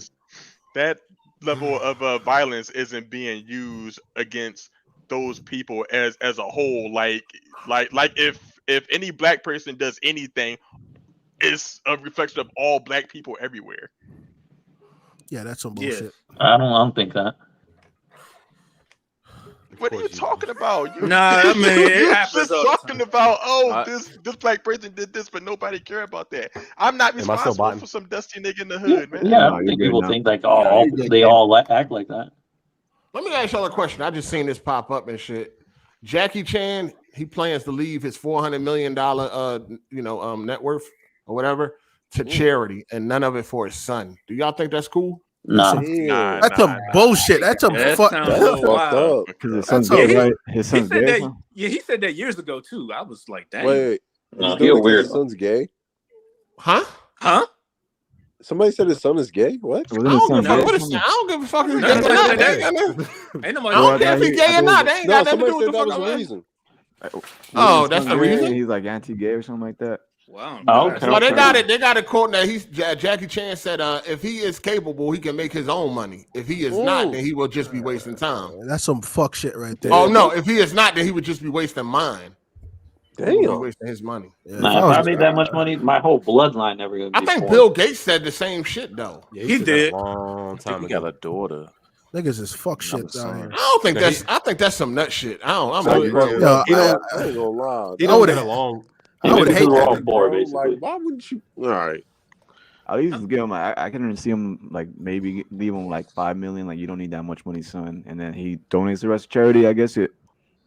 E: That level of violence isn't being used against those people as a whole. Like if any black person does anything, it's a reflection of all black people everywhere.
H: Yeah, that's some bullshit.
L: I don't think that.
E: What are you talking about?
D: I mean, it happens
E: just talking about this black person did this, but nobody care about that. I'm not responsible for some dusty nigga in the hood, man.
L: Yeah, I don't think people think like they all act like that.
A: Let me ask y'all a question. I just seen this pop up and shit. Jackie Chan, he plans to leave his $400 million net worth or whatever to charity, and none of it for his son. Do y'all think that's cool?
L: Nah,
H: that's some bullshit. That's some fucked
C: up. Because his son's gay, right? His son's gay.
D: He said that years ago too. I was like, dang.
J: Wait,
L: you're weird.
J: His son's gay?
A: Huh?
J: Somebody said his son is gay. What?
A: I don't give a fuck if he's gay or not. I don't care if he's gay or not. They ain't got nothing to do with the fucking reason. Oh, that's the reason.
C: He's like anti-gay or something like that.
D: Wow.
A: Well, they got it. They got a quote that Jackie Chan said, if he is capable, he can make his own money. If he is not, then he will just be wasting time.
H: That's some fuck shit right there.
A: Oh no, if he is not, then he would just be wasting mine.
J: Damn,
A: wasting his money.
L: Yeah. Nah, if I made that much money, my whole bloodline never gonna be.
A: I think Bill Gates said the same shit though.
B: Yeah,
D: he did.
B: A long time
I: he got a daughter.
H: Niggas is fuck shit down here.
A: I don't think I think that's some nut shit. I ain't
J: gonna lie.
B: He don't get along.
H: I would hate that.
J: Like, why wouldn't you? All right.
C: At least give him. I can see him like maybe leave him like $5 million. Like, you don't need that much money, son. And then he donates the rest to charity. I guess it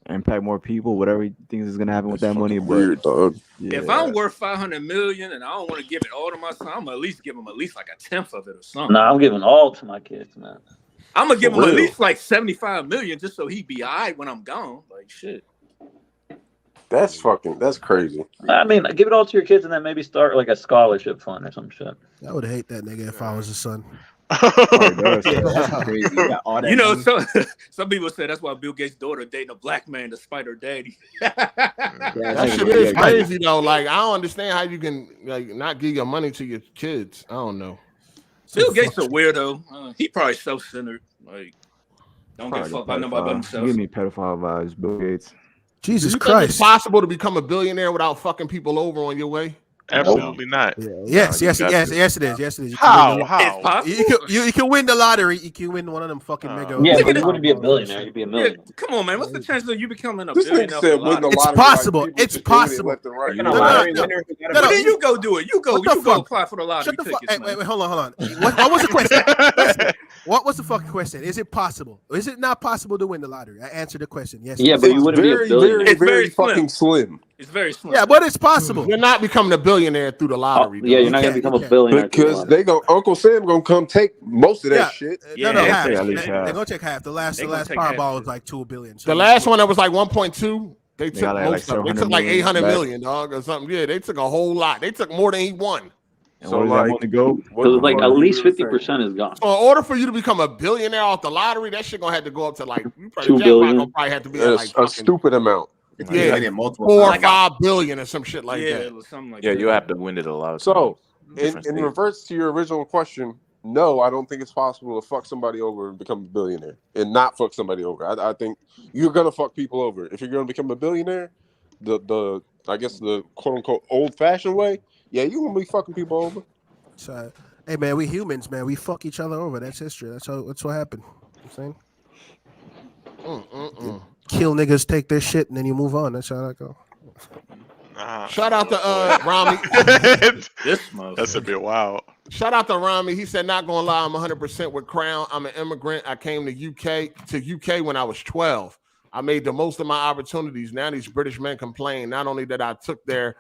C: impact more people. Whatever he thinks is gonna happen with that money.
J: Weird, dog.
C: Yeah.
D: If I'm worth $500 million and I don't want to give it all to my son, I'm gonna at least give him at least like a tenth of it or something.
L: Nah, I'm giving all to my kids, man.
D: I'm gonna give him at least like $75 million just so he be alright when I'm gone. Like shit.
J: That's crazy.
L: I mean, give it all to your kids and then maybe start like a scholarship fund or some shit.
H: I would hate that nigga if I was his son.
K: That's crazy.
D: You know, some people say that's why Bill Gates' daughter dating a black man despite her daddy.
A: That shit is crazy though. Like, I don't understand how you can like not give your money to your kids. I don't know.
D: Bill Gates a weirdo. He probably self-centered. Like, don't give a fuck about nobody but himself.
C: Give me pedophile vibes, Bill Gates.
H: Jesus
A: Think
H: Christ!
A: it's possible to become a billionaire without fucking people over on your way?
E: Absolutely not.
H: Yeah. Yes, it is. Yes, it is.
E: How?
H: You can win the lottery. You can win one of them fucking mega.
L: Yeah, but you wouldn't be a billionaire. You'd be a millionaire.
D: Yeah, come on, man. What's the chance of you becoming a
J: This
D: billionaire?
J: nigga said win the
H: It's
J: lottery.
H: possible.
J: Like,
H: It's possible.
L: You're not lying.
D: But then you go do it. You go apply for the lottery
H: Shut the fuck.
D: tickets.
H: Wait, hold on. What was the question? What was the fucking question? Is it possible? Or is it not possible to win the lottery? I answered the question. Yes.
L: Yeah, but you wouldn't be a billionaire.
D: It's very
J: fucking slim.
D: It's very slim.
H: Yeah, but it's possible.
A: You're not becoming a billionaire through the lottery.
L: Yeah, you're not gonna become a billionaire
J: because they go. Uncle Sam gonna come take most of that shit.
H: No, half. They're gonna take half. The last Powerball was like $2 billion.
A: The last one that was like 1.2. They took most of it. They took like 800
C: back.
A: million, dog, or something. Yeah, they took a whole lot. They took more than he won.
C: So like, to go?
L: So like at least 50% is gone.
A: So in order for you to become a billionaire off the lottery, that shit gonna have to go up to like
L: $2 billion.
A: gonna probably have to be at like
J: a stupid amount.
A: Yeah, 4 or 5 billion or some shit like that.
D: Something like
I: Yeah,
D: that.
I: you have to win it a lot.
J: So in reverse to your original question, no, I don't think it's possible to fuck somebody over and become a billionaire and not fuck somebody over. I think you're gonna fuck people over if you're gonna become a billionaire. The I guess the quote unquote old fashioned way. Yeah, you're gonna be fucking people over.
H: So, hey man, we humans, man. We fuck each other over. That's history. That's what happened. You know what I'm saying? Kill niggas, take their shit, and then you move on. That's how that go.
A: Shout out to Rami.
E: That's a bit wild.
A: Shout out to Rami. He said, "Not gonna lie, I'm 100% with Crown. I'm an immigrant. I came to UK when I was 12. I made the most of my opportunities. Now these British men complain. Not only that I took their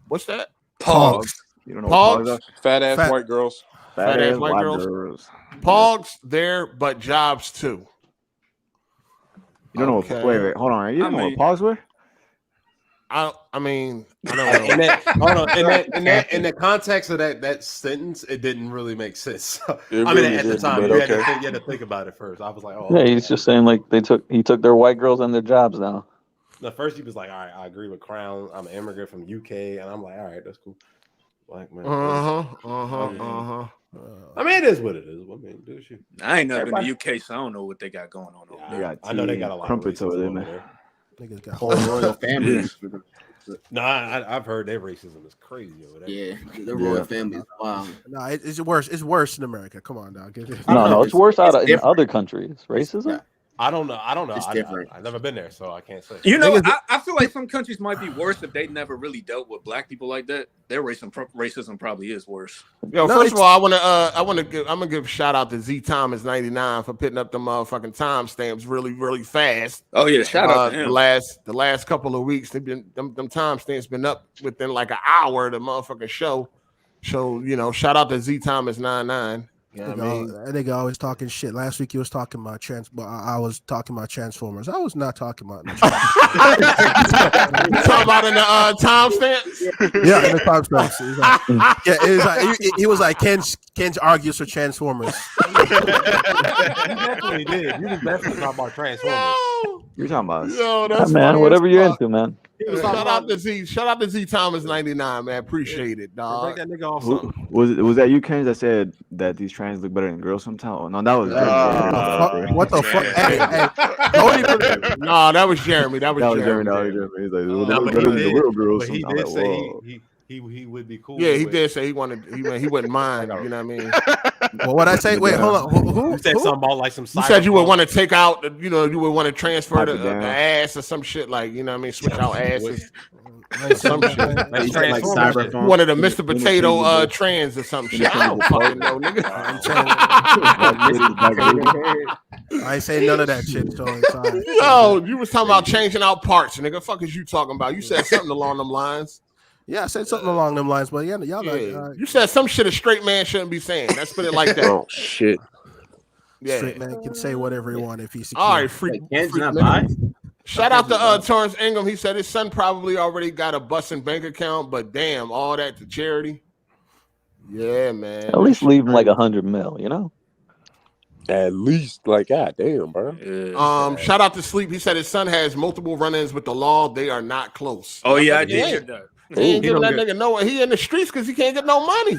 A: what's that?
C: Pogs. You don't know
A: Pogs?
J: Fat ass white girls.
A: Fat ass white girls. Pogs there, but jobs too.
C: You don't know what? Wait, hold on. You don't know what pogs were?
A: I mean, I don't know.
B: In that, hold on, in the context of that sentence, it didn't really make sense. I mean,
J: really
B: at the
J: didn't,
B: time,
J: but
B: you had,
J: okay.
B: you had to think about it first. I was like, oh.
L: Yeah, he's just saying like he took their white girls and their jobs now.
B: The first he was like, all right, I agree with Crown. I'm an immigrant from UK, and I'm like, all right, that's cool. Black man. I mean, it is what it is. I mean, do shit.
D: I ain't never been to UK, so I don't know what they got going on.
B: Yeah, I know they got a lot
C: crumpets
B: of
C: over there,
B: man.
C: man.
K: Whole royal families.
B: No, I've heard their racism is crazy over there.
K: Yeah, the royal family is wild.
H: No, it's worse. It's worse in America. Come on, dog.
L: No, it's worse in other countries. Racism.
B: I don't know.
K: It's different.
B: I've never been there, so I can't say.
D: You know, I feel like some countries might be worse if they never really dealt with black people like that. Their racism probably is worse.
A: Yo, first of all, I'm gonna give a shout out to Z Thomas 99 for putting up the motherfucking timestamps really fast.
D: Oh yeah, shout out to him.
A: The last couple of weeks, they've been them timestamps been up within like an hour of the motherfucking show. So shout out to Z Thomas 99. You know what I mean?
H: That nigga always talking shit. Last week he was talking about I was talking about Transformers. I was not talking about no
A: talking about in the timestamps?
H: Yeah, in the timestamps. He was like Ken argues for Transformers.
B: You definitely did. You was definitely talking about Transformers.
C: You're talking about us.
A: Yo, that's
L: man, whatever you're into, man.
A: Shout out to Z Thomas 99, man. Appreciate it, dog.
B: Break that nigga off
C: Was that you, Ken, that said that these trans look better than girls sometimes? Oh, no, that was
H: what the fuck? Hey,
A: no, that was Jeremy. That was Jeremy.
C: He's like, the real girls.
B: But he did say he would be cool.
A: Yeah, he did say he wouldn't mind. You know what I mean?
H: Well, what I say? Wait, hold on. Who?
B: You said something about like some.
A: You said you would want to take out. You would want to transfer the ass or some shit like. You know what I mean? Switch out asses. Some shit.
K: Like Cyberphone.
A: One of the Mr. Potato trans or some shit. I don't fucking know, nigga.
H: I ain't saying none of that shit. So it's all right.
A: Yo, you was talking about changing out parts, nigga. Fuck is you talking about? You said something along them lines.
H: Yeah, I said something along them lines, but y'all
A: you said some shit a straight man shouldn't be saying. Let's put it like that.
J: Oh shit.
H: Yeah. Straight man can say whatever he wants if he's secure.
A: All right, freak not bi. Shout out to Torrance Ingram. He said his son probably already got a busting bank account, but damn, all that to charity. Yeah, man.
L: At least leave him like $100 million,
J: At least, like, god damn, bro.
A: Shout out to Sleep. He said his son has multiple run-ins with the law. They are not close.
D: Oh yeah, I did hear that.
A: He ain't giving that nigga no. He in the streets because he can't get no money.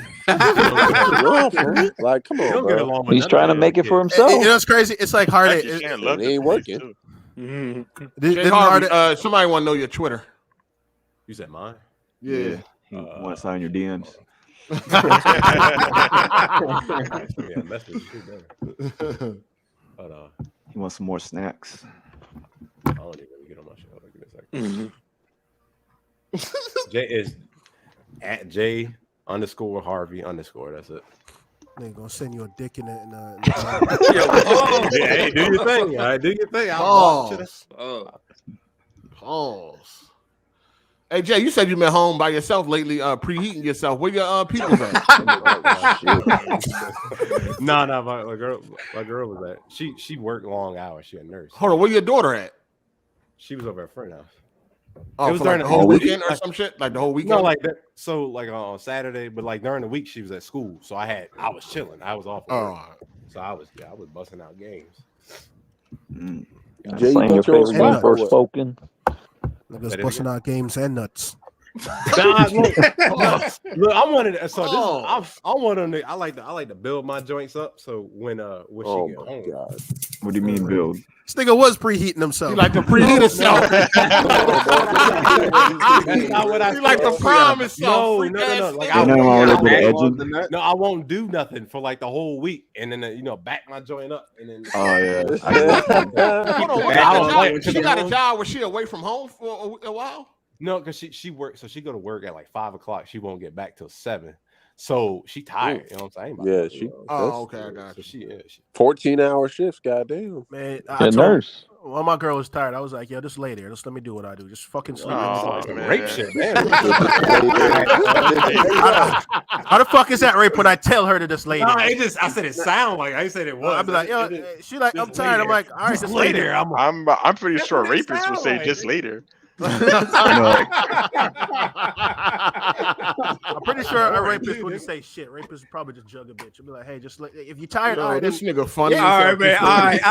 J: Like, come on, bro.
L: He's trying to make it for himself.
H: You know what's crazy? It's like hard. It
J: ain't working.
A: Somebody want to know your Twitter.
B: You said mine?
A: Yeah.
C: Want to sign your DMs? He wants some more snacks.
B: I don't even get on my show. Give me a second. J is at J_Harvey_. That's it.
H: They gonna send you a dick in it.
B: Hey, do your thing. All right, do your thing.
A: Pause. Hey Jay, you said you been home by yourself lately, preheating yourself. Where your people at?
B: No, my girl was at. She worked long hours. She a nurse.
A: Hold on, where your daughter at?
B: She was over at a friend's house.
A: Oh, it was during the whole weekend or some shit, like the whole weekend.
B: No, like that. So like on Saturday, but like during the week she was at school. So I was chilling. I was off. So I was busting out games.
L: Jay, playing your favorite game, Forspoken.
H: Niggas busting out games and nuts.
B: Look, I'm one of the, so this I'm one of the, I like to build my joints up. So when she get home.
C: God. What do you mean build?
H: This nigga was preheating himself.
A: He like to preheat himself. He like to prime himself.
B: No. Like no, I won't do nothing for like the whole week, and then back my joint up, and then.
C: Oh yeah.
A: Hold on, she got a job where she away from home for a while.
B: No, because she works, so she go to work at like 5 o'clock. She won't get back till 7. So she tired. You know what I'm saying?
J: Yeah, she.
A: Oh, okay, I got you.
B: She
J: 14-hour shifts. Goddamn.
H: Man,
L: nurse.
H: Well, my girl was tired. I was like, "Yo, just lay there. Just let me do what I do. Just fucking sleep."
B: Rape shit, man.
H: How the fuck is that rape when I tell her to just lay there?
B: No, I said it sound like I said it was.
H: I'd be like, "Yo," she like, "I'm tired." I'm like, "All right, just lay there."
E: I'm pretty sure rapists would say just later.
H: I'm pretty sure a rapist wouldn't say shit. Rapists would probably just jug a bitch and be like, "Hey, just if you're tired, all right,
A: this nigga funny.
H: Yeah, all right, man. All right.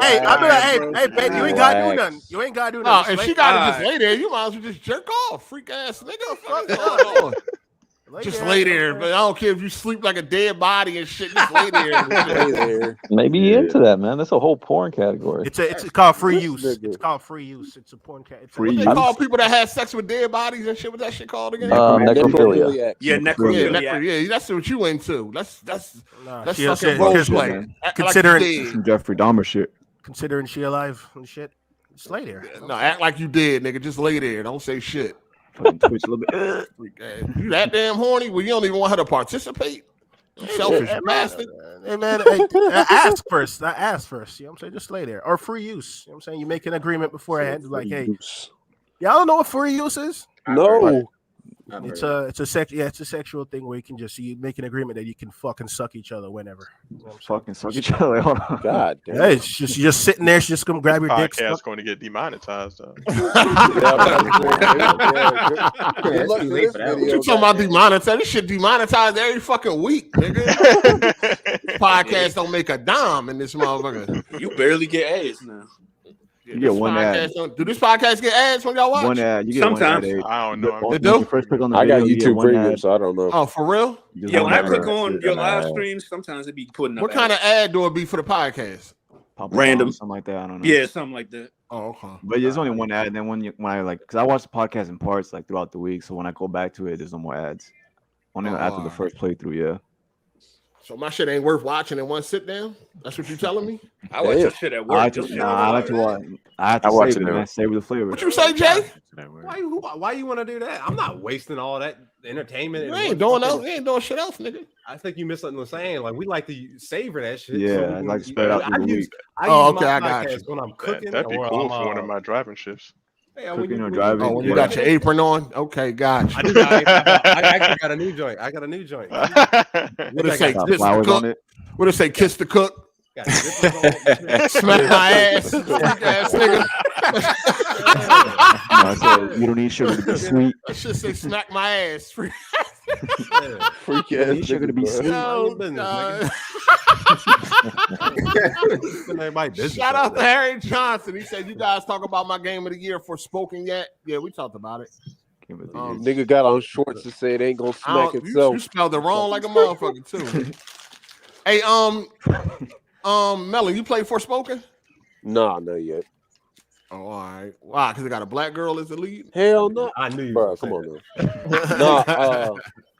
H: Hey, I'll be like, hey, babe, you ain't gotta do nothing. You ain't gotta do nothing.
A: If she gotta just lay there, you might as well just jerk off, freak ass nigga. Fuck on. Just lay there, but I don't care if you sleep like a dead body and shit. Just lay there.
L: Maybe you're into that, man. That's a whole porn category.
H: It's called free use. It's called free use. It's a porn category.
A: What they call people that have sex with dead bodies and shit? What's that shit called again?
L: Necrophilia.
D: Yeah, necrophilia.
A: Yeah, that's what you into. That's
H: fucking
A: role play.
C: Considering some Jeffrey Dahmer shit.
H: Considering she alive and shit, just lay there.
A: No, act like you did, nigga. Just lay there. Don't say shit.
C: Twitch a little bit.
A: You that damn horny? Well, you don't even want her to participate. You selfish bastard.
H: Hey man, ask first. I ask first. You know what I'm saying? Just lay there. Or free use. You know what I'm saying? You make an agreement beforehand. Like, hey, y'all don't know what free use is?
J: No.
H: It's a sexual thing where you can just make an agreement that you can fucking suck each other whenever. You know
C: fucking suck each other. Hold on.
J: God damn.
H: Yeah, it's just you're just sitting there. She's just gonna grab your dick.
E: Podcast's going to get demonetized.
A: You talking about demonetized? This shit demonetized every fucking week, nigga. Podcast don't make a dime in this motherfucker.
D: You barely get ads now.
C: You get one ad.
A: Do this podcast get ads when y'all watch?
C: One ad. You get
D: sometimes.
C: one ad.
E: I don't know.
A: They do?
C: First click on the
J: I got
C: video,
J: YouTube Premium, so I don't know.
A: Oh, for real?
D: Yeah, when I click on your live streams, sometimes it be putting up.
A: What kind of ad do it be for the podcast?
C: Random, something like that. I don't know.
D: Yeah, something like that.
A: Oh, okay.
C: But there's only one ad. And then when I like, because I watch the podcast in parts like throughout the week, so when I go back to it, there's no more ads. Only after the first playthrough, yeah.
A: So my shit ain't worth watching in one sit down. That's what you telling me?
D: I watch your shit at work.
C: I like to watch. I have to save it, man. Savor the flavor.
A: What you say, Jay?
B: Why you want to do that? I'm not wasting all that entertainment.
A: You ain't doing else. You ain't doing shit else, nigga.
B: I think you missed something I'm saying. Like we like to savor that shit.
C: Yeah,
B: so
C: I like to spread out through the week.
A: I got you.
B: When I'm cooking,
E: That'd be cool for one of my driving shifts.
C: Cooking or driving.
A: Oh, when you got your apron on? Okay, got you.
B: I actually got a new joint. What
A: it say? Kiss the cook? What it say? Kiss the cook? Smack my ass. Ass nigga.
C: You don't need sugar to be sweet.
A: I should say smack my ass. Freak
C: ass sugar to be sweet.
A: Shout out to Harry Johnson. He said, "You guys talk about my game of the year Forspoken yet?" Yeah, we talked about it.
J: Nigga got on shorts to say it ain't gonna smack itself.
A: You spelled it wrong like a motherfucker too. Hey, Melon, you play Forspoken?
J: Nah, not yet.
A: Oh, all right. Why? Because they got a black girl as the lead?
J: Hell no.
B: I knew you.
J: Bro, come on now. No,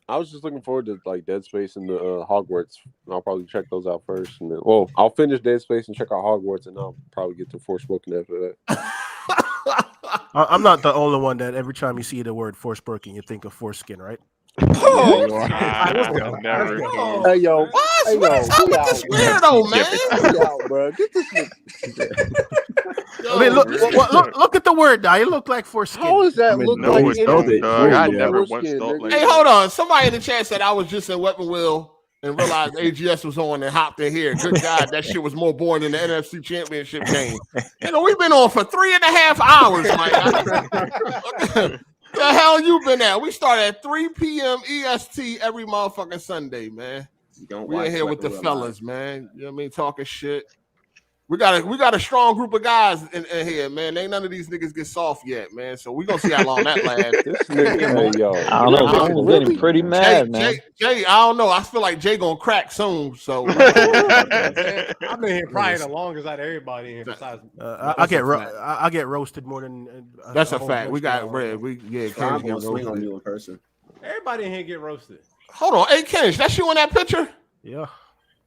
J: I was just looking forward to like Dead Space and the Hogwarts. I'll probably check those out first, and then I'll finish Dead Space and check out Hogwarts, and I'll probably get to Forspoken after that.
H: I'm not the only one that every time you see the word Forspoken, you think of foreskin, right?
J: Hey yo,
A: what is up with this weirdo, man?
J: Bro, get this nigga.
H: I mean, look at the word now. You look like foreskin.
J: How does that look like?
E: I never once thought like.
A: Hey, hold on. Somebody in the chat said I was just in Weapon Wheel and realized AGS was on and hopped in here. Good God, that shit was more boring than the NFC Championship game. You know, we've been on for 3.5 hours, Mike. The hell you been at? We start at 3 p.m. EST every motherfucking Sunday, man. We in here with the fellas, man. You know what I mean? Talking shit. We got a strong group of guys in here, man. Ain't none of these niggas get soft yet, man. So we gonna see how long that lasts.
L: I don't know. I'm getting pretty mad, man.
A: Jay, I don't know. I feel like Jay gonna crack soon. So
B: I've been here probably the longest out of everybody in here. Besides,
H: I get roasted more than.
A: That's a fact. We got red.
K: I'm gonna swing on you in person.
B: Everybody in here get roasted.
A: Hold on, hey Kench, that's you in that picture?
H: Yeah.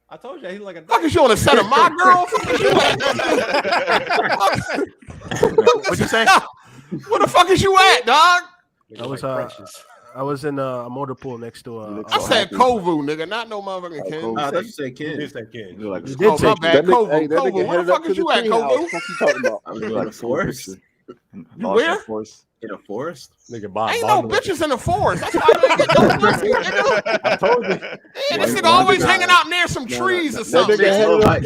B: I told you he's like a.
A: Fuck is you on the set of My Girl?
H: What'd you say?
A: Where the fuck is you at, dog?
H: I was in a motor pool next to
A: I said Kovu, nigga, not no motherfucking Ken.
K: I thought you said Ken.
B: You said Ken.
A: My bad, Kovu. Kovu. Where the fuck is you at, Kovu?
J: What you talking about?
K: I was in the forest.
A: You where?
K: In a forest?
B: Nigga, Bob.
A: Ain't no bitches in the forest. That's why you ain't get no pussy, nigga.
B: I told you.
A: Yeah, this nigga always hanging out near some trees or something.
K: Love heights.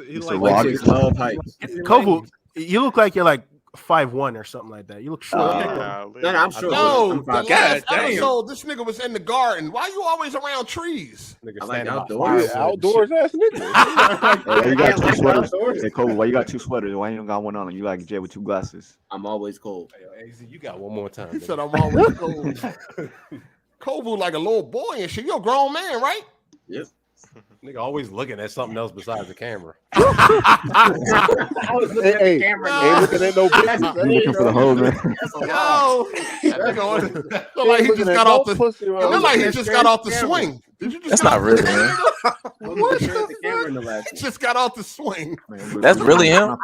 K: He likes love heights.
A: Kovu,
H: You look like you're like 5'1" or something like that. You look short.
K: No, I'm short.
A: No, the
K: God
A: last
K: damn.
A: episode, this nigga was in the garden. Why you always around trees?
K: I like outdoors.
J: Outdoors ass nigga.
C: Hey, you got 2 sweaters. Hey, Kobe, why you got 2 sweaters? Why you don't got one on? You like Jay with 2 glasses.
K: I'm always cold.
B: Hey, AZ, you got one more time.
A: He said I'm always cold. Kobe like a little boy and shit. You're a grown man, right?
K: Yep.
B: Nigga always looking at something else besides the camera.
K: I was looking at the camera.
J: Ain't looking at no bitches.
C: You looking for the hole, man?
A: Yo, look like he just got off the. Look like he just got off the swing. Did you just?
I: That's not really him.
A: What the fuck? He just got off the swing.
I: That's really him.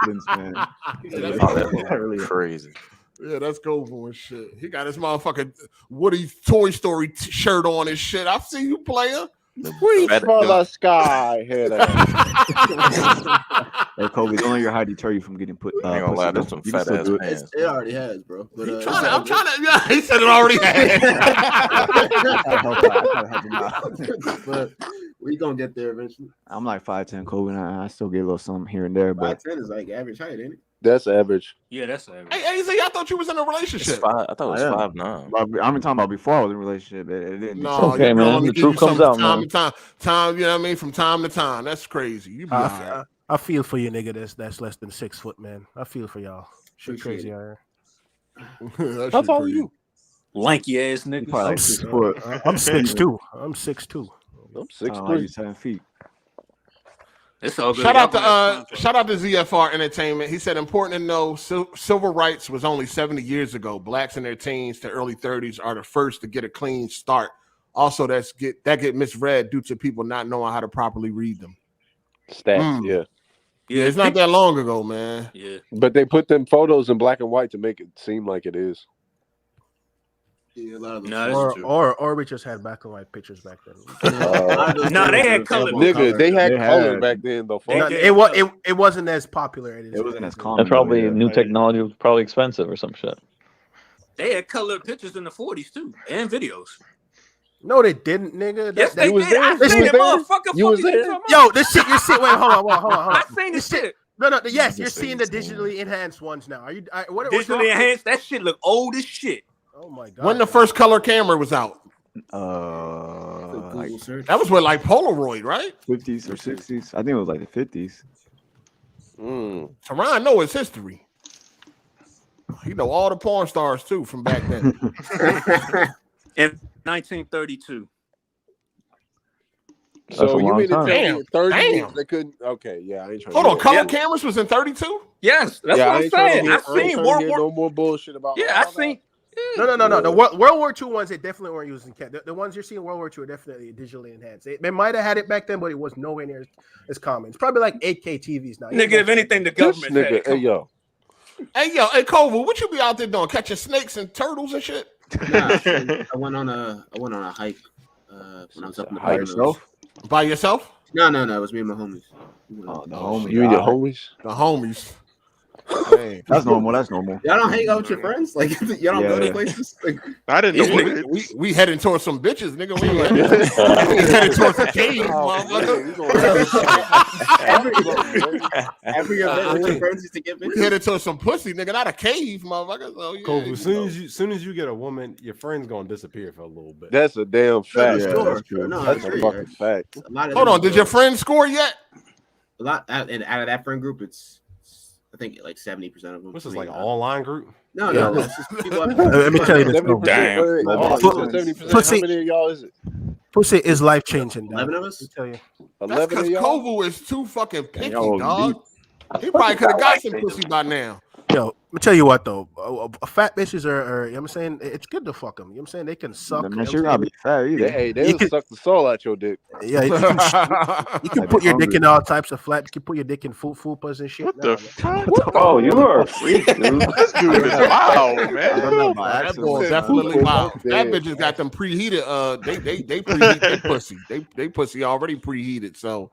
C: Really
I: crazy.
A: Yeah, that's Govu and shit. He got his motherfucking Woody Toy Story shirt on and shit. I see you, player.
J: Reach for the sky, head
C: Hey, Kobe, don't let your height deter you from getting put.
I: I ain't gonna lie, that's some fat ass pants.
K: It already has, bro. But,
A: I'm trying to. Yeah, he said it already had.
K: But we gonna get there eventually.
C: I'm like 5'10", Kobe, and I still get a little something here and there, but
K: 5'10" is like average height, ain't it?
J: That's average.
D: Yeah, that's average.
A: Hey, AZ, I thought you was in a relationship.
I: I thought it was 5'9".
C: I'm talking about before I was in a relationship. It didn't.
A: No,
L: okay, man. The truth comes out,
A: time
L: man.
A: to time. You know what I mean? From time to time. That's crazy. You be all right.
H: I feel for you, nigga. That's less than 6 foot, man. I feel for y'all. Shit crazy out here.
J: How tall are you?
D: Lanky ass nigga.
C: Probably like 6 foot.
H: I'm 6'2". I'm 6'2".
J: I'm 6'3".
C: Like you 7 feet.
D: It's all good.
A: Shout out to ZFR Entertainment. He said, important to know, civil rights was only 70 years ago. Blacks in their teens to early 30s are the first to get a clean start. Also, that get misread due to people not knowing how to properly read them.
J: Stats, yeah.
A: Yeah, it's not that long ago, man.
D: Yeah.
J: But they put them photos in black and white to make it seem like it is.
K: Yeah, a lot of them.
H: Or we just had black and white pictures back then.
D: No, they had color.
J: Nigga, they had color back then though.
H: It wasn't as popular.
C: It wasn't as common.
L: And probably new technology was probably expensive or some shit.
D: They had colored pictures in the 40s too, and videos.
H: No, they didn't, nigga.
D: Yes, they did.
J: I
D: seen it, motherfucker.
J: You was there?
H: Yo, this shit. You're seeing. Wait, hold on.
D: I seen this shit.
H: No. Yes, you're seeing the digitally enhanced ones now. Are you?
D: Digitally enhanced? That shit look old as shit.
H: Oh my god.
A: When the first color camera was out?
C: That
A: was with like Polaroid, right?
C: 50s or 60s. I think it was like the 50s.
A: Teron know his history. He know all the porn stars too from back then.
D: In 1932.
J: So you mean to tell me in 30
A: Damn.
J: years they couldn't? Okay, yeah, I ain't trying.
A: Hold on, color cameras was in 32?
D: Yes, that's what I'm saying. I seen World War.
J: No more bullshit about.
D: Yeah, I seen.
H: No. The World War II ones, they definitely weren't using the ones you're seeing in World War II are definitely digitally enhanced. They might have had it back then, but it was nowhere near as common. It's probably like 8K TVs now.
D: Nigga, if anything, the government had it.
J: Hey yo,
A: Kovu, what you be out there doing? Catching snakes and turtles and shit?
K: Nah, I went on a hike when I was up in the Poconos.
A: By yourself?
K: No, it was me and my homies.
C: Oh, the homies.
J: You and your homies?
A: The homies.
C: Hey, that's normal.
K: Y'all don't hang out with your friends? Like, y'all don't go to places? Like,
E: I didn't know.
A: We heading towards some bitches, nigga. We heading towards a cave, motherfucker.
K: Every event with your friends used to get bitches.
A: We headed towards some pussy, nigga, not a cave, motherfucker. So, yeah,
B: Kovu, soon as you get a woman, your friend's gonna disappear for a little bit.
J: That's a damn fact.
K: That's true. No,
J: That's a fucking fact.
A: Hold on, did your friend score yet?
K: A lot, and out of that friend group, it's I think like 70% of them.
B: What's this, like an online group?
K: No, it's just people.
H: Let me tell you this.
J: Damn. 70%. How many of y'all is it?
H: Pussy is life changing.
K: 11 of us.
H: Let me tell you.
A: That's because Kovu is too fucking picky, dog. He probably could have got some pussy by now.
H: Yo, let me tell you what though, fat bitches are you know what I'm saying, it's good to fuck them. You know what I'm saying, they can suck.
C: Man, you're not be fat either.
J: Hey, they'll suck the soul out your dick.
H: Yeah, you can put your dick in all types of flat. You can put your dick in fupas and shit.
E: What the fuck?
L: Oh, you are a freak, dude.
E: This dude is wild, man.
A: That boy definitely wild. That bitch just got them preheated. They preheat their pussy. They pussy already preheated. So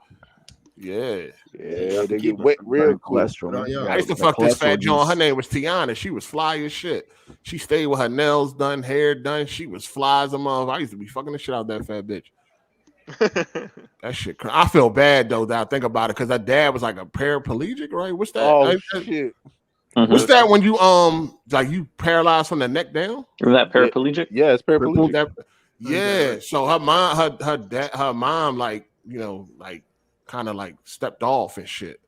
A: yeah,
J: they get wet real quick.
A: I used to fuck this fat John. Her name was Tiana. She was fly as shit. She stayed with her nails done, hair done. She was fly as a mother. I used to be fucking the shit out of that fat bitch. That shit. I feel bad though that I think about it because her dad was like a paraplegic, right? What's that?
J: Oh shit.
A: What's that when you like you paralyzed from the neck down?
L: Is that paraplegic?
J: Yeah, it's paraplegic.
A: Yeah. So her mom, like, you know, like kind of like stepped off and shit.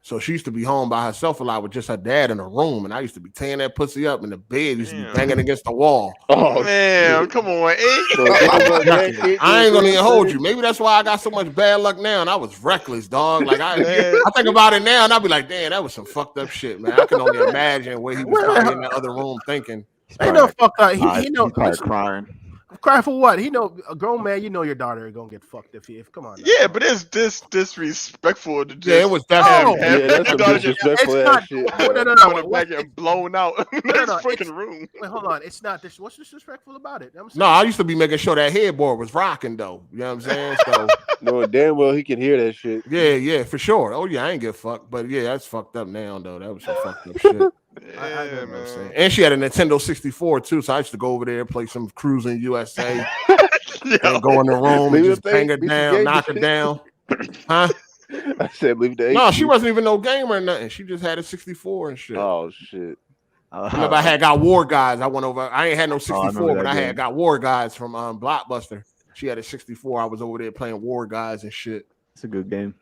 A: So she used to be home by herself a lot with just her dad in the room, and I used to be tearing that pussy up, and the bed used to be banging against the wall.
E: Oh man, come on,
A: I ain't gonna even hold you. Maybe that's why I got so much bad luck now, and I was reckless, dog. Like I think about it now, and I'll be like, damn, that was some fucked up shit, man. I can only imagine where he was probably in that other room thinking.
H: Ain't no fuck up. He know.
C: He's probably crying.
H: Cry for what? He know a grown man. You know your daughter is gonna get fucked if come on. Now.
E: Yeah, but it's disrespectful to just.
A: Yeah, it was definitely.
E: Have
J: that's some disrespectful ass shit.
H: No.
E: Back and blown out in this fucking room.
H: Wait, hold on. It's not this. What's disrespectful about it?
A: No, I used to be making sure that headboard was rocking though. You know what I'm saying? So
J: no, damn well he can hear that shit.
A: Yeah, for sure. Oh yeah, I ain't get fucked, but yeah, that's fucked up now though. That was some fucked up shit. I know what I'm saying. And she had a Nintendo 64 too, so I used to go over there, play some Cruising USA, and go in the room and just bang her down, knock her down. Huh?
J: I said leave the.
A: No, she wasn't even no gamer or nothing. She just had a 64 and shit.
J: Oh shit.
A: Remember, I had got War Guys. I went over. I ain't had no 64, but I had got War Guys from Blockbuster. She had a 64. I was over there playing War Guys and shit.
C: It's a good game.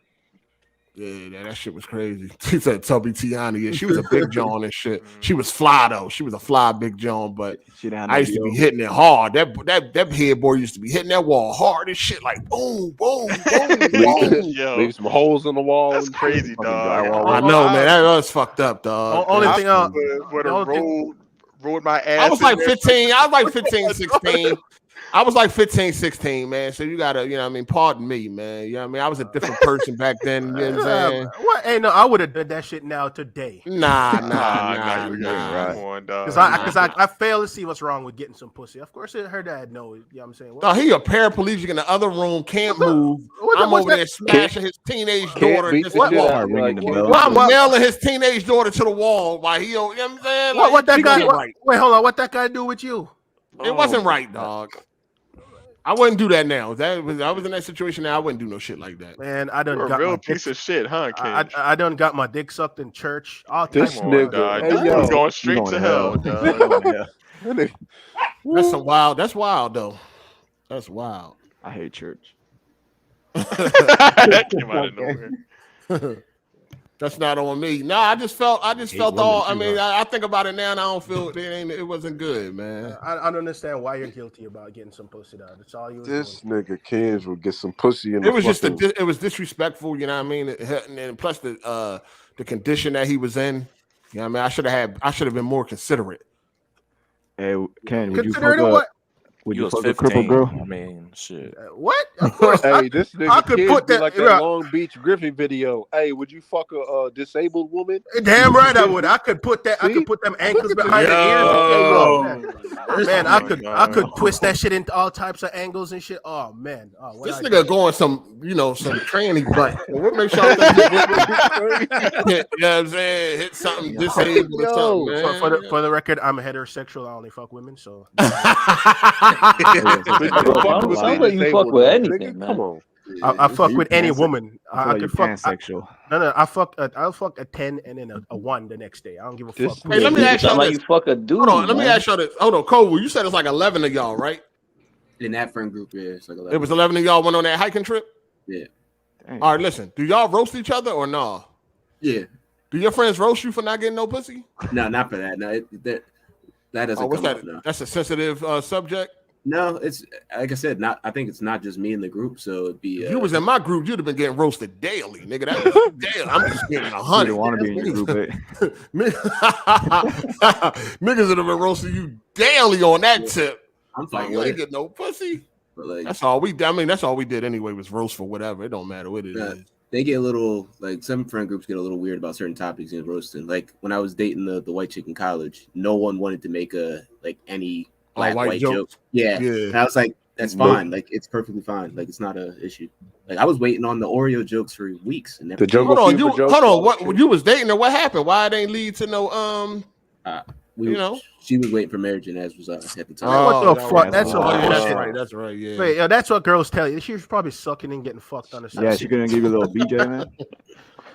A: Yeah, that shit was crazy. She said Tubby Tiana. Yeah, she was a big John and shit. She was fly though. She was a fly big John, but I used to be hitting it hard. That headboard used to be hitting that wall hard and shit, like boom, boom, boom, boom.
J: Leave some holes in the wall.
E: That's crazy, dog.
A: I know, man. That was fucked up, dog.
H: Only thing
E: rolled my ass.
A: I was like 15. I was like 15, 16. I was like 15, 16, man. So you gotta, you know what I mean, pardon me, man. You know what I mean? I was a different person back then. You know what I'm saying?
H: What? Hey, no, I would have done that shit now today.
A: Nah.
H: Because I fail to see what's wrong with getting some pussy. Of course, her dad knows. You know what I'm saying?
A: No, he a paraplegic in the other room, can't move. I'm over there smashing his teenage daughter. I'm nailing his teenage daughter to the wall while he, you know what I'm saying? Like,
H: what that guy? Wait, hold on. What that guy do with you?
A: It wasn't right, dog. I wouldn't do that now. I was in that situation now. I wouldn't do no shit like that.
H: Man, I done
E: got a real piece of shit, huh, King?
H: I done got my dick sucked in church.
J: This nigga,
E: hey, going straight to hell, dog.
A: That's some wild. That's wild though. That's wild.
C: I hate church.
E: That came out of nowhere.
A: That's not on me. No, I just felt all. I mean, I think about it now, and I don't feel it wasn't good, man.
H: I don't understand why you're guilty about getting some pussy. That's all you.
J: This nigga Kens will get some pussy in.
A: It was just it was disrespectful, you know what I mean? And plus the condition that he was in. You know what I mean? I should have been more considerate.
C: Hey, Ken,
H: would you fuck what?
C: Would you fuck a crippled girl?
I: I mean, shit.
H: What? Of course.
J: Hey, this nigga I could put that like that Long Beach Griffin video. Hey, would you fuck a disabled woman?
H: Damn right I would. I could put that. See? I could put them ankles behind the ears. Man, I could twist that shit into all types of angles and shit. Oh man. Oh,
A: this nigga going some tranny butt. What makes y'all think you know what I'm saying? Hit something disabled or something, man.
H: For the record, I'm heterosexual. I only fuck women, so.
L: Sounds like you fuck with anything, man.
J: Come on.
H: I fuck with any woman. I could fuck
C: pansexual.
H: No, I'll fuck a 10 and then a 1 the next day. I don't give a fuck.
A: Hey, let me ask y'all this.
L: You fuck a dude.
A: Hold on, let me ask y'all this. Hold on, Cole, you said it's like 11 of y'all, right?
K: In that friend group, yeah, it's like 11.
A: It was 11 of y'all went on that hiking trip?
K: Yeah.
C: Dang.
A: All right, listen. Do y'all roast each other or no?
K: Yeah.
A: Do your friends roast you for not getting no pussy?
K: No, not for that. No, that doesn't come up. No.
A: That's a sensitive subject?
K: No, it's like I said. I think it's not just me in the group. So it'd be.
A: If you was in my group, you'd have been getting roasted daily, nigga. That was daily. I'm just getting 100.
C: You don't want to be in your group,
A: niggas would have been roasting you daily on that tip.
K: I'm fine.
A: You ain't get no pussy.
K: But
A: that's all we. I mean, that's all we did anyway. Was roast for whatever. It don't matter what it is.
K: They get a little some friend groups get a little weird about certain topics in roasting. Like when I was dating the white chick in college, no one wanted to make any. White joke. Yeah. And I was like, that's fine. Like, it's perfectly fine. Like, it's not an issue. Like, I was waiting on the Oreo jokes for weeks. And
A: hold on. What you was dating her? What happened? Why it ain't lead to no
K: she was waiting for marriage, and as was at the time.
H: What the fuck? That's
A: right. That's right. Yeah.
H: Wait, that's what girls tell you. She was probably sucking and getting fucked on the side.
C: Yeah, she gonna give you a little BJ, man.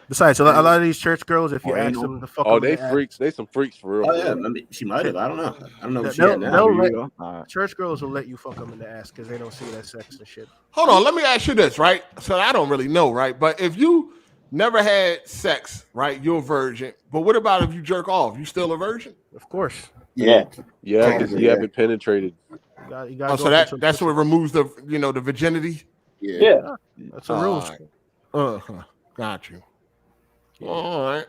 H: Besides, a lot of these church girls, if you ask them to fuck them,
J: they freaks. They some freaks for real.
K: Oh yeah, I mean, she might have. I don't know. I don't know if she had now.
H: Church girls will let you fuck them in the ass because they don't see that sex and shit.
A: Hold on, let me ask you this, right? So I don't really know, right? But if you never had sex, right, you're a virgin. But what about if you jerk off? You still a virgin?
H: Of course.
L: Yeah.
J: Yeah, because you haven't penetrated.
H: You
A: gotta so that's what removes the the virginity.
L: Yeah.
H: That's a rule.
A: Got you. All right.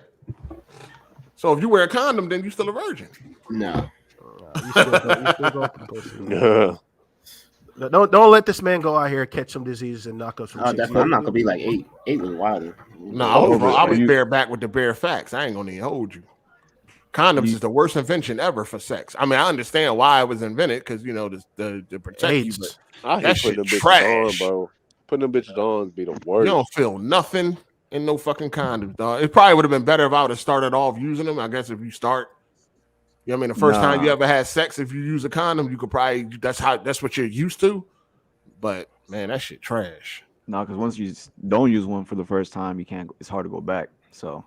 A: So if you wear a condom, then you still a virgin.
K: No.
H: Don't let this man go out here and catch some disease and knock up some.
K: I'm not gonna be like 8. 8 was wilder.
A: No, I was bare back with the bare facts. I ain't gonna even hold you. Condoms is the worst invention ever for sex. I mean, I understand why it was invented because the protect you, but that shit trash,
J: bro. Putting them bitches on be the worst.
A: You don't feel nothing in no fucking condoms, dog. It probably would have been better if I would have started off using them. I guess if you start, I mean, the first time you ever had sex, if you use a condom, you could probably that's what you're used to. But man, that shit trash.
C: No, because once you don't use one for the first time, you can't. It's hard to go back. So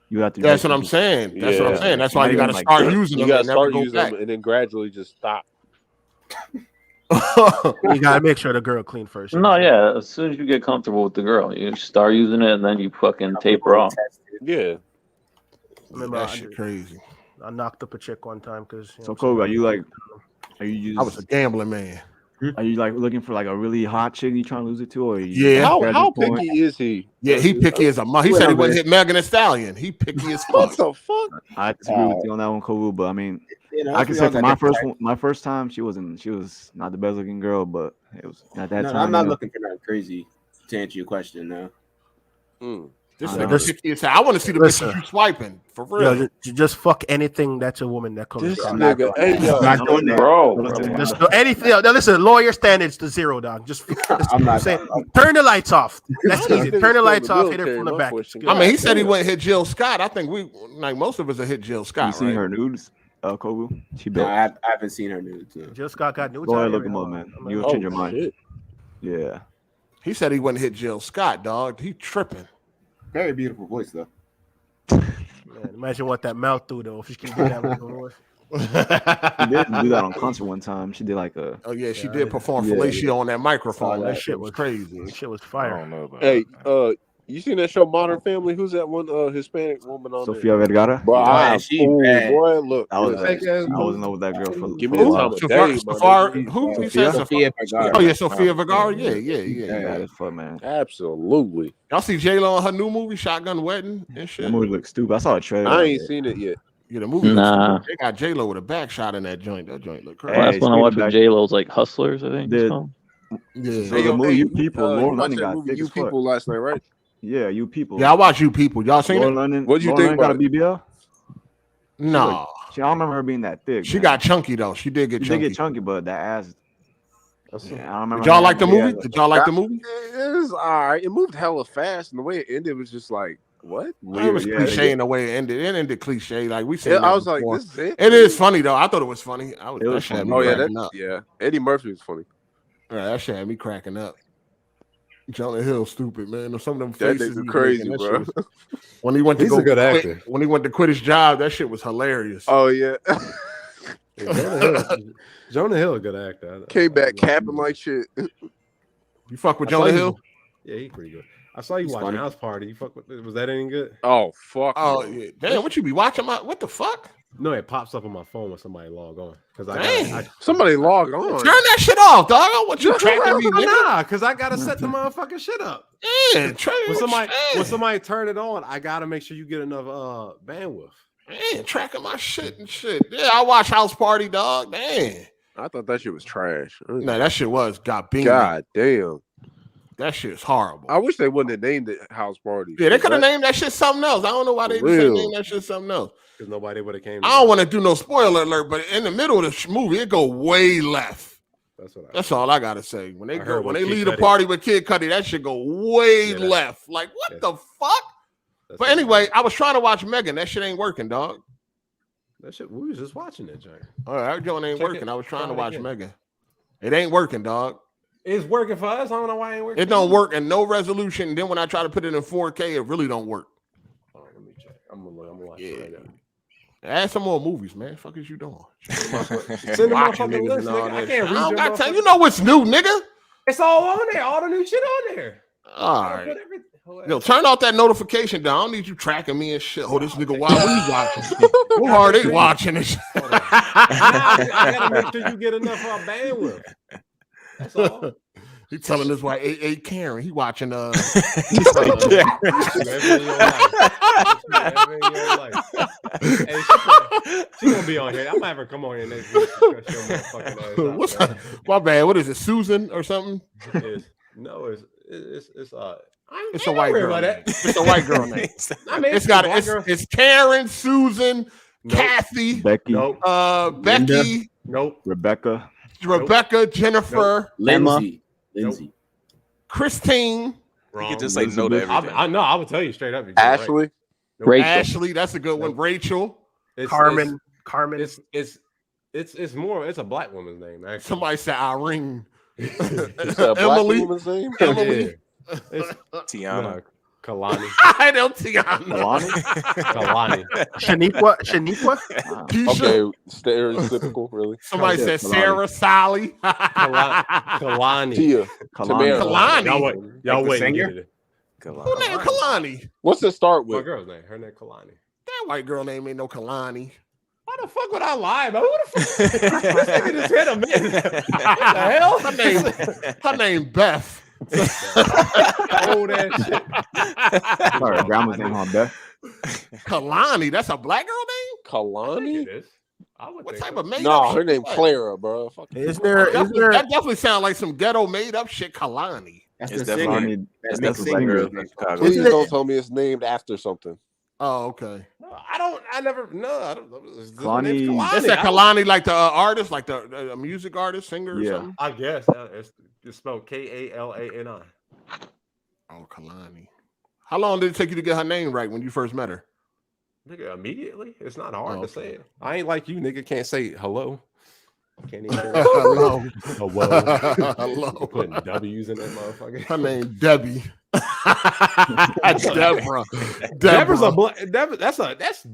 C: you have to.
A: That's what I'm saying. That's what I'm saying. That's why you got to start using them.
J: You got to start using them and then gradually just stop.
H: You gotta make sure the girl clean first.
L: No, yeah. As soon as you get comfortable with the girl, you start using it, and then you fucking taper off.
J: Yeah.
A: That shit crazy.
H: I knocked up a chick one time because.
C: So Kobe, are you using?
A: I was a gambling man.
C: Are you like looking for like a really hot chick you trying to lose it to, or
J: how picky is he?
A: Yeah, he picky as a mother. He said he wouldn't hit Megan Thee Stallion. He picky as fuck.
J: What the fuck?
C: I disagree with you on that one, Kobe. But I mean, I can say for my first time, she was not the best looking girl, but it was at that time.
K: I'm not looking for nothing crazy to answer your question now.
A: This nigga picky as hell. I want to see the bitches you swiping for real.
H: Just fuck anything that's a woman that comes.
J: This nigga,
K: not doing that,
L: bro.
H: Just anything. Now listen, lawyer standards to 0, dog. Just turn the lights off. That's easy. Turn the lights off. Hit her from the back.
A: I mean, he said he wouldn't hit Jill Scott. I think most of us have hit Jill Scott.
C: You seen her nudes, Kobe?
K: I haven't seen her nudes. No.
H: Jill Scott got nudes.
C: Go ahead, look them up, man. You'll change your mind.
J: Shit.
C: Yeah.
A: He said he wouldn't hit Jill Scott, dog. He tripping.
K: Very beautiful voice, though.
H: Man, imagine what that mouth do, though. If she can do that with her voice.
C: She did do that on concert one time. She did like a.
A: Oh yeah, she did perform fellatio on that microphone. That shit was crazy.
H: That shit was fire.
I: I don't know about
J: Hey, you seen that show Modern Family? Who's that one Hispanic woman on
C: Sofia Vergara?
J: Boy, boy, look.
C: I was in love with that girl for.
J: Give me the time of day,
A: who? Sofia Vergara. Oh yeah, Sofia Vergara. Yeah.
C: That's fun, man.
J: Absolutely.
A: Y'all see J-Lo on her new movie, Shotgun Wedding and shit?
C: That movie looks stupid. I saw a trailer.
J: I ain't seen it yet.
A: Yeah, the movie.
L: Nah.
A: They got J-Lo with a back shot in that joint. That joint look crazy.
L: Last one I watched with J-Lo's like Hustlers, I think.
A: Yeah.
C: So the movie You People, Lauren London got thick
J: You
C: as fuck.
J: People last night, right?
C: Yeah, You People.
A: Yeah, I watched You People. Y'all seen
C: Lauren
A: it?
C: London.
J: What do you
C: Lauren
J: think
C: London
J: about
C: got a BBL?
A: No.
C: I don't remember her being that thick.
A: She got chunky though. She did get
C: She
A: chunky.
C: did get chunky, but that ass. Yeah, I don't remember.
A: Did y'all like the movie? Did y'all like the movie?
J: It was all right. It moved hella fast, and the way it ended was just like, what?
A: It was cliche in the way it ended. It ended cliche. Like we said.
J: I was like, this is it.
A: It is funny though. I thought it was funny.
C: It was funny.
J: Oh yeah, Eddie Murphy was funny.
A: Yeah, that shit had me cracking up. Jonah Hill, stupid man. Some of them
J: That
A: faces
J: nigga crazy, bro.
A: When he went to
B: He's a good actor.
A: When he went to quit his job, that shit was hilarious.
J: Oh yeah.
B: Jonah Hill, a good actor.
J: Came back capping like shit.
A: You fuck with Jonah Hill?
B: Yeah, he's pretty good. I saw you watching House Party. You fuck with? Was that any good?
J: Oh fuck.
A: Oh yeah. Damn, what you be watching? What the fuck?
B: No, it pops up on my phone when somebody log on.
J: Somebody log on.
A: Turn that shit off, dog. I don't want you tracking me.
B: Nah, because I gotta set the motherfucking shit up.
A: Yeah,
B: when somebody turn it on, I gotta make sure you get enough bandwidth.
A: Man, tracking my shit and shit. Yeah, I watch House Party, dog. Man.
J: I thought that shit was trash.
A: No, that shit got beamed.
J: God damn.
A: That shit is horrible.
J: I wish they wouldn't have named it House Party.
A: Yeah, they could have named that shit something else. I don't know why they decided to name that shit something else.
B: Because nobody would have came.
A: I don't want to do no spoiler alert, but in the middle of the movie, it go way left. That's all I gotta say. When they leave the party with Kid Cudi, that shit go way left. Like what the fuck? But anyway, I was trying to watch Megan. That shit ain't working, dog.
B: That shit. We was just watching that joint.
A: All right, that joint ain't working. I was trying to watch Megan. It ain't working, dog.
B: It's working for us. I don't know why it ain't working.
A: It don't work in no resolution. And then when I try to put it in 4K, it really don't work.
B: I'm gonna watch it right now.
A: Add some more movies, man. Fuck is you doing?
B: Send the motherfucking list, nigga. I can't read
A: I don't
B: your
A: got time. You know what's new, nigga?
B: It's all on there. All the new shit on there.
A: All right. Yo, turn off that notification down. I don't need you tracking me and shit. Oh, this nigga, why are you watching? Who are they watching this?
B: I gotta make sure you get enough bandwidth. That's all.
A: He telling us why ain't Karen. He watching
B: Never in your life. Hey, she gonna be on here. I might have her come on here next week.
A: What's that? My bad. What is it? Susan or something?
B: It's
A: a white girl. It's a white girl name. It's Karen, Susan, Kathy,
C: Becky,
A: Becky,
C: Rebecca,
A: Jennifer,
K: Lindsay,
A: Christine.
I: You can just say no to everything.
B: I know. I will tell you straight up.
J: Ashley,
A: right. Ashley, that's a good one. Rachel,
H: Carmen.
B: It's more. It's a black woman's name. Actually,
A: somebody said Irene.
J: Emily. Woman's name?
A: Emily.
B: It's
I: Tiana.
B: Kalani.
A: I know Tiana.
B: Kalani.
H: Shaniqua.
J: Okay, stereotypical, really.
A: Somebody said Sarah, Sally.
B: Kalani.
J: Tia.
A: Kalani.
B: Y'all wait.
A: Who named Kalani?
J: What's it start with?
B: My girl's name. Her name Kalani.
A: That white girl name ain't no Kalani.
B: Why the fuck would I lie, bro? Who the fuck? This nigga just hit a man. What the hell?
A: Her name Beth.
B: Oh, that shit.
C: Sorry, grandma's name on Beth.
A: Kalani, that's a black girl name?
J: Kalani?
B: It is.
A: What type of made
J: No,
A: up
J: her
A: shit
J: name
A: is that?
J: Clara, bro. Fuck
A: That definitely sounds like some ghetto made up shit. Kalani.
I: It's definitely Chicago.
J: Please don't tell me it's named after something.
A: Oh, okay.
B: I don't.
C: Kalani.
A: Is that Kalani like the artist, like the music artist, singer or something?
B: I guess. It's spelled Kalani.
A: Oh, Kalani. How long did it take you to get her name right when you first met her?
B: Nigga, immediately. It's not hard to say it. I ain't like you, nigga. Can't say hello. Can't even say
A: hello.
B: Hello. Putting W's in that motherfucker.
A: Her name Debbie. That's Deborah.
B: Deborah's a black. That's
I: Deborah.
B: That's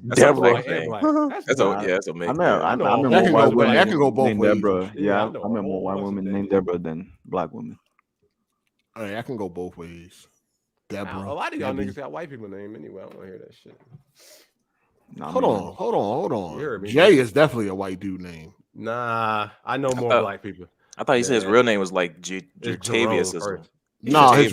I: amazing.
C: I remember more white women
A: that can go both
C: named
A: ways.
C: Deborah. Yeah, I remember more white women named Deborah than black women.
A: All right, I can go both ways. Deborah.
B: A lot of y'all niggas got white people name anyway. I don't want to hear that shit.
A: Hold on. Jay is definitely a white dude name.
B: Nah, I know more black people.
I: I thought he said his real name was like Jatavius or something.
A: No, his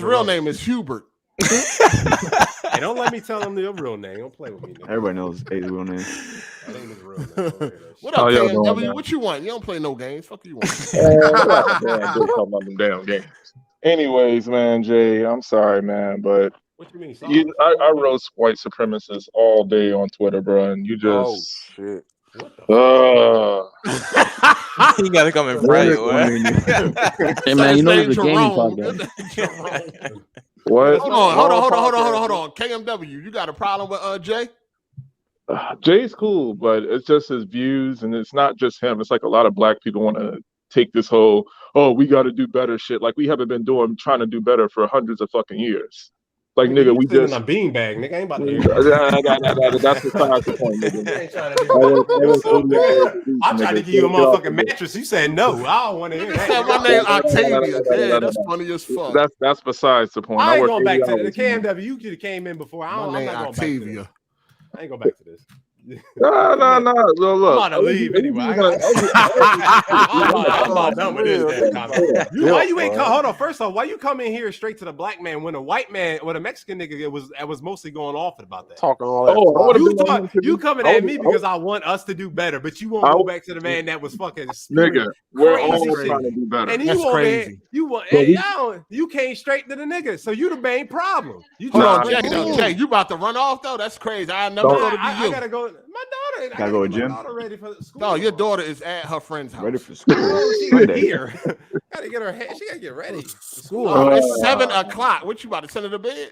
A: real name is Hubert.
B: Hey, don't let me tell him your real name. Don't play with me. Nigga.
C: Everybody knows his real name.
B: That ain't his real name.
A: What up, KMW? What you want? You don't play no games. Fuck you want?
M: Talking about them damn games. Anyways, man, Jay, I'm sorry, man, but
B: what you mean?
M: I roast white supremacists all day on Twitter, bro, and you just
J: shit.
I: You gotta come and pray.
L: Hey man, you know there's a gaming podcast.
M: What?
A: Hold on. KMW, you got a problem with Jay?
M: Jay's cool, but it's just his views, and it's not just him. It's like a lot of black people want to take this whole, we got to do better shit. Like we haven't been trying to do better for hundreds of fucking years. Like, nigga, we just
B: a beanbag, nigga. I ain't about to hear
M: that's besides the point, nigga.
B: I'm trying to give you a motherfucking mattress. You said no. I don't want to hear that.
A: My name Octavia. Yeah, that's funny as fuck.
M: That's besides the point.
B: I ain't going back to the KMW. You could have came in before. I'm not going
A: Octavia.
B: back to this. I ain't going back to this.
M: No. Look,
B: I'm about to leave anyway. I'm about done with this. Why you ain't hold on? First off, why you come in here straight to the black man when a white man, when a Mexican nigga, it was mostly going off about that.
J: Talking all that.
B: You coming at me because I want us to do better, but you won't go back to the man that was fucking
M: nigga. We're all trying to do better.
B: And you crazy. You came straight to the nigga, so you the main problem. You
A: Jay, you about to run off though? That's crazy. I never thought it'd be you.
B: I gotta go. My daughter.
C: Gotta go to gym.
B: Ready for school.
A: No, your daughter is at her friend's house.
C: Ready for school.
B: She gotta here. Gotta get her head. She gotta get ready.
A: School. It's 7 o'clock. What you about to send her to bed?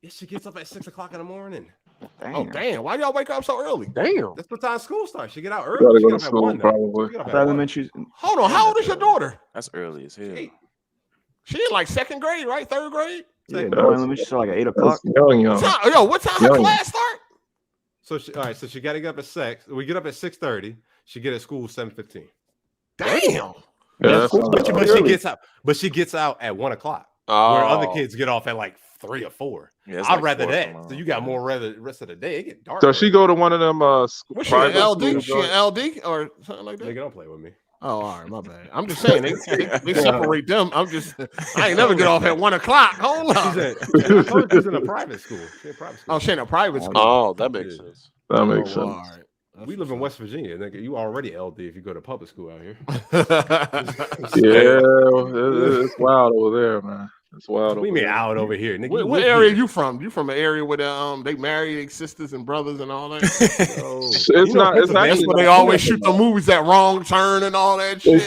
B: Yeah, she gets up at 6 o'clock in the morning.
C: Damn.
A: Oh damn! Why y'all wake up so early?
J: Damn.
B: That's what time school starts. She get out
M: Gotta
B: early.
M: go to school, probably.
C: Elementary.
A: Hold on. How old is your daughter?
I: That's early as hell.
A: She in like second grade, right? Third grade?
C: Yeah, no elementary, so like at 8 o'clock.
A: What time her class start?
B: So all right, so she got to get up at 6. We get up at 6:30. She get at school 7:15.
A: Damn.
B: Yeah, but she gets out at 1 o'clock. Where other kids get off at like 3 or 4.
I: Yeah,
B: I'd rather that. So you got more rest of the day. It get dark.
M: Does she go to one of them
A: What's she an LD? She an LD or something like that?
B: They don't play with me.
A: Oh, all right, my bad. I'm just saying they separate them. I ain't never get off at 1 o'clock. Hold on.
B: She's in a private school.
A: Oh, she in a private school.
J: Oh, that makes sense.
M: That makes sense.
A: All right.
B: We live in West Virginia, nigga. You already LD if you go to public school out here.
M: Yeah, it's wild over there, man. It's wild.
B: We mean out over here, nigga.
A: What area you from? You from an area where they marry their sisters and brothers and all that?
M: It's not.
A: That's where they always shoot the movies that Wrong Turn and all that shit.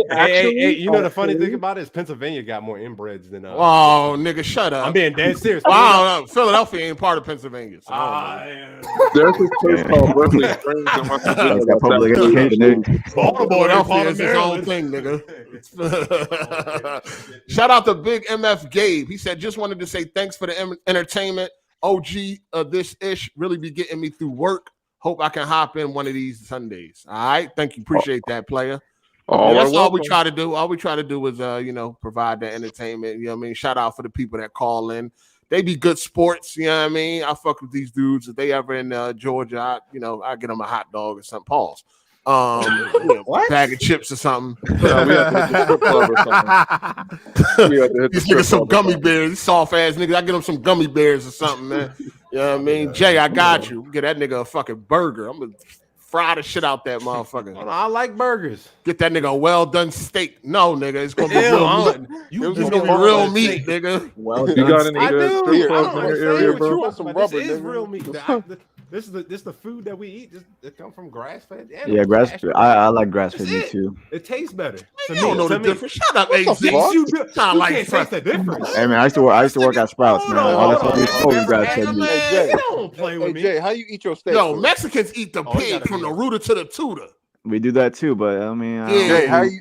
B: Hey, you know the funny thing about it is Pennsylvania got more inbreds than.
A: Oh, nigga, shut up!
B: I'm being dead serious.
A: Well, I don't know. Philadelphia ain't part of Pennsylvania. So
M: there's this place called Berkeley Springs in West Virginia.
C: Public education.
A: Philadelphia is its own thing, nigga. Shout out to Big MF Gabe. He said, just wanted to say thanks for the entertainment. OG of this ish really be getting me through work. Hope I can hop in one of these Sundays. All right. Thank you. Appreciate that, player. That's all we try to do. All we try to do is provide the entertainment. You know what I mean? Shout out for the people that call in. They be good sports, you know what I mean? I fuck with these dudes. If they ever in Georgia, I get them a hot dog or something. Pause. Bag of chips or something.
M: We have to hit the strip club or something.
A: These niggas some gummy bears. These soft ass niggas. I get them some gummy bears or something, man. You know what I mean? Jay, I got you. Get that nigga a fucking burger. I'm gonna fry the shit out that motherfucker.
B: I like burgers.
A: Get that nigga a well done steak. No, nigga, it's gonna be real meat. It's gonna be real meat, nigga.
M: Well, you got any good strip clubs in your area, bro?
B: Some rubber, this is real meat. This is the food that we eat. It come from grass fed.
C: Yeah, grass fed. I like grass fed meat too.
B: It tastes better.
A: You don't know the difference. Shut up, AZ. You sound like
B: taste the difference.
C: Hey man, I used to work at Sprouts, man. All that's what we told grass fed meat.
B: Hey, don't play with me.
J: Jay, how you eat your steak?
A: Yo, Mexicans eat the pig from the rooter to the tutor.
C: We do that too, but I mean,
J: Jay, how you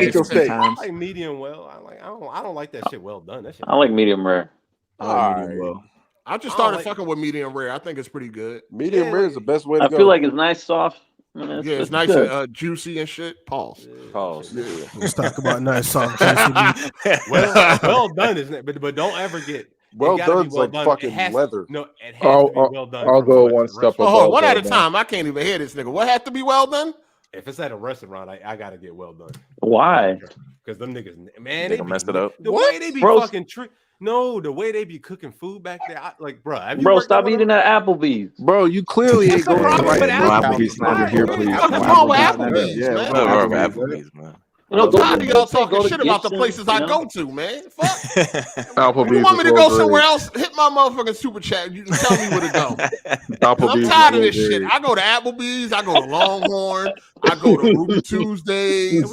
J: eat your steak?
B: I like medium well. I don't like that shit well done. That shit.
L: I like medium rare.
C: I like medium well.
A: I just started fucking with medium rare. I think it's pretty good.
J: Medium rare is the best way to go.
L: I feel like it's nice, soft.
A: It's nice and juicy and shit. Pause.
J: Yeah.
H: Let's talk about nice, soft, juicy.
B: well done, isn't it? But don't ever get.
J: Well done's like fucking leather.
B: No, it has to be well done.
M: I'll go one step above.
A: Oh, one at a time. I can't even hear this nigga. What has to be well done?
B: If it's at a restaurant, I gotta get well done.
L: Why?
B: Because them niggas, man, they
I: messed it up.
B: The way they be fucking the way they be cooking food back there,
L: bro, stop eating at Applebee's.
J: Bro, you clearly ain't going to
C: Applebee's over here, please.
A: What's wrong with Applebee's, man?
I: Applebee's, man.
A: I'm tired of y'all talking shit about the places I go to, man. Fuck.
M: Applebee's.
A: You want me to go somewhere else? Hit my motherfucking super chat. You can tell me where to go. I'm tired of this shit. I go to Applebee's. I go to Longhorn. I go to Ruby Tuesdays.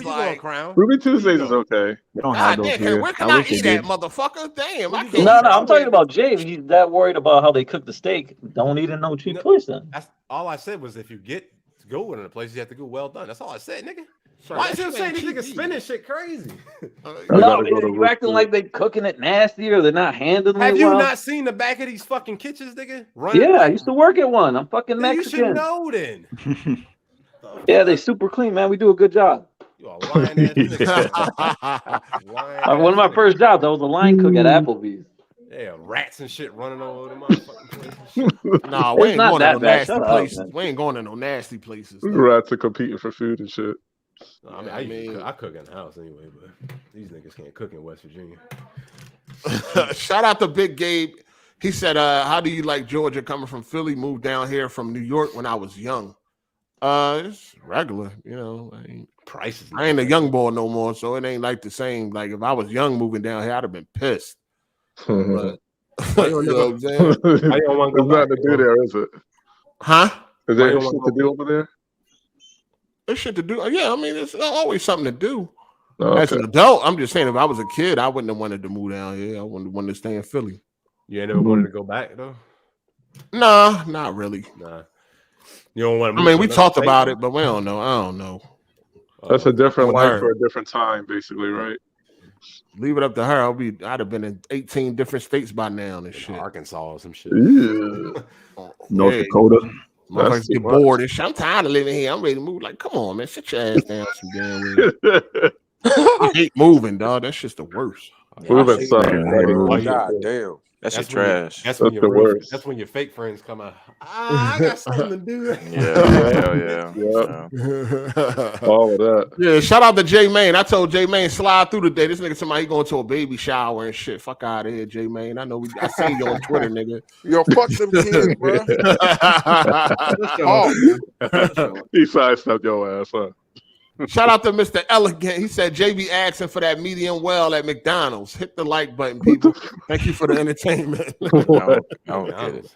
M: Ruby Tuesdays is okay.
A: God damn, where can I eat at, motherfucker? Damn, I can't.
L: No, I'm talking about Jay. If he's that worried about how they cook the steak, don't eat in no cheap place then.
B: That's all I said was if you get to go in a place, you have to go well done. That's all I said, nigga. Why is you saying these niggas spinning shit crazy?
L: No, you acting like they cooking it nasty or they're not handling it.
B: Have you not seen the back of these fucking kitchens, nigga?
L: Yeah, I used to work at one. I'm fucking Mexican.
B: You should know then.
L: Yeah, they super clean, man. We do a good job.
B: You a lying ass nigga.
L: One of my first jobs, I was a line cook at Applebee's.
B: Yeah, rats and shit running over the motherfucking place.
A: Nah, we ain't going to no nasty places. We ain't going to no nasty places.
M: Rats are competing for food and shit.
B: I mean, I cook in the house anyway, but these niggas can't cook in West Virginia.
A: Shout out to Big Gabe. He said, how do you like Georgia coming from Philly? Moved down here from New York when I was young. It's regular, you know.
B: Prices.
A: I ain't a young boy no more, so it ain't like the same. Like if I was young moving down here, I'd have been pissed. But, you know what I'm saying?
M: There's nothing to do there, is it?
A: Huh?
M: Is there anything to do over there?
A: There's shit to do. Yeah, I mean, it's always something to do.
M: Okay.
A: As an adult, I'm just saying, if I was a kid, I wouldn't have wanted to move down here. I wouldn't have wanted to stay in Philly.
B: You ain't never wanted to go back, though?
A: Nah, not really.
B: Nah. You don't want to
A: I mean, we talked about it, but we don't know. I don't know.
M: That's a different life for a different time, basically, right?
A: Leave it up to her. I'd have been in 18 different states by now and shit.
B: Arkansas or some shit.
C: North Dakota.
A: Motherfuckers get bored and shit. I'm tired of living here. I'm ready to move. Like, come on, man. Sit your ass down some damn way. I hate moving, dog. That's just the worst.
M: Moving sucks.
I: God damn. That's trash.
B: That's when the worst. That's when your fake friends come out. I got something to do.
I: Yeah.
M: All of that.
A: Yeah, shout out to J Main. I told J Main slide through today. This nigga somebody going to a baby shower and shit. Fuck out of here, J Main. I know I seen you on Twitter, nigga.
J: Yo, fuck them kids, bro.
M: He sidestepped your ass, huh?
A: Shout out to Mr. Elegant. He said JB asking for that medium well at McDonald's. Hit the like button, people. Thank you for the entertainment.
C: I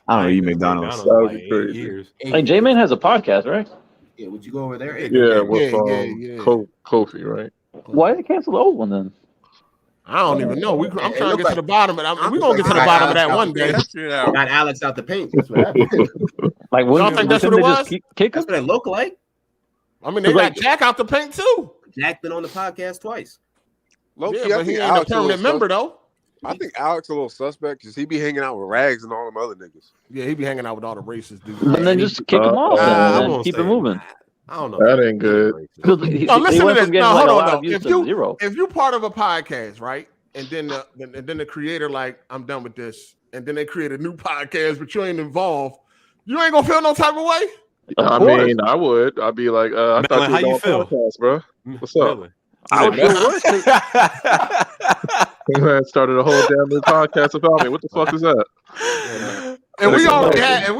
C: don't eat McDonald's.
B: Like 8 years.
L: Like J-Man has a podcast, right?
K: Yeah, would you go over there?
M: Yeah, with Kofi, right?
L: Why did they cancel the old one then?
A: I don't even know. I'm trying to get to the bottom of it. We're going to get to the bottom of that one day.
K: Got Alex out the paint. That's what happened.
L: Like,
A: y'all think that's what it was?
L: Kick
K: that's what it looked like.
A: I mean, they got Jack out the paint too.
K: Jack been on the podcast twice.
J: Low-key,
A: but he ain't a permanent member though.
J: I think Alex a little suspect because he be hanging out with Rags and all them other niggas.
A: Yeah, he be hanging out with all the racist dudes.
L: And then just kick him off and then keep it moving.
B: I don't know.
M: That ain't good.
A: No, listen to this. No, hold on. If you part of a podcast, right, and then the creator like, I'm done with this, and then they create a new podcast, but you ain't involved, you ain't gonna feel no type of way.
M: I mean, I would. I'd be like, I thought
B: how you feel,
M: podcast, bro? What's up?
B: Really?
L: I would feel worse.
M: Man started a whole damn new podcast about me. What the fuck is that?
A: And we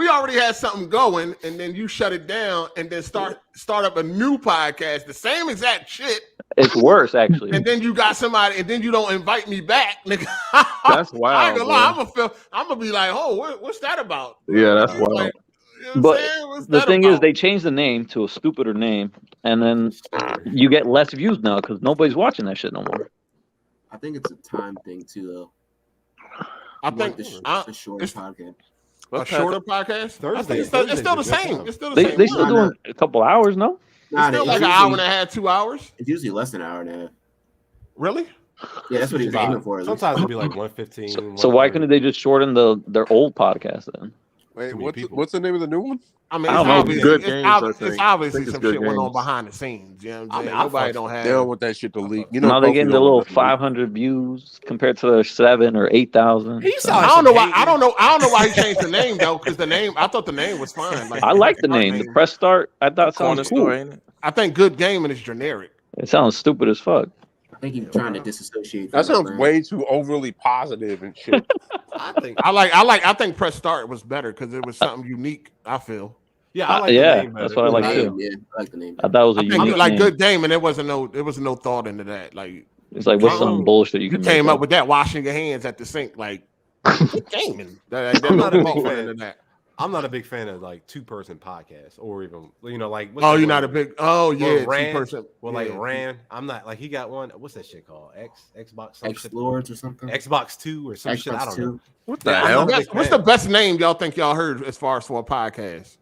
A: already had something going, and then you shut it down, and then start up a new podcast, the same exact shit.
L: It's worse, actually.
A: And then you got somebody, and then you don't invite me back, nigga.
M: That's wild.
A: I ain't gonna lie. I'm gonna be like, oh, what's that about?
M: Yeah, that's wild.
A: Like,
L: but the thing is, they changed the name to a stupider name, and then you get less views now because nobody's watching that shit no more.
K: I think it's a time thing too, though.
A: I think
K: the shorter podcast.
A: A shorter podcast?
B: Thursday.
A: It's still the same. It's still the same.
L: They still doing a couple hours, no?
A: It's still like an hour and a half, 2 hours.
K: It's usually less than an hour and a half.
A: Really?
K: Yeah, that's what he was aiming for.
B: Sometimes it'd be like 1:15.
L: So why couldn't they just shorten their old podcast then?
J: Wait, what's the name of the new one?
A: I mean, it's obviously some shit went on behind the scenes. You know what I'm saying? Nobody don't have.
J: They don't want that shit to leak. You
L: know, now they're getting the little 500 views compared to their 7,000 or 8,000.
A: I don't know why. I don't know why he changed the name though. Because I thought the name was fine. Like,
L: I like the name. The Press Start. I thought it sounded cool.
I: Ain't it?
A: I think Good Gaming is generic.
L: It sounds stupid as fuck.
K: I think he's trying to disassociate.
J: That sounds way too overly positive and shit.
A: I think Press Start was better because it was something unique. I feel.
B: Yeah, I like the name better.
L: That's what I like too.
K: Yeah, I like the name.
L: I thought it was a unique
A: like
L: name.
A: Good Game, and there was no thought into that. Like
L: it's like what's some bullshit you can
A: came up with that washing your hands at the sink, like Good Gaming.
B: I'm not a big fan of that. I'm not a big fan of like 2-person podcasts or even like.
A: You're not a big. Oh yeah,
B: Ran,
A: 2-person.
B: Well, like Ran. I'm not like he got one. What's that shit called? Xbox.
K: X Lords or something.
B: Xbox 2 or some shit. I don't know.
J: What the hell?
A: What's the best name y'all think y'all heard as far as for a podcast?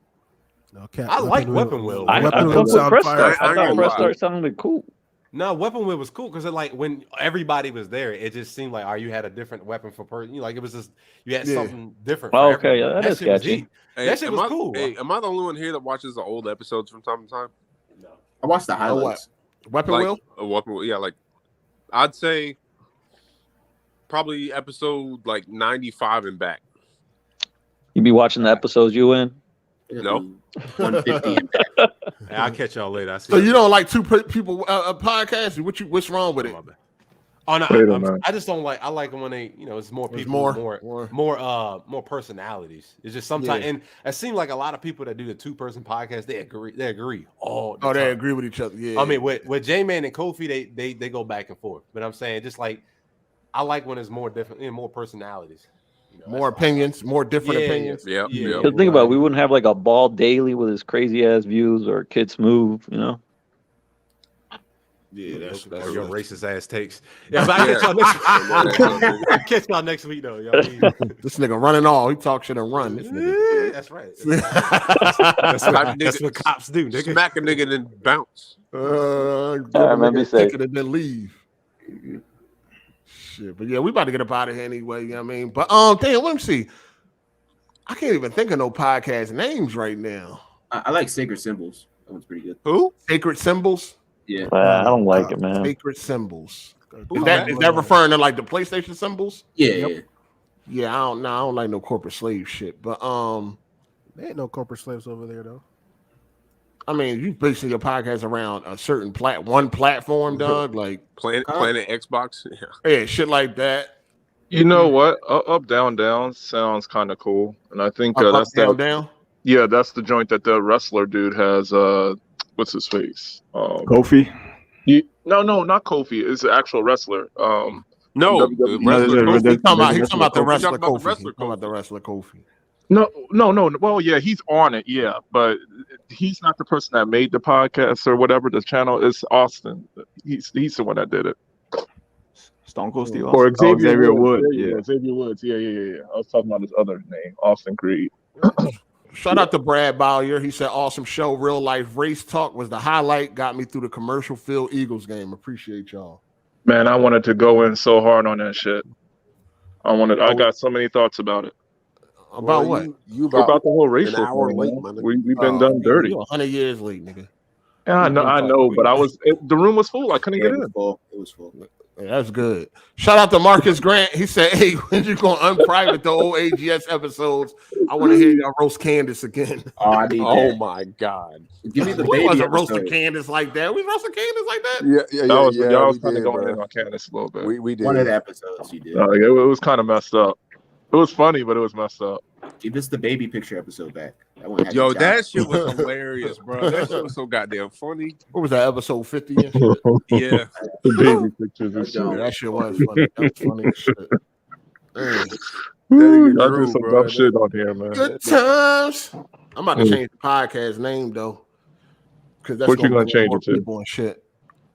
H: Okay,
B: I like Weapon Wheel.
L: I thought Press Start sounded cool.
B: No, Weapon Wheel was cool because like when everybody was there, it just seemed like you had a different weapon for person. Like it was just you had something different.
L: Oh, okay, yeah, that is catchy.
B: That shit was cool.
J: Hey, am I the only one here that watches the old episodes from time to time?
K: No, I watched the highlights.
A: Weapon Wheel?
J: Weapon Wheel, yeah. Like I'd say probably episode like 95 and back.
L: You be watching the episodes you in?
J: No.
K: 150 and back.
B: I'll catch y'all later.
A: So you don't like 2 people podcasts? What's wrong with it?
B: Oh no, I just don't like. I like when they, it's more people, more personalities. It's just sometimes, and it seems like a lot of people that do the 2-person podcast, they agree.
A: They agree with each other. Yeah.
B: I mean, with J-Man and Kofi, they go back and forth. But I'm saying, just like, I like when it's more different, more personalities.
A: More opinions, more different opinions.
J: Yeah.
L: Because think about it, we wouldn't have like a Ball Daily with his crazy ass views or Kid Smooth,
B: Yeah, that's your racist ass takes. Yeah, but I'll catch y'all next week though.
A: This nigga running all. He talk shit and run. This nigga.
B: That's right. That's what cops do. Nigga.
J: Smack a nigga and then bounce.
L: Remember say
A: and then leave. Shit, but yeah, we about to get up out of here anyway. You know what I mean? But damn, let me see. I can't even think of no podcast names right now.
K: I like Sacred Symbols. That one's pretty good.
A: Who? Sacred Symbols?
K: Yeah.
L: I don't like it, man.
A: Sacred Symbols. Is that referring to like the PlayStation symbols?
K: Yeah.
A: Yeah, I don't like no corporate slave shit. But
H: there ain't no corporate slaves over there though.
A: I mean, you basically your podcast around a certain one platform, dog. Like
J: Planet Xbox.
A: Yeah, shit like that.
M: You know what? Up, down, down sounds kind of cool, and I think
A: Up,
M: that's
A: down, down.
M: Yeah, that's the joint that the wrestler dude has. What's his face?
C: Kofi.
M: No, not Kofi. It's an actual wrestler.
J: No,
A: he's talking about the wrestler Kofi.
M: No. Well, yeah, he's on it, yeah, but he's not the person that made the podcast or whatever. The channel is Austin. He's the one that did it.
C: Stone Cold Steve
M: Or
C: Austin.
M: Xavier Woods.
C: Yeah.
M: Xavier Woods. Yeah. I was talking about his other name, Austin Creed.
A: Shout out to Brad Bowyer. He said, awesome show. Real life race talk was the highlight. Got me through the commercial field Eagles game. Appreciate y'all.
M: Man, I wanted to go in so hard on that shit. I got so many thoughts about it.
A: About what?
J: You
M: about the whole racial
J: an hour
M: thing,
J: late,
M: man.
J: man.
M: We've been done dirty.
A: You're 100 years late, nigga.
M: Yeah, I know, but the room was full. I couldn't get in.
K: It was full.
A: Yeah, that's good. Shout out to Marcus Grant. He said, hey, when you going to unprivate the old AGS episodes, I want to hear y'all roast Candace again.
K: Oh, I need that.
J: My God.
K: Give me the
A: We
K: baby
A: wasn't
K: episode.
A: roasting Candace like that. We roasting Candace like that?
J: Yeah.
M: Y'all was kind
J: did,
M: of going
J: bro.
M: in on Candace a little bit.
J: We did.
K: One of the episodes you did.
M: It was kind of messed up. It was funny, but it was messed up.
K: Give us the baby picture episode back. That one had
J: Yo,
K: you
J: that
K: down.
J: shit was hilarious, bro. That shit was so goddamn funny.
A: What was that, episode 50 and shit?
J: Yeah.
M: The baby pictures and shit.
A: Yeah, that shit was funny. That was funny as shit.
M: Y'all did some dumb shit on here, man.
A: Good times. I'm about to change the podcast name, though. Because that's
M: What you gonna change it to?
A: People and shit.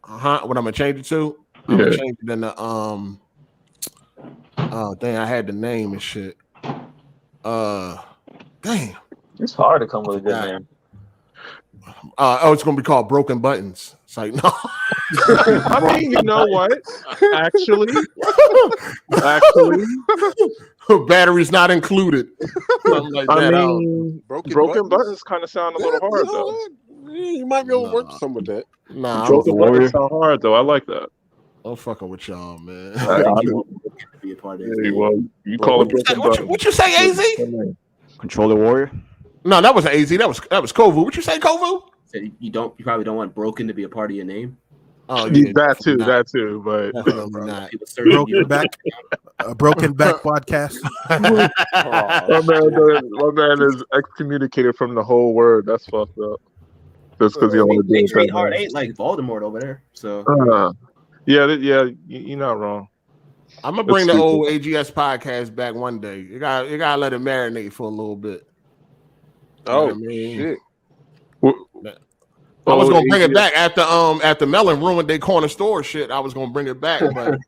A: What I'm going to change it to? I'm going to change it in the, oh, dang, I had the name and shit. Damn.
L: It's hard to come with a good name.
A: It's gonna be called Broken Buttons. It's like, no.
M: I mean, you know what? Actually,
A: batteries not included. Like
M: I
A: that.
M: mean, broken buttons kind of sound a little hard though.
J: You might be able to work some with that.
A: Nah,
M: broken buttons sound hard though. I like that.
A: I'm fucking with y'all, man.
K: Be a part of
M: Yeah, well, you call it broken buttons.
A: What you say, AZ?
C: Controller Warrior.
A: No, that wasn't AZ. That was Kovu. What you say, Kovu?
K: You probably don't want broken to be a part of your name.
A: Oh, yeah,
M: that too. But
A: not.
H: Broken back podcast.
M: my man is excommunicated from the whole word. That's fucked up. Just because he only did
K: that. Hard ain't like Voldemort over there. So
M: yeah, you're not wrong.
A: I'm gonna bring the old AGS podcast back one day. You gotta let it marinate for a little bit.
J: Shit.
A: I was gonna bring it back after Mellon ruined their corner store shit. I was gonna bring it back, but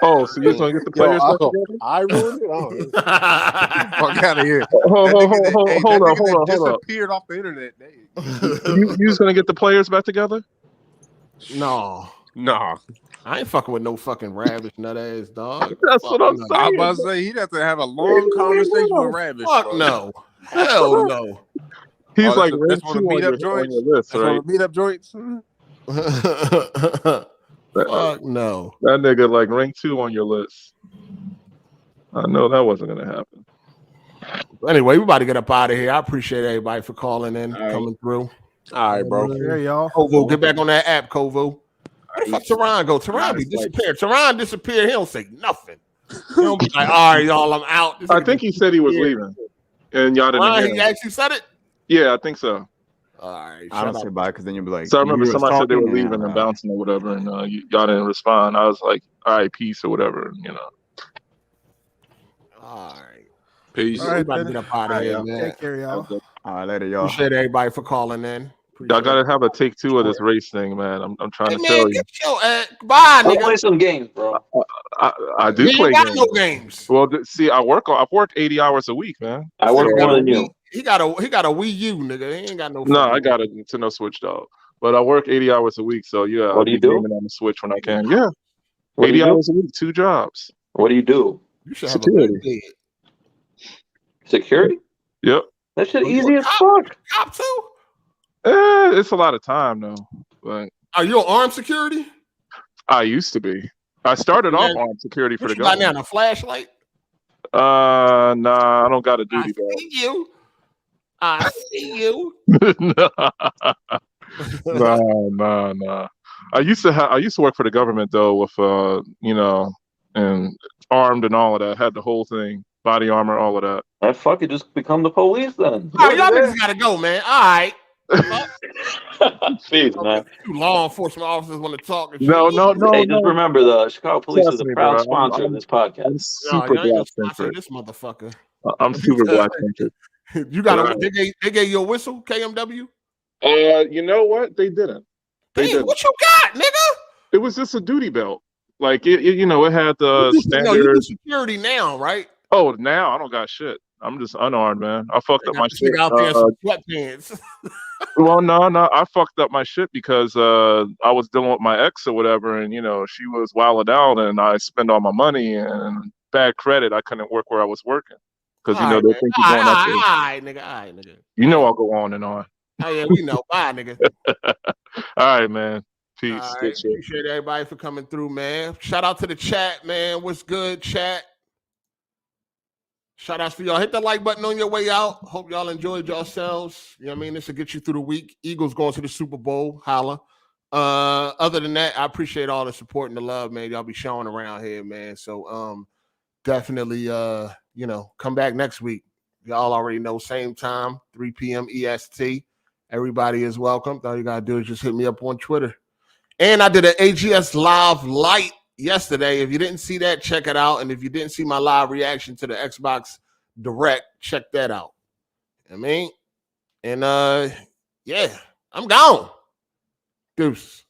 M: so you're gonna get the players back together?
J: I ruined it. Fuck out of here.
M: Hold on.
J: Disappeared off the internet.
M: You just gonna get the players back together?
A: No. I ain't fucking with no fucking Ravish nut ass dog.
M: That's what I'm saying.
J: I was about to say he'd have to have a long conversation with Ravish.
A: Fuck no. Hell no.
M: He's like
J: that's one of the meetup joints.
M: List,
J: that's one of the meetup joints.
A: Fuck no.
M: That nigga like rank 2 on your list. I know that wasn't gonna happen.
A: Anyway, we about to get up out of here. I appreciate everybody for calling in, coming through.
J: All right, bro.
H: There y'all.
A: Kovu, get back on that app, Kovu. Where the fuck Teron go? Teron be disappeared. Teron disappeared. He don't say nothing. He don't be like, all right, y'all, I'm out.
M: I think he said he was leaving. And y'all didn't hear him.
A: He actually said it?
M: Yeah, I think so.
A: All right.
C: I don't say bye because then you'll be like.
M: So I remember somebody said they were leaving and bouncing or whatever, and y'all didn't respond. I was like, all right, peace or whatever,
A: All right.
J: Peace.
A: All right, about to get up out of here, man.
H: Take care, y'all.
C: All right, later, y'all.
A: Appreciate everybody for calling in.
M: Y'all gotta have a take 2 of this race thing, man. I'm trying to tell you.
A: Bye,
L: Go
A: nigga.
L: play some games, bro.
M: I do play
A: got
M: games.
A: no games.
M: Well, see, I've worked 80 hours a week, man.
L: I work more than you.
A: He got a Wii U, nigga. He ain't got no.
M: No, I got a Nintendo Switch, dog. But I work 80 hours a week, so yeah.
L: What do you do?
M: On the Switch when I can. Yeah.
F: What
J: 80 hours a week, 2 jobs.
F: What do you do?
A: You should have a good gig.
F: Security?
J: Yep.
F: That shit easy as fuck.
A: Cop too?
J: It's a lot of time though. But
A: are you an armed security?
J: I used to be. I started off armed security for the government.
A: What you got now? A flashlight?
J: Nah, I don't got a duty belt.
A: I see you.
J: Nah. I used to work for the government though, with and armed and all of that. Had the whole thing, body armor, all of that.
F: That fucking just become the police then.
A: All right, y'all niggas gotta go, man. All right.
F: Jeez, man.
A: Law enforcement officers want to talk. And
J: No.
F: Hey, just remember the Chicago Police is a proud sponsor of this podcast.
J: I'm super black-centric.
A: This motherfucker.
J: I'm super black-centric.
A: You got they gave you a whistle, KMW?
J: You know what? They didn't.
A: What you got, nigga?
J: It was just a duty belt. Like it had the standard.
A: You do security now, right?
J: Oh, now I don't got shit. I'm just unarmed, man. I fucked up my shit.
A: Out there some sweatpants.
J: Well, no, I fucked up my shit because I was dealing with my ex or whatever, and she was wilding out, and I spent all my money and bad credit. I couldn't work where I was working because they think you're going up there.
A: All right, nigga.
J: I'll go on and on.
A: Oh yeah, we know. Bye, nigga.
J: All right, man. Peace.
A: All right. Appreciate everybody for coming through, man. Shout out to the chat, man. What's good, chat? Shout outs for y'all. Hit the like button on your way out. Hope y'all enjoyed yourselves. You know what I mean? This will get you through the week. Eagles going to the Super Bowl. Holla. Other than that, I appreciate all the support and the love, man. Y'all be showing around here, man. So definitely come back next week. Y'all already know, same time, 3 p.m. EST. Everybody is welcome. All you gotta do is just hit me up on Twitter. And I did an AGSLIVE Lite yesterday. If you didn't see that, check it out. And if you didn't see my live reaction to the Xbox Direct, check that out. I mean, and I'm gone. Deuce.